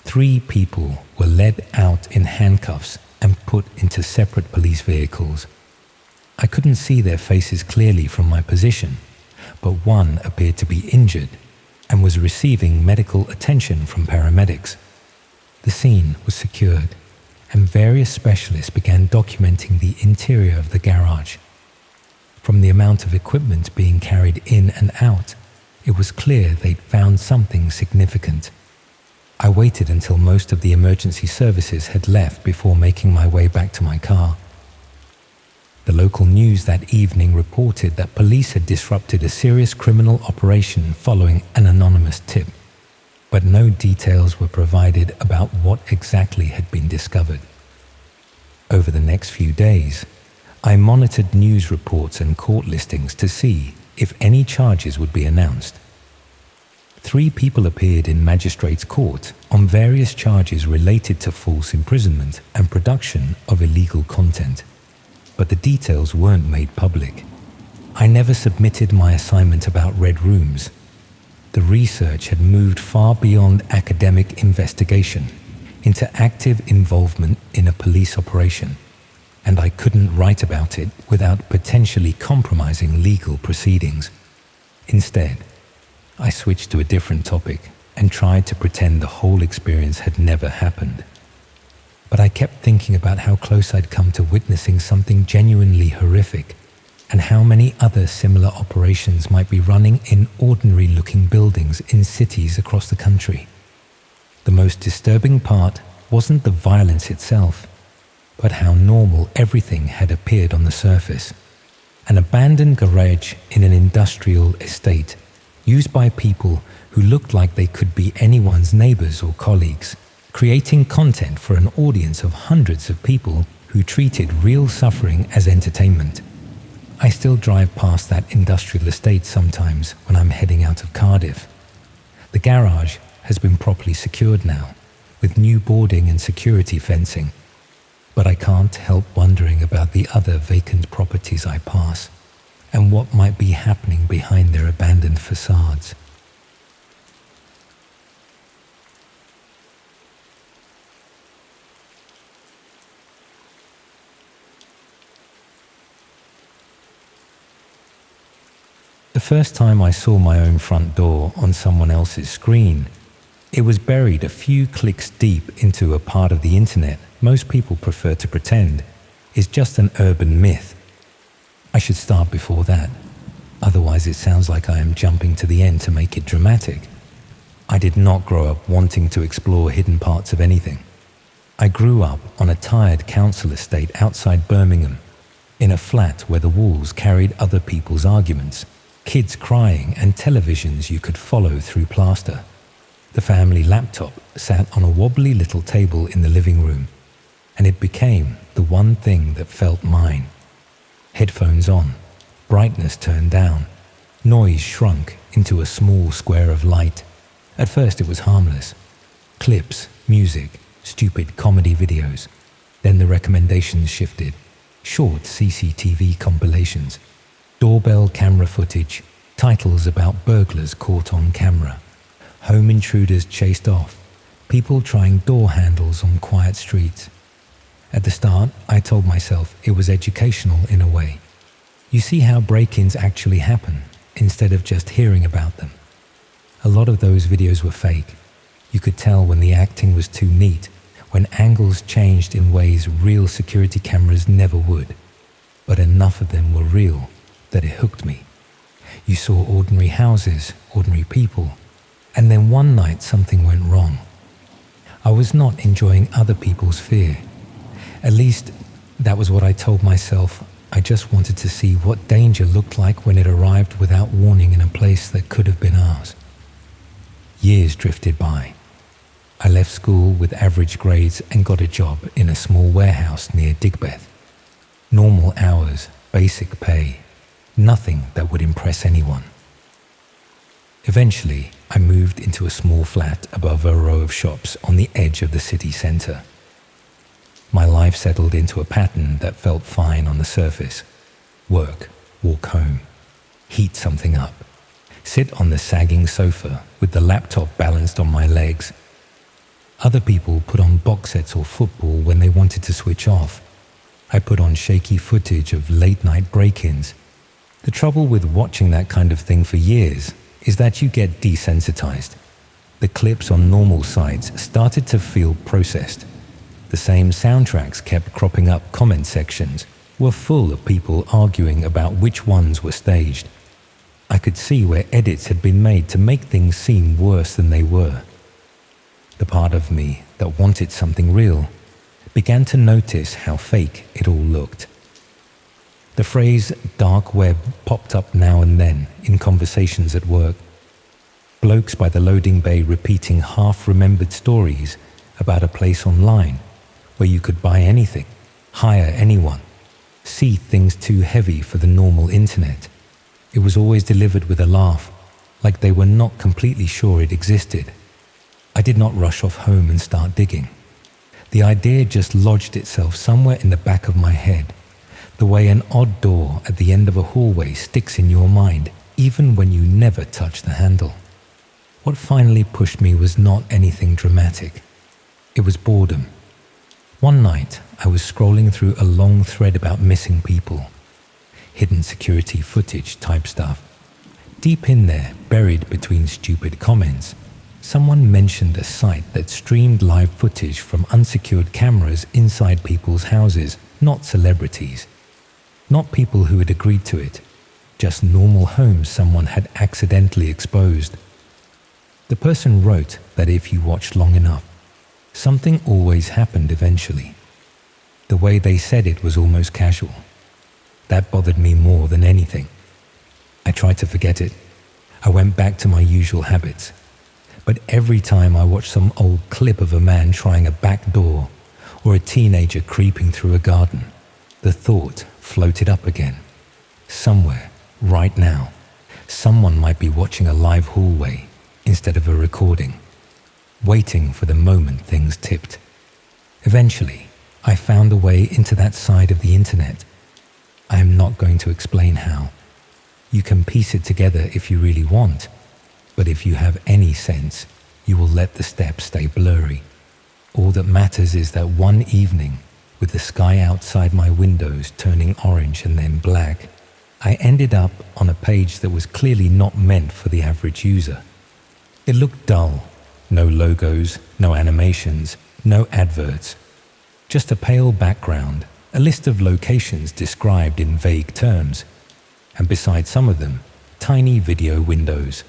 3 people were led out in handcuffs and put into separate police vehicles. I couldn't see their faces clearly from my position, but one appeared to be injured and was receiving medical attention from paramedics. The scene was secured, and various specialists began documenting the interior of the garage. From the amount of equipment being carried in and out, it was clear they'd found something significant. I waited until most of the emergency services had left before making my way back to my car. The local news that evening reported that police had disrupted a serious criminal operation following an anonymous tip, but no details were provided about what exactly had been discovered. Over the next few days, I monitored news reports and court listings to see if any charges would be announced. 3 people appeared in magistrate's court on various charges related to false imprisonment and production of illegal content, but the details weren't made public. I never submitted my assignment about red rooms. The research had moved far beyond academic investigation into active involvement in a police operation, and I couldn't write about it without potentially compromising legal proceedings. Instead, I switched to a different topic and tried to pretend the whole experience had never happened. But I kept thinking about how close I'd come to witnessing something genuinely horrific, and how many other similar operations might be running in ordinary-looking buildings in cities across the country. The most disturbing part wasn't the violence itself, but how normal everything had appeared on the surface. An abandoned garage in an industrial estate, used by people who looked like they could be anyone's neighbors or colleagues, creating content for an audience of hundreds of people who treated real suffering as entertainment. I still drive past that industrial estate sometimes when I'm heading out of Cardiff. The garage has been properly secured now, with new boarding and security fencing, but I can't help wondering about the other vacant properties I pass and what might be happening behind their abandoned facades. The first time I saw my own front door on someone else's screen, it was buried a few clicks deep into a part of the internet most people prefer to pretend is just an urban myth. I should start before that, otherwise it sounds like I am jumping to the end to make it dramatic. I did not grow up wanting to explore hidden parts of anything. I grew up on a tired council estate outside Birmingham, in a flat where the walls carried other people's arguments, kids crying and televisions you could follow through plaster. The family laptop sat on a wobbly little table in the living room, and it became the one thing that felt mine. Headphones on, brightness turned down, noise shrunk into a small square of light. At first it was harmless. Clips, music, stupid comedy videos. Then the recommendations shifted. Short CCTV compilations, doorbell camera footage, titles about burglars caught on camera, home intruders chased off, people trying door handles on quiet streets. At the start, I told myself it was educational in a way. You see how break-ins actually happen, instead of just hearing about them. A lot of those videos were fake. You could tell when the acting was too neat, when angles changed in ways real security cameras never would. But enough of them were real that it hooked me. You saw ordinary houses, ordinary people, and then one night something went wrong. I was not enjoying other people's fear. At least, that was what I told myself. I just wanted to see what danger looked like when it arrived without warning in a place that could have been ours. Years drifted by. I left school with average grades and got a job in a small warehouse near Digbeth. Normal hours, basic pay, nothing that would impress anyone. Eventually, I moved into a small flat above a row of shops on the edge of the city centre. My life settled into a pattern that felt fine on the surface. Work, walk home, heat something up, sit on the sagging sofa with the laptop balanced on my legs. Other people put on box sets or football when they wanted to switch off. I put on shaky footage of late-night break-ins. The trouble with watching that kind of thing for years is that you get desensitized. The clips on normal sites started to feel processed. The same soundtracks kept cropping up. Comment sections were full of people arguing about which ones were staged. I could see where edits had been made to make things seem worse than they were. The part of me that wanted something real began to notice how fake it all looked. The phrase dark web popped up now and then in conversations at work. Blokes by the loading bay repeating half-remembered stories about a place online where you could buy anything, hire anyone, see things too heavy for the normal internet. It was always delivered with a laugh, like they were not completely sure it existed. I did not rush off home and start digging. The idea just lodged itself somewhere in the back of my head, the way an odd door at the end of a hallway sticks in your mind, even when you never touch the handle. What finally pushed me was not anything dramatic. It was boredom. One night, I was scrolling through a long thread about missing people, hidden security footage type stuff. Deep in there, buried between stupid comments, someone mentioned a site that streamed live footage from unsecured cameras inside people's houses, not celebrities. Not people who had agreed to it, just normal homes someone had accidentally exposed. The person wrote that if you watched long enough, something always happened eventually. The way they said it was almost casual. That bothered me more than anything. I tried to forget it. I went back to my usual habits. But every time I watched some old clip of a man trying a back door or a teenager creeping through a garden, the thought floated up again. Somewhere, right now, someone might be watching a live hallway instead of a recording, waiting for the moment things tipped. Eventually, I found a way into that side of the internet. I am not going to explain how. You can piece it together if you really want, but if you have any sense, you will let the steps stay blurry. All that matters is that one evening, with the sky outside my windows turning orange and then black, I ended up on a page that was clearly not meant for the average user. It looked dull. No logos, no animations, no adverts. Just a pale background, a list of locations described in vague terms, and beside some of them, tiny video windows.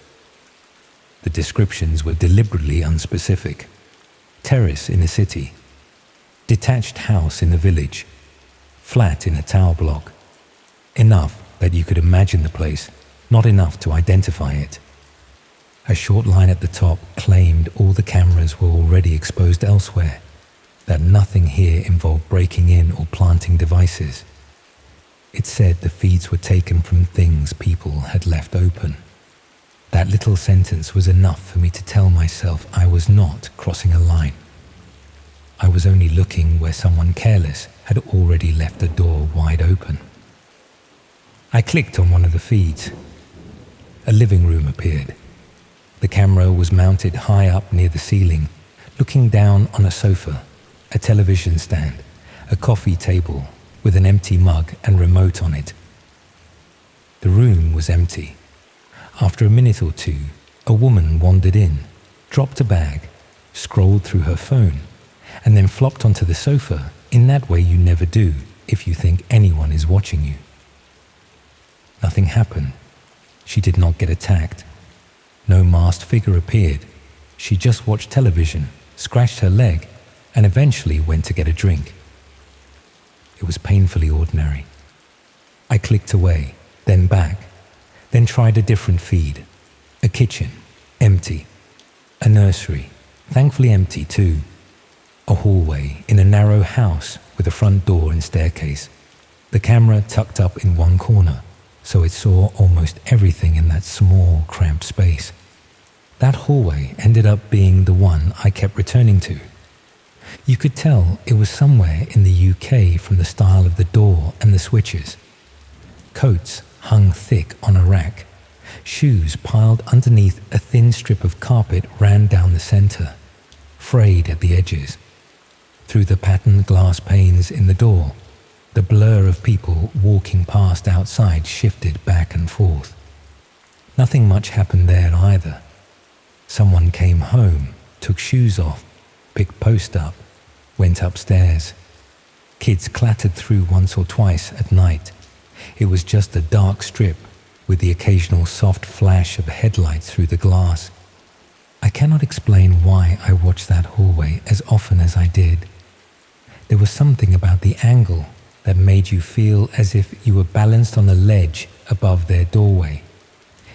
The descriptions were deliberately unspecific. Terrace in a city, detached house in a village, flat in a tower block. Enough that you could imagine the place, not enough to identify it. A short line at the top claimed all the cameras were already exposed elsewhere, that nothing here involved breaking in or planting devices. It said the feeds were taken from things people had left open. That little sentence was enough for me to tell myself I was not crossing a line. I was only looking where someone careless had already left the door wide open. I clicked on one of the feeds. A living room appeared. The camera was mounted high up near the ceiling, looking down on a sofa, a television stand, a coffee table with an empty mug and remote on it. The room was empty. After a minute or two, a woman wandered in, dropped a bag, scrolled through her phone, and then flopped onto the sofa in that way you never do if you think anyone is watching you. Nothing happened. She did not get attacked. No masked figure appeared. She just watched television, scratched her leg, and eventually went to get a drink. It was painfully ordinary. I clicked away, then back, then tried a different feed. A kitchen, empty. A nursery, thankfully empty too. A hallway in a narrow house with a front door and staircase. The camera tucked up in one corner, so it saw almost everything in that small, cramped space. That hallway ended up being the one I kept returning to. You could tell it was somewhere in the UK from the style of the door and the switches. Coats hung thick on a rack. Shoes piled underneath a thin strip of carpet ran down the center, frayed at the edges. Through the patterned glass panes in the door, the blur of people walking past outside shifted back and forth. Nothing much happened there either. Someone came home, took shoes off, picked post up, went upstairs. Kids clattered through once or twice at night. It was just a dark strip with the occasional soft flash of headlights through the glass. I cannot explain why I watched that hallway as often as I did. There was something about the angle that made you feel as if you were balanced on a ledge above their doorway.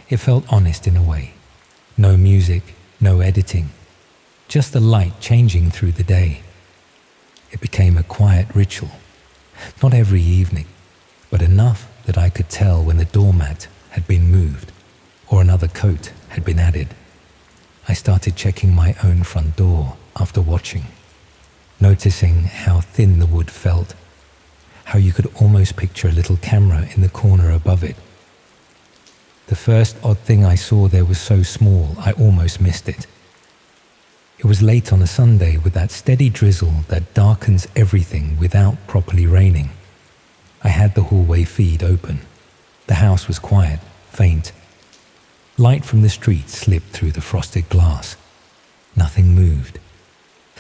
It felt honest in a way. No music, no editing, just the light changing through the day. It became a quiet ritual, not every evening, but enough that I could tell when the doormat had been moved or another coat had been added. I started checking my own front door after watching, noticing how thin the wood felt, how you could almost picture a little camera in the corner above it. The first odd thing I saw there was so small I almost missed it. It was late on a Sunday with that steady drizzle that darkens everything without properly raining. I had the hallway feed open. The house was quiet, faint. Light from the street slipped through the frosted glass. Nothing moved.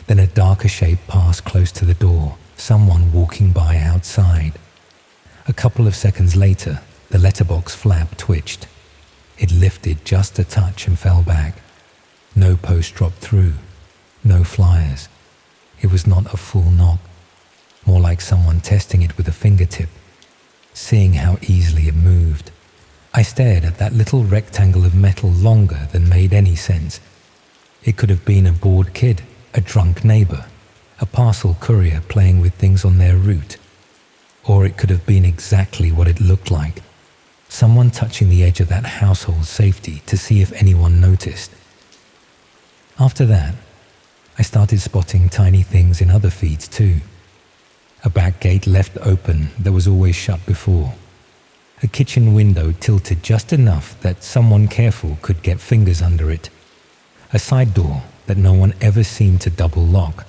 Then a darker shape passed close to the door, someone walking by outside. A couple of seconds later, the letterbox flap twitched. It lifted just a touch and fell back. No post dropped through. No flyers. It was not a full knock. More like someone testing it with a fingertip, seeing how easily it moved. I stared at that little rectangle of metal longer than made any sense. It could have been a bored kid, a drunk neighbor, a parcel courier playing with things on their route. Or it could have been exactly what it looked like. Someone touching the edge of that household safety to see if anyone noticed. After that, I started spotting tiny things in other feeds too. A back gate left open that was always shut before. A kitchen window tilted just enough that someone careful could get fingers under it. A side door that no one ever seemed to double lock.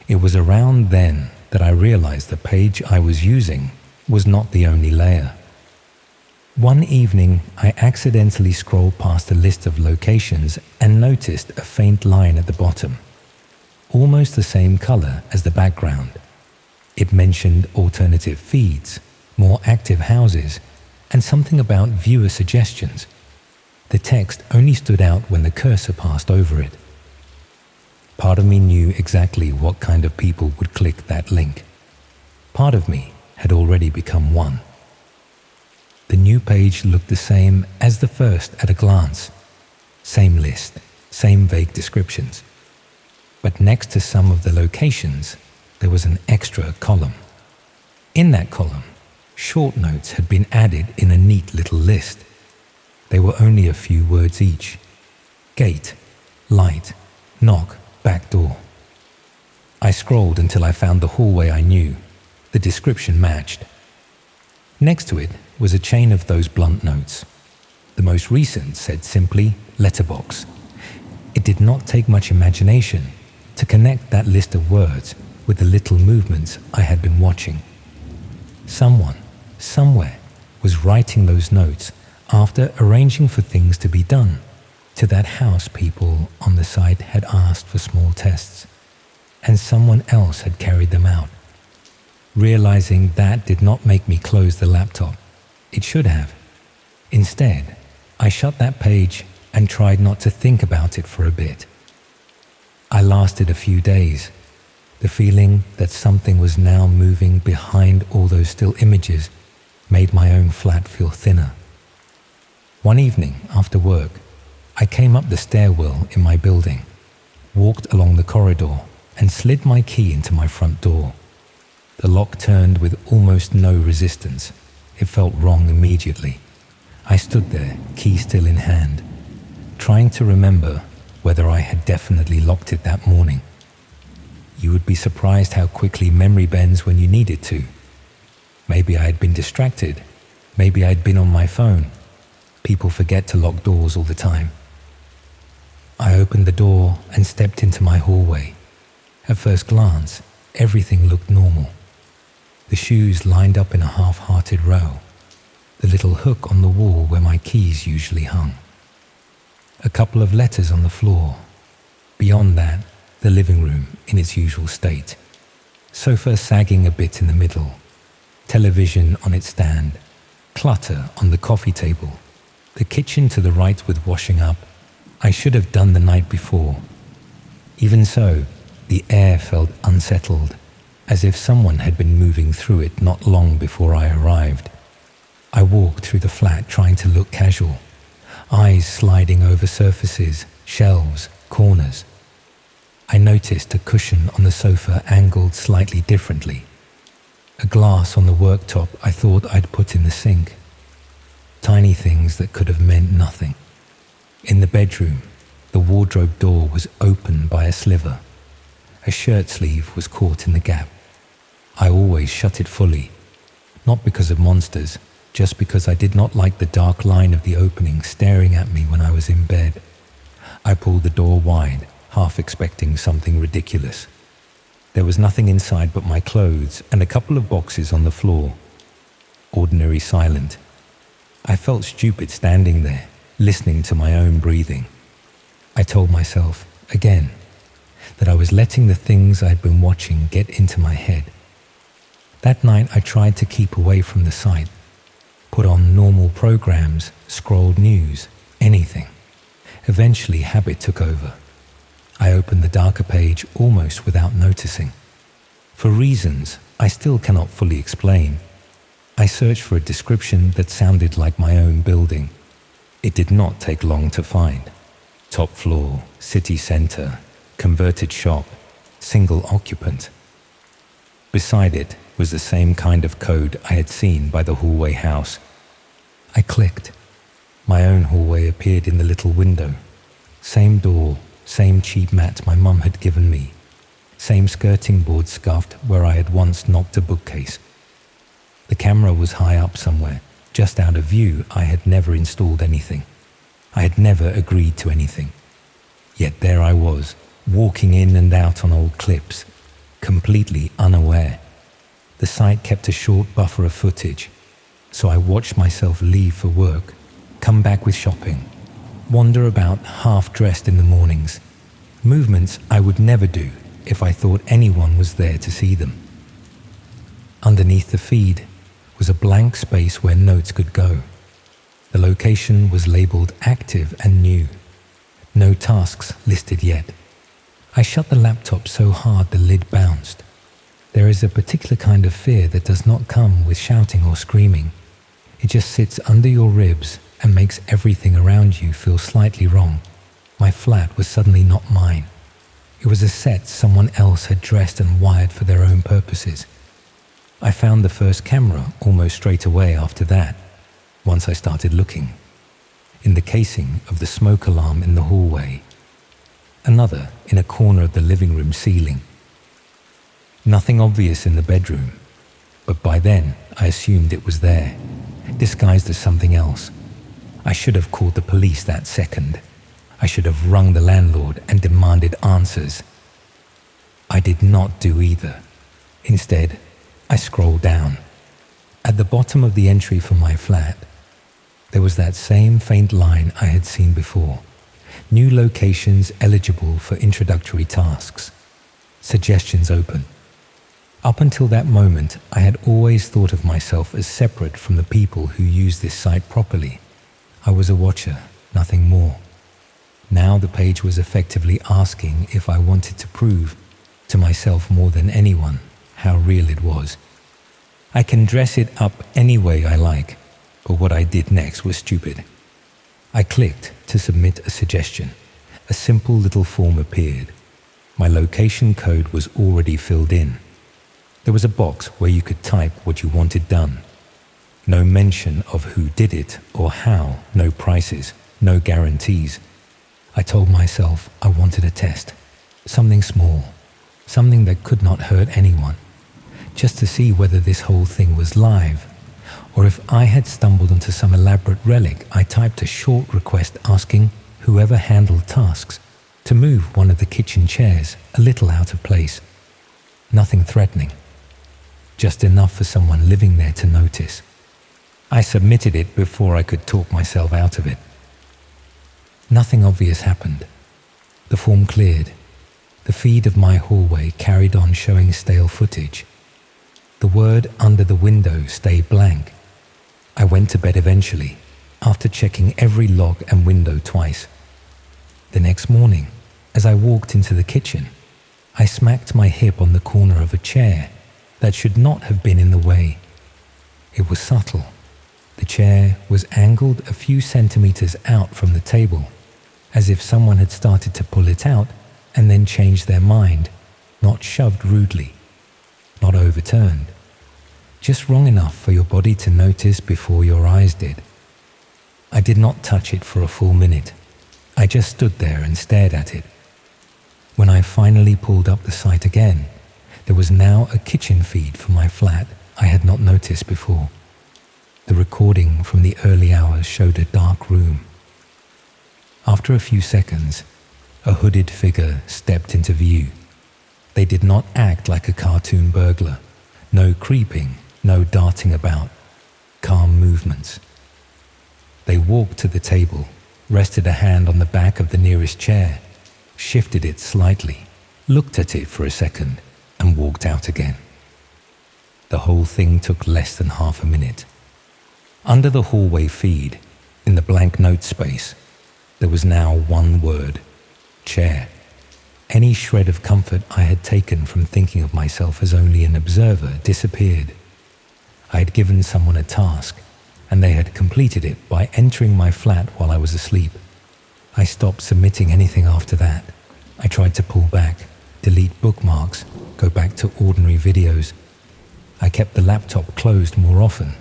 It was around then that I realized the page I was using was not the only layer. One evening, I accidentally scrolled past a list of locations and noticed a faint line at the bottom, almost the same color as the background. It mentioned alternative feeds, more active houses, and something about viewer suggestions. The text only stood out when the cursor passed over it. Part of me knew exactly what kind of people would click that link. Part of me had already become one. The new page looked the same as the first at a glance. Same list, same vague descriptions. But next to some of the locations, there was an extra column. In that column, short notes had been added in a neat little list. They were only a few words each. Gate, light, knock, back door. I scrolled until I found the hallway I knew. The description matched. Next to it was a chain of those blunt notes. The most recent said simply, letterbox. It did not take much imagination to connect that list of words with the little movements I had been watching. Someone, somewhere, was writing those notes after arranging for things to be done to that house people on the site had asked for small tests, and someone else had carried them out. Realizing that did not make me close the laptop. It should have. Instead, I shut that page and tried not to think about it for a bit. I lasted a few days, the feeling that something was now moving behind all those still images made my own flat feel thinner. One evening, after work, I came up the stairwell in my building, walked along the corridor, and slid my key into my front door. The lock turned with almost no resistance. It felt wrong immediately. I stood there, key still in hand, trying to remember whether I had definitely locked it that morning. You would be surprised how quickly memory bends when you need it to. Maybe I had been distracted. Maybe I'd been on my phone. People forget to lock doors all the time. I opened the door and stepped into my hallway. At first glance, everything looked normal. The shoes lined up in a half-hearted row. The little hook on the wall where my keys usually hung. A couple of letters on the floor. Beyond that, the living room in its usual state. Sofa sagging a bit in the middle. Television on its stand. Clutter on the coffee table. The kitchen to the right with washing up. I should have done the night before. Even so, the air felt unsettled, as if someone had been moving through it not long before I arrived. I walked through the flat trying to look casual, eyes sliding over surfaces, shelves, corners. I noticed a cushion on the sofa angled slightly differently. A glass on the worktop I thought I'd put in the sink. Tiny things that could have meant nothing. In the bedroom, the wardrobe door was open by a sliver. A shirt sleeve was caught in the gap. I always shut it fully, not because of monsters, just because I did not like the dark line of the opening staring at me when I was in bed. I pulled the door wide, half expecting something ridiculous. There was nothing inside but my clothes and a couple of boxes on the floor. Ordinary silent. I felt stupid standing there, listening to my own breathing. I told myself, again, that I was letting the things I'd been watching get into my head. That night I tried to keep away from the site, put on normal programs, scrolled news, anything. Eventually habit took over. I opened the darker page almost without noticing. For reasons I still cannot fully explain, I searched for a description that sounded like my own building. It did not take long to find. Top floor, city center, converted shop, single occupant. Beside it was the same kind of code I had seen by the hallway house. I clicked. My own hallway appeared in the little window. Same door, same cheap mat my mum had given me. Same skirting board scuffed where I had once knocked a bookcase. The camera was high up somewhere, just out of view. I had never installed anything. I had never agreed to anything. Yet there I was, walking in and out on old clips, completely unaware. The site kept a short buffer of footage, so I watched myself leave for work, come back with shopping, wander about half-dressed in the mornings, movements I would never do if I thought anyone was there to see them. Underneath the feed was a blank space where notes could go. The location was labeled active and new. No tasks listed yet. I shut the laptop so hard the lid bounced. There is a particular kind of fear that does not come with shouting or screaming. It just sits under your ribs and makes everything around you feel slightly wrong. My flat was suddenly not mine. It was a set someone else had dressed and wired for their own purposes. I found the first camera almost straight away after that, once I started looking. In the casing of the smoke alarm in the hallway. Another in a corner of the living room ceiling. Nothing obvious in the bedroom, but by then I assumed it was there, disguised as something else. I should have called the police that second. I should have rung the landlord and demanded answers. I did not do either. Instead, I scrolled down. At the bottom of the entry for my flat, there was that same faint line I had seen before. New locations eligible for introductory tasks. Suggestions open. Up until that moment, I had always thought of myself as separate from the people who use this site properly. I was a watcher, nothing more. Now the page was effectively asking if I wanted to prove to myself more than anyone how real it was. I can dress it up any way I like, but what I did next was stupid. I clicked to submit a suggestion. A simple little form appeared. My location code was already filled in. There was a box where you could type what you wanted done. No mention of who did it or how, no prices, no guarantees. I told myself I wanted a test, something small, something that could not hurt anyone, just to see whether this whole thing was live, or if I had stumbled onto some elaborate relic. I typed a short request asking whoever handled tasks to move one of the kitchen chairs a little out of place. Nothing threatening, just enough for someone living there to notice. I submitted it before I could talk myself out of it. Nothing obvious happened. The form cleared. The feed of my hallway carried on showing stale footage. The word under the window stayed blank. I went to bed eventually, after checking every log and window twice. The next morning, as I walked into the kitchen, I smacked my hip on the corner of a chair that should not have been in the way. It was subtle. The chair was angled a few centimeters out from the table, as if someone had started to pull it out and then changed their mind, not shoved rudely, not overturned, just wrong enough for your body to notice before your eyes did. I did not touch it for a full minute. I just stood there and stared at it. When I finally pulled up the site again, there was now a kitchen feed for my flat I had not noticed before. The recording from the early hours showed a dark room. After a few seconds, a hooded figure stepped into view. They did not act like a cartoon burglar. No creeping, no darting about. Calm movements. They walked to the table, rested a hand on the back of the nearest chair, shifted it slightly, looked at it for a second, and walked out again. The whole thing took less than half a minute. Under the hallway feed, in the blank note space, there was now one word: chair. Any shred of comfort I had taken from thinking of myself as only an observer disappeared. I had given someone a task, and they had completed it by entering my flat while I was asleep. I stopped submitting anything after that. I tried to pull back, delete bookmarks, go back to ordinary videos. I kept the laptop closed more often,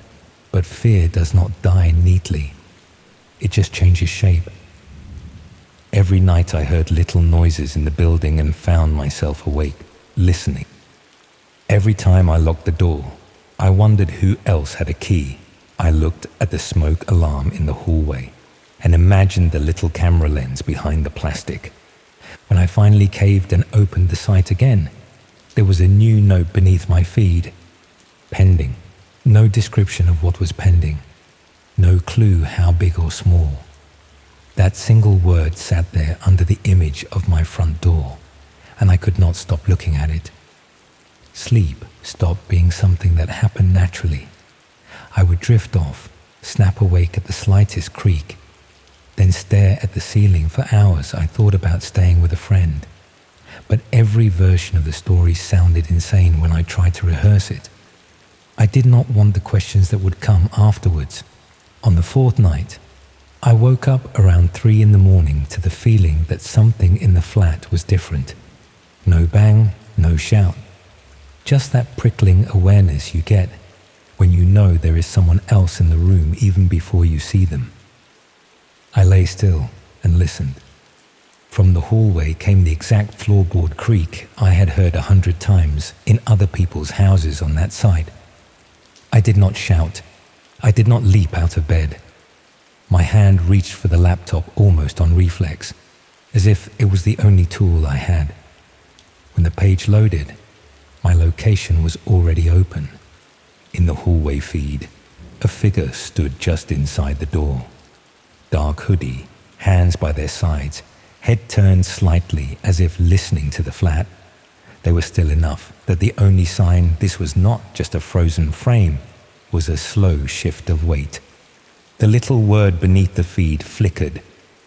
but fear does not die neatly. It just changes shape. Every night I heard little noises in the building and found myself awake, listening. Every time I locked the door, I wondered who else had a key. I looked at the smoke alarm in the hallway and imagined the little camera lens behind the plastic. When I finally caved and opened the site again, there was a new note beneath my feed. Pending. No description of what was pending. No clue how big or small. That single word sat there under the image of my front door, and I could not stop looking at it. Sleep stopped being something that happened naturally. I would drift off, snap awake at the slightest creak, then stare at the ceiling for hours. I thought about staying with a friend, but every version of the story sounded insane when I tried to rehearse it. I did not want the questions that would come afterwards. On the fourth night, I woke up around 3 a.m. to the feeling that something in the flat was different. No bang, no shout. Just that prickling awareness you get when you know there is someone else in the room even before you see them. I lay still and listened. From the hallway came the exact floorboard creak I had heard 100 times in other people's houses on that site. I did not shout. I did not leap out of bed. My hand reached for the laptop almost on reflex, as if it was the only tool I had. When the page loaded, my location was already open. In the hallway feed, a figure stood just inside the door. Dark hoodie, hands by their sides, head turned slightly as if listening to the flat. They were still enough that the only sign this was not just a frozen frame was a slow shift of weight. The little word beneath the feed flickered,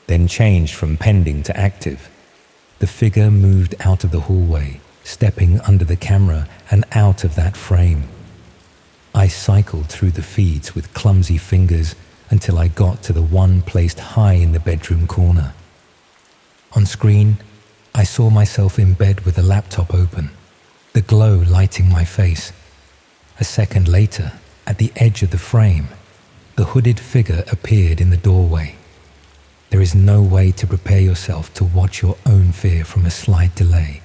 then changed from pending to active. The figure moved out of the hallway, stepping under the camera and out of that frame. I cycled through the feeds with clumsy fingers until I got to the one placed high in the bedroom corner. On screen, I saw myself in bed with the laptop open, the glow lighting my face. A second later, at the edge of the frame, the hooded figure appeared in the doorway. There is no way to prepare yourself to watch your own fear from a slight delay.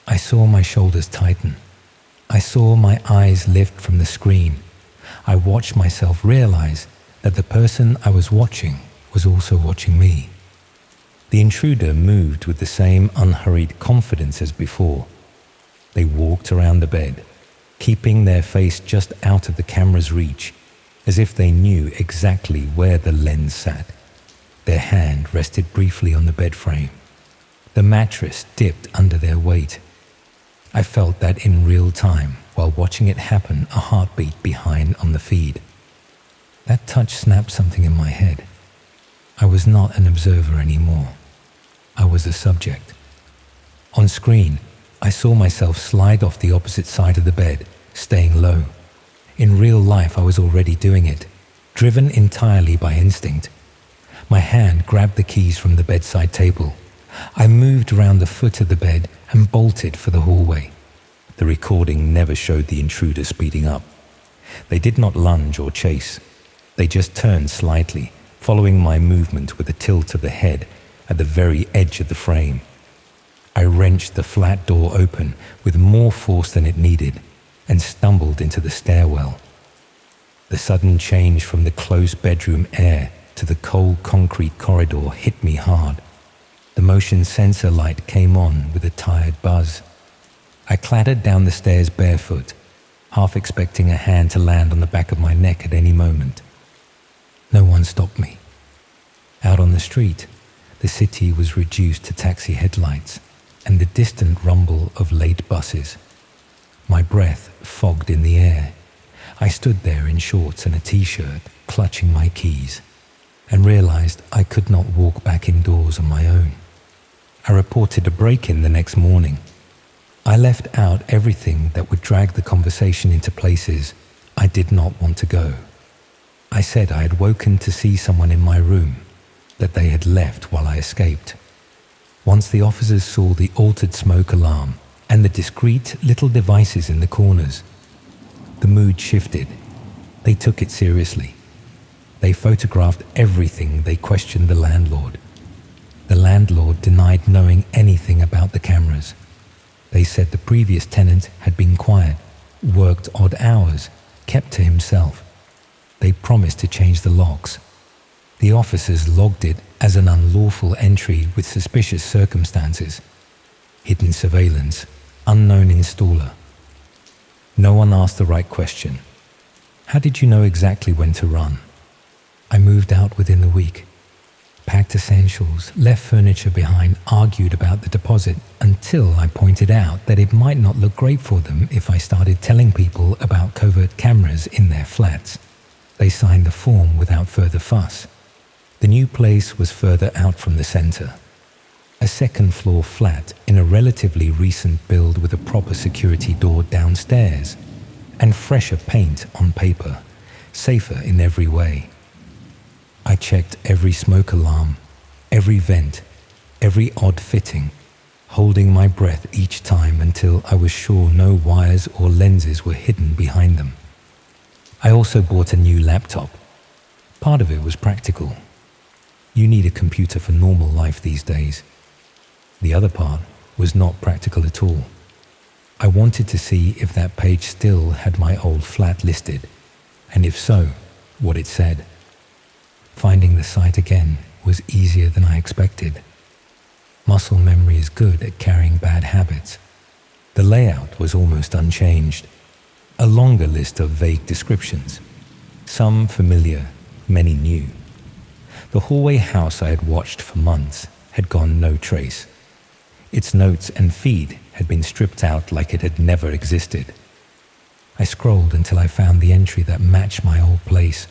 I saw my shoulders tighten. I saw my eyes lift from the screen. I watched myself realize that the person I was watching was also watching me. The intruder moved with the same unhurried confidence as before. They walked around the bed, keeping their face just out of the camera's reach, as if they knew exactly where the lens sat. Their hand rested briefly on the bed frame. The mattress dipped under their weight. I felt that in real time while watching it happen, a heartbeat behind on the feed. That touch snapped something in my head. I was not an observer anymore. I was a subject. On screen, I saw myself slide off the opposite side of the bed, staying low. In real life, I was already doing it, driven entirely by instinct. My hand grabbed the keys from the bedside table. I moved around the foot of the bed and bolted for the hallway. The recording never showed the intruder speeding up. They did not lunge or chase. They just turned slightly, following my movement with a tilt of the head at the very edge of the frame. I wrenched the flat door open with more force than it needed and stumbled into the stairwell. The sudden change from the close bedroom air to the cold concrete corridor hit me hard. The motion sensor light came on with a tired buzz. I clattered down the stairs barefoot, half expecting a hand to land on the back of my neck at any moment. No one stopped me. Out on the street, the city was reduced to taxi headlights and the distant rumble of late buses. My breath fogged in the air. I stood there in shorts and a t-shirt, clutching my keys, and realized I could not walk back indoors on my own. I reported a break-in the next morning. I left out everything that would drag the conversation into places I did not want to go. I said I had woken to see someone in my room, that they had left while I escaped. Once the officers saw the altered smoke alarm and the discreet little devices in the corners, the mood shifted. They took it seriously. They photographed everything. They questioned the landlord. The landlord denied knowing anything about the cameras. They said the previous tenant had been quiet, worked odd hours, kept to himself. They promised to change the locks. The officers logged it as an unlawful entry with suspicious circumstances. Hidden surveillance, unknown installer. No one asked the right question. How did you know exactly when to run? I moved out within the week. Packed essentials, left furniture behind, argued about the deposit until I pointed out that it might not look great for them if I started telling people about covert cameras in their flats. They signed the form without further fuss. The new place was further out from the center. A second-floor flat in a relatively recent build with a proper security door downstairs and fresher paint on paper, safer in every way. I checked every smoke alarm, every vent, every odd fitting, holding my breath each time until I was sure no wires or lenses were hidden behind them. I also bought a new laptop. Part of it was practical. You need a computer for normal life these days. The other part was not practical at all. I wanted to see if that page still had my old flat listed, and if so, what it said. Finding the site again was easier than I expected. Muscle memory is good at carrying bad habits. The layout was almost unchanged. A longer list of vague descriptions. Some familiar, many new. The hallway house I had watched for months had gone no trace. Its notes and feed had been stripped out like it had never existed. I scrolled until I found the entry that matched my old place.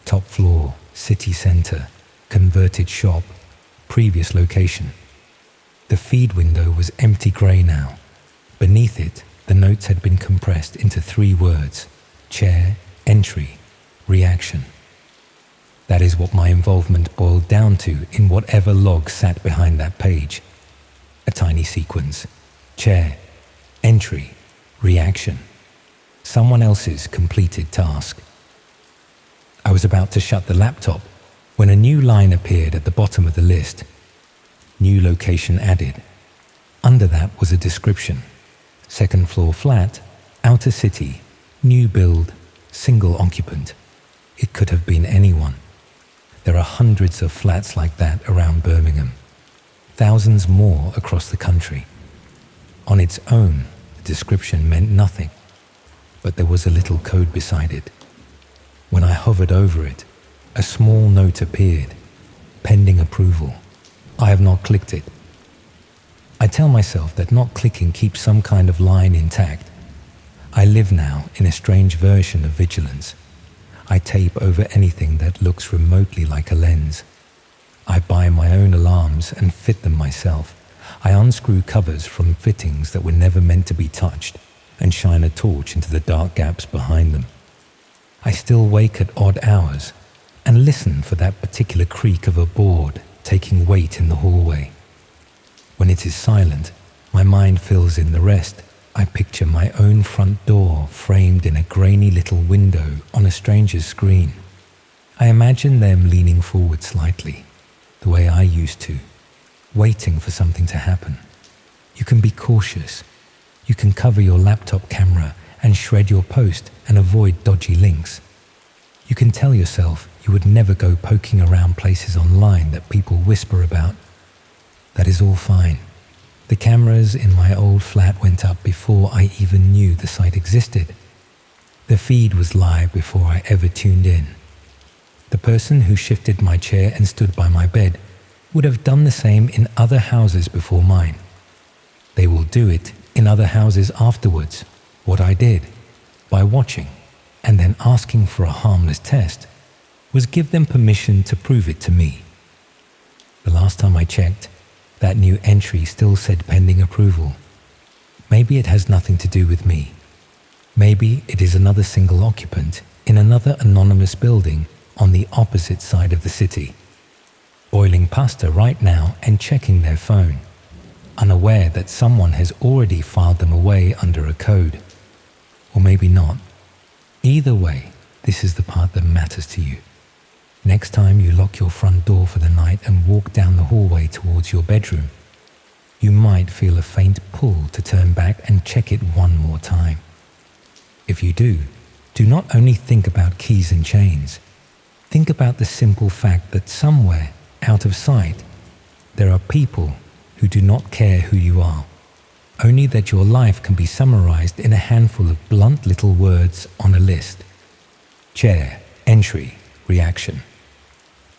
Top floor, city center, converted shop, previous location. The feed window was empty grey now. Beneath it, the notes had been compressed into 3 words: chair, entry, reaction. That is what my involvement boiled down to in whatever log sat behind that page. A tiny sequence: chair, entry, reaction. Someone else's completed task. I was about to shut the laptop when a new line appeared at the bottom of the list. New location added. Under that was a description. 2nd floor flat, outer city, new build, single occupant. It could have been anyone. There are hundreds of flats like that around Birmingham. Thousands more across the country. On its own, the description meant nothing, but there was a little code beside it. When I hovered over it, a small note appeared, pending approval. I have not clicked it. I tell myself that not clicking keeps some kind of line intact. I live now in a strange version of vigilance. I tape over anything that looks remotely like a lens. I buy my own alarms and fit them myself. I unscrew covers from fittings that were never meant to be touched and shine a torch into the dark gaps behind them. I still wake at odd hours and listen for that particular creak of a board taking weight in the hallway. When it is silent, my mind fills in the rest. I picture my own front door framed in a grainy little window on a stranger's screen. I imagine them leaning forward slightly, the way I used to, waiting for something to happen. You can be cautious. You can cover your laptop camera and shred your post and avoid dodgy links. You can tell yourself you would never go poking around places online that people whisper about. That is all fine. The cameras in my old flat went up before I even knew the site existed. The feed was live before I ever tuned in. The person who shifted my chair and stood by my bed would have done the same in other houses before mine. They will do it in other houses afterwards. What I did, by watching and then asking for a harmless test, was give them permission to prove it to me. The last time I checked, that new entry still said pending approval. Maybe it has nothing to do with me. Maybe it is another single occupant in another anonymous building on the opposite side of the city, boiling pasta right now and checking their phone, unaware that someone has already filed them away under a code. Or maybe not. Either way, this is the part that matters to you. Next time you lock your front door for the night and walk down the hallway towards your bedroom, you might feel a faint pull to turn back and check it one more time. If you do not only think about keys and chains. Think about the simple fact that somewhere, out of sight, there are people who do not care who you are, only that your life can be summarized in a handful of blunt little words on a list. Chair, entry, reaction.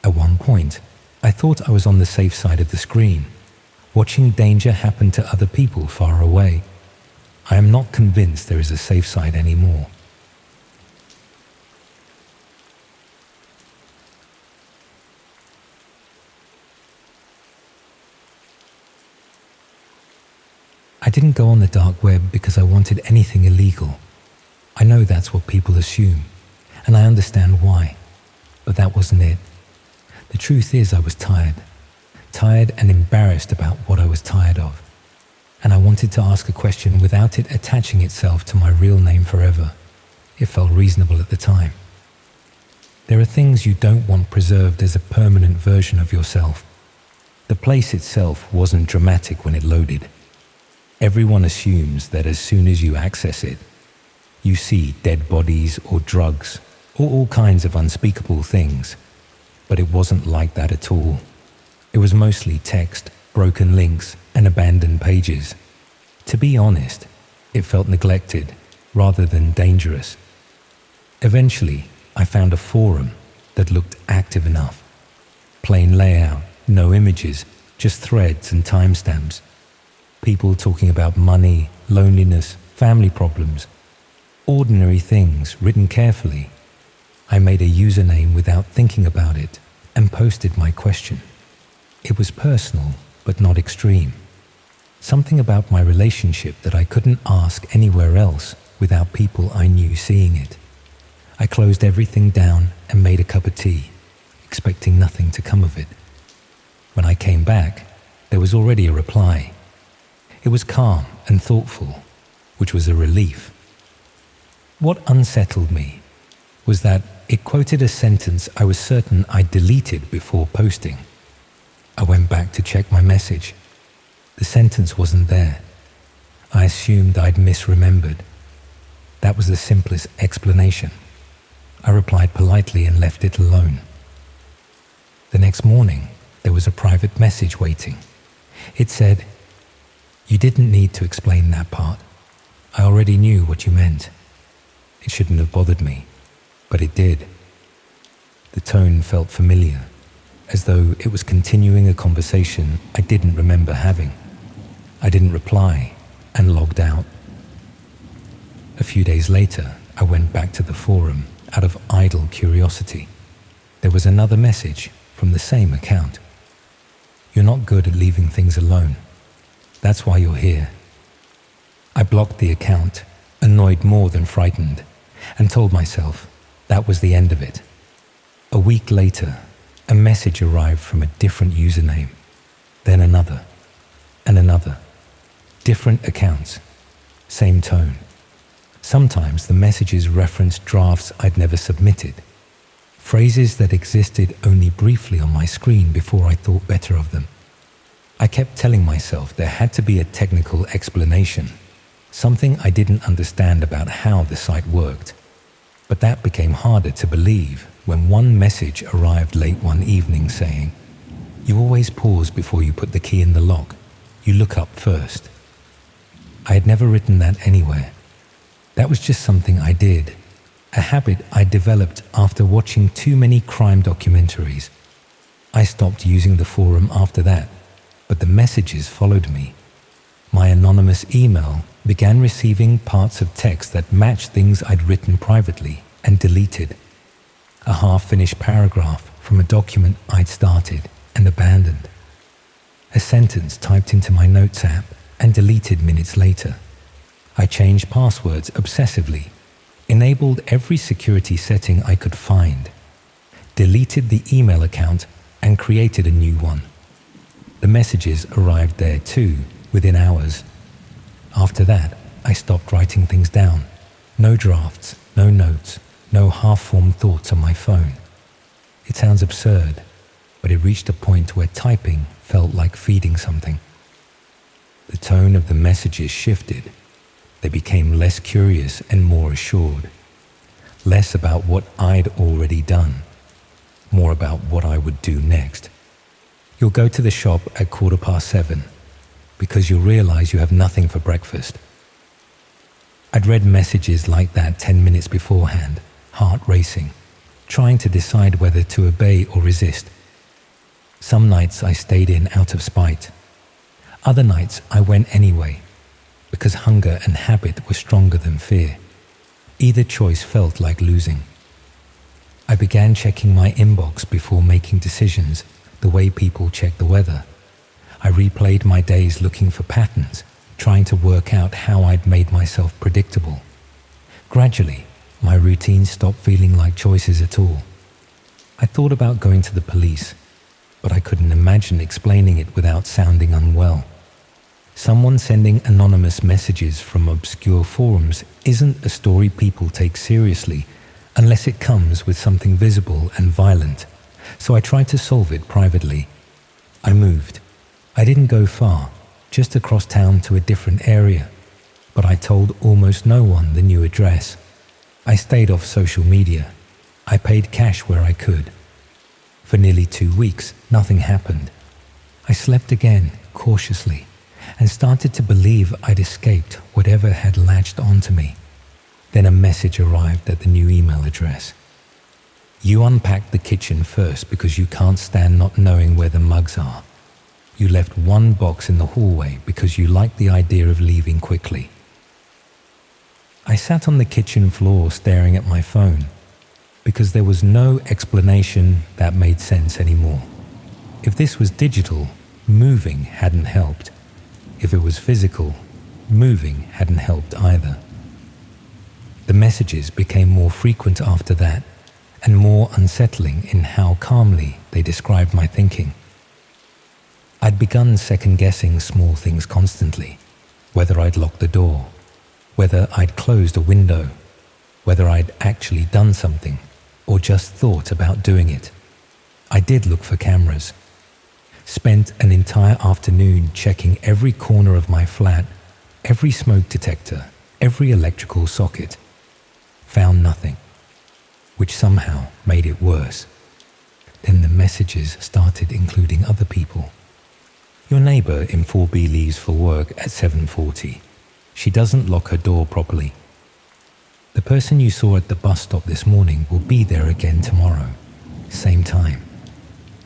At one point, I thought I was on the safe side of the screen, watching danger happen to other people far away. I am not convinced there is a safe side anymore. I didn't go on the dark web because I wanted anything illegal. I know that's what people assume, and I understand why, but that wasn't it. The truth is I was tired and embarrassed about what I was tired of, and I wanted to ask a question without it attaching itself to my real name forever. It felt reasonable at the time. There are things you don't want preserved as a permanent version of yourself. The place itself wasn't dramatic when it loaded. Everyone assumes that as soon as you access it, you see dead bodies or drugs or all kinds of unspeakable things. But it wasn't like that at all. It was mostly text, broken links, and abandoned pages. To be honest, it felt neglected rather than dangerous. Eventually, I found a forum that looked active enough. Plain layout, no images, just threads and timestamps. People talking about money, loneliness, family problems. Ordinary things written carefully. I made a username without thinking about it and posted my question. It was personal, but not extreme. Something about my relationship that I couldn't ask anywhere else without people I knew seeing it. I closed everything down and made a cup of tea, expecting nothing to come of it. When I came back, there was already a reply. It was calm and thoughtful, which was a relief. What unsettled me was that it quoted a sentence I was certain I'd deleted before posting. I went back to check my message. The sentence wasn't there. I assumed I'd misremembered. That was the simplest explanation. I replied politely and left it alone. The next morning, there was a private message waiting. It said, "You didn't need to explain that part. I already knew what you meant." It shouldn't have bothered me, but it did. The tone felt familiar, as though it was continuing a conversation I didn't remember having. I didn't reply and logged out. A few days later, I went back to the forum out of idle curiosity. There was another message from the same account. "You're not good at leaving things alone. That's why you're here." I blocked the account, annoyed more than frightened, and told myself that was the end of it. A week later, a message arrived from a different username, then another, and another. Different accounts, same tone. Sometimes the messages referenced drafts I'd never submitted, phrases that existed only briefly on my screen before I thought better of them. I kept telling myself there had to be a technical explanation, something I didn't understand about how the site worked. But that became harder to believe when one message arrived late one evening saying, "You always pause before you put the key in the lock. You look up first." I had never written that anywhere. That was just something I did, a habit I developed after watching too many crime documentaries. I stopped using the forum after that, but the messages followed me. My anonymous email began receiving parts of text that matched things I'd written privately and deleted. A half-finished paragraph from a document I'd started and abandoned. A sentence typed into my notes app and deleted minutes later. I changed passwords obsessively, enabled every security setting I could find, deleted the email account and created a new one. The messages arrived there too, within hours. After that, I stopped writing things down. No drafts, no notes, no half-formed thoughts on my phone. It sounds absurd, but it reached a point where typing felt like feeding something. The tone of the messages shifted. They became less curious and more assured. Less about what I'd already done, more about what I would do next. You'll go to the shop at 7:15 because you'll realize you have nothing for breakfast. I'd read messages like that 10 minutes beforehand, heart racing, trying to decide whether to obey or resist. Some nights I stayed in out of spite. Other nights I went anyway, because hunger and habit were stronger than fear. Either choice felt like losing. I began checking my inbox before making decisions, the way people check the weather. I replayed my days looking for patterns, trying to work out how I'd made myself predictable. Gradually, my routine stopped feeling like choices at all. I thought about going to the police, but I couldn't imagine explaining it without sounding unwell. Someone sending anonymous messages from obscure forums isn't a story people take seriously unless it comes with something visible and violent, so I tried to solve it privately. I moved. I didn't go far, just across town to a different area, but I told almost no one the new address. I stayed off social media. I paid cash where I could. For nearly 2 weeks, nothing happened. I slept again, cautiously, and started to believe I'd escaped whatever had latched onto me. Then a message arrived at the new email address. You unpacked the kitchen first because you can't stand not knowing where the mugs are. You left one box in the hallway because you liked the idea of leaving quickly. I sat on the kitchen floor staring at my phone because there was no explanation that made sense anymore. If this was digital, moving hadn't helped. If it was physical, moving hadn't helped either. The messages became more frequent after that, and more unsettling in how calmly they described my thinking. I'd begun second-guessing small things constantly, whether I'd locked the door, whether I'd closed a window, whether I'd actually done something, or just thought about doing it. I did look for cameras. Spent an entire afternoon checking every corner of my flat, every smoke detector, every electrical socket. Found nothing, which somehow made it worse. Then the messages started including other people. Your neighbor in 4B leaves for work at 7:40. She doesn't lock her door properly. The person you saw at the bus stop this morning will be there again tomorrow, same time.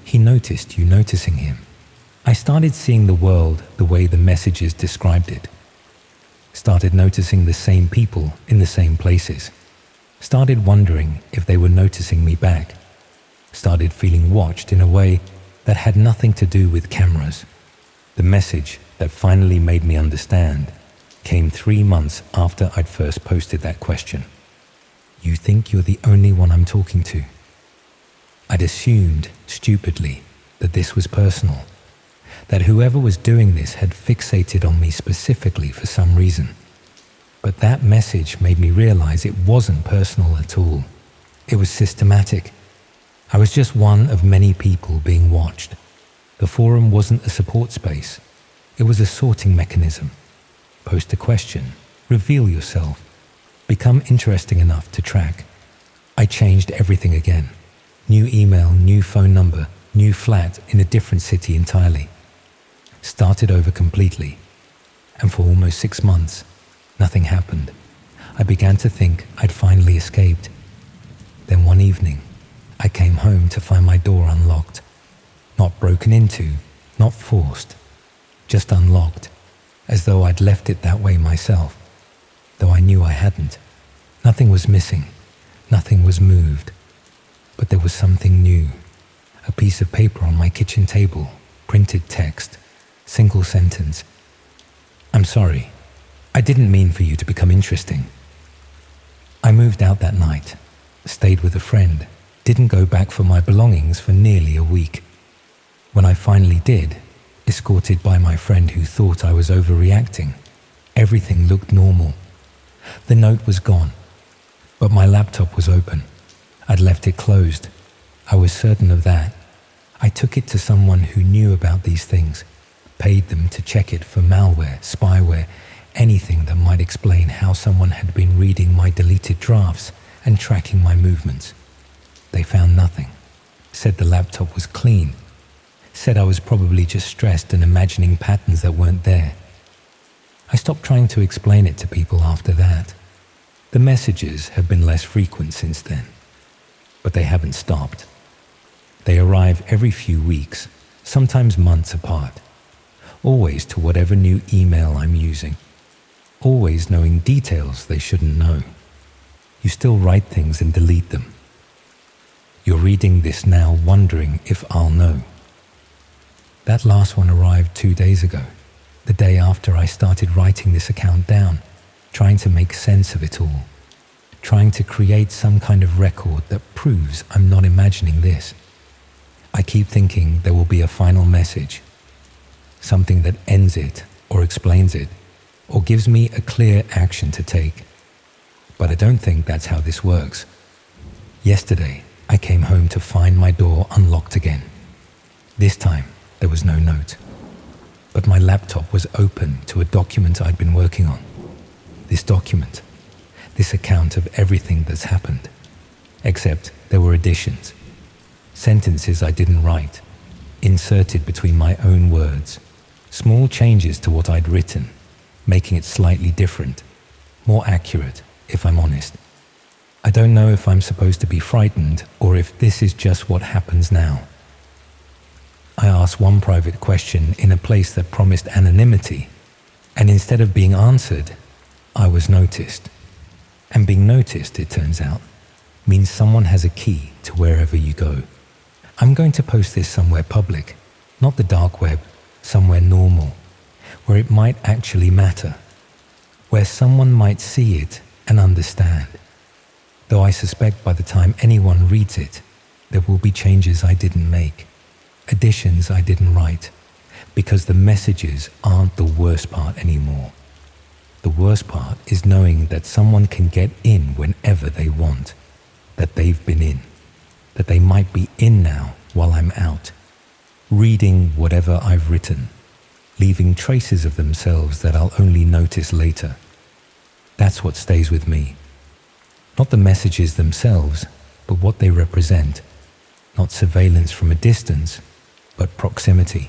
He noticed you noticing him. I started seeing the world the way the messages described it. Started noticing the same people in the same places. Started wondering if they were noticing me back. Started feeling watched in a way that had nothing to do with cameras. The message that finally made me understand came 3 months after I'd first posted that question. You think you're the only one I'm talking to? I'd assumed, stupidly, that this was personal, that whoever was doing this had fixated on me specifically for some reason. But that message made me realize it wasn't personal at all. It was systematic. I was just one of many people being watched. The forum wasn't a support space. It was a sorting mechanism. Post a question, reveal yourself, become interesting enough to track. I changed everything again. New email, new phone number, new flat in a different city entirely. Started over completely. And for almost 6 months, nothing happened. I began to think I'd finally escaped. Then one evening, I came home to find my door unlocked. Not broken into, not forced, just unlocked, as though I'd left it that way myself, though I knew I hadn't. Nothing was missing, nothing was moved, but there was something new. A piece of paper on my kitchen table, printed text, single sentence. I'm sorry, I didn't mean for you to become interesting. I moved out that night, stayed with a friend, didn't go back for my belongings for nearly a week. When I finally did, escorted by my friend who thought I was overreacting, everything looked normal. The note was gone, but my laptop was open. I'd left it closed. I was certain of that. I took it to someone who knew about these things, paid them to check it for malware, spyware, anything that might explain how someone had been reading my deleted drafts and tracking my movements. They found nothing, said the laptop was clean, said I was probably just stressed and imagining patterns that weren't there. I stopped trying to explain it to people after that. The messages have been less frequent since then, but they haven't stopped. They arrive every few weeks, sometimes months apart, always to whatever new email I'm using, always knowing details they shouldn't know. You still write things and delete them. You're reading this now wondering if I'll know. That last one arrived 2 days ago, the day after I started writing this account down, trying to make sense of it all, trying to create some kind of record that proves I'm not imagining this. I keep thinking there will be a final message, something that ends it or explains it, or gives me a clear action to take. But I don't think that's how this works. Yesterday, I came home to find my door unlocked again. This time, there was no note. But my laptop was open to a document I'd been working on. This document, this account of everything that's happened. Except there were additions. Sentences I didn't write, inserted between my own words. Small changes to what I'd written, making it slightly different, more accurate, if I'm honest. I don't know if I'm supposed to be frightened or if this is just what happens now. I asked one private question in a place that promised anonymity, and instead of being answered, I was noticed. And being noticed, it turns out, means someone has a key to wherever you go. I'm going to post this somewhere public, not the dark web, somewhere normal, where it might actually matter, where someone might see it and understand. Though I suspect by the time anyone reads it, there will be changes I didn't make, additions I didn't write, because the messages aren't the worst part anymore. The worst part is knowing that someone can get in whenever they want, that they've been in, that they might be in now while I'm out, reading whatever I've written, leaving traces of themselves that I'll only notice later. That's what stays with me. Not the messages themselves, but what they represent. Not surveillance from a distance, but proximity.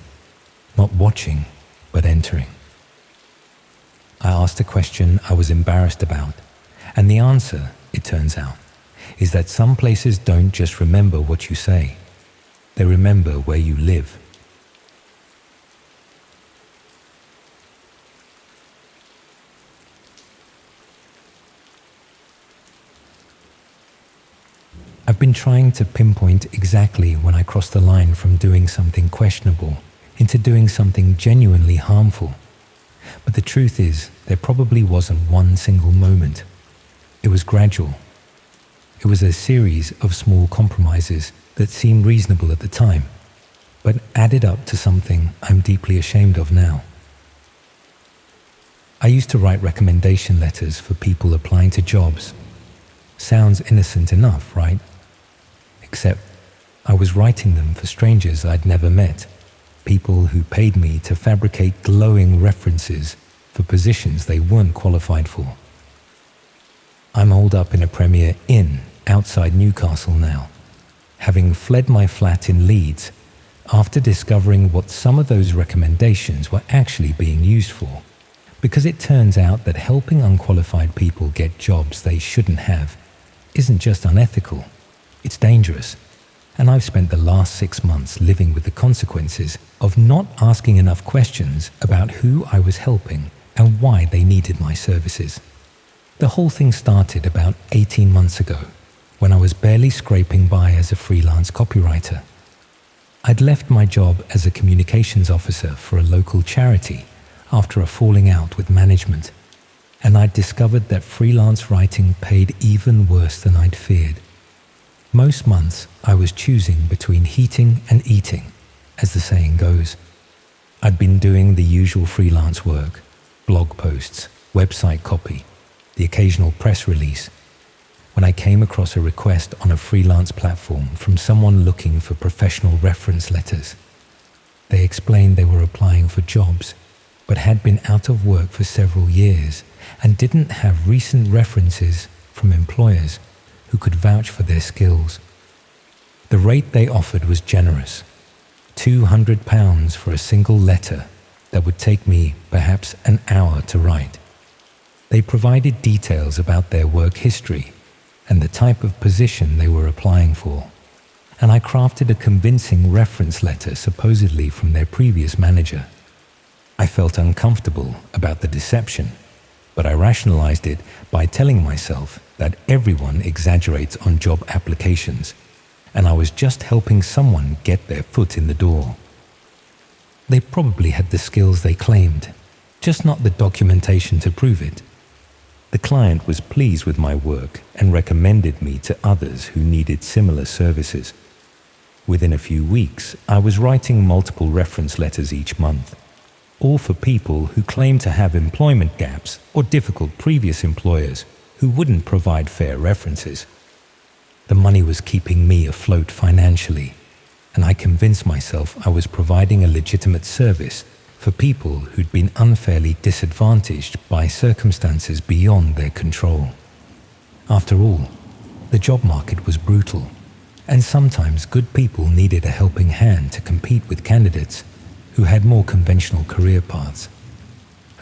Not watching, but entering. I asked a question I was embarrassed about, and the answer, it turns out, is that some places don't just remember what you say. They remember where you live. I've been trying to pinpoint exactly when I crossed the line from doing something questionable into doing something genuinely harmful. But the truth is, there probably wasn't one single moment. It was gradual. It was a series of small compromises that seemed reasonable at the time, but added up to something I'm deeply ashamed of now. I used to write recommendation letters for people applying to jobs. Sounds innocent enough, right? Except I was writing them for strangers I'd never met, people who paid me to fabricate glowing references for positions they weren't qualified for. I'm holed up in a Premier Inn outside Newcastle now, having fled my flat in Leeds after discovering what some of those recommendations were actually being used for, because it turns out that helping unqualified people get jobs they shouldn't have isn't just unethical, it's dangerous. And I've spent the last 6 months living with the consequences of not asking enough questions about who I was helping and why they needed my services. The whole thing started about 18 months ago, when I was barely scraping by as a freelance copywriter. I'd left my job as a communications officer for a local charity after a falling out with management, and I'd discovered that freelance writing paid even worse than I'd feared. Most months, I was choosing between heating and eating, as the saying goes. I'd been doing the usual freelance work, blog posts, website copy, the occasional press release, when I came across a request on a freelance platform from someone looking for professional reference letters. They explained they were applying for jobs, but had been out of work for several years and didn't have recent references from employers who could vouch for their skills. The rate they offered was generous, £200 for a single letter that would take me perhaps an hour to write. They provided details about their work history and the type of position they were applying for, and I crafted a convincing reference letter supposedly from their previous manager. I felt uncomfortable about the deception, but I rationalized it by telling myself that everyone exaggerates on job applications, and I was just helping someone get their foot in the door. They probably had the skills they claimed, just not the documentation to prove it. The client was pleased with my work and recommended me to others who needed similar services. Within a few weeks, I was writing multiple reference letters each month, all for people who claimed to have employment gaps or difficult previous employers who wouldn't provide fair references. The money was keeping me afloat financially, and I convinced myself I was providing a legitimate service for people who'd been unfairly disadvantaged by circumstances beyond their control. After all, the job market was brutal, and sometimes good people needed a helping hand to compete with candidates who had more conventional career paths.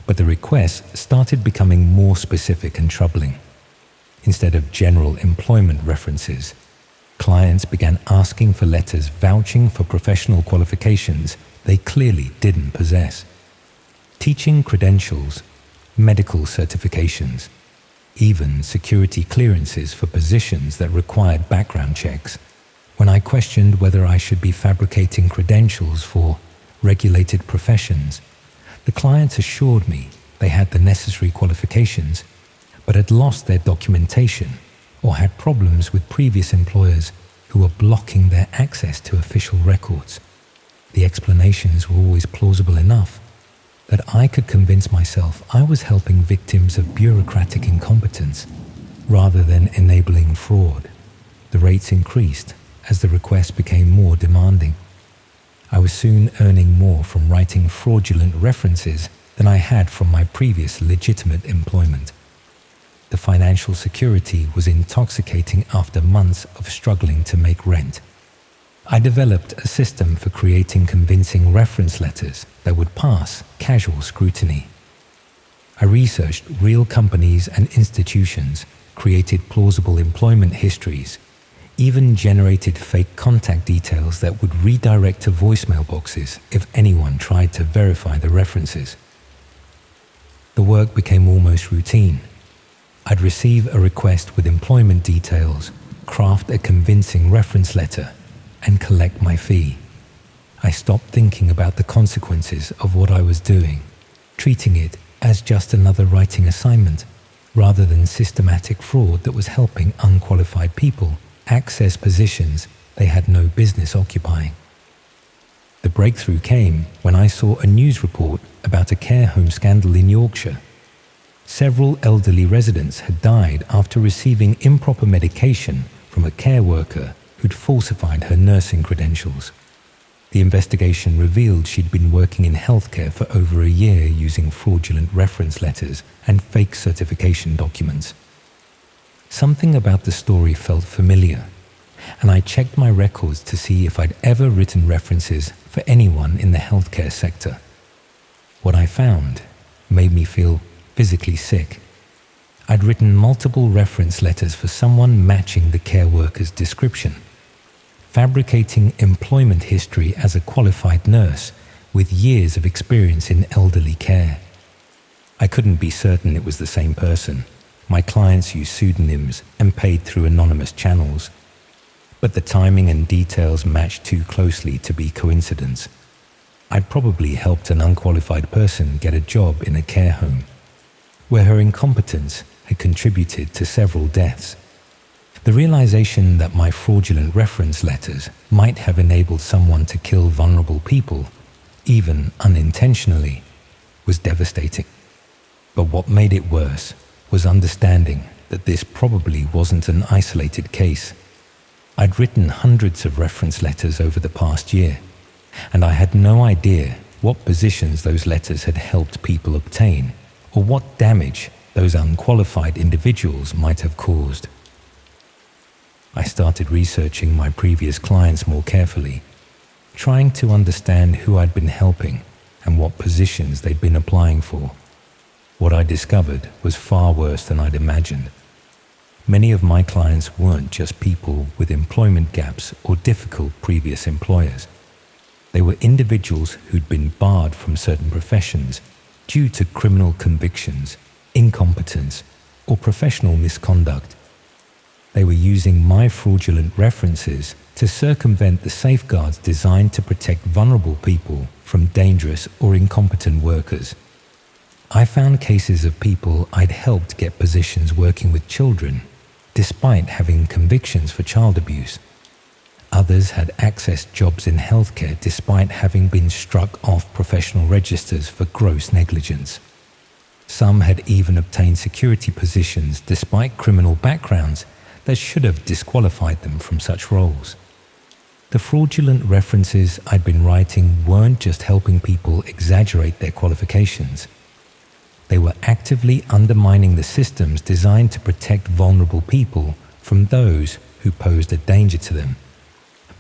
But the requests started becoming more specific and troubling. Instead of general employment references, clients began asking for letters vouching for professional qualifications they clearly didn't possess. Teaching credentials, medical certifications, even security clearances for positions that required background checks. When I questioned whether I should be fabricating credentials for regulated professions, the clients assured me they had the necessary qualifications, but had lost their documentation or had problems with previous employers who were blocking their access to official records. The explanations were always plausible enough that I could convince myself I was helping victims of bureaucratic incompetence rather than enabling fraud. The rates increased as the requests became more demanding. I was soon earning more from writing fraudulent references than I had from my previous legitimate employment. The financial security was intoxicating after months of struggling to make rent. I developed a system for creating convincing reference letters that would pass casual scrutiny. I researched real companies and institutions, created plausible employment histories, even generated fake contact details that would redirect to voicemail boxes if anyone tried to verify the references. The work became almost routine. I'd receive a request with employment details, craft a convincing reference letter, and collect my fee. I stopped thinking about the consequences of what I was doing, treating it as just another writing assignment, rather than systematic fraud that was helping unqualified people access positions they had no business occupying. The breakthrough came when I saw a news report about a care home scandal in Yorkshire. Several elderly residents had died after receiving improper medication from a care worker who'd falsified her nursing credentials. The investigation revealed she'd been working in healthcare for over a year using fraudulent reference letters and fake certification documents. Something about the story felt familiar, and I checked my records to see if I'd ever written references for anyone in the healthcare sector. What I found made me feel physically sick. I'd written multiple reference letters for someone matching the care worker's description, fabricating employment history as a qualified nurse with years of experience in elderly care. I couldn't be certain it was the same person. My clients used pseudonyms and paid through anonymous channels, but the timing and details matched too closely to be coincidence. I'd probably helped an unqualified person get a job in a care home, where her incompetence had contributed to several deaths. The realization that my fraudulent reference letters might have enabled someone to kill vulnerable people, even unintentionally, was devastating. But what made it worse was understanding that this probably wasn't an isolated case. I'd written hundreds of reference letters over the past year, and I had no idea what positions those letters had helped people obtain, or what damage those unqualified individuals might have caused. I started researching my previous clients more carefully, trying to understand who I'd been helping and what positions they'd been applying for. What I discovered was far worse than I'd imagined. Many of my clients weren't just people with employment gaps or difficult previous employers. They were individuals who'd been barred from certain professions due to criminal convictions, incompetence, or professional misconduct. They were using my fraudulent references to circumvent the safeguards designed to protect vulnerable people from dangerous or incompetent workers. I found cases of people I'd helped get positions working with children, despite having convictions for child abuse. Others had accessed jobs in healthcare despite having been struck off professional registers for gross negligence. Some had even obtained security positions despite criminal backgrounds that should have disqualified them from such roles. The fraudulent references I'd been writing weren't just helping people exaggerate their qualifications. They were actively undermining the systems designed to protect vulnerable people from those who posed a danger to them.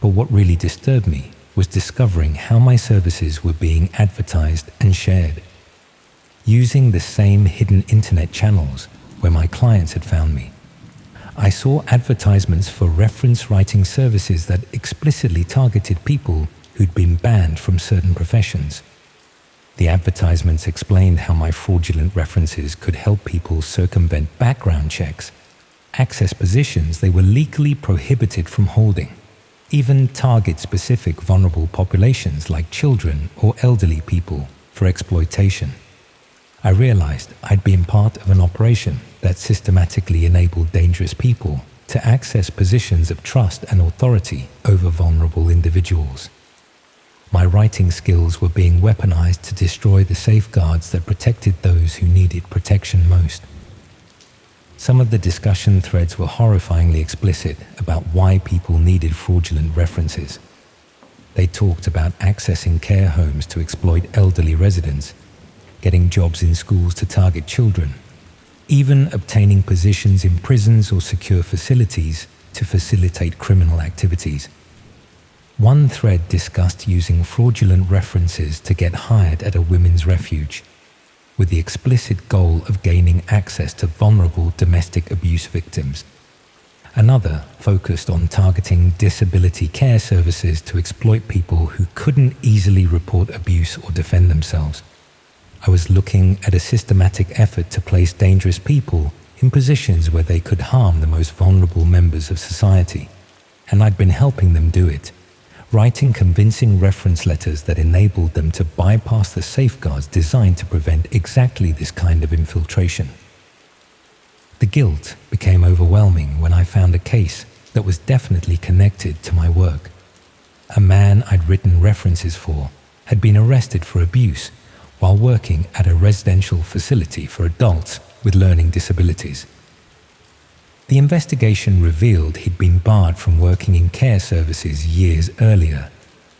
But what really disturbed me was discovering how my services were being advertised and shared. Using the same hidden internet channels where my clients had found me, I saw advertisements for reference writing services that explicitly targeted people who'd been banned from certain professions. The advertisements explained how my fraudulent references could help people circumvent background checks, access positions they were legally prohibited from holding, even target specific vulnerable populations like children or elderly people for exploitation. I realized I'd been part of an operation that systematically enabled dangerous people to access positions of trust and authority over vulnerable individuals. My writing skills were being weaponized to destroy the safeguards that protected those who needed protection most. Some of the discussion threads were horrifyingly explicit about why people needed fraudulent references. They talked about accessing care homes to exploit elderly residents, getting jobs in schools to target children, even obtaining positions in prisons or secure facilities to facilitate criminal activities. One thread discussed using fraudulent references to get hired at a women's refuge, with the explicit goal of gaining access to vulnerable domestic abuse victims. Another focused on targeting disability care services to exploit people who couldn't easily report abuse or defend themselves. I was looking at a systematic effort to place dangerous people in positions where they could harm the most vulnerable members of society, and I'd been helping them do it, writing convincing reference letters that enabled them to bypass the safeguards designed to prevent exactly this kind of infiltration. The guilt became overwhelming when I found a case that was definitely connected to my work. A man I'd written references for had been arrested for abuse while working at a residential facility for adults with learning disabilities. The investigation revealed he'd been barred from working in care services years earlier,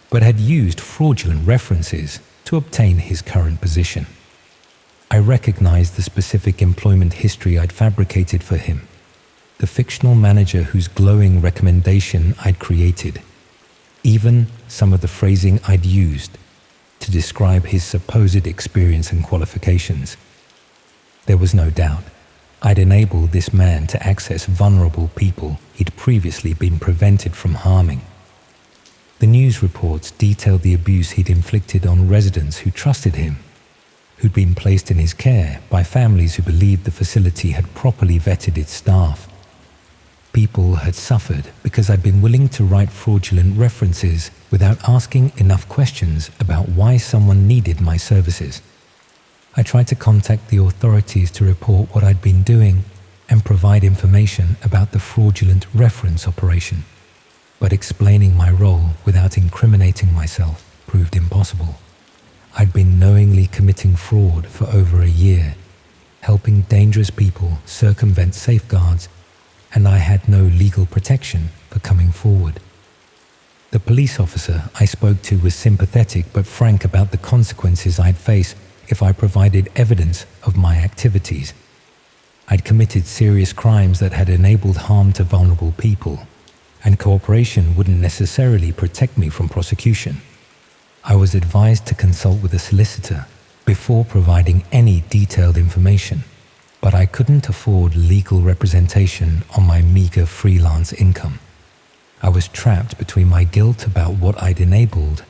but had used fraudulent references to obtain his current position. I recognized the specific employment history I'd fabricated for him, the fictional manager whose glowing recommendation I'd created, even some of the phrasing I'd used to describe his supposed experience and qualifications. There was no doubt I'd enabled this man to access vulnerable people he'd previously been prevented from harming. The news reports detailed the abuse he'd inflicted on residents who trusted him, who'd been placed in his care by families who believed the facility had properly vetted its staff. People had suffered because I'd been willing to write fraudulent references without asking enough questions about why someone needed my services. I tried to contact the authorities to report what I'd been doing and provide information about the fraudulent reference operation, but explaining my role without incriminating myself proved impossible. I'd been knowingly committing fraud for over a year, helping dangerous people circumvent safeguards, and I had no legal protection for coming forward. The police officer I spoke to was sympathetic but frank about the consequences I'd face if I provided evidence of my activities. I'd committed serious crimes that had enabled harm to vulnerable people, and cooperation wouldn't necessarily protect me from prosecution. I was advised to consult with a solicitor before providing any detailed information, but I couldn't afford legal representation on my meager freelance income. I was trapped between my guilt about what I'd enabled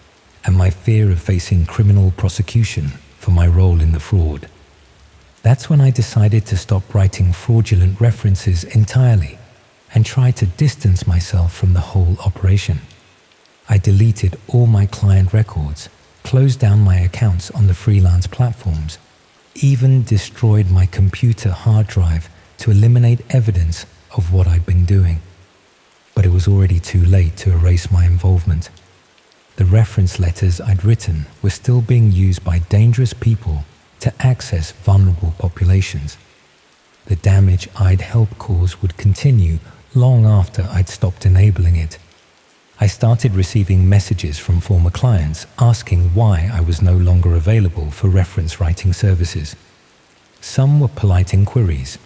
and my fear of facing criminal prosecution for my role in the fraud. That's when I decided to stop writing fraudulent references entirely and try to distance myself from the whole operation. I deleted all my client records, closed down my accounts on the freelance platforms, even destroyed my computer hard drive to eliminate evidence of what I'd been doing. But it was already too late to erase my involvement. The reference letters I'd written were still being used by dangerous people to access vulnerable populations. The damage I'd helped cause would continue long after I'd stopped enabling it. I started receiving messages from former clients asking why I was no longer available for reference writing services. Some were polite inquiries,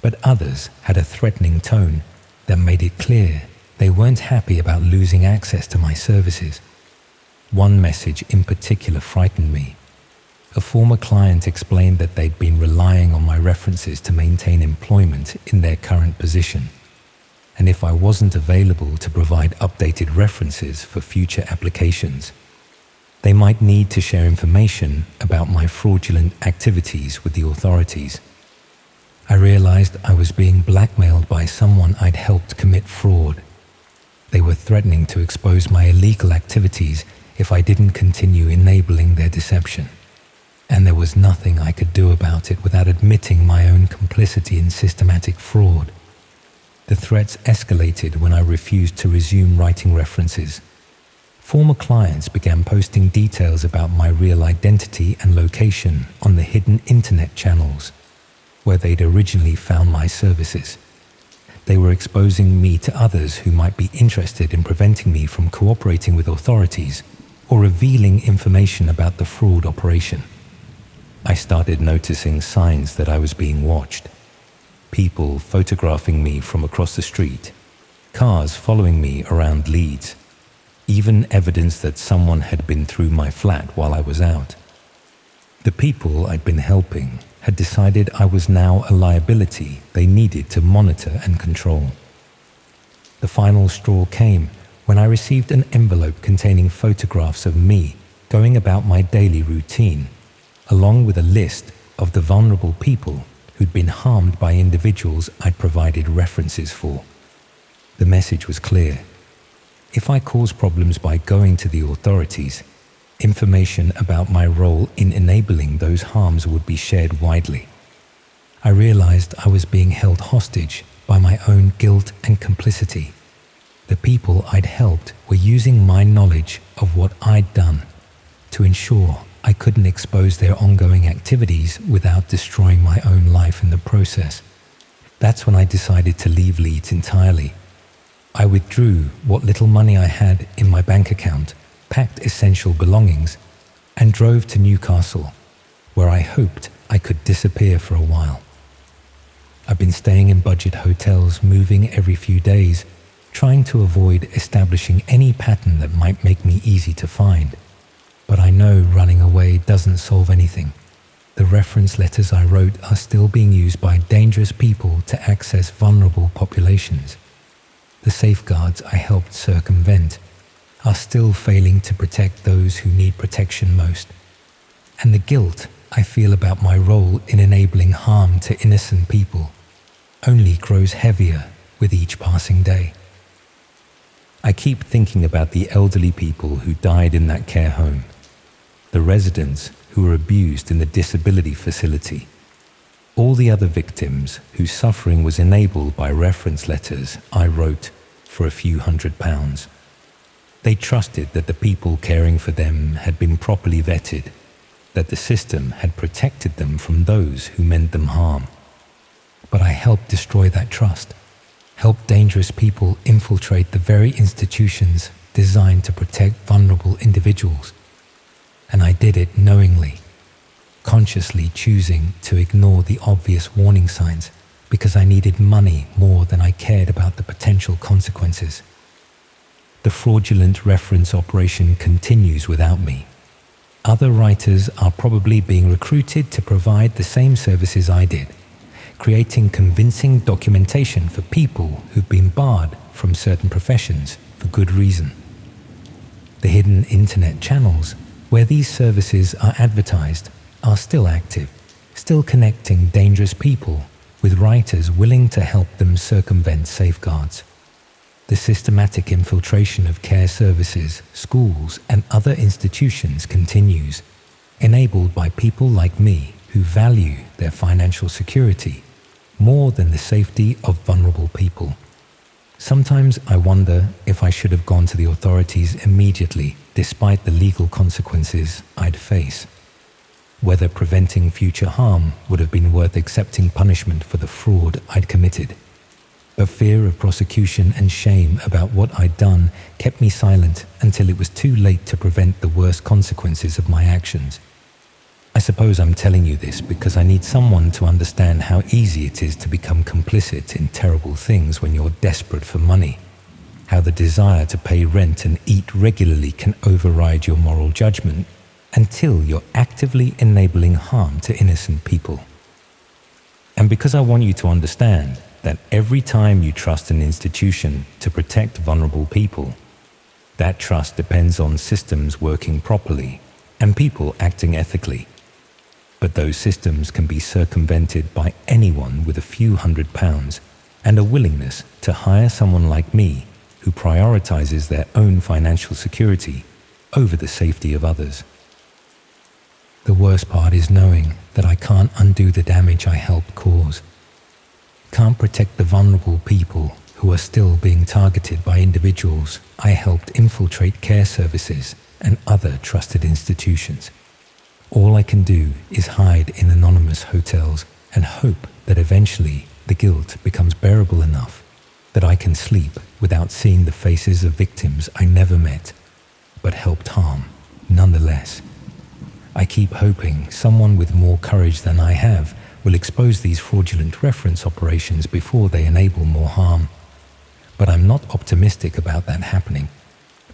but others had a threatening tone that made it clear they weren't happy about losing access to my services. One message in particular frightened me. A former client explained that they'd been relying on my references to maintain employment in their current position, and if I wasn't available to provide updated references for future applications, they might need to share information about my fraudulent activities with the authorities. I realized I was being blackmailed by someone I'd helped commit fraud. They were threatening to expose my illegal activities if I didn't continue enabling their deception. And there was nothing I could do about it without admitting my own complicity in systematic fraud. The threats escalated when I refused to resume writing references. Former clients began posting details about my real identity and location on the hidden internet channels where they'd originally found my services. They were exposing me to others who might be interested in preventing me from cooperating with authorities or revealing information about the fraud operation. I started noticing signs that I was being watched. People photographing me from across the street, cars following me around Leeds, even evidence that someone had been through my flat while I was out. The people I'd been helping had decided I was now a liability they needed to monitor and control. The final straw came when I received an envelope containing photographs of me going about my daily routine, along with a list of the vulnerable people who'd been harmed by individuals I'd provided references for. The message was clear. If I caused problems by going to the authorities, information about my role in enabling those harms would be shared widely. I realized I was being held hostage by my own guilt and complicity. The people I'd helped were using my knowledge of what I'd done to ensure I couldn't expose their ongoing activities without destroying my own life in the process. That's when I decided to leave Leeds entirely. I withdrew what little money I had in my bank account, packed essential belongings, and drove to Newcastle, where I hoped I could disappear for a while. I've been staying in budget hotels, moving every few days, trying to avoid establishing any pattern that might make me easy to find. But I know running away doesn't solve anything. The reference letters I wrote are still being used by dangerous people to access vulnerable populations. The safeguards I helped circumvent are still failing to protect those who need protection most. And the guilt I feel about my role in enabling harm to innocent people only grows heavier with each passing day. I keep thinking about the elderly people who died in that care home, the residents who were abused in the disability facility, all the other victims whose suffering was enabled by reference letters I wrote for a few £100s. They trusted that the people caring for them had been properly vetted, that the system had protected them from those who meant them harm. But I helped destroy that trust, helped dangerous people infiltrate the very institutions designed to protect vulnerable individuals. And I did it knowingly, consciously choosing to ignore the obvious warning signs because I needed money more than I cared about the potential consequences. The fraudulent reference operation continues without me. Other writers are probably being recruited to provide the same services I did, creating convincing documentation for people who've been barred from certain professions for good reason. The hidden internet channels where these services are advertised are still active, still connecting dangerous people with writers willing to help them circumvent safeguards. The systematic infiltration of care services, schools, and other institutions continues, enabled by people like me who value their financial security more than the safety of vulnerable people. Sometimes I wonder if I should have gone to the authorities immediately, despite the legal consequences I'd face. Whether preventing future harm would have been worth accepting punishment for the fraud I'd committed. But fear of prosecution and shame about what I'd done kept me silent until it was too late to prevent the worst consequences of my actions. I suppose I'm telling you this because I need someone to understand how easy it is to become complicit in terrible things when you're desperate for money, how the desire to pay rent and eat regularly can override your moral judgment until you're actively enabling harm to innocent people. And because I want you to understand that every time you trust an institution to protect vulnerable people, that trust depends on systems working properly and people acting ethically. But those systems can be circumvented by anyone with a few £100 and a willingness to hire someone like me who prioritizes their own financial security over the safety of others. The worst part is knowing that I can't undo the damage I helped cause. Can't protect the vulnerable people who are still being targeted by individuals I helped infiltrate care services and other trusted institutions. All I can do is hide in anonymous hotels and hope that eventually the guilt becomes bearable enough that I can sleep without seeing the faces of victims I never met, but helped harm nonetheless. I keep hoping someone with more courage than I have will expose these fraudulent reference operations before they enable more harm. But I'm not optimistic about that happening,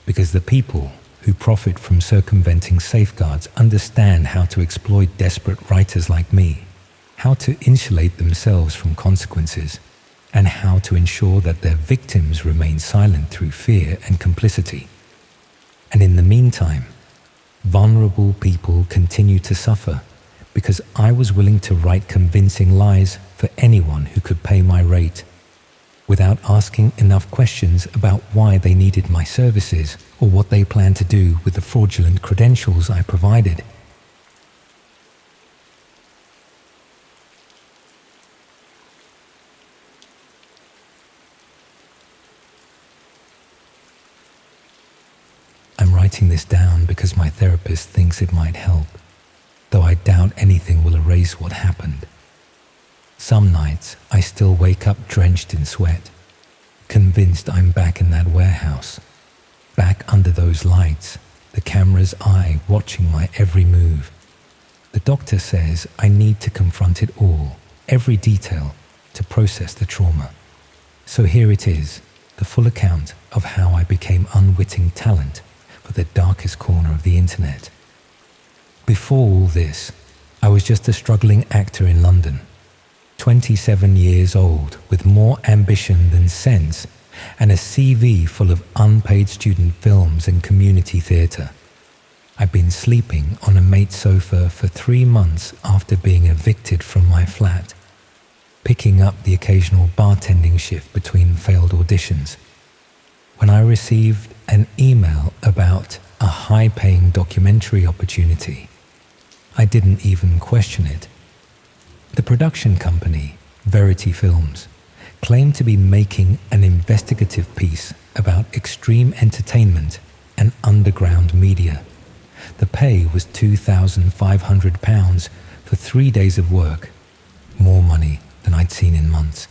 because the people who profit from circumventing safeguards understand how to exploit desperate writers like me, how to insulate themselves from consequences, and how to ensure that their victims remain silent through fear and complicity. And in the meantime, vulnerable people continue to suffer because I was willing to write convincing lies for anyone who could pay my rate, without asking enough questions about why they needed my services or what they planned to do with the fraudulent credentials I provided. I'm writing this down because my therapist thinks it might help, though I doubt anything will erase what happened. Some nights I still wake up drenched in sweat, convinced I'm back in that warehouse, back under those lights, the camera's eye watching my every move. The doctor says I need to confront it all, every detail, to process the trauma. So here it is, the full account of how I became unwitting talent for the darkest corner of the internet. Before all this, I was just a struggling actor in London, 27 years old with more ambition than sense and a CV full of unpaid student films and community theatre. I'd been sleeping on a mate's sofa for 3 months after being evicted from my flat, picking up the occasional bartending shift between failed auditions, when I received an email about a high-paying documentary opportunity. I didn't even question it. The production company, Verity Films, claimed to be making an investigative piece about extreme entertainment and underground media. The pay was £2,500 for 3 days of work, more money than I'd seen in months.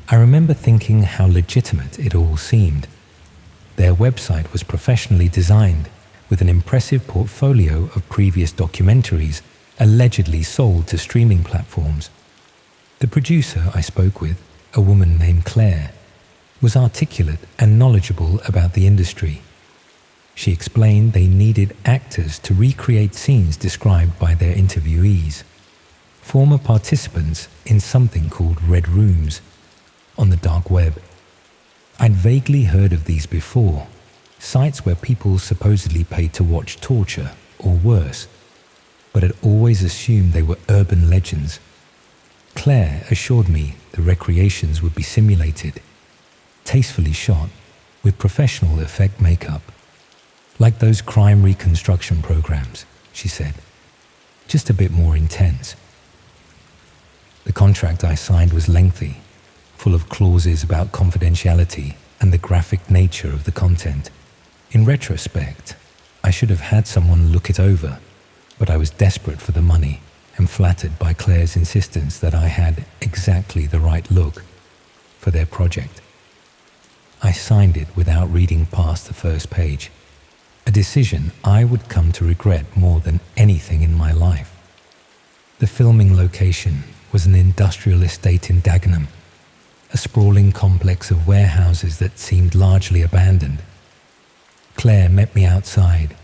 I remember thinking how legitimate it all seemed. Their website was professionally designed, with an impressive portfolio of previous documentaries allegedly sold to streaming platforms. The producer I spoke with, a woman named Claire, was articulate and knowledgeable about the industry. She explained they needed actors to recreate scenes described by their interviewees, former participants in something called Red Rooms on the dark web. I'd vaguely heard of these before, sites where people supposedly paid to watch torture or worse, but had always assumed they were urban legends. Claire assured me the recreations would be simulated, tastefully shot, with professional effect makeup. Like those crime reconstruction programs, she said, just a bit more intense. The contract I signed was lengthy, full of clauses about confidentiality and the graphic nature of the content. In retrospect, I should have had someone look it over, but I was desperate for the money and flattered by Claire's insistence that I had exactly the right look for their project. I signed it without reading past the first page, a decision I would come to regret more than anything in my life. The filming location was an industrial estate in Dagenham, a sprawling complex of warehouses that seemed largely abandoned. Claire met me outside,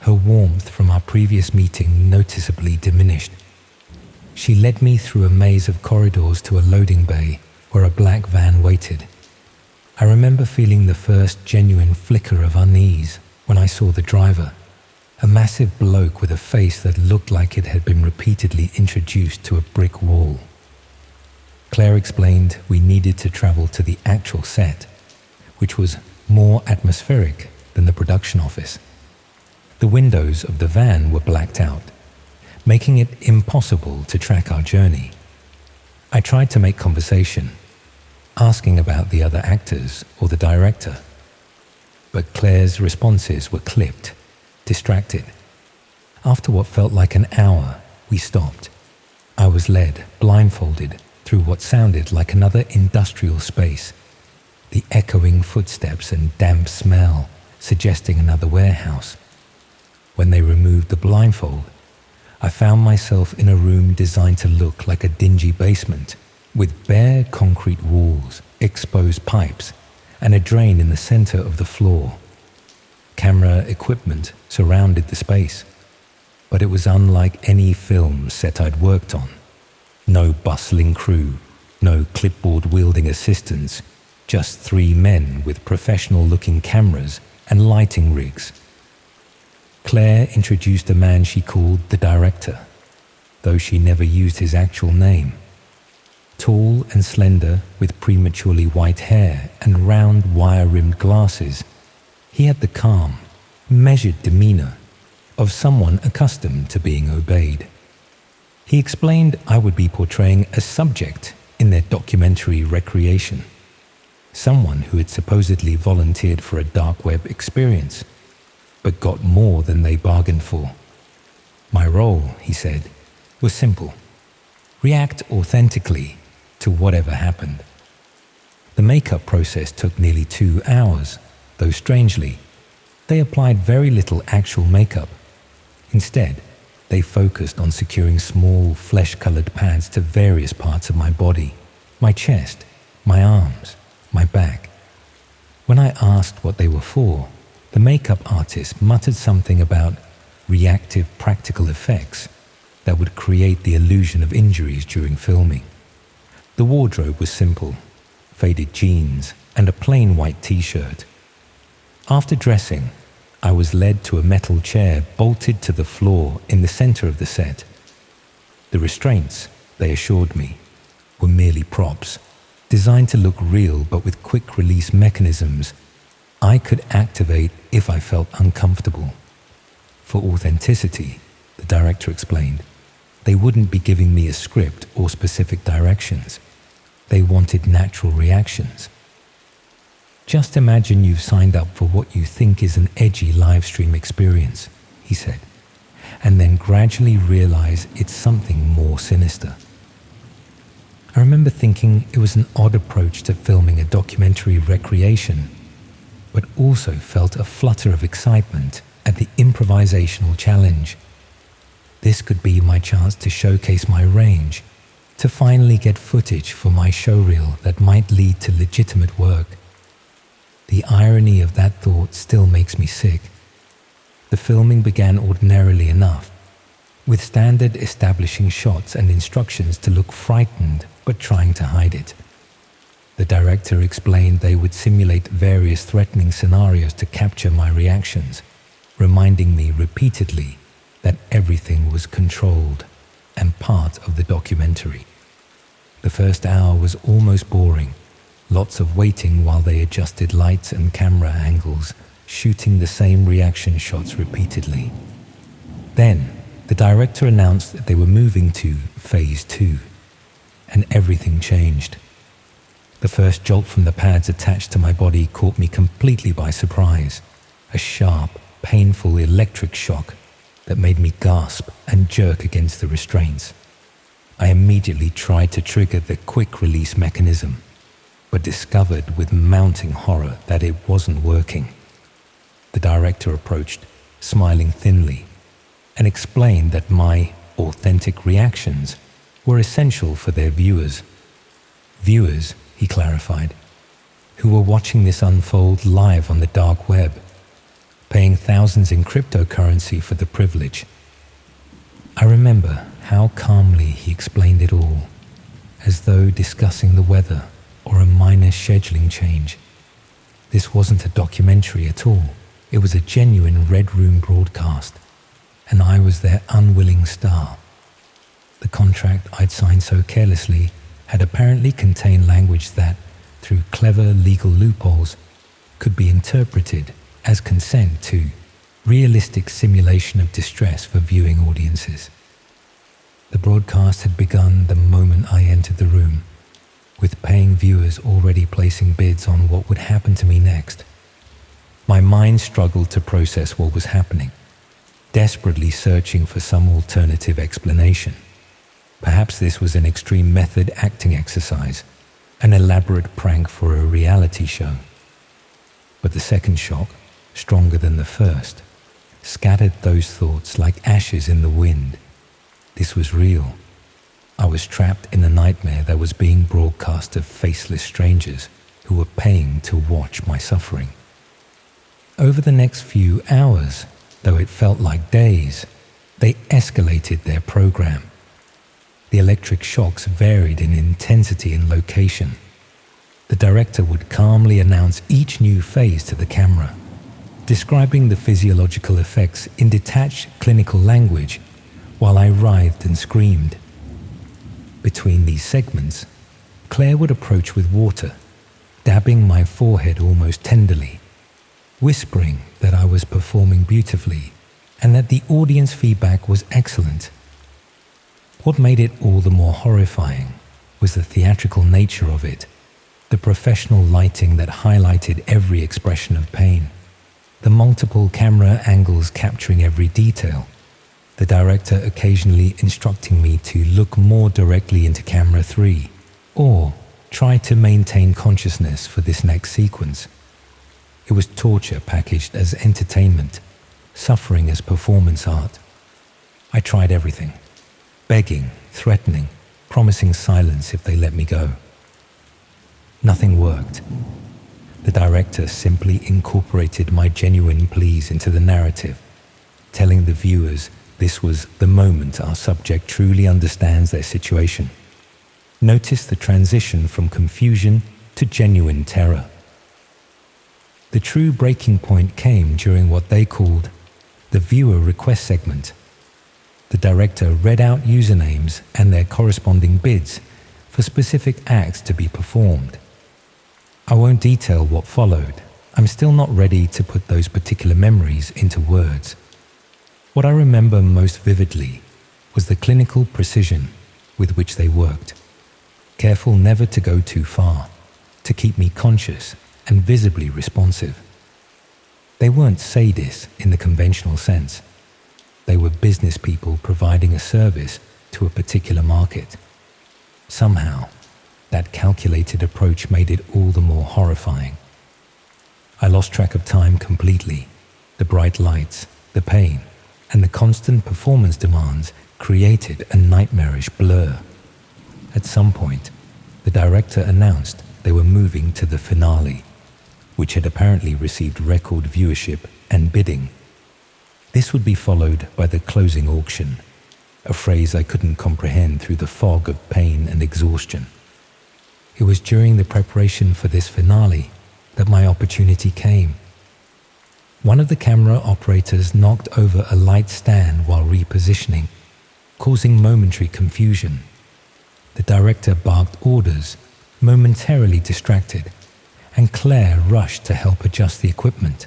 her warmth from our previous meeting noticeably diminished. She led me through a maze of corridors to a loading bay where a black van waited. I remember feeling the first genuine flicker of unease when I saw the driver, a massive bloke with a face that looked like it had been repeatedly introduced to a brick wall. Claire explained we needed to travel to the actual set, which was more atmospheric than the production office. The windows of the van were blacked out, making it impossible to track our journey. I tried to make conversation, asking about the other actors or the director, but Claire's responses were clipped, distracted. After what felt like an hour, we stopped. I was led, blindfolded, through what sounded like another industrial space, the echoing footsteps and damp smell suggesting another warehouse. When they removed the blindfold, I found myself in a room designed to look like a dingy basement, with bare concrete walls, exposed pipes, and a drain in the center of the floor. Camera equipment surrounded the space, but it was unlike any film set I'd worked on. No bustling crew, no clipboard-wielding assistants, just 3 men with professional-looking cameras and lighting rigs. Claire introduced a man she called the director, though she never used his actual name. Tall and slender, with prematurely white hair and round wire-rimmed glasses, he had the calm, measured demeanor of someone accustomed to being obeyed. He explained I would be portraying a subject in their documentary recreation, someone who had supposedly volunteered for a dark web experience, but got more than they bargained for. My role, he said, was simple: react authentically to whatever happened. The makeup process took nearly 2 hours, though strangely, they applied very little actual makeup. Instead, they focused on securing small, flesh-colored pads to various parts of my body, my chest, my arms, my back. When I asked what they were for, the makeup artist muttered something about reactive practical effects that would create the illusion of injuries during filming. The wardrobe was simple: faded jeans and a plain white t-shirt. After dressing, I was led to a metal chair bolted to the floor in the center of the set. The restraints, they assured me, were merely props, designed to look real but with quick release mechanisms I could activate if I felt uncomfortable. For authenticity, the director explained, they wouldn't be giving me a script or specific directions. They wanted natural reactions. Just imagine you've signed up for what you think is an edgy live stream experience, he said, and then gradually realize it's something more sinister. I remember thinking it was an odd approach to filming a documentary recreation, but also felt a flutter of excitement at the improvisational challenge. This could be my chance to showcase my range, to finally get footage for my showreel that might lead to legitimate work. The irony of that thought still makes me sick. The filming began ordinarily enough, with standard establishing shots and instructions to look frightened but trying to hide it. The director explained they would simulate various threatening scenarios to capture my reactions, reminding me repeatedly that everything was controlled and part of the documentary. The first hour was almost boring, lots of waiting while they adjusted lights and camera angles, shooting the same reaction shots repeatedly. Then, the director announced that they were moving to Phase 2, and everything changed. The first jolt from the pads attached to my body caught me completely by surprise, a sharp, painful electric shock that made me gasp and jerk against the restraints. I immediately tried to trigger the quick release mechanism. but discovered with mounting horror that it wasn't working. The director approached, smiling thinly, and explained that my authentic reactions were essential for their viewers. Viewers, he clarified, who were watching this unfold live on the dark web, paying thousands in cryptocurrency for the privilege. I remember how calmly he explained it all, as though discussing the weather or a minor scheduling change. This wasn't a documentary at all. It was a genuine Red Room broadcast, and I was their unwilling star. The contract I'd signed so carelessly had apparently contained language that, through clever legal loopholes, could be interpreted as consent to realistic simulation of distress for viewing audiences. The broadcast had begun the moment I entered the room, with paying viewers already placing bids on what would happen to me next. My mind struggled to process what was happening, desperately searching for some alternative explanation. Perhaps this was an extreme method acting exercise, an elaborate prank for a reality show. But the second shock, stronger than the first, scattered those thoughts like ashes in the wind. This was real. I was trapped in a nightmare that was being broadcast to faceless strangers who were paying to watch my suffering. Over the next few hours, though it felt like days, they escalated their program. The electric shocks varied in intensity and location. The director would calmly announce each new phase to the camera, describing the physiological effects in detached clinical language while I writhed and screamed. Between these segments, Claire would approach with water, dabbing my forehead almost tenderly, whispering that I was performing beautifully and that the audience feedback was excellent. What made it all the more horrifying was the theatrical nature of it, the professional lighting that highlighted every expression of pain, the multiple camera angles capturing every detail, the director occasionally instructing me to look more directly into camera 3 or try to maintain consciousness for this next sequence. It was torture packaged as entertainment, suffering as performance art. I tried everything, begging, threatening, promising silence if they let me go. Nothing worked. The director simply incorporated my genuine pleas into the narrative, telling the viewers this was the moment our subject truly understands their situation. Notice the transition from confusion to genuine terror. The true breaking point came during what they called the viewer request segment. The director read out usernames and their corresponding bids for specific acts to be performed. I won't detail what followed. I'm still not ready to put those particular memories into words. What I remember most vividly was the clinical precision with which they worked, careful never to go too far, to keep me conscious and visibly responsive. They weren't sadists in the conventional sense. They were business people providing a service to a particular market. Somehow, that calculated approach made it all the more horrifying. I lost track of time completely. The bright lights, the pain, and the constant performance demands created a nightmarish blur. At some point, the director announced they were moving to the finale, which had apparently received record viewership and bidding. This would be followed by the closing auction, a phrase I couldn't comprehend through the fog of pain and exhaustion. It was during the preparation for this finale that my opportunity came. One of the camera operators knocked over a light stand while repositioning, causing momentary confusion. The director barked orders, momentarily distracted, and Claire rushed to help adjust the equipment.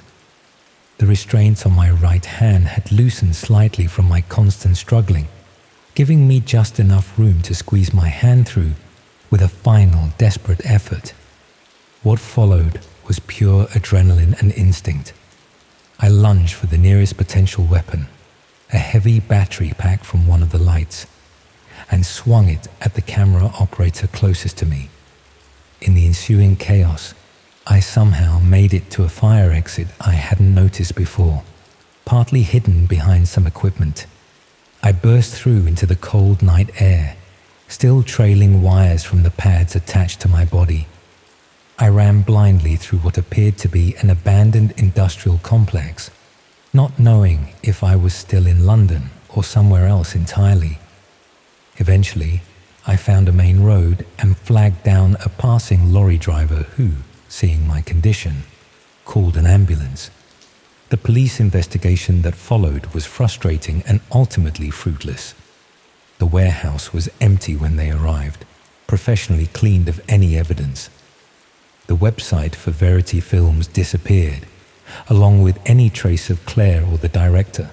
The restraints on my right hand had loosened slightly from my constant struggling, giving me just enough room to squeeze my hand through with a final desperate effort. What followed was pure adrenaline and instinct. I lunged for the nearest potential weapon, a heavy battery pack from one of the lights, and swung it at the camera operator closest to me. in the ensuing chaos, I somehow made it to a fire exit I hadn't noticed before, partly hidden behind some equipment. I burst through into the cold night air, still trailing wires from the pads attached to my body. I ran blindly through what appeared to be an abandoned industrial complex, not knowing if I was still in London or somewhere else entirely. Eventually, I found a main road and flagged down a passing lorry driver who, seeing my condition, called an ambulance. The police investigation that followed was frustrating and ultimately fruitless. The warehouse was empty when they arrived, professionally cleaned of any evidence. The website for Verity Films disappeared, along with any trace of Claire or the director.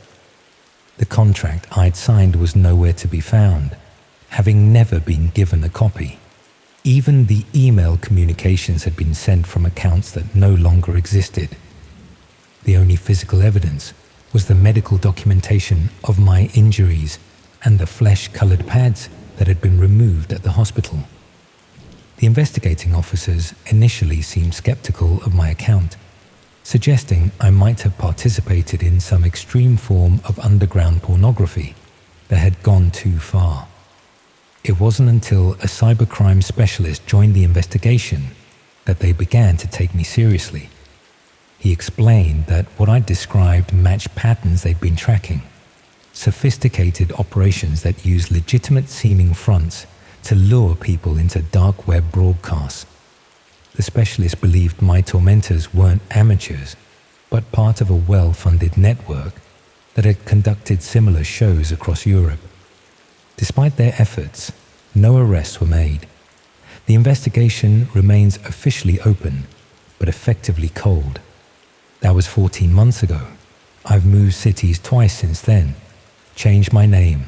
The contract I'd signed was nowhere to be found, having never been given a copy. Even the email communications had been sent from accounts that no longer existed. The only physical evidence was the medical documentation of my injuries and the flesh-colored pads that had been removed at the hospital. The investigating officers initially seemed skeptical of my account, suggesting I might have participated in some extreme form of underground pornography that had gone too far. It wasn't until a cybercrime specialist joined the investigation that they began to take me seriously. He explained that what I described matched patterns they'd been tracking, sophisticated operations that use legitimate-seeming fronts to lure people into dark web broadcasts. The specialist believed my tormentors weren't amateurs, but part of a well-funded network that had conducted similar shows across Europe. Despite their efforts, no arrests were made. The investigation remains officially open, but effectively cold. That was 14 months ago. I've moved cities twice since then, changed my name,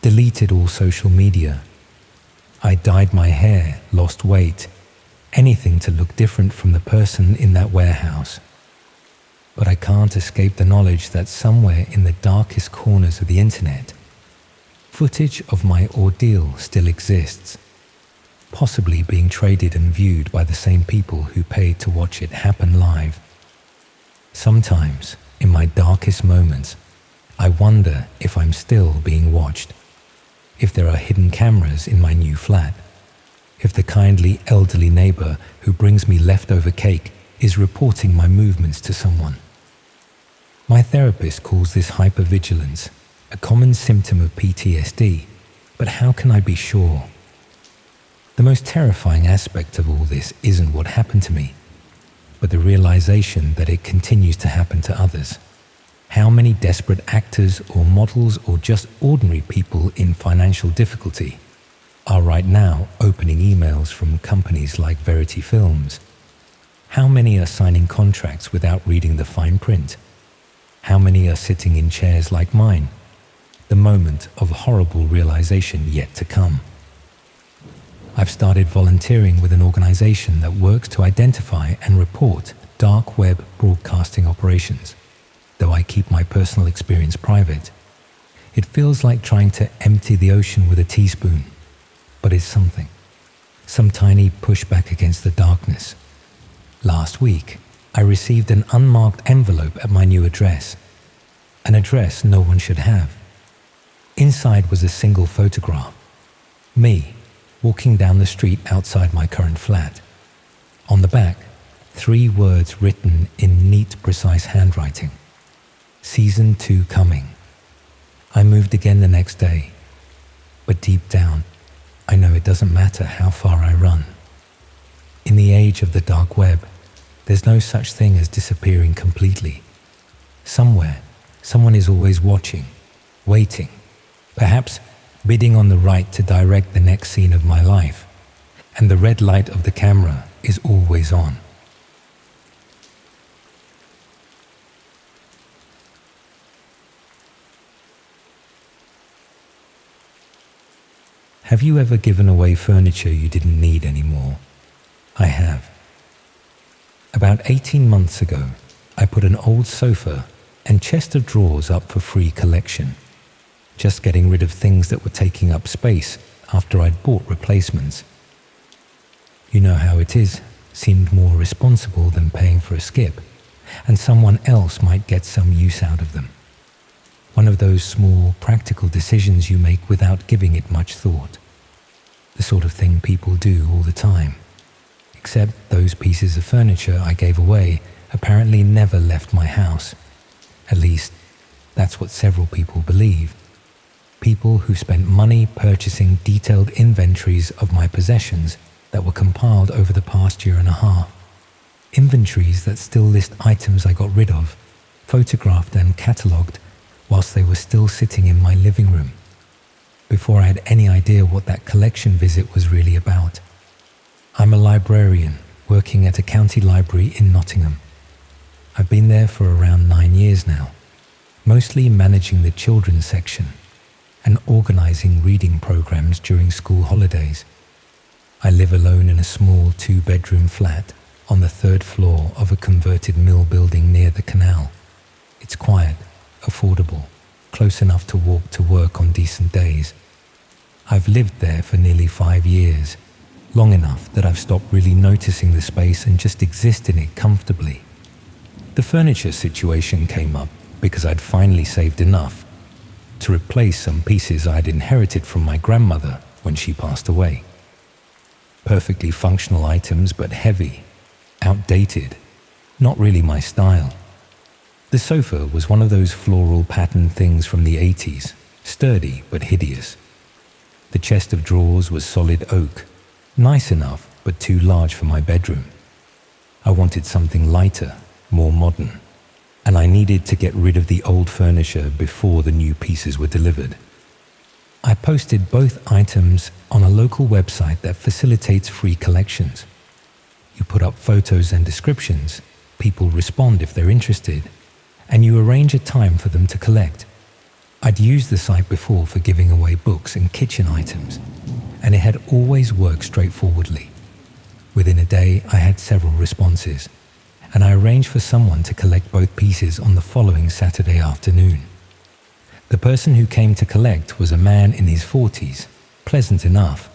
deleted all social media. I dyed my hair, lost weight, anything to look different from the person in that warehouse. But I can't escape the knowledge that somewhere in the darkest corners of the internet, footage of my ordeal still exists, possibly being traded and viewed by the same people who paid to watch it happen live. Sometimes, in my darkest moments, I wonder if I'm still being watched, if there are hidden cameras in my new flat, if the kindly elderly neighbor who brings me leftover cake is reporting my movements to someone. My therapist calls this hypervigilance, a common symptom of PTSD, but how can I be sure? The most terrifying aspect of all this isn't what happened to me, but the realization that it continues to happen to others. How many desperate actors or models or just ordinary people in financial difficulty are right now opening emails from companies like Verity Films? How many are signing contracts without reading the fine print? How many are sitting in chairs like mine? The moment of horrible realization yet to come. I've started volunteering with an organization that works to identify and report dark web broadcasting operations. Though I keep my personal experience private, it feels like trying to empty the ocean with a teaspoon, but it's something. Some tiny pushback against the darkness. Last week, I received an unmarked envelope at my new address, an address no one should have. Inside was a single photograph, me walking down the street outside my current flat. On the back, 3 words written in neat, precise handwriting. Season 2 coming. I moved again the next day, but deep down, I know it doesn't matter how far I run. In the age of the dark web, there's no such thing as disappearing completely. Somewhere, someone is always watching, waiting, perhaps bidding on the right to direct the next scene of my life, and the red light of the camera is always on. Have you ever given away furniture you didn't need anymore? I have. About 18 months ago, I put an old sofa and chest of drawers up for free collection, just getting rid of things that were taking up space after I'd bought replacements. You know how it is, seemed more responsible than paying for a skip, and someone else might get some use out of them. One of those small, practical decisions you make without giving it much thought. The sort of thing people do all the time. Except those pieces of furniture I gave away apparently never left my house. At least, that's what several people believe. People who spent money purchasing detailed inventories of my possessions that were compiled over the past year and a half. Inventories that still list items I got rid of, photographed and catalogued whilst they were still sitting in my living room, before I had any idea what that collection visit was really about. I'm a librarian working at a county library in Nottingham. I've been there for around 9 years now, mostly managing the children's section and organising reading programmes during school holidays. I live alone in a small 2-bedroom flat on the 3rd floor of a converted mill building near the canal. It's quiet, affordable, close enough to walk to work on decent days. I've lived there for nearly 5 years, long enough that I've stopped really noticing the space and just exist in it comfortably. The furniture situation came up because I'd finally saved enough to replace some pieces I'd inherited from my grandmother when she passed away. Perfectly functional items, but heavy, outdated, not really my style. The sofa was one of those floral patterned things from the 80s, sturdy but hideous. The chest of drawers was solid oak, nice enough but too large for my bedroom. I wanted something lighter, more modern, and I needed to get rid of the old furniture before the new pieces were delivered. I posted both items on a local website that facilitates free collections. You put up photos and descriptions, people respond if they're interested, and you arrange a time for them to collect. I'd used the site before for giving away books and kitchen items, and it had always worked straightforwardly. Within a day, I had several responses, and I arranged for someone to collect both pieces on the following Saturday afternoon. The person who came to collect was a man in his 40s, pleasant enough,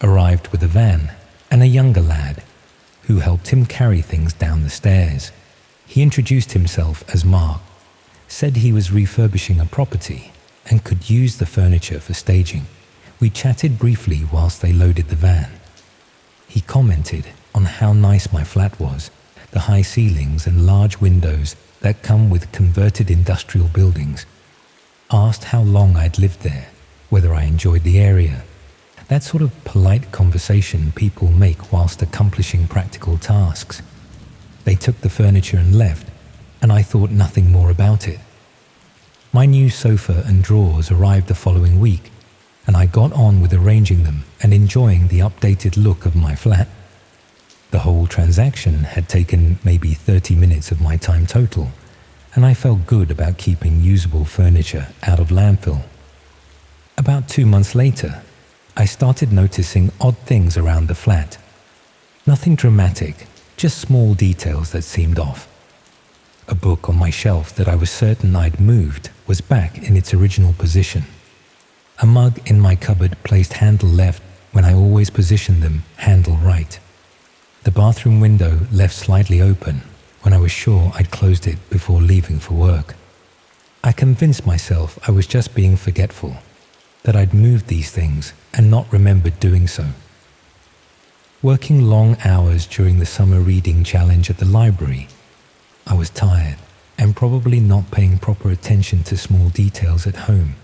arrived with a van and a younger lad who helped him carry things down the stairs. He introduced himself as Mark, said he was refurbishing a property and could use the furniture for staging. We chatted briefly whilst they loaded the van. He commented on how nice my flat was, the high ceilings and large windows that come with converted industrial buildings. Asked how long I'd lived there, whether I enjoyed the area. That sort of polite conversation people make whilst accomplishing practical tasks. They took the furniture and left, and I thought nothing more about it. My new sofa and drawers arrived the following week, and I got on with arranging them and enjoying the updated look of my flat. The whole transaction had taken maybe 30 minutes of my time total, and I felt good about keeping usable furniture out of landfill. About 2 months later, I started noticing odd things around the flat. Nothing dramatic, just small details that seemed off. A book on my shelf that I was certain I'd moved was back in its original position. A mug in my cupboard placed handle left when I always positioned them handle right. The bathroom window left slightly open when I was sure I'd closed it before leaving for work. I convinced myself I was just being forgetful, that I'd moved these things and not remembered doing so. Working long hours during the summer reading challenge at the library, I was tired and probably not paying proper attention to small details at home.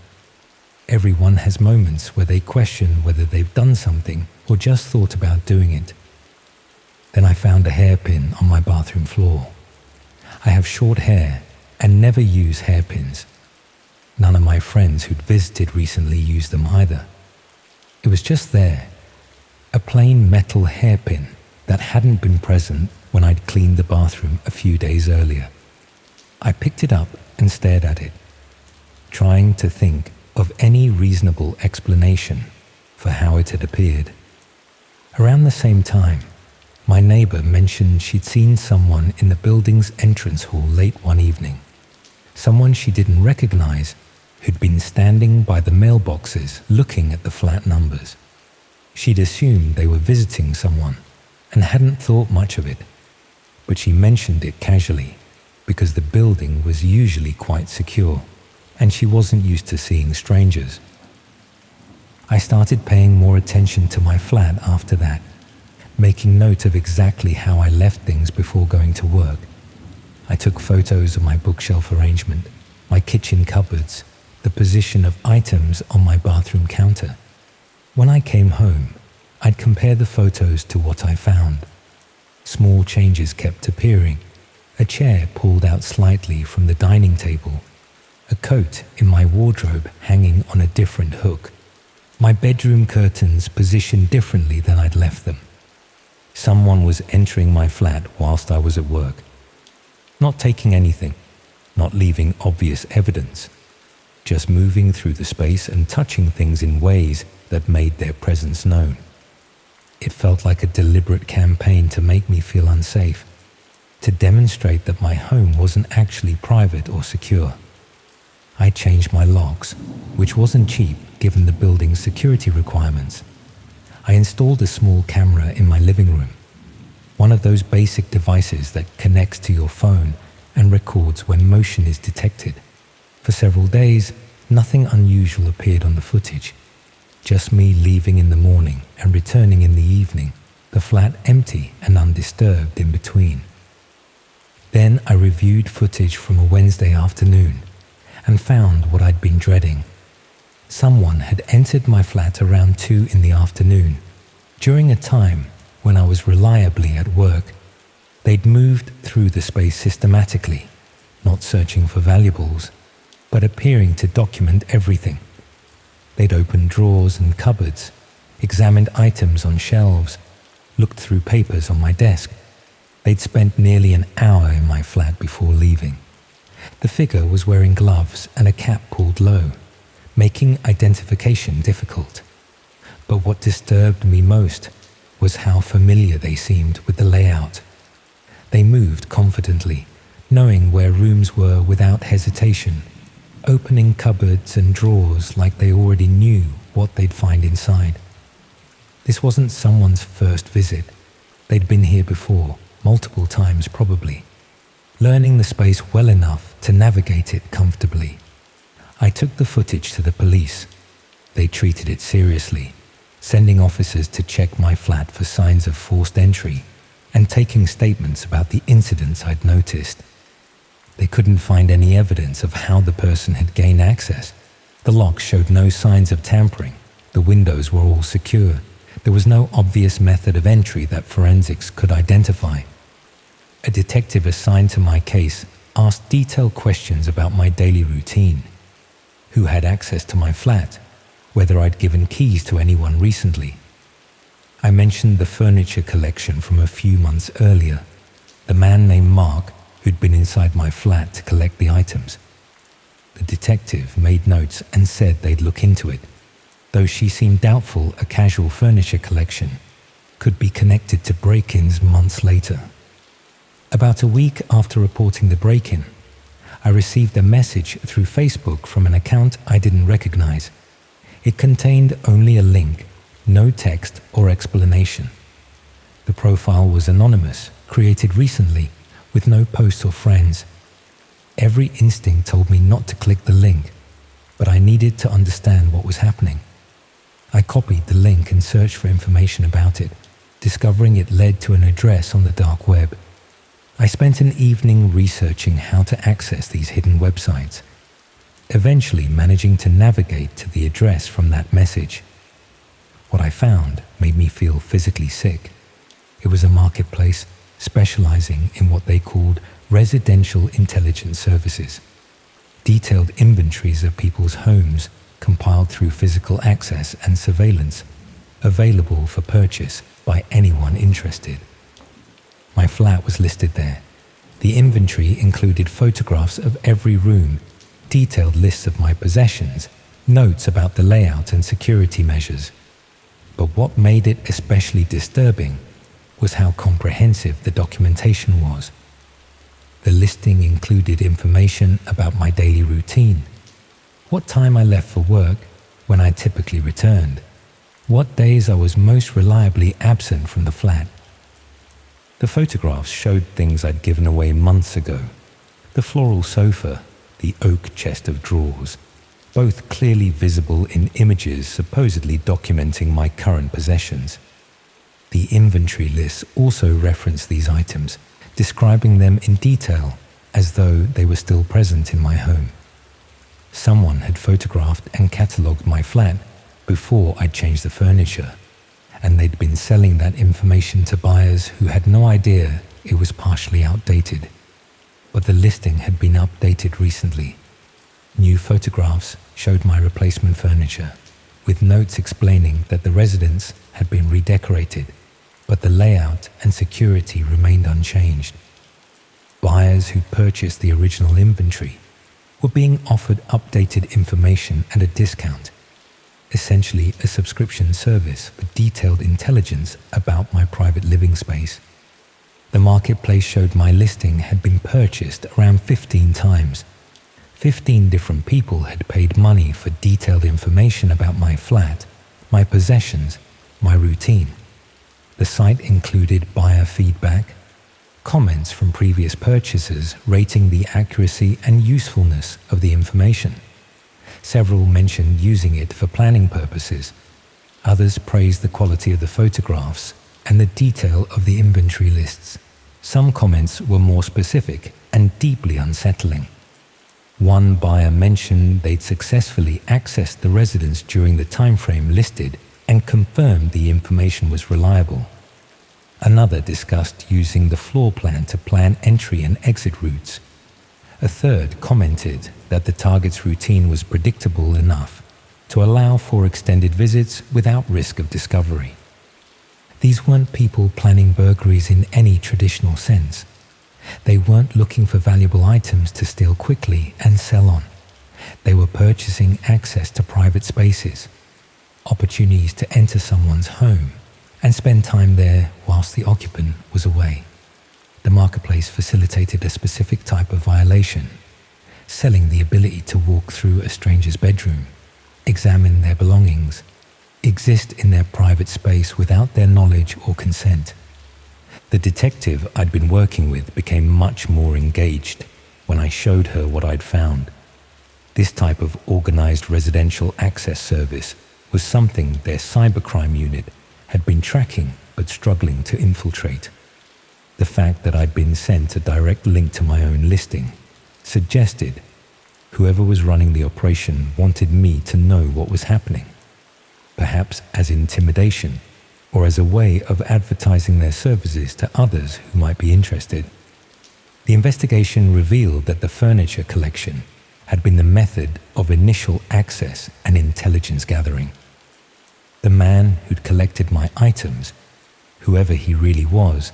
Everyone has moments where they question whether they've done something or just thought about doing it. Then I found a hairpin on my bathroom floor. I have short hair and never use hairpins. None of my friends who'd visited recently used them either. It was just there, a plain metal hairpin that hadn't been present when I'd cleaned the bathroom a few days earlier. I picked it up and stared at it, trying to think of any reasonable explanation for how it had appeared. Around the same time, my neighbour mentioned she'd seen someone in the building's entrance hall late one evening. Someone she didn't recognise who'd been standing by the mailboxes looking at the flat numbers. She'd assumed they were visiting someone, and hadn't thought much of it, but she mentioned it casually because the building was usually quite secure and she wasn't used to seeing strangers. I started paying more attention to my flat after that, making note of exactly how I left things before going to work. I took photos of my bookshelf arrangement, my kitchen cupboards, the position of items on my bathroom counter. When I came home, I'd compare the photos to what I found. Small changes kept appearing. A chair pulled out slightly from the dining table, a coat in my wardrobe hanging on a different hook, my bedroom curtains positioned differently than I'd left them. Someone was entering my flat whilst I was at work, not taking anything, not leaving obvious evidence, just moving through the space and touching things in ways that made their presence known. It felt like a deliberate campaign to make me feel unsafe, to demonstrate that my home wasn't actually private or secure. I changed my locks, which wasn't cheap given the building's security requirements. I installed a small camera in my living room, one of those basic devices that connects to your phone and records when motion is detected. For several days, nothing unusual appeared on the footage, just me leaving in the morning and returning in the evening, the flat empty and undisturbed in between. Then I reviewed footage from a Wednesday afternoon and found what I'd been dreading. Someone had entered my flat around 2 in the afternoon, during a time when I was reliably at work. They'd moved through the space systematically, not searching for valuables, but appearing to document everything. They'd opened drawers and cupboards, examined items on shelves, looked through papers on my desk. They'd spent nearly an hour in my flat before leaving. The figure was wearing gloves and a cap pulled low, making identification difficult. But what disturbed me most was how familiar they seemed with the layout. They moved confidently, knowing where rooms were without hesitation, opening cupboards and drawers like they already knew what they'd find inside. This wasn't someone's first visit. They'd been here before, multiple times probably, learning the space well enough to navigate it comfortably. I took the footage to the police. They treated it seriously, sending officers to check my flat for signs of forced entry and taking statements about the incidents I'd noticed. They couldn't find any evidence of how the person had gained access. The locks showed no signs of tampering. The windows were all secure. There was no obvious method of entry that forensics could identify. A detective assigned to my case asked detailed questions about my daily routine, who had access to my flat, whether I'd given keys to anyone recently. I mentioned the furniture collection from a few months earlier, the man named Mark who'd been inside my flat to collect the items. The detective made notes and said they'd look into it, though she seemed doubtful a casual furniture collection could be connected to break-ins months later. About a week after reporting the break-in, I received a message through Facebook from an account I didn't recognize. It contained only a link, no text or explanation. The profile was anonymous, created recently, with no posts or friends. Every instinct told me not to click the link, but I needed to understand what was happening. I copied the link and searched for information about it, discovering it led to an address on the dark web. I spent an evening researching how to access these hidden websites, eventually managing to navigate to the address from that message. What I found made me feel physically sick. It was a marketplace specializing in what they called residential intelligence services, detailed inventories of people's homes compiled through physical access and surveillance, available for purchase by anyone interested. My flat was listed there. The inventory included photographs of every room, detailed lists of my possessions, notes about the layout and security measures. But what made it especially disturbing was how comprehensive the documentation was. The listing included information about my daily routine, what time I left for work, when I typically returned, what days I was most reliably absent from the flat, The photographs showed things I'd given away months ago. The floral sofa, the oak chest of drawers, both clearly visible in images supposedly documenting my current possessions. The inventory lists also reference these items, describing them in detail as though they were still present in my home. Someone had photographed and catalogued my flat before I'd changed the furniture, and they'd been selling that information to buyers who had no idea it was partially outdated. But the listing had been updated recently. New photographs showed my replacement furniture, with notes explaining that the residence had been redecorated, but the layout and security remained unchanged. Buyers who purchased the original inventory were being offered updated information at a discount, essentially a subscription service for detailed intelligence about my private living space. The marketplace showed my listing had been purchased around 15 times. 15 different people had paid money for detailed information about my flat, my possessions, my routine. The site included buyer feedback, comments from previous purchasers rating the accuracy and usefulness of the information. Several mentioned using it for planning purposes. Others praised the quality of the photographs and the detail of the inventory lists. Some comments were more specific and deeply unsettling. One buyer mentioned they'd successfully accessed the residence during the time frame listed and confirmed the information was reliable. Another discussed using the floor plan to plan entry and exit routes. A third commented that the target's routine was predictable enough to allow for extended visits without risk of discovery. These weren't people planning burglaries in any traditional sense. They weren't looking for valuable items to steal quickly and sell on. They were purchasing access to private spaces, opportunities to enter someone's home and spend time there whilst the occupant was away. The marketplace facilitated a specific type of violation, selling the ability to walk through a stranger's bedroom, examine their belongings, exist in their private space without their knowledge or consent. The detective I'd been working with became much more engaged when I showed her what I'd found. This type of organized residential access service was something their cybercrime unit had been tracking but struggling to infiltrate. The fact that I'd been sent a direct link to my own listing suggested whoever was running the operation wanted me to know what was happening, perhaps as intimidation or as a way of advertising their services to others who might be interested. The investigation revealed that the furniture collection had been the method of initial access and intelligence gathering. The man who'd collected my items, whoever he really was,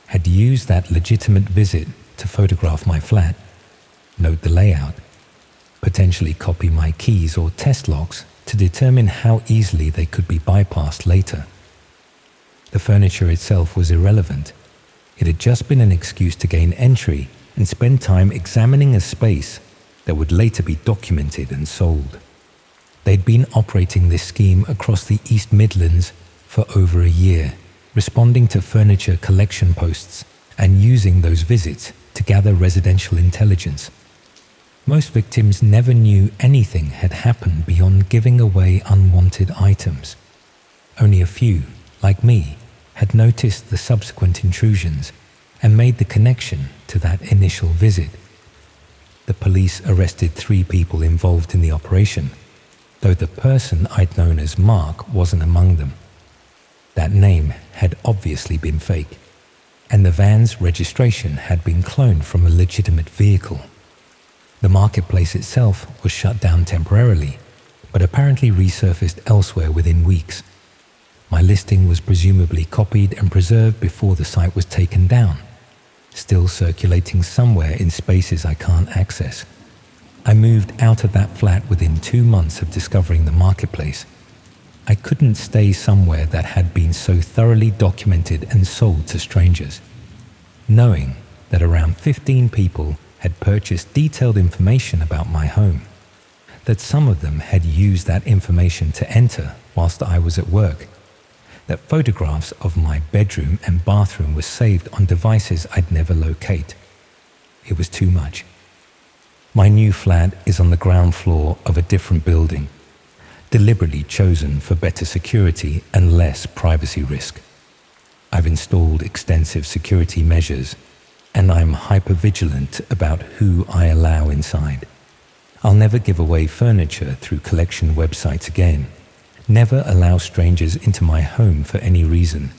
had used that legitimate visit to photograph my flat, note the layout, potentially copy my keys or test locks to determine how easily they could be bypassed later. The furniture itself was irrelevant. It had just been an excuse to gain entry and spend time examining a space that would later be documented and sold. They'd been operating this scheme across the East Midlands for over a year, responding to furniture collection posts and using those visits to gather residential intelligence. Most victims never knew anything had happened beyond giving away unwanted items. Only a few, like me, had noticed the subsequent intrusions and made the connection to that initial visit. The police arrested 3 people involved in the operation, though the person I'd known as Mark wasn't among them. That name had obviously been fake, and the van's registration had been cloned from a legitimate vehicle. The marketplace itself was shut down temporarily, but apparently resurfaced elsewhere within weeks. My listing was presumably copied and preserved before the site was taken down, still circulating somewhere in spaces I can't access. I moved out of that flat within 2 months of discovering the marketplace. I couldn't stay somewhere that had been so thoroughly documented and sold to strangers. Knowing that around 15 people had purchased detailed information about my home, that some of them had used that information to enter whilst I was at work, that photographs of my bedroom and bathroom were saved on devices I'd never locate. It was too much. My new flat is on the ground floor of a different building, deliberately chosen for better security and less privacy risk. I've installed extensive security measures, and I'm hyper-vigilant about who I allow inside. I'll never give away furniture through collection websites again. Never allow strangers into my home for any reason,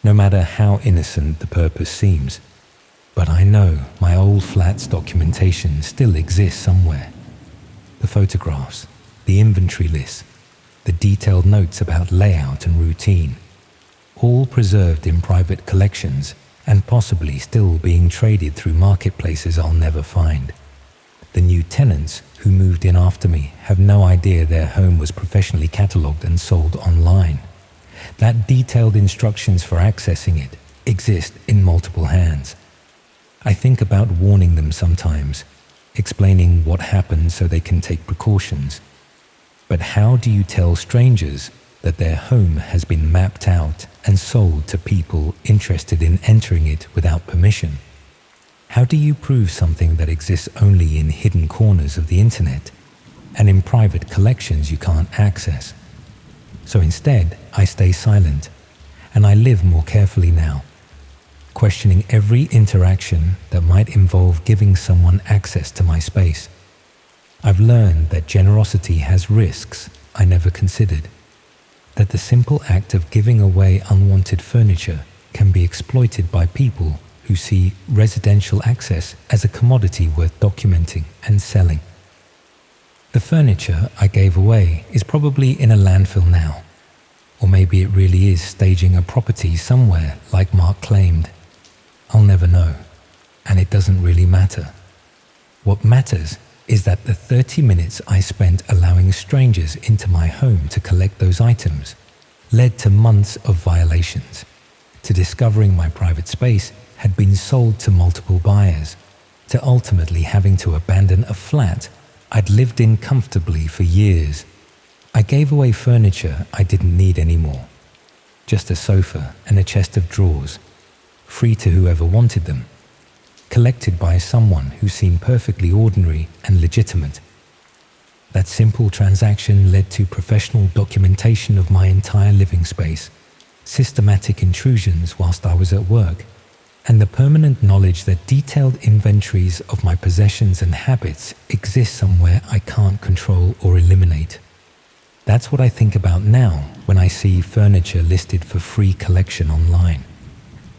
no matter how innocent the purpose seems. But I know my old flat's documentation still exists somewhere. The photographs, the inventory lists, the detailed notes about layout and routine, all preserved in private collections and possibly still being traded through marketplaces I'll never find. The new tenants who moved in after me have no idea their home was professionally catalogued and sold online. That detailed instructions for accessing it exist in multiple hands. I think about warning them sometimes, explaining what happened so they can take precautions. But how do you tell strangers that their home has been mapped out and sold to people interested in entering it without permission? How do you prove something that exists only in hidden corners of the internet and in private collections you can't access? So instead, I stay silent, and I live more carefully now, questioning every interaction that might involve giving someone access to my space. I've learned that generosity has risks I never considered, that the simple act of giving away unwanted furniture can be exploited by people who see residential access as a commodity worth documenting and selling. The furniture I gave away is probably in a landfill now, or maybe it really is staging a property somewhere like Mark claimed. I'll never know, and it doesn't really matter. What matters is that the 30 minutes I spent allowing strangers into my home to collect those items led to months of violations, to discovering my private space had been sold to multiple buyers, to ultimately having to abandon a flat I'd lived in comfortably for years. I gave away furniture I didn't need anymore, just a sofa and a chest of drawers, free to whoever wanted them, collected by someone who seemed perfectly ordinary and legitimate. That simple transaction led to professional documentation of my entire living space, systematic intrusions whilst I was at work, and the permanent knowledge that detailed inventories of my possessions and habits exist somewhere I can't control or eliminate. That's what I think about now when I see furniture listed for free collection online.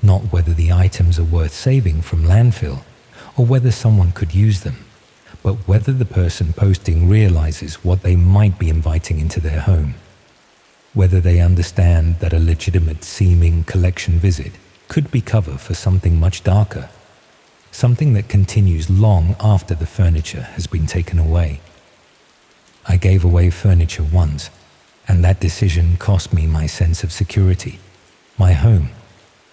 Not whether the items are worth saving from landfill or whether someone could use them, but whether the person posting realizes what they might be inviting into their home. Whether they understand that a legitimate seeming collection visit could be cover for something much darker, something that continues long after the furniture has been taken away. I gave away furniture once, and that decision cost me my sense of security, my home,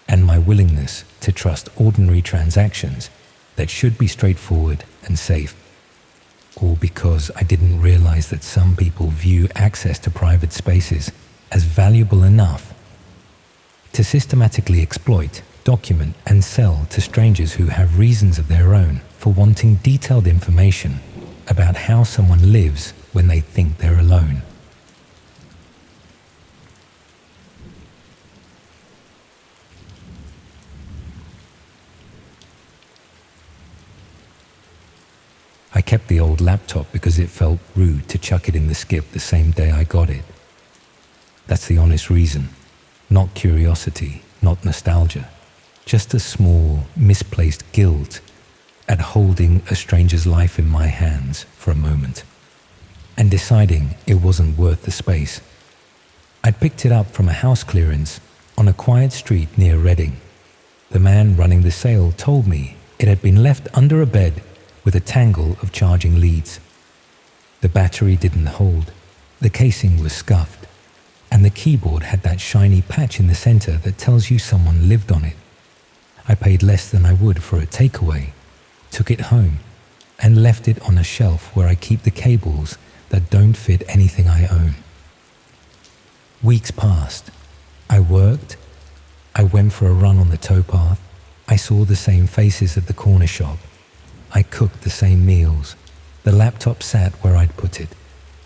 and my willingness to trust ordinary transactions that should be straightforward and safe. All because I didn't realize that some people view access to private spaces as valuable enough to systematically exploit, document, and sell to strangers who have reasons of their own for wanting detailed information about how someone lives when they think they're alone. I kept the old laptop because it felt rude to chuck it in the skip the same day I got it. That's the honest reason. Not curiosity, not nostalgia, just a small, misplaced guilt at holding a stranger's life in my hands for a moment and deciding it wasn't worth the space. I'd picked it up from a house clearance on a quiet street near Reading. The man running the sale told me it had been left under a bed with a tangle of charging leads. The battery didn't hold, the casing was scuffed, and the keyboard had that shiny patch in the center that tells you someone lived on it. I paid less than I would for a takeaway, took it home, and left it on a shelf where I keep the cables that don't fit anything I own. Weeks passed, I worked. I went for a run on the towpath. I saw the same faces at the corner shop. I cooked the same meals. The laptop sat where I'd put it,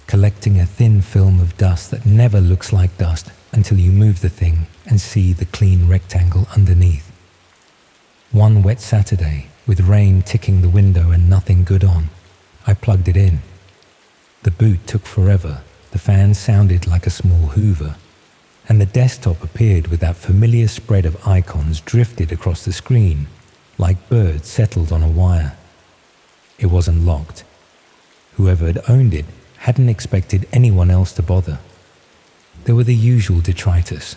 collecting a thin film of dust that never looks like dust until you move the thing and see the clean rectangle underneath. One wet Saturday, with rain ticking the window and nothing good on, I plugged it in. The boot took forever. The fan sounded like a small Hoover, and the desktop appeared with that familiar spread of icons drifted across the screen, like birds settled on a wire. It wasn't locked. Whoever had owned it hadn't expected anyone else to bother. There were the usual detritus,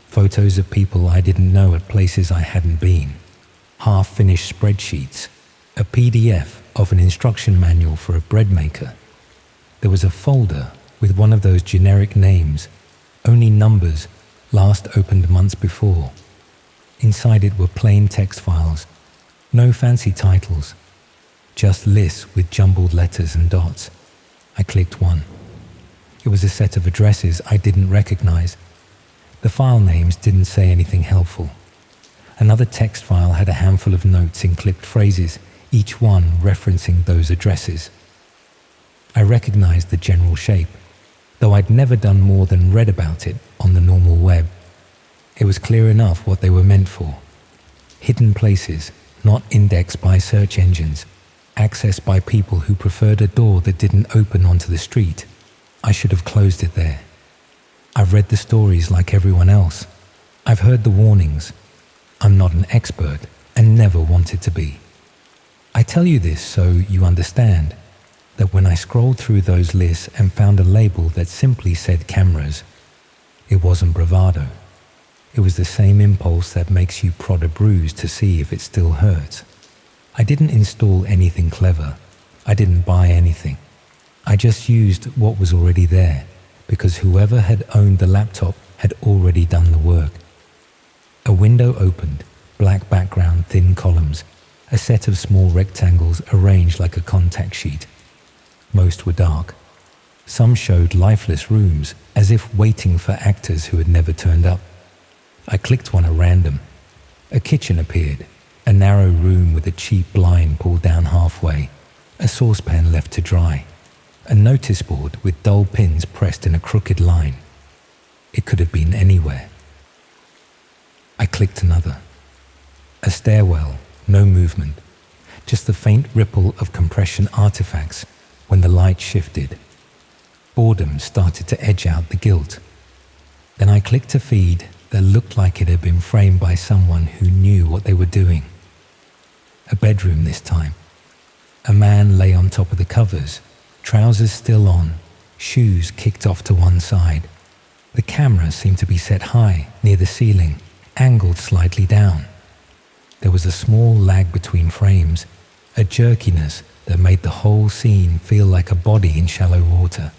photos of people I didn't know at places I hadn't been, half-finished spreadsheets, a PDF of an instruction manual for a bread maker. There was a folder with one of those generic names, only numbers, last opened months before. Inside it were plain text files, no fancy titles, just lists with jumbled letters and dots. I clicked one. It was a set of addresses I didn't recognize. The file names didn't say anything helpful. Another text file had a handful of notes in clipped phrases, each one referencing those addresses. I recognized the general shape, though I'd never done more than read about it on the normal web. It was clear enough what they were meant for. Hidden places, not indexed by search engines, accessed by people who preferred a door that didn't open onto the street. I should have closed it there. I've read the stories like everyone else. I've heard the warnings. I'm not an expert and never wanted to be. I tell you this so you understand that when I scrolled through those lists and found a label that simply said cameras, it wasn't bravado. It was the same impulse that makes you prod a bruise to see if it still hurts. I didn't install anything clever. I didn't buy anything. I just used what was already there because whoever had owned the laptop had already done the work. A window opened, black background, thin columns, a set of small rectangles arranged like a contact sheet. Most were dark. Some showed lifeless rooms, as if waiting for actors who had never turned up. I clicked one at random. A kitchen appeared, a narrow room with a cheap blind pulled down halfway, a saucepan left to dry, a notice board with dull pins pressed in a crooked line. It could have been anywhere. I clicked another. A stairwell, no movement, just the faint ripple of compression artifacts when the light shifted. Boredom started to edge out the guilt. Then I clicked a feed that looked like it had been framed by someone who knew what they were doing. A bedroom this time. A man lay on top of the covers, trousers still on, shoes kicked off to one side. The camera seemed to be set high, near the ceiling, angled slightly down. There was a small lag between frames, a jerkiness that made the whole scene feel like a body in shallow water.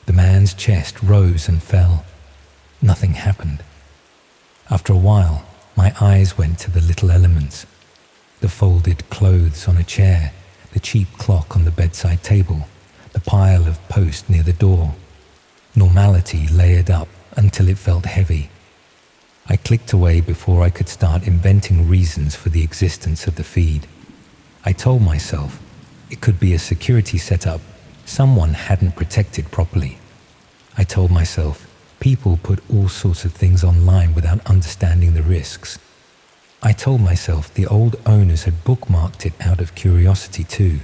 The man's chest rose and fell. Nothing happened. After a while, my eyes went to the little elements. The folded clothes on a chair, the cheap clock on the bedside table, the pile of posts near the door. Normality layered up until it felt heavy. I clicked away before I could start inventing reasons for the existence of the feed. I told myself it could be a security setup someone hadn't protected properly. I told myself people put all sorts of things online without understanding the risks. I told myself the old owners had bookmarked it out of curiosity too.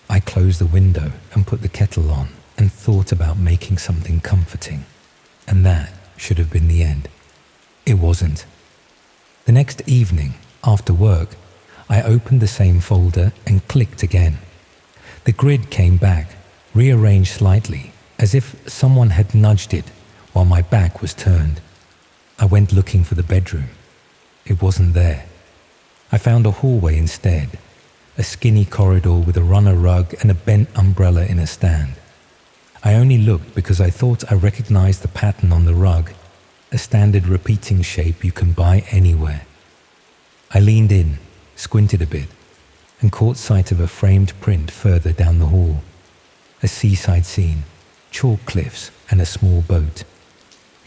I closed the window and put the kettle on and thought about making something comforting, and that should have been the end. It wasn't. The next evening, after work, I opened the same folder and clicked again. The grid came back, rearranged slightly, as if someone had nudged it while my back was turned. I went looking for the bedroom. It wasn't there. I found a hallway instead, a skinny corridor with a runner rug and a bent umbrella in a stand. I only looked because I thought I recognized the pattern on the rug, a standard repeating shape you can buy anywhere. I leaned in, squinted a bit, and caught sight of a framed print further down the hall. A seaside scene, chalk cliffs and a small boat.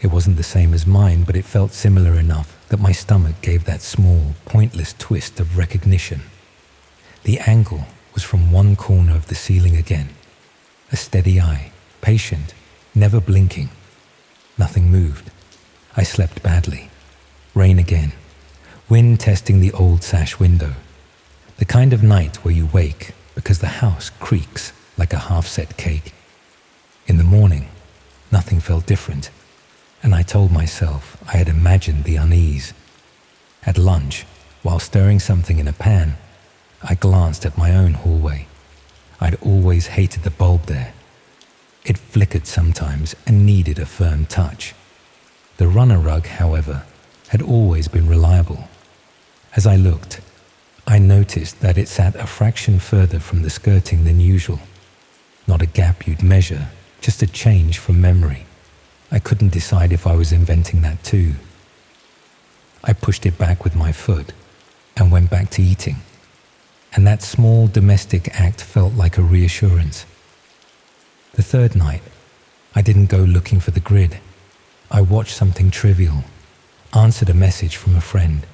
It wasn't the same as mine, but it felt similar enough that my stomach gave that small, pointless twist of recognition. The angle was from one corner of the ceiling again. A steady eye, patient, never blinking. Nothing moved. I slept badly. Rain again. Wind testing the old sash window. The kind of night where you wake because the house creaks like a half-set cake. In the morning, nothing felt different, and I told myself I had imagined the unease. At lunch, while stirring something in a pan, I glanced at my own hallway. I'd always hated the bulb there. It flickered sometimes and needed a firm touch. The runner rug, however, had always been reliable. As I looked, I noticed that it sat a fraction further from the skirting than usual. Not a gap you'd measure, just a change from memory. I couldn't decide if I was inventing that too. I pushed it back with my foot and went back to eating. And that small domestic act felt like a reassurance. The third night, I didn't go looking for the grid. I watched something trivial, answered a message from a friend,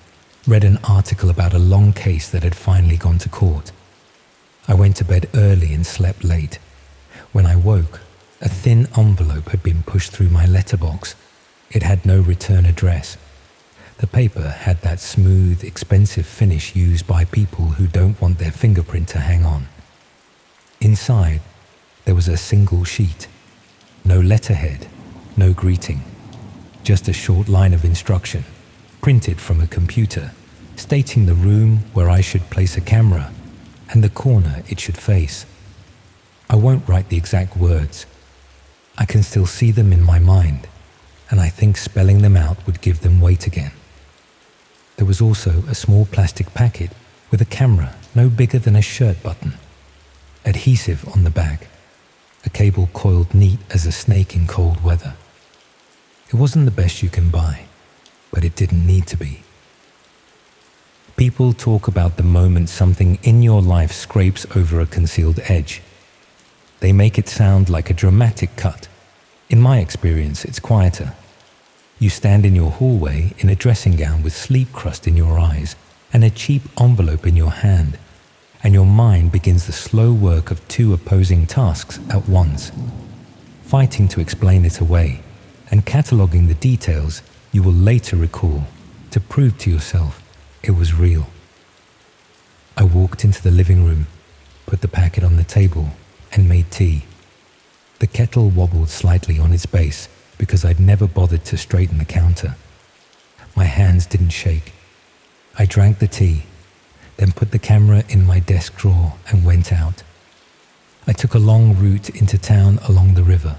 read an article about a long case that had finally gone to court. I went to bed early and slept late. When I woke, a thin envelope had been pushed through my letterbox. It had no return address. The paper had that smooth, expensive finish used by people who don't want their fingerprint to hang on. Inside, there was a single sheet. No letterhead, no greeting. Just a short line of instruction, printed from a computer, stating the room where I should place a camera and the corner it should face. I won't write the exact words. I can still see them in my mind, and I think spelling them out would give them weight again. There was also a small plastic packet with a camera no bigger than a shirt button, adhesive on the back, a cable coiled neat as a snake in cold weather. It wasn't the best you can buy, but it didn't need to be. People talk about the moment something in your life scrapes over a concealed edge. They make it sound like a dramatic cut. In my experience, it's quieter. You stand in your hallway in a dressing gown with sleep crust in your eyes and a cheap envelope in your hand, and your mind begins the slow work of two opposing tasks at once, fighting to explain it away and cataloguing the details you will later recall to prove to yourself it was real. I walked into the living room, put the packet on the table, and made tea. The kettle wobbled slightly on its base because I'd never bothered to straighten the counter. My hands didn't shake. I drank the tea, then put the camera in my desk drawer and went out. I took a long route into town along the river,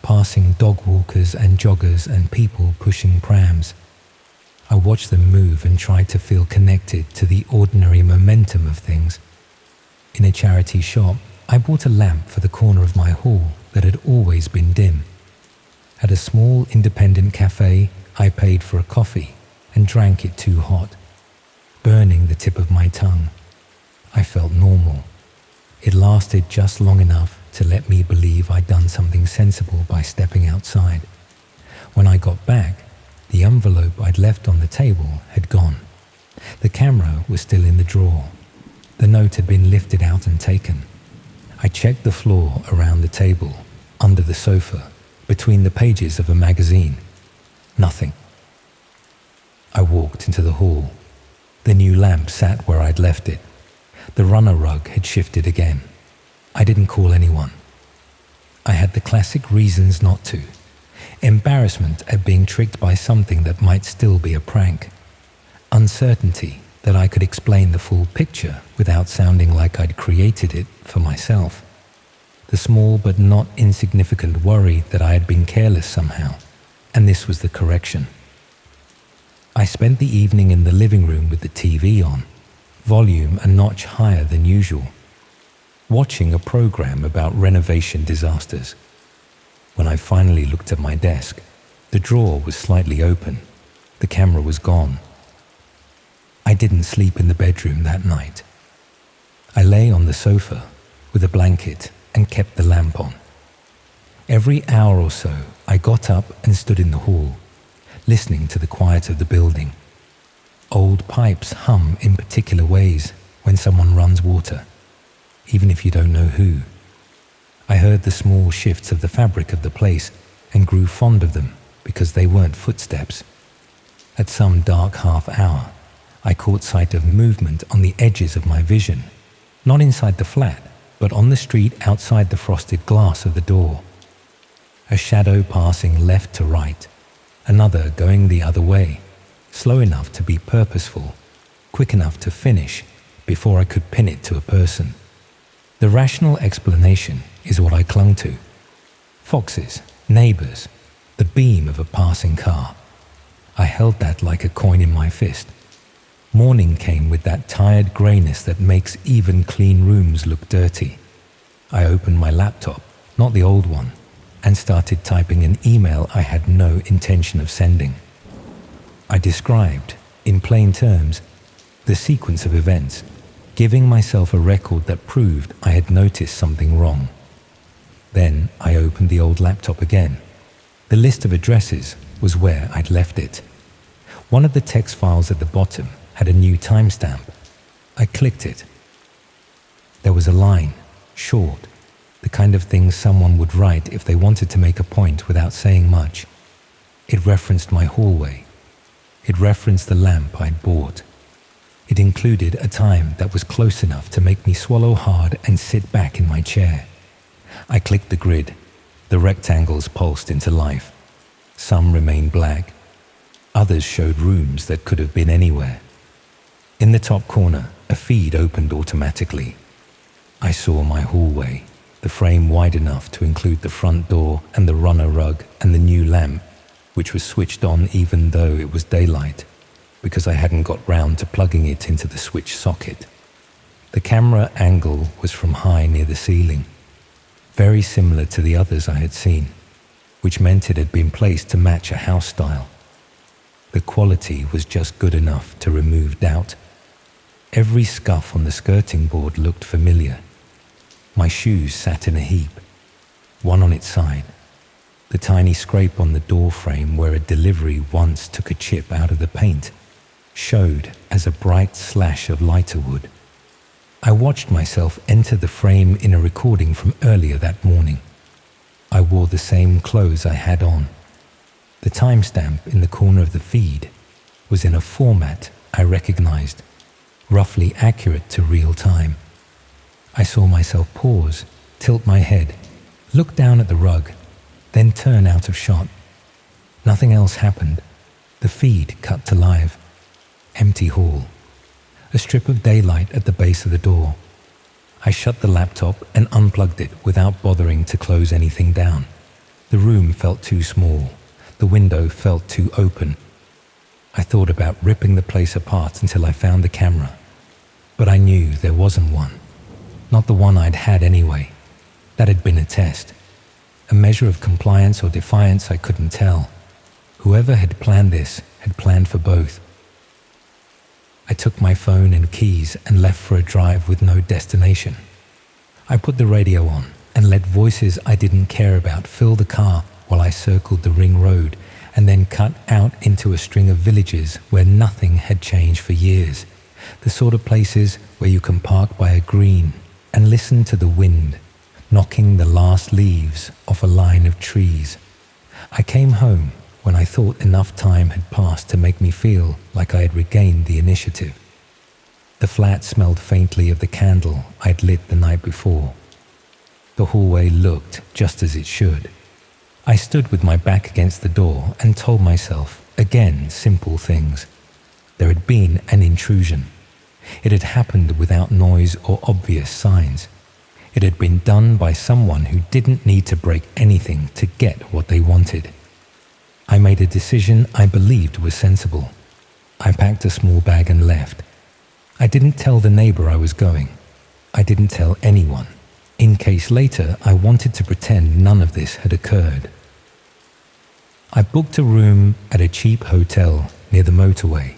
passing dog walkers and joggers and people pushing prams. I watched them move and tried to feel connected to the ordinary momentum of things. In a charity shop, I bought a lamp for the corner of my hall that had always been dim. At a small independent cafe, I paid for a coffee and drank it too hot, burning the tip of my tongue. I felt normal. It lasted just long enough to let me believe I'd done something sensible by stepping outside. When I got back, the envelope I'd left on the table had gone. The camera was still in the drawer. The note had been lifted out and taken. I checked the floor around the table, under the sofa, between the pages of a magazine. Nothing. I walked into the hall. The new lamp sat where I'd left it. The runner rug had shifted again. I didn't call anyone. I had the classic reasons not to. Embarrassment at being tricked by something that might still be a prank. Uncertainty that I could explain the full picture without sounding like I'd created it for myself. The small but not insignificant worry that I had been careless somehow, and this was the correction. I spent the evening in the living room with the TV on, volume a notch higher than usual, watching a program about renovation disasters. When I finally looked at my desk, the drawer was slightly open. The camera was gone. I didn't sleep in the bedroom that night. I lay on the sofa with a blanket and kept the lamp on. Every hour or so, I got up and stood in the hall, listening to the quiet of the building. Old pipes hum in particular ways when someone runs water, even if you don't know who. I heard the small shifts of the fabric of the place and grew fond of them because they weren't footsteps. At some dark half hour, I caught sight of movement on the edges of my vision, not inside the flat, but on the street outside the frosted glass of the door. A shadow passing left to right, another going the other way, slow enough to be purposeful, quick enough to finish before I could pin it to a person. The rational explanation is what I clung to. Foxes, neighbors, the beam of a passing car. I held that like a coin in my fist. Morning came with that tired grayness that makes even clean rooms look dirty. I opened my laptop, not the old one, and started typing an email I had no intention of sending. I described, in plain terms, the sequence of events, giving myself a record that proved I had noticed something wrong. Then I opened the old laptop again. The list of addresses was where I'd left it. One of the text files at the bottom had a new timestamp. I clicked it. There was a line, short, the kind of thing someone would write if they wanted to make a point without saying much. It referenced my hallway. It referenced the lamp I'd bought. It included a time that was close enough to make me swallow hard and sit back in my chair. I clicked the grid. The rectangles pulsed into life. Some remained black. Others showed rooms that could have been anywhere. In the top corner, a feed opened automatically. I saw my hallway, the frame wide enough to include the front door and the runner rug and the new lamp, which was switched on even though it was daylight, because I hadn't got round to plugging it into the switch socket. The camera angle was from high near the ceiling, very similar to the others I had seen, which meant it had been placed to match a house style. The quality was just good enough to remove doubt. Every scuff on the skirting board looked familiar. My shoes sat in a heap, one on its side. The tiny scrape on the door frame where a delivery once took a chip out of the paint showed as a bright slash of lighter wood. I watched myself enter the frame in a recording from earlier that morning. I wore the same clothes I had on. The timestamp in the corner of the feed was in a format I recognized, roughly accurate to real time. I saw myself pause, tilt my head, look down at the rug, then turn out of shot. Nothing else happened. The feed cut to live. Empty hall. A strip of daylight at the base of the door. I shut the laptop and unplugged it without bothering to close anything down. The room felt too small. The window felt too open. I thought about ripping the place apart until I found the camera. But I knew there wasn't one. Not the one I'd had anyway. That had been a test. A measure of compliance or defiance I couldn't tell. Whoever had planned this had planned for both. I took my phone and keys and left for a drive with no destination. I put the radio on and let voices I didn't care about fill the car while I circled the ring road and then cut out into a string of villages where nothing had changed for years. The sort of places where you can park by a green and listen to the wind knocking the last leaves off a line of trees. I came home when I thought enough time had passed to make me feel like I had regained the initiative. The flat smelled faintly of the candle I'd lit the night before. The hallway looked just as it should. I stood with my back against the door and told myself, again, simple things. There had been an intrusion. It had happened without noise or obvious signs. It had been done by someone who didn't need to break anything to get what they wanted. I made a decision I believed was sensible. I packed a small bag and left. I didn't tell the neighbor I was going. I didn't tell anyone, in case later I wanted to pretend none of this had occurred. I booked a room at a cheap hotel near the motorway,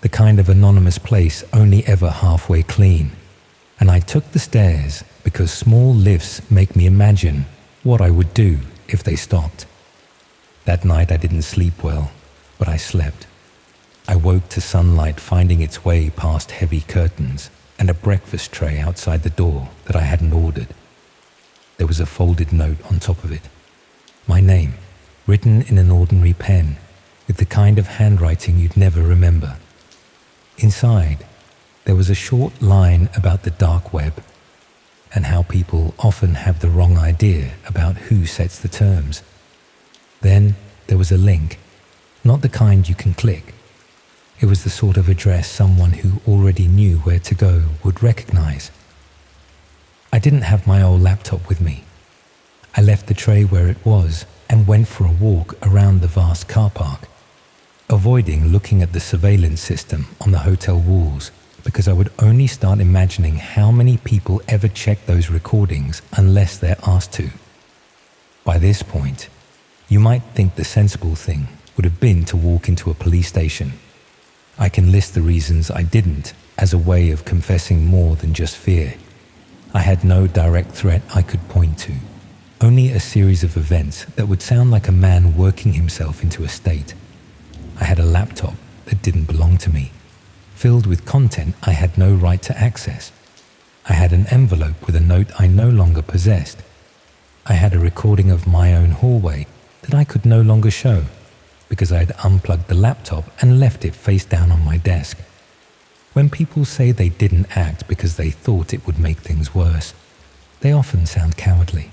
the kind of anonymous place only ever halfway clean, and I took the stairs because small lifts make me imagine what I would do if they stopped. That night I didn't sleep well, but I slept. I woke to sunlight finding its way past heavy curtains and a breakfast tray outside the door that I hadn't ordered. There was a folded note on top of it. My name, written in an ordinary pen, with the kind of handwriting you'd never remember. Inside, there was a short line about the dark web and how people often have the wrong idea about who sets the terms. Then there was a link, not the kind you can click. It was the sort of address someone who already knew where to go would recognize. I didn't have my old laptop with me. I left the tray where it was and went for a walk around the vast car park, avoiding looking at the surveillance system on the hotel walls because I would only start imagining how many people ever check those recordings unless they're asked to. By this point, you might think the sensible thing would have been to walk into a police station. I can list the reasons I didn't as a way of confessing more than just fear. I had no direct threat I could point to, only a series of events that would sound like a man working himself into a state. I had a laptop that didn't belong to me, filled with content I had no right to access. I had an envelope with a note I no longer possessed. I had a recording of my own hallway that I could no longer show because I had unplugged the laptop and left it face down on my desk. When people say they didn't act because they thought it would make things worse, they often sound cowardly.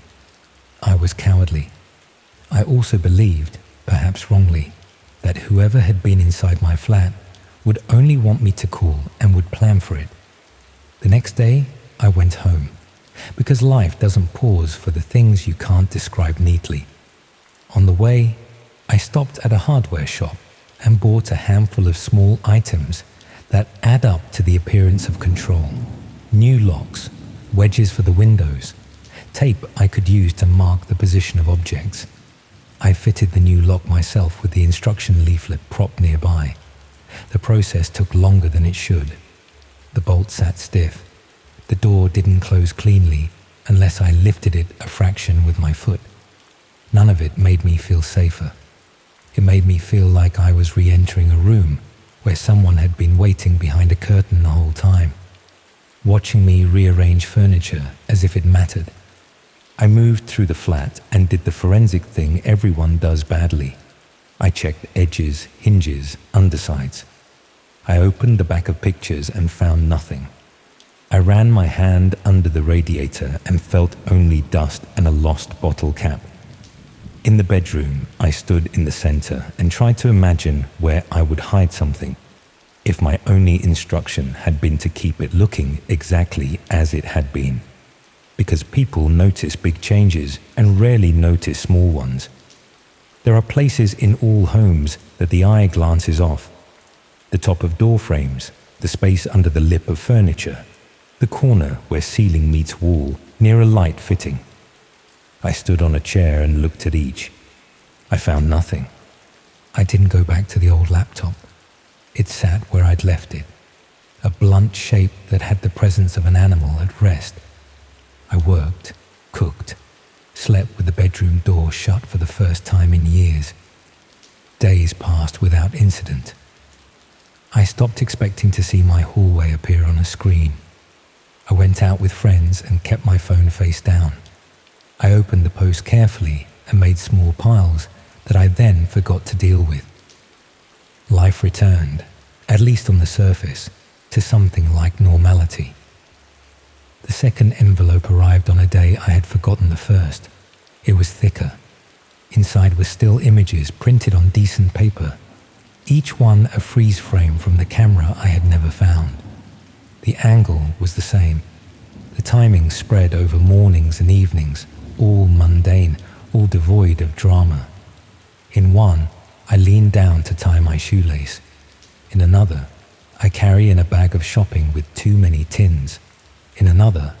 I was cowardly. I also believed, perhaps wrongly, that whoever had been inside my flat would only want me to call and would plan for it. The next day, I went home, because life doesn't pause for the things you can't describe neatly. On the way, I stopped at a hardware shop and bought a handful of small items that add up to the appearance of control. New locks, wedges for the windows, tape I could use to mark the position of objects. I fitted the new lock myself with the instruction leaflet propped nearby. The process took longer than it should. The bolt sat stiff. The door didn't close cleanly unless I lifted it a fraction with my foot. None of it made me feel safer. It made me feel like I was re-entering a room where someone had been waiting behind a curtain the whole time, watching me rearrange furniture as if it mattered. I moved through the flat and did the forensic thing everyone does badly. I checked edges, hinges, undersides. I opened the back of pictures and found nothing. I ran my hand under the radiator and felt only dust and a lost bottle cap. In the bedroom, I stood in the center and tried to imagine where I would hide something, if my only instruction had been to keep it looking exactly as it had been. Because people notice big changes and rarely notice small ones. There are places in all homes that the eye glances off. The top of door frames, the space under the lip of furniture, the corner where ceiling meets wall near a light fitting. I stood on a chair and looked at each. I found nothing. I didn't go back to the old laptop. It sat where I'd left it, a blunt shape that had the presence of an animal at rest. I worked, cooked, slept with the bedroom door shut for the first time in years. Days passed without incident. I stopped expecting to see my hallway appear on a screen. I went out with friends and kept my phone face down. I opened the post carefully and made small piles that I then forgot to deal with. Life returned, at least on the surface, to something like normality. The second envelope arrived on a day I had forgotten the first. It was thicker. Inside were still images printed on decent paper, each one a freeze frame from the camera I had never found. The angle was the same. The timing spread over mornings and evenings, all mundane, all devoid of drama. In one, I lean down to tie my shoelace. In another, I carry in a bag of shopping with too many tins. In another,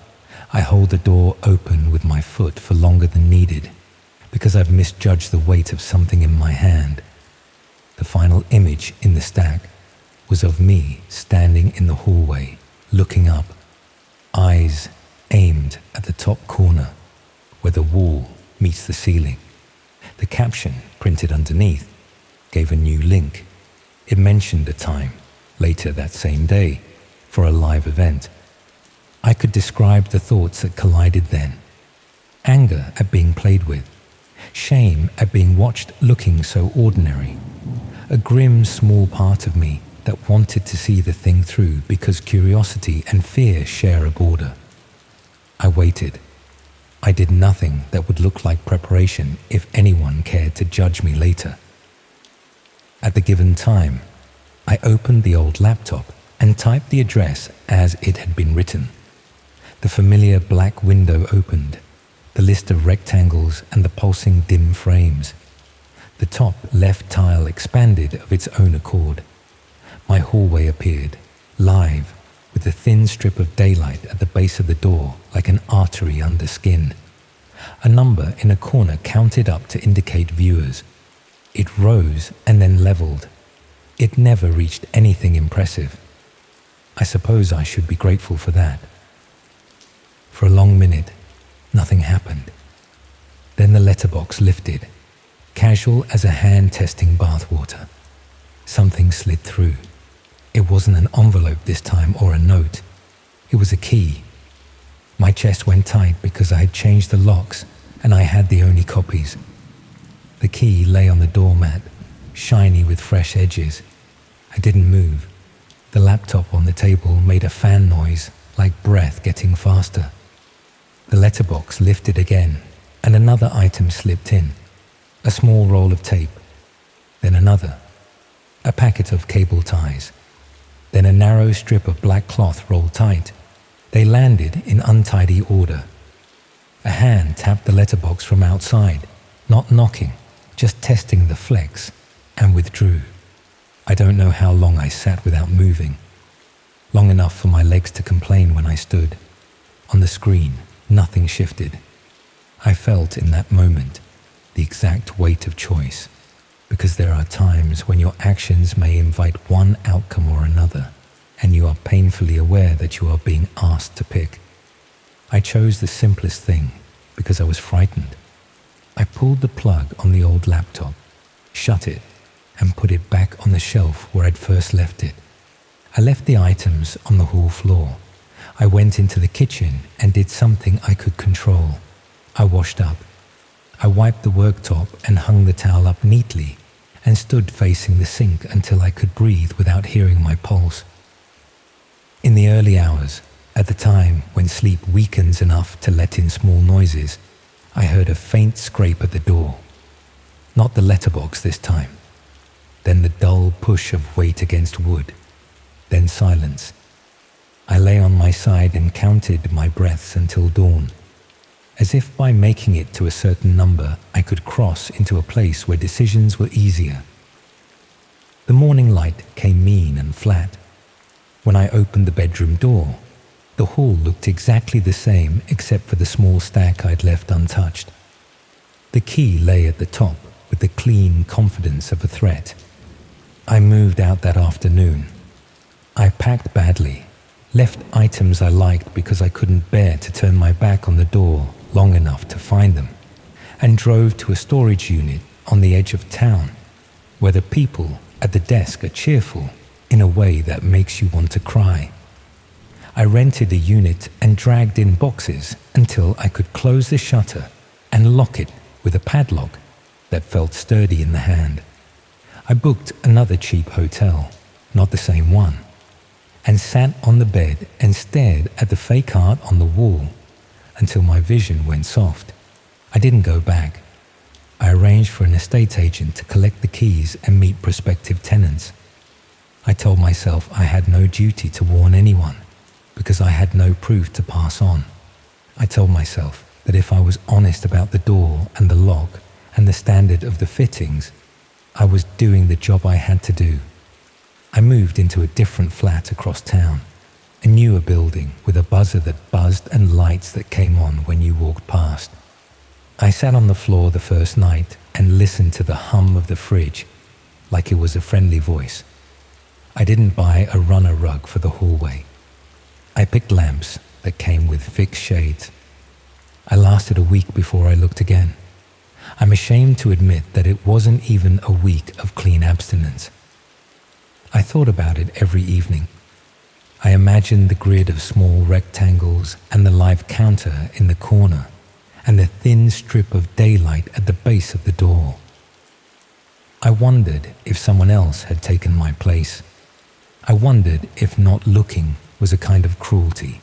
I hold the door open with my foot for longer than needed because I've misjudged the weight of something in my hand. The final image in the stack was of me standing in the hallway, looking up, eyes aimed at the top corner where the wall meets the ceiling. The caption, printed underneath, gave a new link. It mentioned a time, later that same day, for a live event. I could describe the thoughts that collided then. Anger at being played with. Shame at being watched looking so ordinary. A grim small part of me that wanted to see the thing through because curiosity and fear share a border. I waited. I did nothing that would look like preparation if anyone cared to judge me later. At the given time, I opened the old laptop and typed the address as it had been written. The familiar black window opened, the list of rectangles and the pulsing dim frames. The top left tile expanded of its own accord. My hallway appeared, live, with a thin strip of daylight at the base of the door like an artery under skin. A number in a corner counted up to indicate viewers. It rose and then leveled. It never reached anything impressive. I suppose I should be grateful for that. For a long minute, nothing happened. Then the letterbox lifted, casual as a hand testing bathwater. Something slid through. It wasn't an envelope this time or a note. It was a key. My chest went tight because I had changed the locks and I had the only copies. The key lay on the doormat, shiny with fresh edges. I didn't move. The laptop on the table made a fan noise, like breath getting faster. The letterbox lifted again, and another item slipped in. A small roll of tape. Then another. A packet of cable ties. Then a narrow strip of black cloth rolled tight. They landed in untidy order. A hand tapped the letterbox from outside, not knocking, just testing the flex, and withdrew. I don't know how long I sat without moving. Long enough for my legs to complain when I stood. On the screen, nothing shifted. I felt in that moment the exact weight of choice, because there are times when your actions may invite one outcome or another, and you are painfully aware that you are being asked to pick. I chose the simplest thing because I was frightened. I pulled the plug on the old laptop, shut it, and put it back on the shelf where I'd first left it. I left the items on the hall floor. I went into the kitchen and did something I could control. I washed up. I wiped the worktop and hung the towel up neatly and stood facing the sink until I could breathe without hearing my pulse. In the early hours, at the time when sleep weakens enough to let in small noises, I heard a faint scrape at the door. Not the letterbox this time. Then the dull push of weight against wood. Then silence. I lay on my side and counted my breaths until dawn. As if by making it to a certain number, I could cross into a place where decisions were easier. The morning light came mean and flat. When I opened the bedroom door, the hall looked exactly the same except for the small stack I'd left untouched. The key lay at the top with the clean confidence of a threat. I moved out that afternoon. I packed badly, left items I liked because I couldn't bear to turn my back on the door long enough to find them, and drove to a storage unit on the edge of town, where the people at the desk are cheerful in a way that makes you want to cry. I rented a unit and dragged in boxes until I could close the shutter and lock it with a padlock that felt sturdy in the hand. I booked another cheap hotel, not the same one, and sat on the bed and stared at the fake art on the wall until my vision went soft. I didn't go back. I arranged for an estate agent to collect the keys and meet prospective tenants. I told myself I had no duty to warn anyone because I had no proof to pass on. I told myself that if I was honest about the door and the lock and the standard of the fittings, I was doing the job I had to do. I moved into a different flat across town, a newer building with a buzzer that buzzed and lights that came on when you walked past. I sat on the floor the first night and listened to the hum of the fridge like it was a friendly voice. I didn't buy a runner rug for the hallway. I picked lamps that came with fixed shades. I lasted a week before I looked again. I'm ashamed to admit that it wasn't even a week of clean abstinence. I thought about it every evening. I imagined the grid of small rectangles and the live counter in the corner and the thin strip of daylight at the base of the door. I wondered if someone else had taken my place. I wondered if not looking was a kind of cruelty,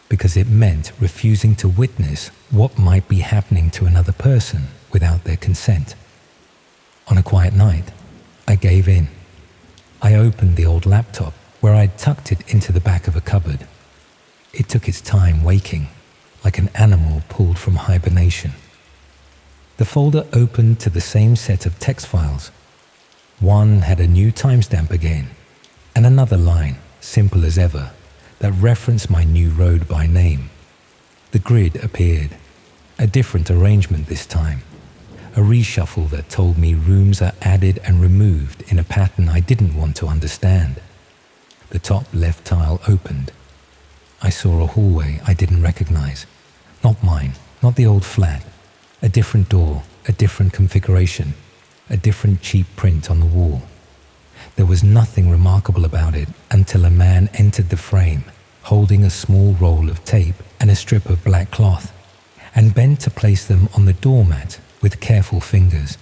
because it meant refusing to witness what might be happening to another person without their consent. On a quiet night, I gave in. I opened the old laptop where I'd tucked it into the back of a cupboard. It took its time waking, like an animal pulled from hibernation. The folder opened to the same set of text files. One had a new timestamp again, and another line, simple as ever, that referenced my new road by name. The grid appeared, a different arrangement this time, a reshuffle that told me rooms are added and removed in a pattern I didn't want to understand. The top left tile opened. I saw a hallway I didn't recognize. Not mine, not the old flat. A different door, a different configuration, a different cheap print on the wall. There was nothing remarkable about it until a man entered the frame, holding a small roll of tape and a strip of black cloth, and bent to place them on the doormat with careful fingers.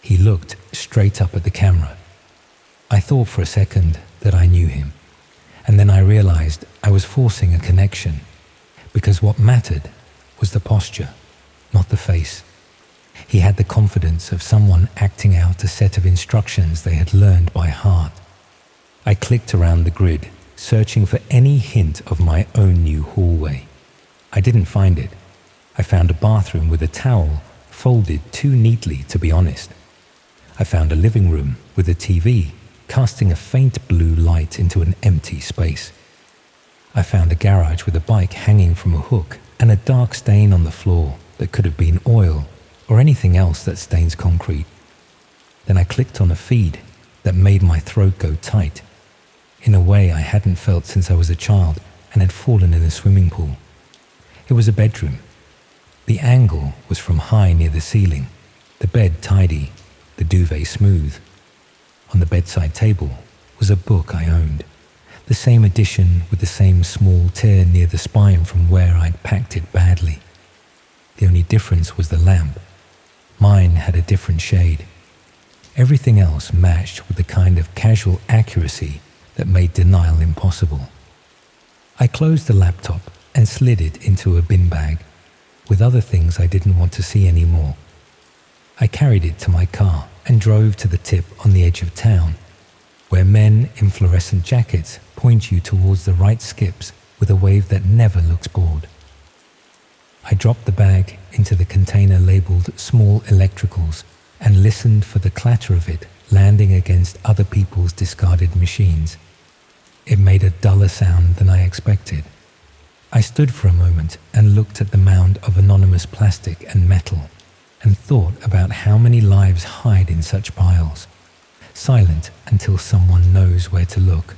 He looked straight up at the camera. I thought for a second that I knew him, and then I realized I was forcing a connection, because what mattered was the posture, not the face. He had the confidence of someone acting out a set of instructions they had learned by heart. I clicked around the grid, searching for any hint of my own new hallway. I didn't find it. I found a bathroom with a towel folded too neatly to be honest. I found a living room with a TV casting a faint blue light into an empty space. I found a garage with a bike hanging from a hook and a dark stain on the floor that could have been oil or anything else that stains concrete. Then I clicked on a feed that made my throat go tight, in a way I hadn't felt since I was a child and had fallen in a swimming pool. It was a bedroom. The angle was from high near the ceiling, the bed tidy, the duvet smooth. On the bedside table was a book I owned, the same edition with the same small tear near the spine from where I'd packed it badly. The only difference was the lamp. Mine had a different shade. Everything else matched with the kind of casual accuracy that made denial impossible. I closed the laptop and slid it into a bin bag with other things I didn't want to see anymore. I carried it to my car and drove to the tip on the edge of town, where men in fluorescent jackets point you towards the right skips with a wave that never looks bored. I dropped the bag into the container labeled small electricals and listened for the clatter of it landing against other people's discarded machines. It made a duller sound than I expected. I stood for a moment and looked at the mound of anonymous plastic and metal and thought about how many lives hide in such piles, silent until someone knows where to look.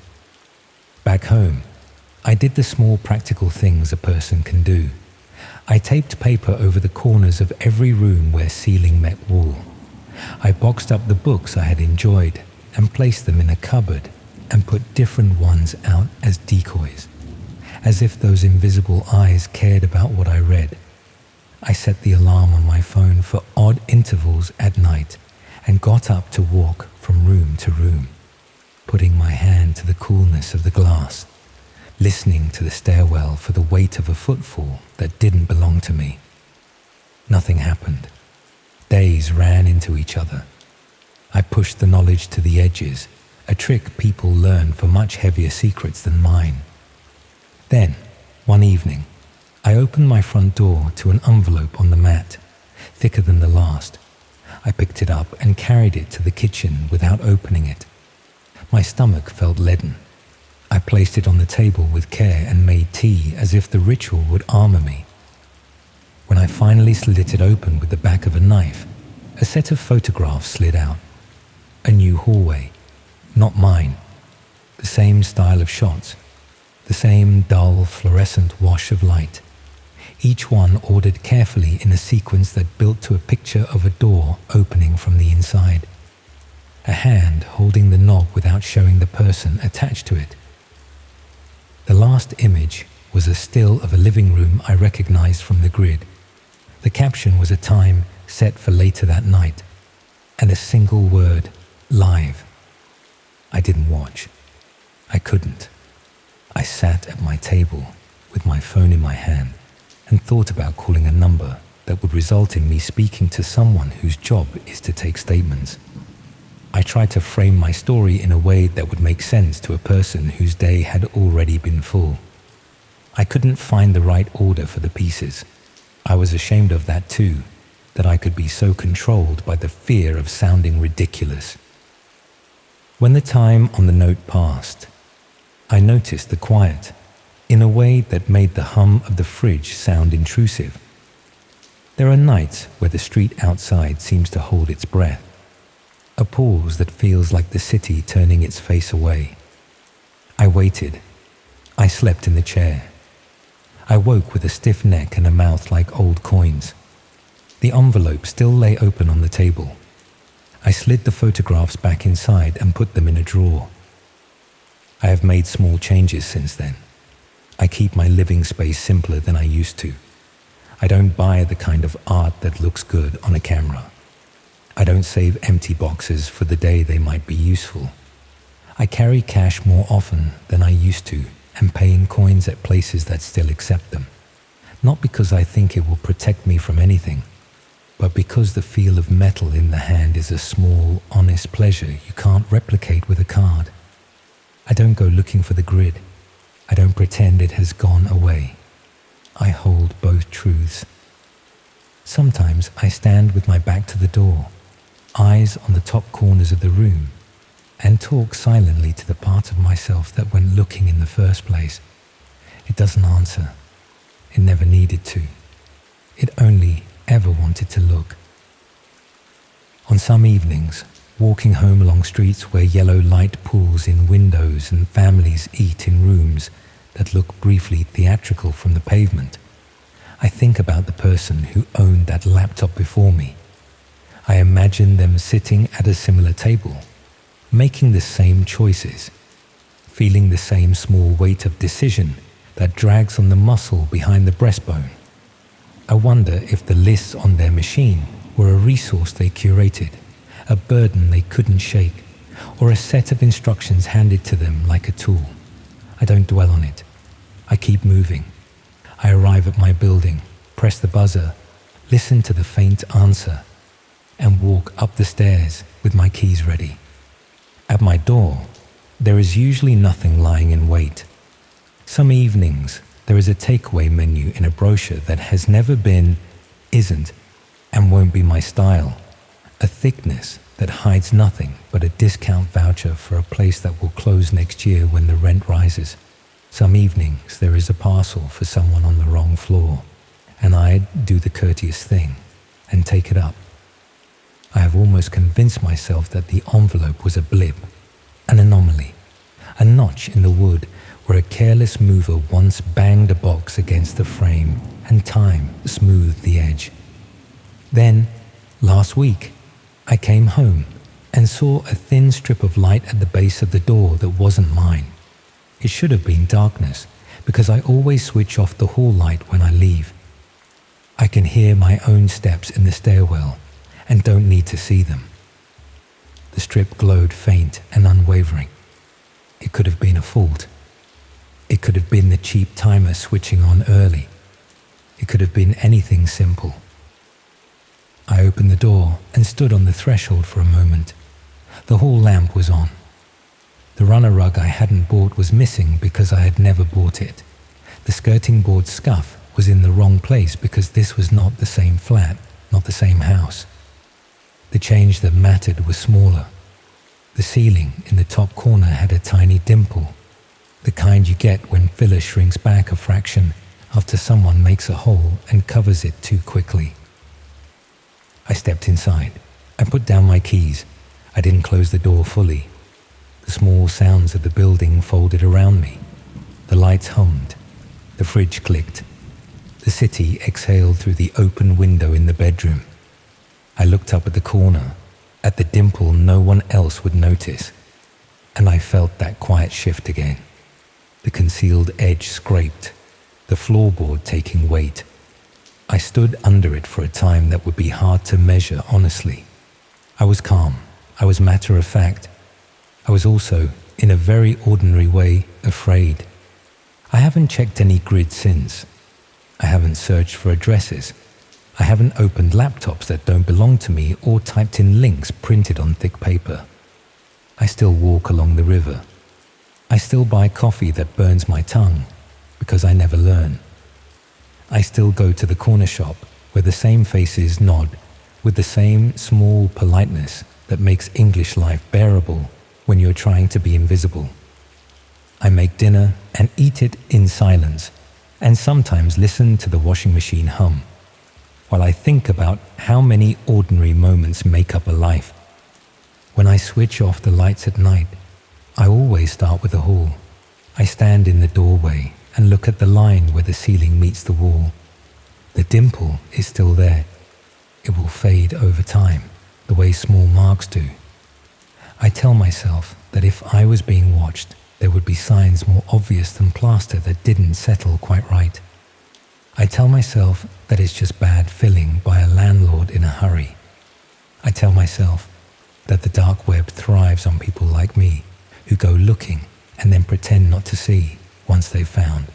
Back home, I did the small practical things a person can do. I taped paper over the corners of every room where ceiling met wall. I boxed up the books I had enjoyed and placed them in a cupboard and put different ones out as decoys, as if those invisible eyes cared about what I read. I set the alarm on my phone for odd intervals at night and got up to walk from room to room, putting my hand to the coolness of the glass, listening to the stairwell for the weight of a footfall that didn't belong to me. Nothing happened. Days ran into each other. I pushed the knowledge to the edges, a trick people learn for much heavier secrets than mine. Then, one evening, I opened my front door to an envelope on the mat, thicker than the last. I picked it up and carried it to the kitchen without opening it. My stomach felt leaden. I placed it on the table with care and made tea as if the ritual would armor me. When I finally slit it open with the back of a knife, a set of photographs slid out. A new hallway, not mine. The same style of shots, the same dull fluorescent wash of light. each one ordered carefully in a sequence that built to a picture of a door opening from the inside. A hand holding the knob without showing the person attached to it. The last image was a still of a living room I recognized from the grid. The caption was a time set for later that night, and a single word, live. I didn't watch. I couldn't. I sat at my table with my phone in my hand and thought about calling a number that would result in me speaking to someone whose job is to take statements. I tried to frame my story in a way that would make sense to a person whose day had already been full. I couldn't find the right order for the pieces. I was ashamed of that too, that I could be so controlled by the fear of sounding ridiculous. When the time on the note passed, I noticed the quiet in a way that made the hum of the fridge sound intrusive. There are nights where the street outside seems to hold its breath, a pause that feels like the city turning its face away. I waited. I slept in the chair. I woke with a stiff neck and a mouth like old coins. The envelope still lay open on the table. I slid the photographs back inside and put them in a drawer. I have made small changes since then. I keep my living space simpler than I used to. I don't buy the kind of art that looks good on a camera. I don't save empty boxes for the day they might be useful. I carry cash more often than I used to and pay in coins at places that still accept them. Not because I think it will protect me from anything, but because the feel of metal in the hand is a small, honest pleasure you can't replicate with a card. I don't go looking for the grid. I don't pretend it has gone away. I hold both truths. Sometimes I stand with my back to the door, eyes on the top corners of the room, and talk silently to the part of myself that went looking in the first place. It doesn't answer. It never needed to. It only ever wanted to look. On some evenings, walking home along streets where yellow light pools in windows and families eat in rooms that look briefly theatrical from the pavement, I think about the person who owned that laptop before me. I imagine them sitting at a similar table, making the same choices, feeling the same small weight of decision that drags on the muscle behind the breastbone. I wonder if the lists on their machine were a resource they curated, a burden they couldn't shake, or a set of instructions handed to them like a tool. I don't dwell on it. I keep moving. I arrive at my building, press the buzzer, listen to the faint answer, and walk up the stairs with my keys ready. At my door, there is usually nothing lying in wait. Some evenings, there is a takeaway menu in a brochure that has never been, isn't, and won't be my style. A thickness that hides nothing but a discount voucher for a place that will close next year when the rent rises. Some evenings, there is a parcel for someone on the wrong floor, and I do the courteous thing and take it up. I have almost convinced myself that the envelope was a blip, an anomaly, a notch in the wood where a careless mover once banged a box against the frame and time smoothed the edge. Then, last week, I came home and saw a thin strip of light at the base of the door that wasn't mine. It should have been darkness, because I always switch off the hall light when I leave. I can hear my own steps in the stairwell and don't need to see them. The strip glowed faint and unwavering. It could have been a fault. It could have been the cheap timer switching on early. It could have been anything simple. I opened the door and stood on the threshold for a moment. The hall lamp was on. The runner rug I hadn't bought was missing because I had never bought it. The skirting board scuff was in the wrong place because this was not the same flat, not the same house. The change that mattered was smaller. The ceiling in the top corner had a tiny dimple, the kind you get when filler shrinks back a fraction after someone makes a hole and covers it too quickly. I stepped inside. I put down my keys. I didn't close the door fully. The small sounds of the building folded around me. The lights hummed. The fridge clicked. The city exhaled through the open window in the bedroom. I looked up at the corner, at the dimple no one else would notice, and I felt that quiet shift again. The concealed edge scraped, the floorboard taking weight. I stood under it for a time that would be hard to measure honestly. I was calm, I was matter of fact. I was also, in a very ordinary way, afraid. I haven't checked any grid since. I haven't searched for addresses. I haven't opened laptops that don't belong to me or typed in links printed on thick paper. I still walk along the river. I still buy coffee that burns my tongue because I never learn. I still go to the corner shop where the same faces nod with the same small politeness that makes English life bearable when you're trying to be invisible. I make dinner and eat it in silence, and sometimes listen to the washing machine hum, while I think about how many ordinary moments make up a life. When I switch off the lights at night, I always start with the hall. I stand in the doorway and look at the line where the ceiling meets the wall. The dimple is still there. It will fade over time, the way small marks do. I tell myself that if I was being watched, there would be signs more obvious than plaster that didn't settle quite right. I tell myself that it's just bad filling by a landlord in a hurry. I tell myself that the dark web thrives on people like me who go looking and then pretend not to see once they've found.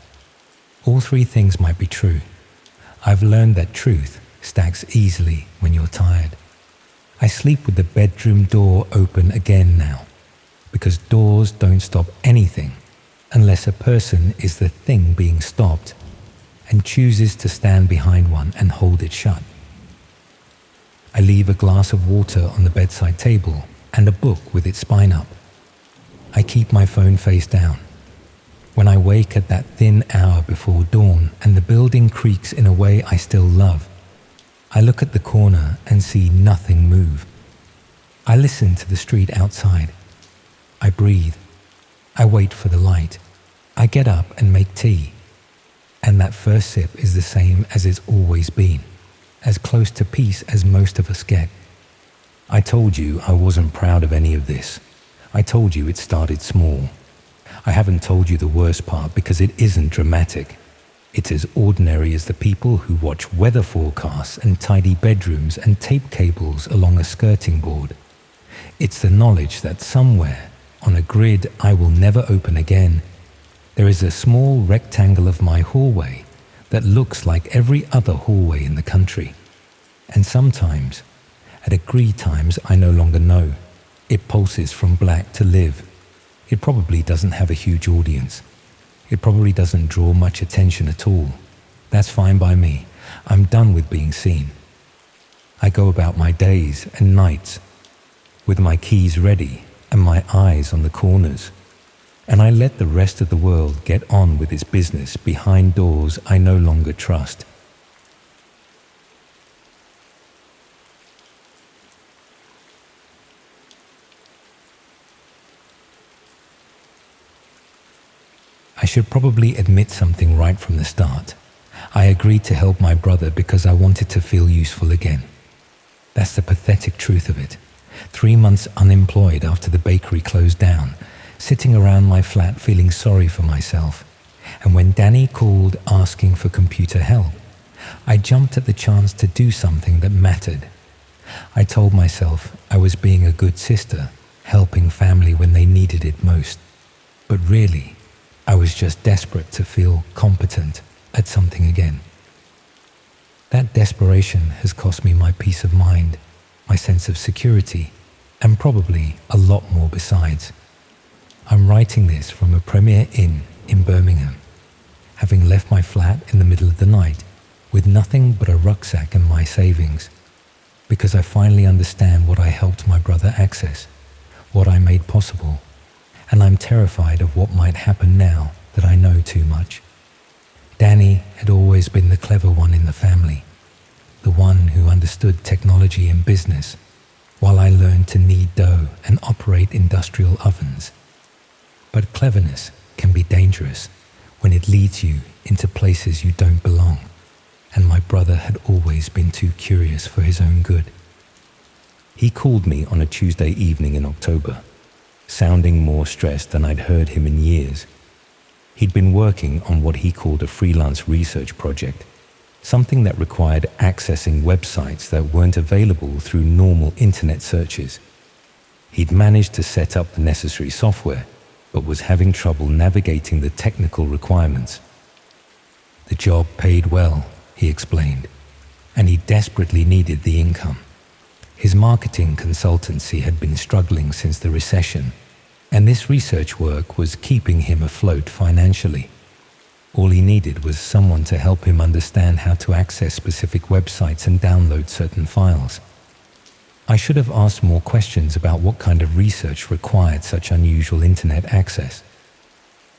All three things might be true. I've learned that truth stacks easily when you're tired. I sleep with the bedroom door open again now, because doors don't stop anything unless a person is the thing being stopped and chooses to stand behind one and hold it shut. I leave a glass of water on the bedside table and a book with its spine up. I keep my phone face down. When I wake at that thin hour before dawn and the building creaks in a way I still love, I look at the corner and see nothing move. I listen to the street outside. I breathe. I wait for the light. I get up and make tea. And that first sip is the same as it's always been, as close to peace as most of us get. I told you I wasn't proud of any of this. I told you it started small. I haven't told you the worst part because it isn't dramatic. It's as ordinary as the people who watch weather forecasts and tidy bedrooms and tape cables along a skirting board. It's the knowledge that somewhere, on a grid I will never open again, there is a small rectangle of my hallway that looks like every other hallway in the country. And sometimes, at degree times I no longer know, it pulses from black to live. It probably doesn't have a huge audience. It probably doesn't draw much attention at all. That's fine by me. I'm done with being seen. I go about my days and nights with my keys ready and my eyes on the corners, and I let the rest of the world get on with its business behind doors I no longer trust. I should probably admit something right from the start. I agreed to help my brother because I wanted to feel useful again. That's the pathetic truth of it. 3 months unemployed after the bakery closed down, sitting around my flat feeling sorry for myself. And when Danny called asking for computer help, I jumped at the chance to do something that mattered. I told myself I was being a good sister, helping family when they needed it most. But really, I was just desperate to feel competent at something again. That desperation has cost me my peace of mind, my sense of security, and probably a lot more besides. I'm writing this from a Premier Inn in Birmingham, having left my flat in the middle of the night with nothing but a rucksack and my savings, because I finally understand what I helped my brother access, what I made possible, and I'm terrified of what might happen now that I know too much. Danny had always been the clever one in the family, the one who understood technology and business, while I learned to knead dough and operate industrial ovens. But cleverness can be dangerous when it leads you into places you don't belong. and my brother had always been too curious for his own good. He called me on a Tuesday evening in October, sounding more stressed than I'd heard him in years. He'd been working on what he called a freelance research project, something that required accessing websites that weren't available through normal internet searches. He'd managed to set up the necessary software, but was having trouble navigating the technical requirements. The job paid well, he explained, and he desperately needed the income. His marketing consultancy had been struggling since the recession, and this research work was keeping him afloat financially. All he needed was someone to help him understand how to access specific websites and download certain files. I should have asked more questions about what kind of research required such unusual internet access.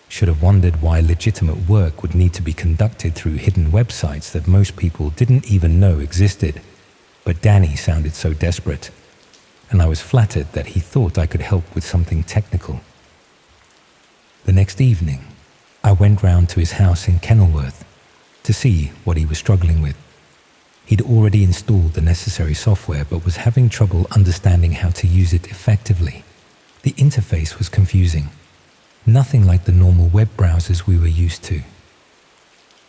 Should have wondered why legitimate work would need to be conducted through hidden websites that most people didn't even know existed. But Danny sounded so desperate, and I was flattered that he thought I could help with something technical. The next evening, I went round to his house in Kenilworth to see what he was struggling with. He'd already installed the necessary software but was having trouble understanding how to use it effectively. The interface was confusing, nothing like the normal web browsers we were used to.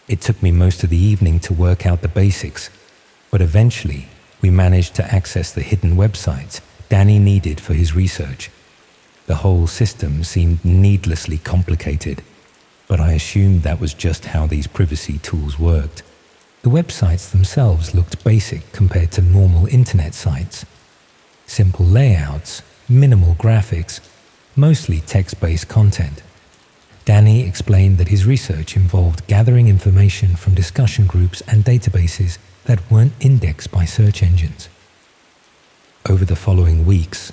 It took me most of the evening to work out the basics, but eventually we managed to access the hidden websites Danny needed for his research. The whole system seemed needlessly complicated, but I assumed that was just how these privacy tools worked. The websites themselves looked basic compared to normal internet sites. Simple layouts, minimal graphics, mostly text-based content. Danny explained that his research involved gathering information from discussion groups and databases that weren't indexed by search engines. Over the following weeks,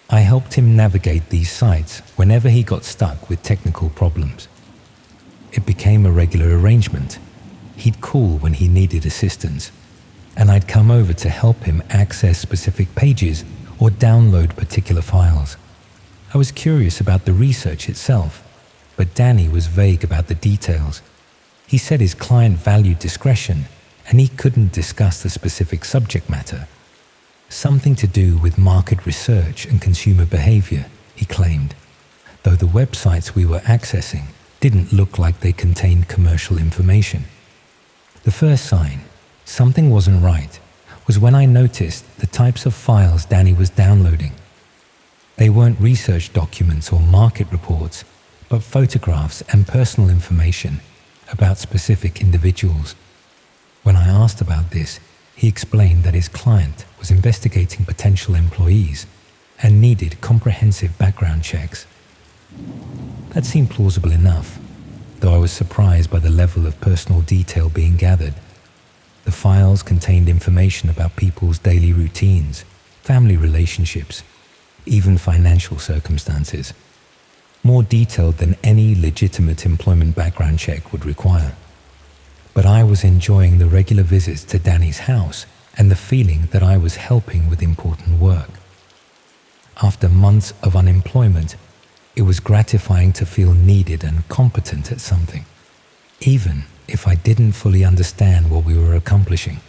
I helped him navigate these sites whenever he got stuck with technical problems. It became a regular arrangement. He'd call when he needed assistance, and I'd come over to help him access specific pages or download particular files. I was curious about the research itself, but Danny was vague about the details. He said his client valued discretion, and he couldn't discuss the specific subject matter. Something to do with market research and consumer behavior, he claimed, though the websites we were accessing didn't look like they contained commercial information. The first sign something wasn't right was when I noticed the types of files Danny was downloading. They weren't research documents or market reports, but photographs and personal information about specific individuals. When I asked about this, he explained that his client was investigating potential employees and needed comprehensive background checks. That seemed plausible enough, though I was surprised by the level of personal detail being gathered. The files contained information about people's daily routines, family relationships, even financial circumstances, more detailed than any legitimate employment background check would require. But I was enjoying the regular visits to Danny's house and the feeling that I was helping with important work. After months of unemployment, it was gratifying to feel needed and competent at something, even if I didn't fully understand what we were accomplishing.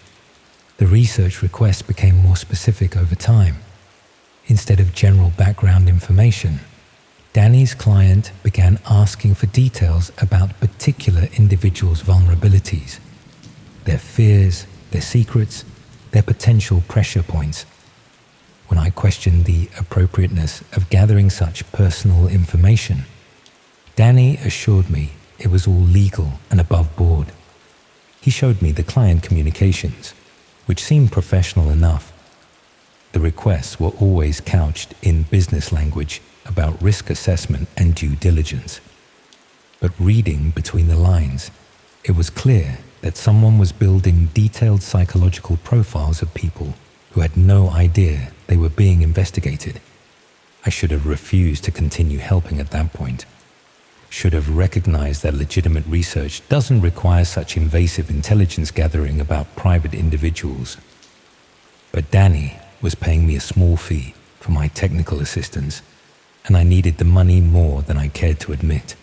The research requests became more specific over time. Instead of general background information, Danny's client began asking for details about particular individuals' vulnerabilities, their fears, their secrets, their potential pressure points. When I questioned the appropriateness of gathering such personal information, Danny assured me it was all legal and above board. He showed me the client communications, which seemed professional enough. The requests were always couched in business language about risk assessment and due diligence. But reading between the lines, it was clear that someone was building detailed psychological profiles of people who had no idea they were being investigated. I should have refused to continue helping at that point. Should have recognized that legitimate research doesn't require such invasive intelligence gathering about private individuals. But Danny was paying me a small fee for my technical assistance, and I needed the money more than I cared to admit.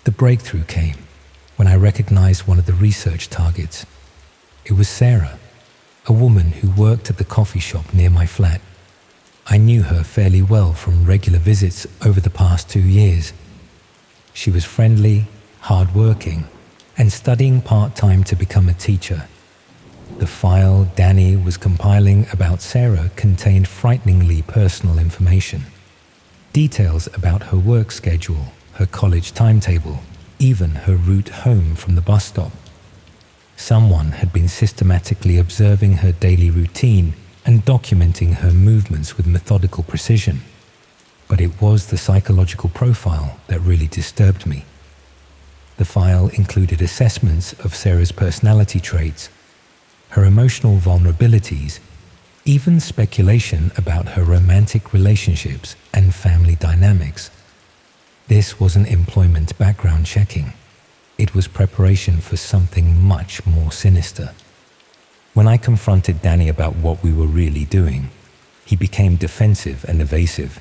The breakthrough came when I recognized one of the research targets It was Sarah, a woman who worked at the coffee shop near my flat. I knew her fairly well from regular visits over the past 2 years. She was friendly, hard-working, and studying part-time to become a teacher. The file Danny was compiling about Sarah contained frighteningly personal information. Details about her work schedule, her college timetable, even her route home from the bus stop. Someone had been systematically observing her daily routine and documenting her movements with methodical precision. But it was the psychological profile that really disturbed me. The file included assessments of Sarah's personality traits, her emotional vulnerabilities, even speculation about her romantic relationships and family dynamics. This wasn't employment background checking. It was preparation for something much more sinister. When I confronted Danny about what we were really doing, he became defensive and evasive.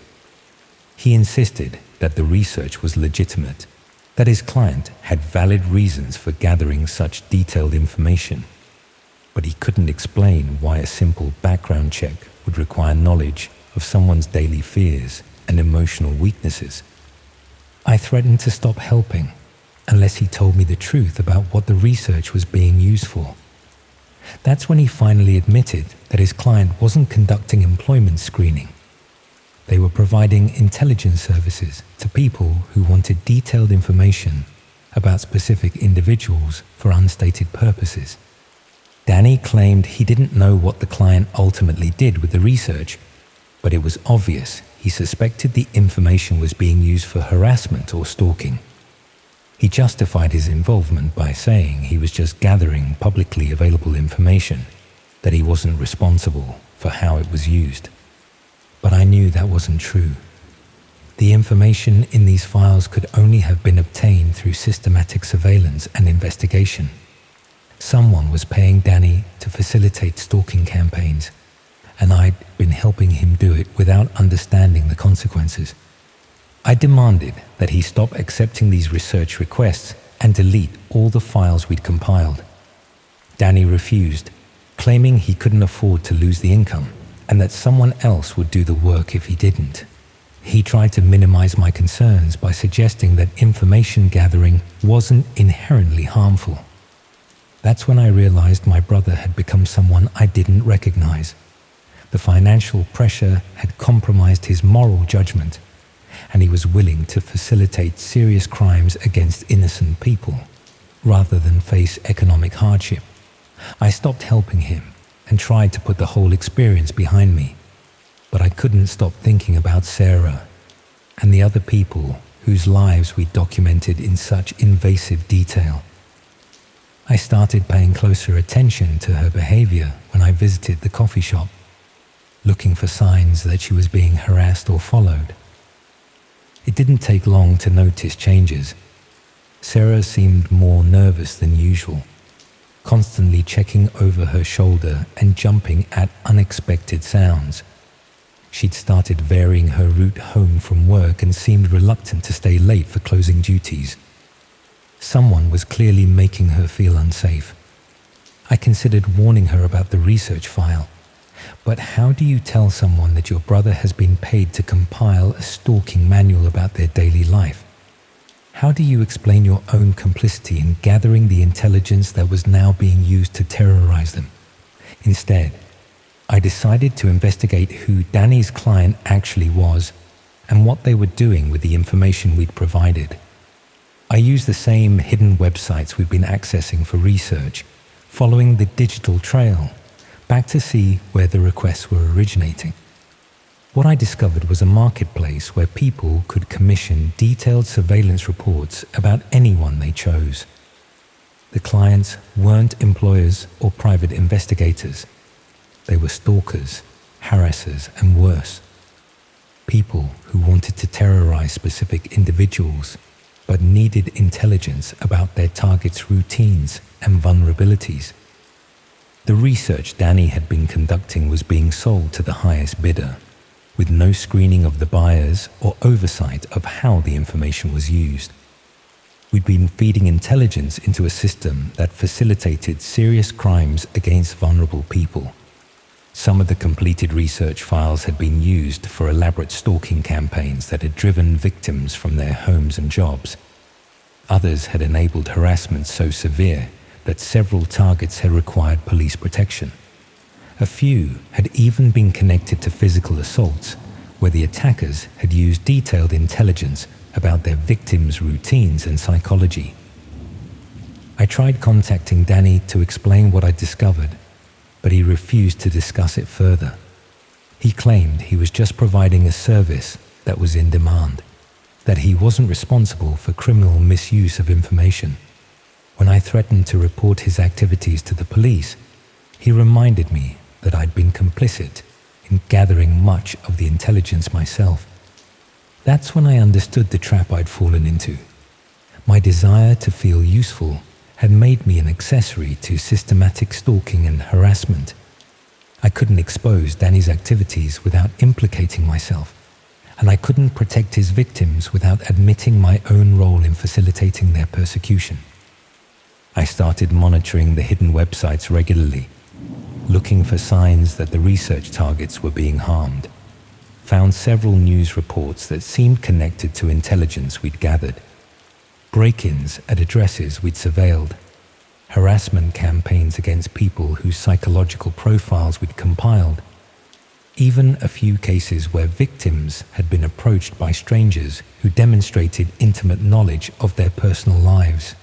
He insisted that the research was legitimate, that his client had valid reasons for gathering such detailed information, but he couldn't explain why a simple background check would require knowledge of someone's daily fears and emotional weaknesses. I threatened to stop helping unless he told me the truth about what the research was being used for. That's when he finally admitted that his client wasn't conducting employment screening. They were providing intelligence services to people who wanted detailed information about specific individuals for unstated purposes. Danny claimed he didn't know what the client ultimately did with the research, but it was obvious he suspected the information was being used for harassment or stalking. He justified his involvement by saying he was just gathering publicly available information, that he wasn't responsible for how it was used. But I knew that wasn't true. The information in these files could only have been obtained through systematic surveillance and investigation. Someone was paying Danny to facilitate stalking campaigns, and I'd been helping him do it without understanding the consequences. I demanded that he stop accepting these research requests and delete all the files we'd compiled. Danny refused, claiming he couldn't afford to lose the income and that someone else would do the work if he didn't. He tried to minimize my concerns by suggesting that information gathering wasn't inherently harmful. That's when I realized my brother had become someone I didn't recognize. The financial pressure had compromised his moral judgment, and he was willing to facilitate serious crimes against innocent people, rather than face economic hardship. I stopped helping him and tried to put the whole experience behind me, but I couldn't stop thinking about Sarah and the other people whose lives we documented in such invasive detail. I started paying closer attention to her behavior when I visited the coffee shop, looking for signs that she was being harassed or followed. It didn't take long to notice changes. Sarah seemed more nervous than usual, constantly checking over her shoulder and jumping at unexpected sounds. She'd started varying her route home from work and seemed reluctant to stay late for closing duties. Someone was clearly making her feel unsafe. I considered warning her about the research file. But how do you tell someone that your brother has been paid to compile a stalking manual about their daily life? How do you explain your own complicity in gathering the intelligence that was now being used to terrorize them? Instead, I decided to investigate who Danny's client actually was and what they were doing with the information we'd provided. I used the same hidden websites we'd been accessing for research, following the digital trail back to see where the requests were originating. What I discovered was a marketplace where people could commission detailed surveillance reports about anyone they chose. The clients weren't employers or private investigators. They were stalkers, harassers, and worse. People who wanted to terrorize specific individuals but needed intelligence about their targets' routines and vulnerabilities. The research Danny had been conducting was being sold to the highest bidder, with no screening of the buyers or oversight of how the information was used. We'd been feeding intelligence into a system that facilitated serious crimes against vulnerable people. Some of the completed research files had been used for elaborate stalking campaigns that had driven victims from their homes and jobs. Others had enabled harassment so severe that several targets had required police protection. A few had even been connected to physical assaults, where the attackers had used detailed intelligence about their victims' routines and psychology. I tried contacting Danny to explain what I'd discovered, but he refused to discuss it further. He claimed he was just providing a service that was in demand, that he wasn't responsible for criminal misuse of information. When I threatened to report his activities to the police, he reminded me that I'd been complicit in gathering much of the intelligence myself. That's when I understood the trap I'd fallen into. My desire to feel useful had made me an accessory to systematic stalking and harassment. I couldn't expose Danny's activities without implicating myself, and I couldn't protect his victims without admitting my own role in facilitating their persecution. I started monitoring the hidden websites regularly, looking for signs that the research targets were being harmed. Found several news reports that seemed connected to intelligence we'd gathered. Break-ins at addresses we'd surveilled. Harassment campaigns against people whose psychological profiles we'd compiled. Even a few cases where victims had been approached by strangers who demonstrated intimate knowledge of their personal lives.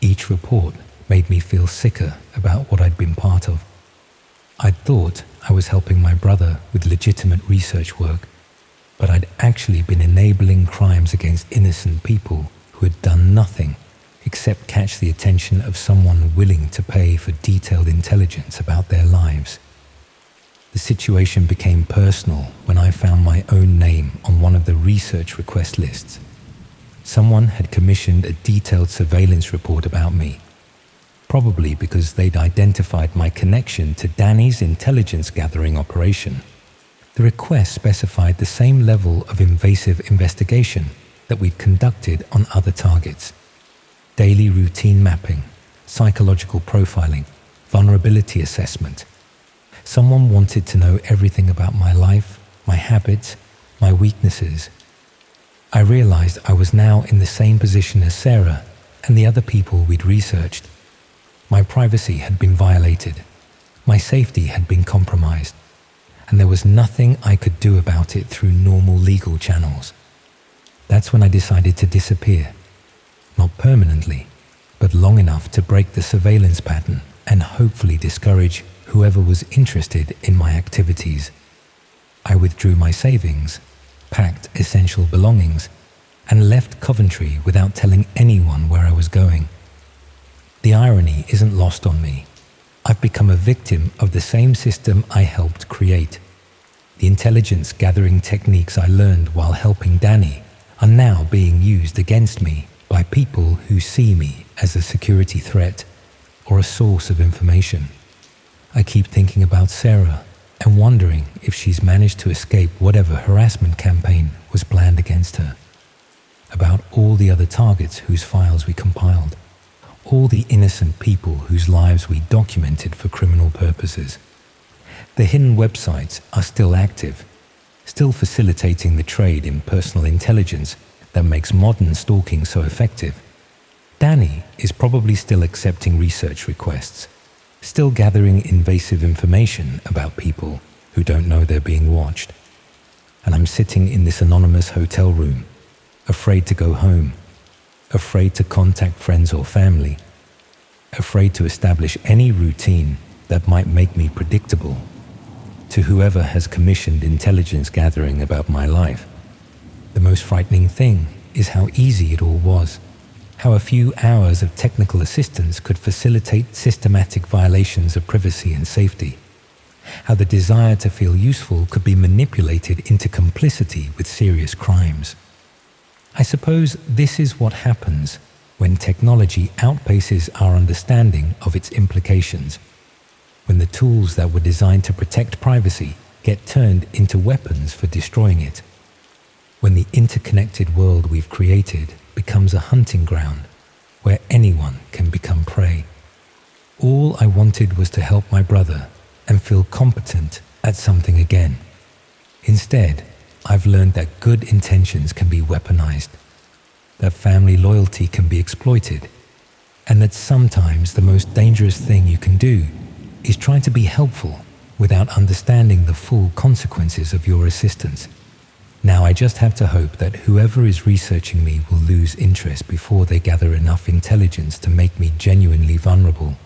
Each report made me feel sicker about what I'd been part of. I'd thought I was helping my brother with legitimate research work, but I'd actually been enabling crimes against innocent people who had done nothing except catch the attention of someone willing to pay for detailed intelligence about their lives. The situation became personal when I found my own name on one of the research request lists. Someone had commissioned a detailed surveillance report about me, probably because they'd identified my connection to Danny's intelligence gathering operation. The request specified the same level of invasive investigation that we'd conducted on other targets. Daily routine mapping, psychological profiling, vulnerability assessment. Someone wanted to know everything about my life, my habits, my weaknesses. I realized I was now in the same position as Sarah and the other people we'd researched. My privacy had been violated. My safety had been compromised. And there was nothing I could do about it through normal legal channels. That's when I decided to disappear. Not permanently, but long enough to break the surveillance pattern and hopefully discourage whoever was interested in my activities. I withdrew my savings, packed essential belongings, and left Coventry without telling anyone where I was going. The irony isn't lost on me. I've become a victim of the same system I helped create. The intelligence gathering techniques I learned while helping Danny are now being used against me by people who see me as a security threat or a source of information. I keep thinking about Sarah and wondering if she's managed to escape whatever harassment campaign was planned against her. About all the other targets whose files we compiled. All the innocent people whose lives we documented for criminal purposes. The hidden websites are still active, still facilitating the trade in personal intelligence that makes modern stalking so effective. Danny is probably still accepting research requests, still gathering invasive information about people who don't know they're being watched. And I'm sitting in this anonymous hotel room, afraid to go home, afraid to contact friends or family, afraid to establish any routine that might make me predictable to whoever has commissioned intelligence gathering about my life. The most frightening thing is how easy it all was, how a few hours of technical assistance could facilitate systematic violations of privacy and safety, how the desire to feel useful could be manipulated into complicity with serious crimes. I suppose this is what happens when technology outpaces our understanding of its implications, when the tools that were designed to protect privacy get turned into weapons for destroying it, when the interconnected world we've created becomes a hunting ground where anyone can become prey. All I wanted was to help my brother and feel competent at something again. Instead, I've learned that good intentions can be weaponized, that family loyalty can be exploited, and that sometimes the most dangerous thing you can do is try to be helpful without understanding the full consequences of your assistance. Now I just have to hope that whoever is researching me will lose interest before they gather enough intelligence to make me genuinely vulnerable.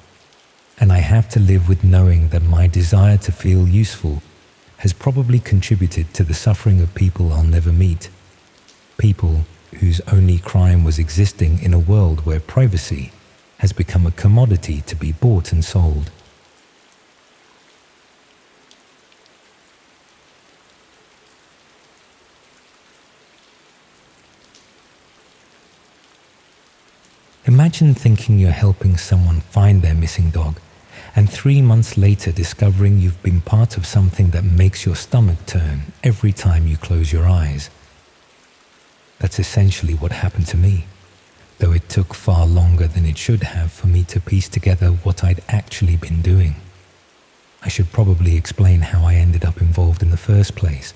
And I have to live with knowing that my desire to feel useful has probably contributed to the suffering of people I'll never meet. People whose only crime was existing in a world where privacy has become a commodity to be bought and sold. Imagine thinking you're helping someone find their missing dog, and 3 months later discovering you've been part of something that makes your stomach turn every time you close your eyes. That's essentially what happened to me, though it took far longer than it should have for me to piece together what I'd actually been doing. I should probably explain how I ended up involved in the first place,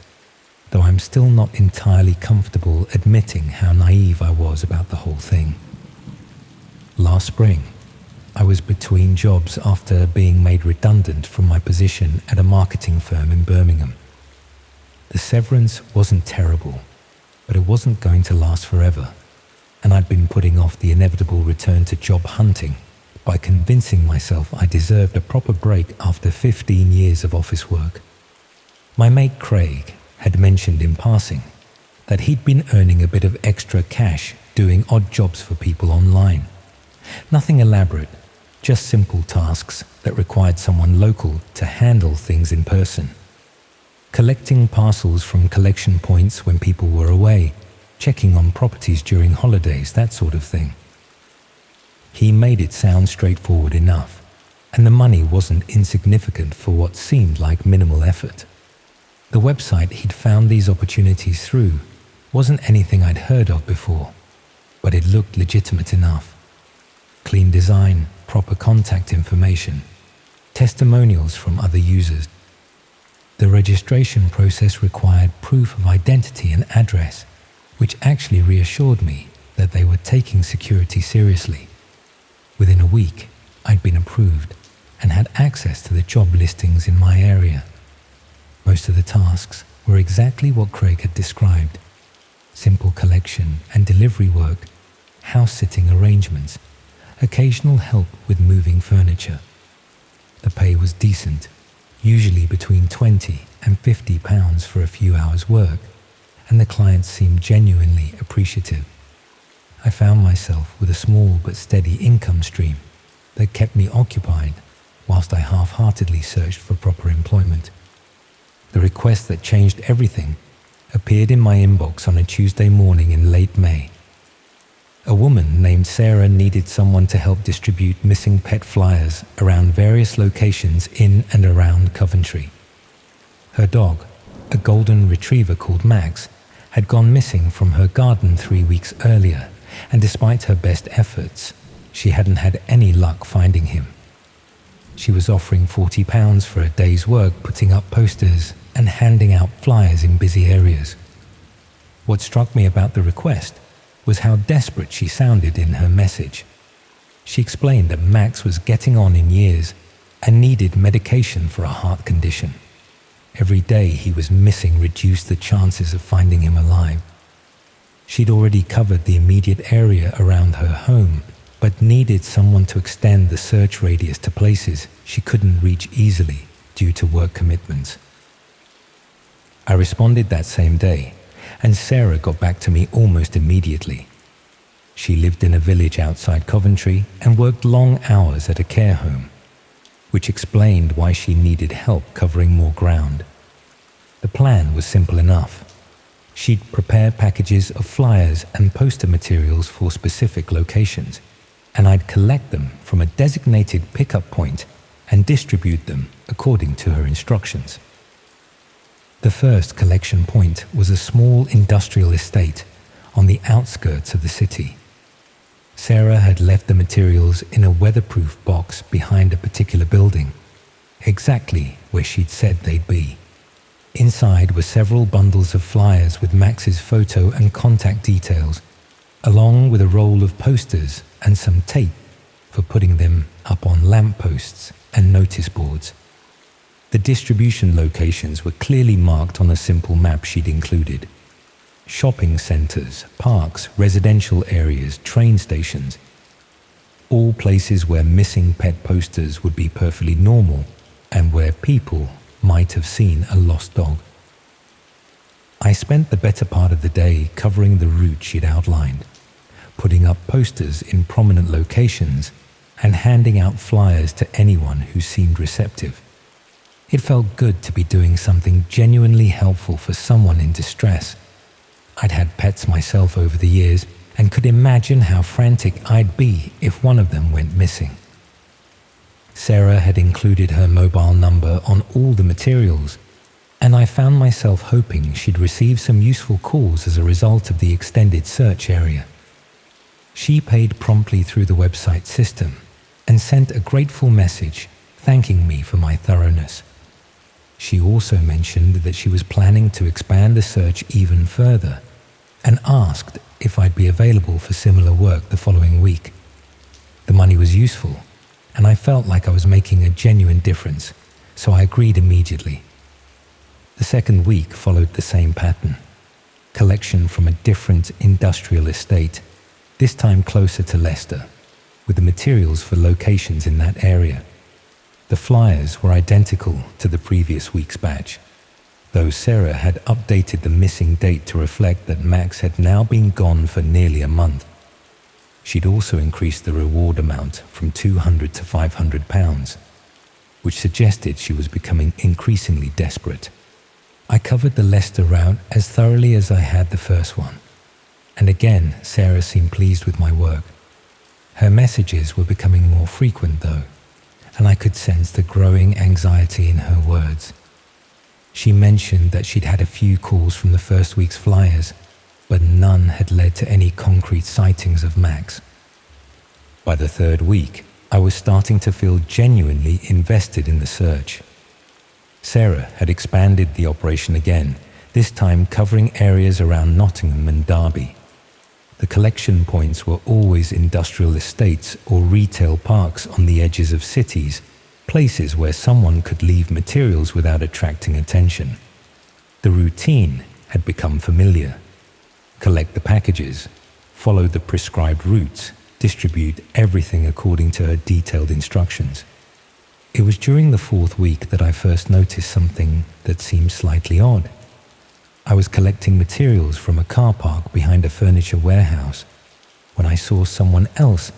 though I'm still not entirely comfortable admitting how naive I was about the whole thing. Last spring, I was between jobs after being made redundant from my position at a marketing firm in Birmingham. The severance wasn't terrible, but it wasn't going to last forever, and I'd been putting off the inevitable return to job hunting by convincing myself I deserved a proper break after 15 years of office work. My mate Craig had mentioned in passing that he'd been earning a bit of extra cash doing odd jobs for people online. Nothing elaborate, just simple tasks that required someone local to handle things in person. Collecting parcels from collection points when people were away, checking on properties during holidays, that sort of thing. He made it sound straightforward enough, and the money wasn't insignificant for what seemed like minimal effort. The website he'd found these opportunities through wasn't anything I'd heard of before, but it looked legitimate enough. Clean design, proper contact information, testimonials from other users. The registration process required proof of identity and address, which actually reassured me that they were taking security seriously. Within a week, I'd been approved and had access to the job listings in my area. Most of the tasks were exactly what Craig had described: simple collection and delivery work, house-sitting arrangements, occasional help with moving furniture. The pay was decent, usually between £20 and £50 for a few hours' work, and the clients seemed genuinely appreciative. I found myself with a small but steady income stream that kept me occupied whilst I half-heartedly searched for proper employment. The request that changed everything appeared in my inbox on a Tuesday morning in late May. A woman named Sarah needed someone to help distribute missing pet flyers around various locations in and around Coventry. Her dog, a golden retriever called Max, had gone missing from her garden 3 weeks earlier, and despite her best efforts, she hadn't had any luck finding him. She was offering £40 for a day's work putting up posters and handing out flyers in busy areas. What struck me about the request was how desperate she sounded in her message. She explained that Max was getting on in years and needed medication for a heart condition. Every day he was missing reduced the chances of finding him alive. She'd already covered the immediate area around her home, but needed someone to extend the search radius to places she couldn't reach easily due to work commitments. I responded that same day, and Sarah got back to me almost immediately. She lived in a village outside Coventry and worked long hours at a care home, which explained why she needed help covering more ground. The plan was simple enough. She'd prepare packages of flyers and poster materials for specific locations, and I'd collect them from a designated pickup point and distribute them according to her instructions. The first collection point was a small industrial estate on the outskirts of the city. Sarah had left the materials in a weatherproof box behind a particular building, exactly where she'd said they'd be. Inside were several bundles of flyers with Max's photo and contact details, along with a roll of posters and some tape for putting them up on lampposts and notice boards. The distribution locations were clearly marked on a simple map she'd included. Shopping centres, parks, residential areas, train stations. All places where missing pet posters would be perfectly normal and where people might have seen a lost dog. I spent the better part of the day covering the route she'd outlined, putting up posters in prominent locations and handing out flyers to anyone who seemed receptive. It felt good to be doing something genuinely helpful for someone in distress. I'd had pets myself over the years and could imagine how frantic I'd be if one of them went missing. Sarah had included her mobile number on all the materials, and I found myself hoping she'd receive some useful calls as a result of the extended search area. She paid promptly through the website system and sent a grateful message thanking me for my thoroughness. She also mentioned that she was planning to expand the search even further and asked if I'd be available for similar work the following week. The money was useful, and I felt like I was making a genuine difference, so I agreed immediately. The second week followed the same pattern. Collection from a different industrial estate, this time closer to Leicester, with the materials for locations in that area. The flyers were identical to the previous week's batch, though Sarah had updated the missing date to reflect that Max had now been gone for nearly a month. She'd also increased the reward amount from £200 to £500, which suggested she was becoming increasingly desperate. I covered the Leicester route as thoroughly as I had the first one, and again Sarah seemed pleased with my work. Her messages were becoming more frequent though, and I could sense the growing anxiety in her words. She mentioned that she'd had a few calls from the first week's flyers, but none had led to any concrete sightings of Max. By the third week, I was starting to feel genuinely invested in the search. Sarah had expanded the operation again, this time covering areas around Nottingham and Derby. The collection points were always industrial estates or retail parks on the edges of cities, places where someone could leave materials without attracting attention. The routine had become familiar. Collect the packages, follow the prescribed routes, distribute everything according to her detailed instructions. It was during the fourth week that I first noticed something that seemed slightly odd. I was collecting materials from a car park behind a furniture warehouse when I saw someone else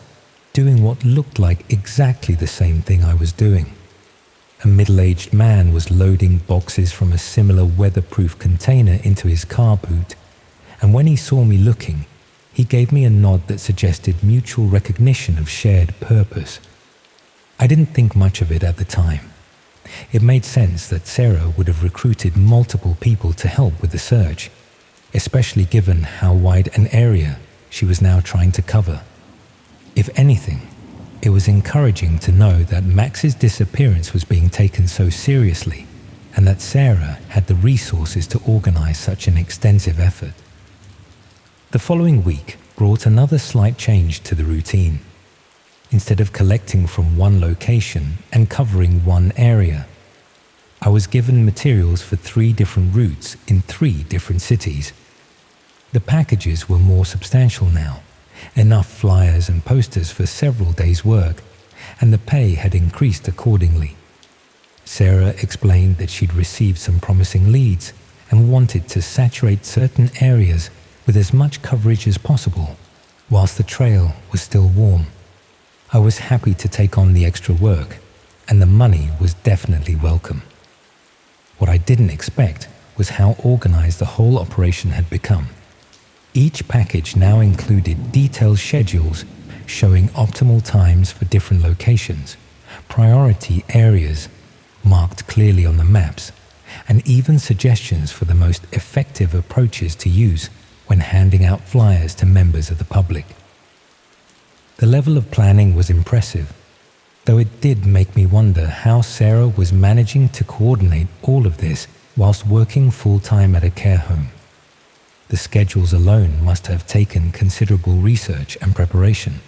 doing what looked like exactly the same thing I was doing. A middle-aged man was loading boxes from a similar weatherproof container into his car boot, and when he saw me looking, he gave me a nod that suggested mutual recognition of shared purpose. I didn't think much of it at the time. It made sense that Sarah would have recruited multiple people to help with the search, especially given how wide an area she was now trying to cover. If anything, it was encouraging to know that Max's disappearance was being taken so seriously and that Sarah had the resources to organize such an extensive effort. The following week brought another slight change to the routine. Instead of collecting from one location and covering one area, I was given materials for 3 different routes in 3 different cities. The packages were more substantial now, enough flyers and posters for several days' work, and the pay had increased accordingly. Sarah explained that she'd received some promising leads and wanted to saturate certain areas with as much coverage as possible, whilst the trail was still warm. I was happy to take on the extra work, and the money was definitely welcome. What I didn't expect was how organized the whole operation had become. Each package now included detailed schedules showing optimal times for different locations, priority areas marked clearly on the maps, and even suggestions for the most effective approaches to use when handing out flyers to members of the public. The level of planning was impressive, though it did make me wonder how Sarah was managing to coordinate all of this whilst working full-time at a care home. The schedules alone must have taken considerable research and preparation.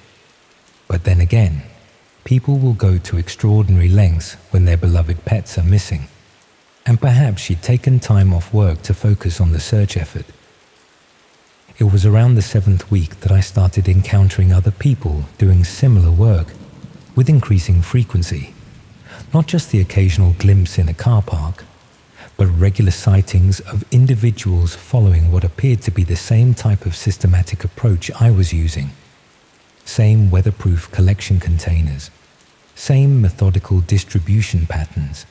But then again, people will go to extraordinary lengths when their beloved pets are missing, and perhaps she'd taken time off work to focus on the search effort. It was around the 7th week that I started encountering other people doing similar work with increasing frequency, not just the occasional glimpse in a car park, but regular sightings of individuals following what appeared to be the same type of systematic approach I was using. Same weatherproof collection containers, same methodical distribution patterns,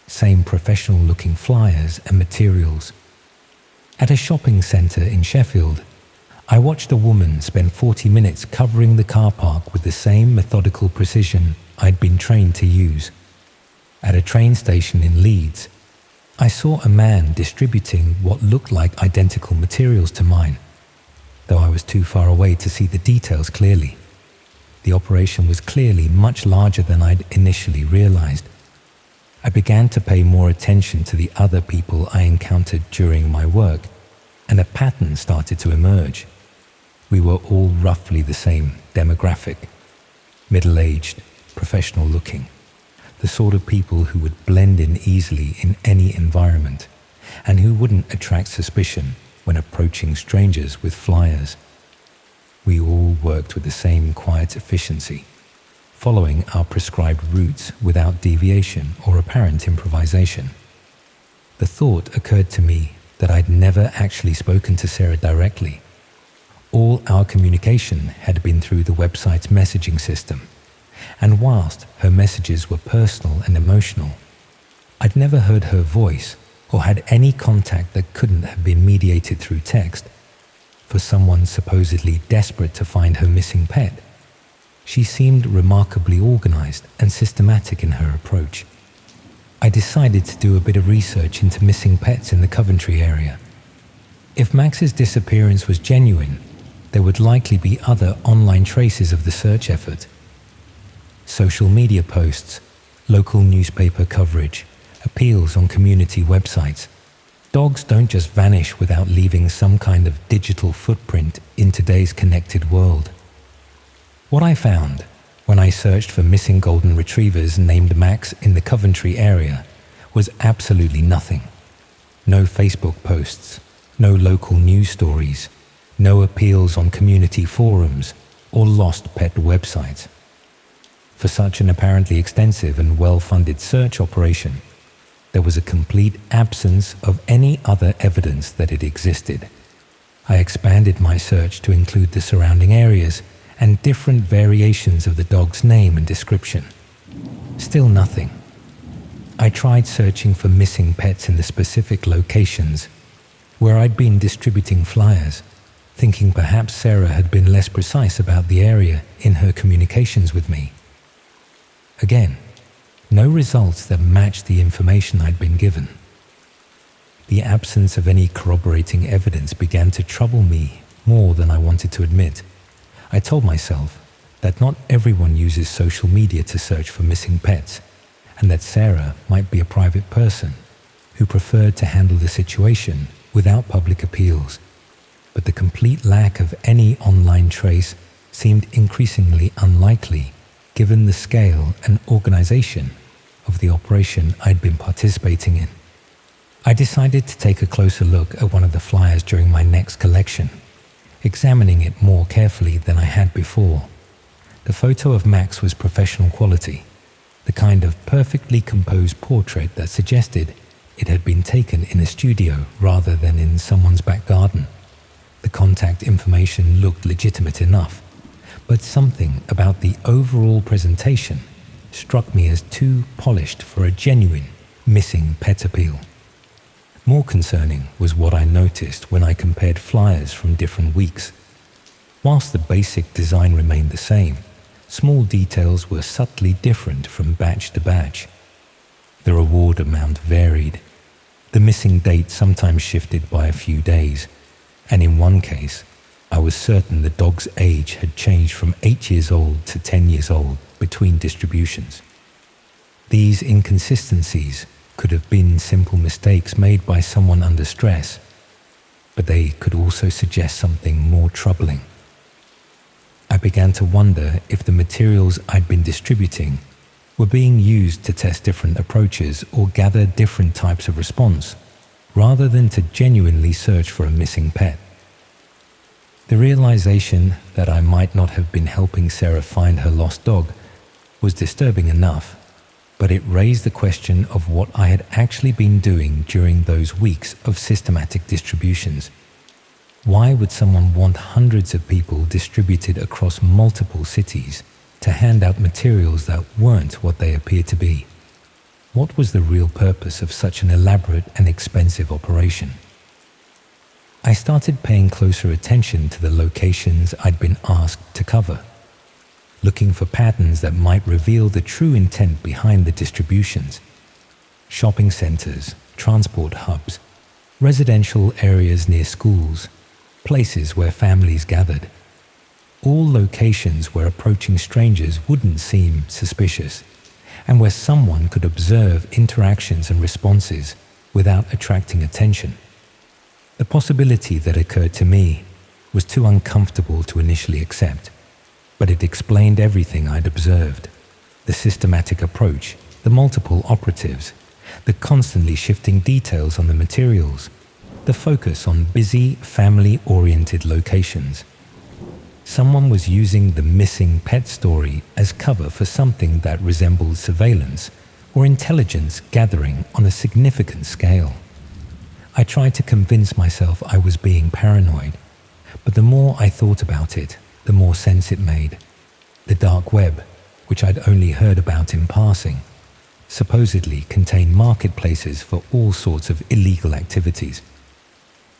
same professional-looking flyers and materials. At a shopping centre in Sheffield, I watched a woman spend 40 minutes covering the car park with the same methodical precision I'd been trained to use. At a train station in Leeds, I saw a man distributing what looked like identical materials to mine, though I was too far away to see the details clearly. The operation was clearly much larger than I'd initially realized. I began to pay more attention to the other people I encountered during my work, and a pattern started to emerge. We were all roughly the same demographic, middle-aged, professional-looking, the sort of people who would blend in easily in any environment, and who wouldn't attract suspicion when approaching strangers with flyers. We all worked with the same quiet efficiency, following our prescribed routes without deviation or apparent improvisation. The thought occurred to me that I'd never actually spoken to Sarah directly. All our communication had been through the website's messaging system, and whilst her messages were personal and emotional, I'd never heard her voice or had any contact that couldn't have been mediated through text. For someone supposedly desperate to find her missing pet, she seemed remarkably organized and systematic in her approach. I decided to do a bit of research into missing pets in the Coventry area. If Max's disappearance was genuine, there would likely be other online traces of the search effort. Social media posts, local newspaper coverage, appeals on community websites. Dogs don't just vanish without leaving some kind of digital footprint in today's connected world. What I found when I searched for missing golden retrievers named Max in the Coventry area was absolutely nothing. No Facebook posts, no local news stories, no appeals on community forums or lost pet websites. For such an apparently extensive and well-funded search operation, there was a complete absence of any other evidence that it existed. I expanded my search to include the surrounding areas and different variations of the dog's name and description. Still nothing. I tried searching for missing pets in the specific locations where I'd been distributing flyers, thinking perhaps Sarah had been less precise about the area in her communications with me. Again, no results that matched the information I'd been given. The absence of any corroborating evidence began to trouble me more than I wanted to admit. I told myself that not everyone uses social media to search for missing pets, and that Sarah might be a private person who preferred to handle the situation without public appeals. But the complete lack of any online trace seemed increasingly unlikely given the scale and organization of the operation I'd been participating in. I decided to take a closer look at one of the flyers during my next collection, examining it more carefully than I had before. The photo of Max was professional quality, the kind of perfectly composed portrait that suggested it had been taken in a studio rather than in someone's back garden. The contact information looked legitimate enough, but something about the overall presentation struck me as too polished for a genuine missing pet appeal. More concerning was what I noticed when I compared flyers from different weeks. Whilst the basic design remained the same, small details were subtly different from batch to batch. The reward amount varied. The missing date sometimes shifted by a few days, and in one case, I was certain the dog's age had changed from 8 years old to 10 years old between distributions. These inconsistencies could have been simple mistakes made by someone under stress, but they could also suggest something more troubling. I began to wonder if the materials I'd been distributing were being used to test different approaches or gather different types of response, rather than to genuinely search for a missing pet. The realization that I might not have been helping Sarah find her lost dog was disturbing enough, but it raised the question of what I had actually been doing during those weeks of systematic distributions. Why would someone want hundreds of people distributed across multiple cities to hand out materials that weren't what they appeared to be? What was the real purpose of such an elaborate and expensive operation? I started paying closer attention to the locations I'd been asked to cover, looking for patterns that might reveal the true intent behind the distributions. Shopping centers, transport hubs, residential areas near schools, places where families gathered. All locations where approaching strangers wouldn't seem suspicious, and where someone could observe interactions and responses without attracting attention. The possibility that occurred to me was too uncomfortable to initially accept, but it explained everything I'd observed: the systematic approach, the multiple operatives, the constantly shifting details on the materials, the focus on busy, family-oriented locations. Someone was using the missing pet story as cover for something that resembled surveillance or intelligence gathering on a significant scale. I tried to convince myself I was being paranoid, but the more I thought about it, the more sense it made. The dark web, which I'd only heard about in passing, supposedly contained marketplaces for all sorts of illegal activities.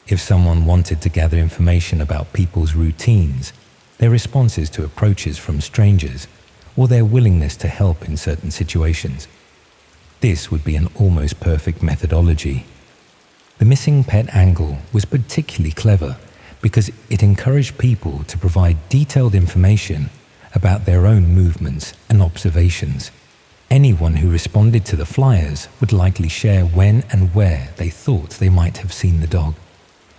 If someone wanted to gather information about people's routines, their responses to approaches from strangers, or their willingness to help in certain situations, this would be an almost perfect methodology. The missing pet angle was particularly clever because it encouraged people to provide detailed information about their own movements and observations. Anyone who responded to the flyers would likely share when and where they thought they might have seen the dog,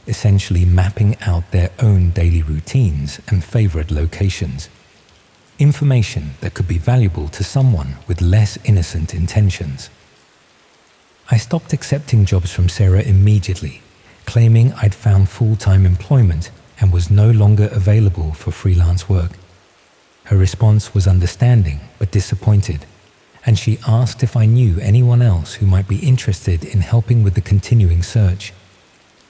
essentially mapping out their own daily routines and favorite locations. Information that could be valuable to someone with less innocent intentions. I stopped accepting jobs from Sarah immediately, claiming I'd found full-time employment and was no longer available for freelance work. Her response was understanding but disappointed, and she asked if I knew anyone else who might be interested in helping with the continuing search.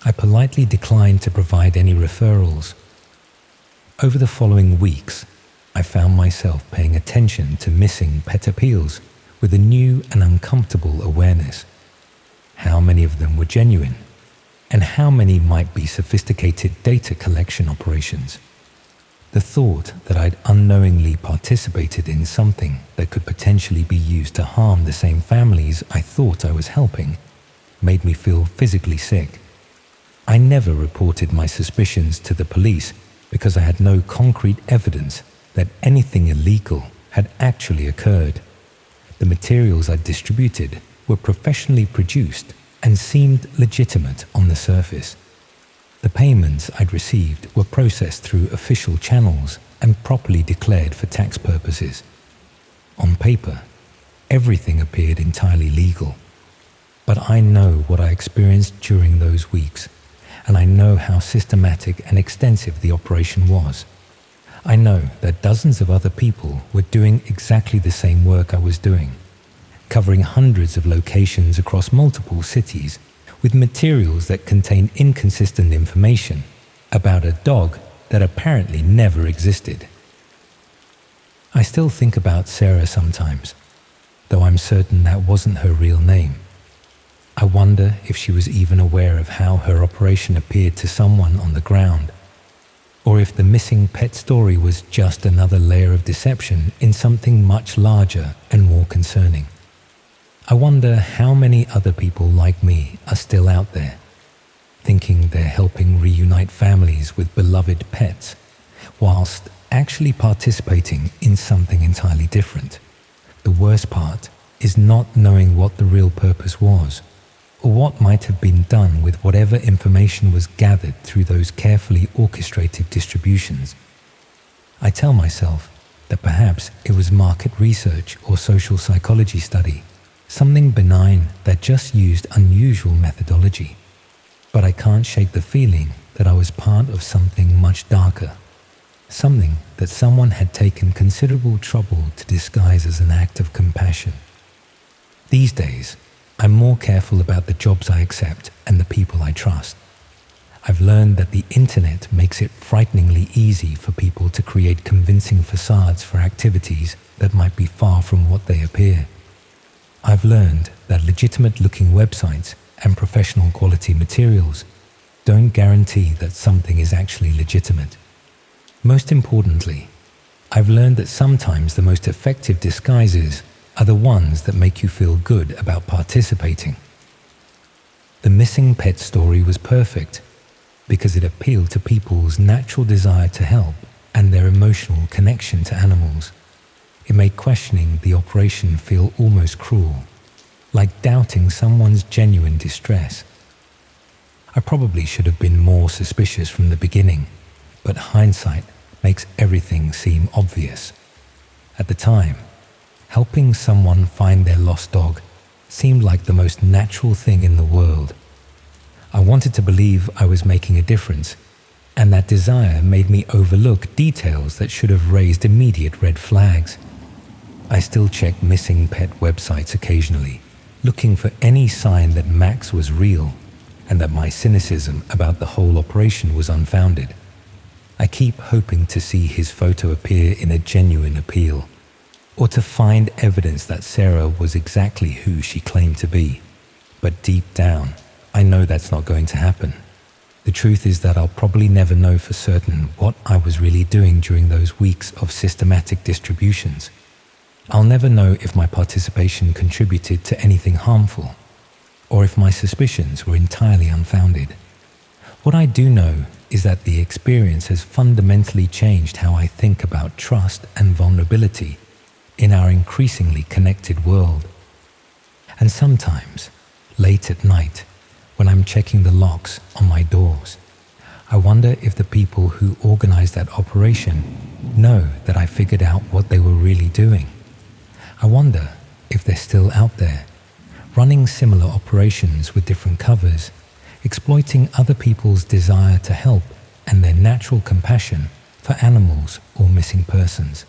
I politely declined to provide any referrals. Over the following weeks, I found myself paying attention to missing pet appeals with a new and uncomfortable awareness. How many of them were genuine, and how many might be sophisticated data collection operations? The thought that I'd unknowingly participated in something that could potentially be used to harm the same families I thought I was helping made me feel physically sick. I never reported my suspicions to the police because I had no concrete evidence that anything illegal had actually occurred. The materials I distributed were professionally produced and seemed legitimate on the surface. The payments I'd received were processed through official channels and properly declared for tax purposes. On paper, everything appeared entirely legal. But I know what I experienced during those weeks, and I know how systematic and extensive the operation was. I know that dozens of other people were doing exactly the same work I was doing, covering hundreds of locations across multiple cities with materials that contained inconsistent information about a dog that apparently never existed. I still think about Sarah sometimes, though I'm certain that wasn't her real name. I wonder if she was even aware of how her operation appeared to someone on the ground, or if the missing pet story was just another layer of deception in something much larger and more concerning. I wonder how many other people like me are still out there, thinking they're helping reunite families with beloved pets, whilst actually participating in something entirely different. The worst part is not knowing what the real purpose was, or what might have been done with whatever information was gathered through those carefully orchestrated distributions. I tell myself that perhaps it was market research or social psychology study, something benign that just used unusual methodology. But I can't shake the feeling that I was part of something much darker, something that someone had taken considerable trouble to disguise as an act of compassion. These days, I'm more careful about the jobs I accept and the people I trust. I've learned that the internet makes it frighteningly easy for people to create convincing facades for activities that might be far from what they appear. I've learned that legitimate-looking websites and professional quality materials don't guarantee that something is actually legitimate. Most importantly, I've learned that sometimes the most effective disguises are the ones that make you feel good about participating. The missing pet story was perfect because it appealed to people's natural desire to help and their emotional connection to animals. It made questioning the operation feel almost cruel, like doubting someone's genuine distress. I probably should have been more suspicious from the beginning, but hindsight makes everything seem obvious. At the time, helping someone find their lost dog seemed like the most natural thing in the world. I wanted to believe I was making a difference, and that desire made me overlook details that should have raised immediate red flags. I still check missing pet websites occasionally, looking for any sign that Max was real and that my cynicism about the whole operation was unfounded. I keep hoping to see his photo appear in a genuine appeal, or to find evidence that Sarah was exactly who she claimed to be. But deep down, I know that's not going to happen. The truth is that I'll probably never know for certain what I was really doing during those weeks of systematic distributions. I'll never know if my participation contributed to anything harmful, or if my suspicions were entirely unfounded. What I do know is that the experience has fundamentally changed how I think about trust and vulnerability in our increasingly connected world. And sometimes, late at night, when I'm checking the locks on my doors, I wonder if the people who organized that operation know that I figured out what they were really doing. I wonder if they're still out there, running similar operations with different covers, exploiting other people's desire to help and their natural compassion for animals or missing persons.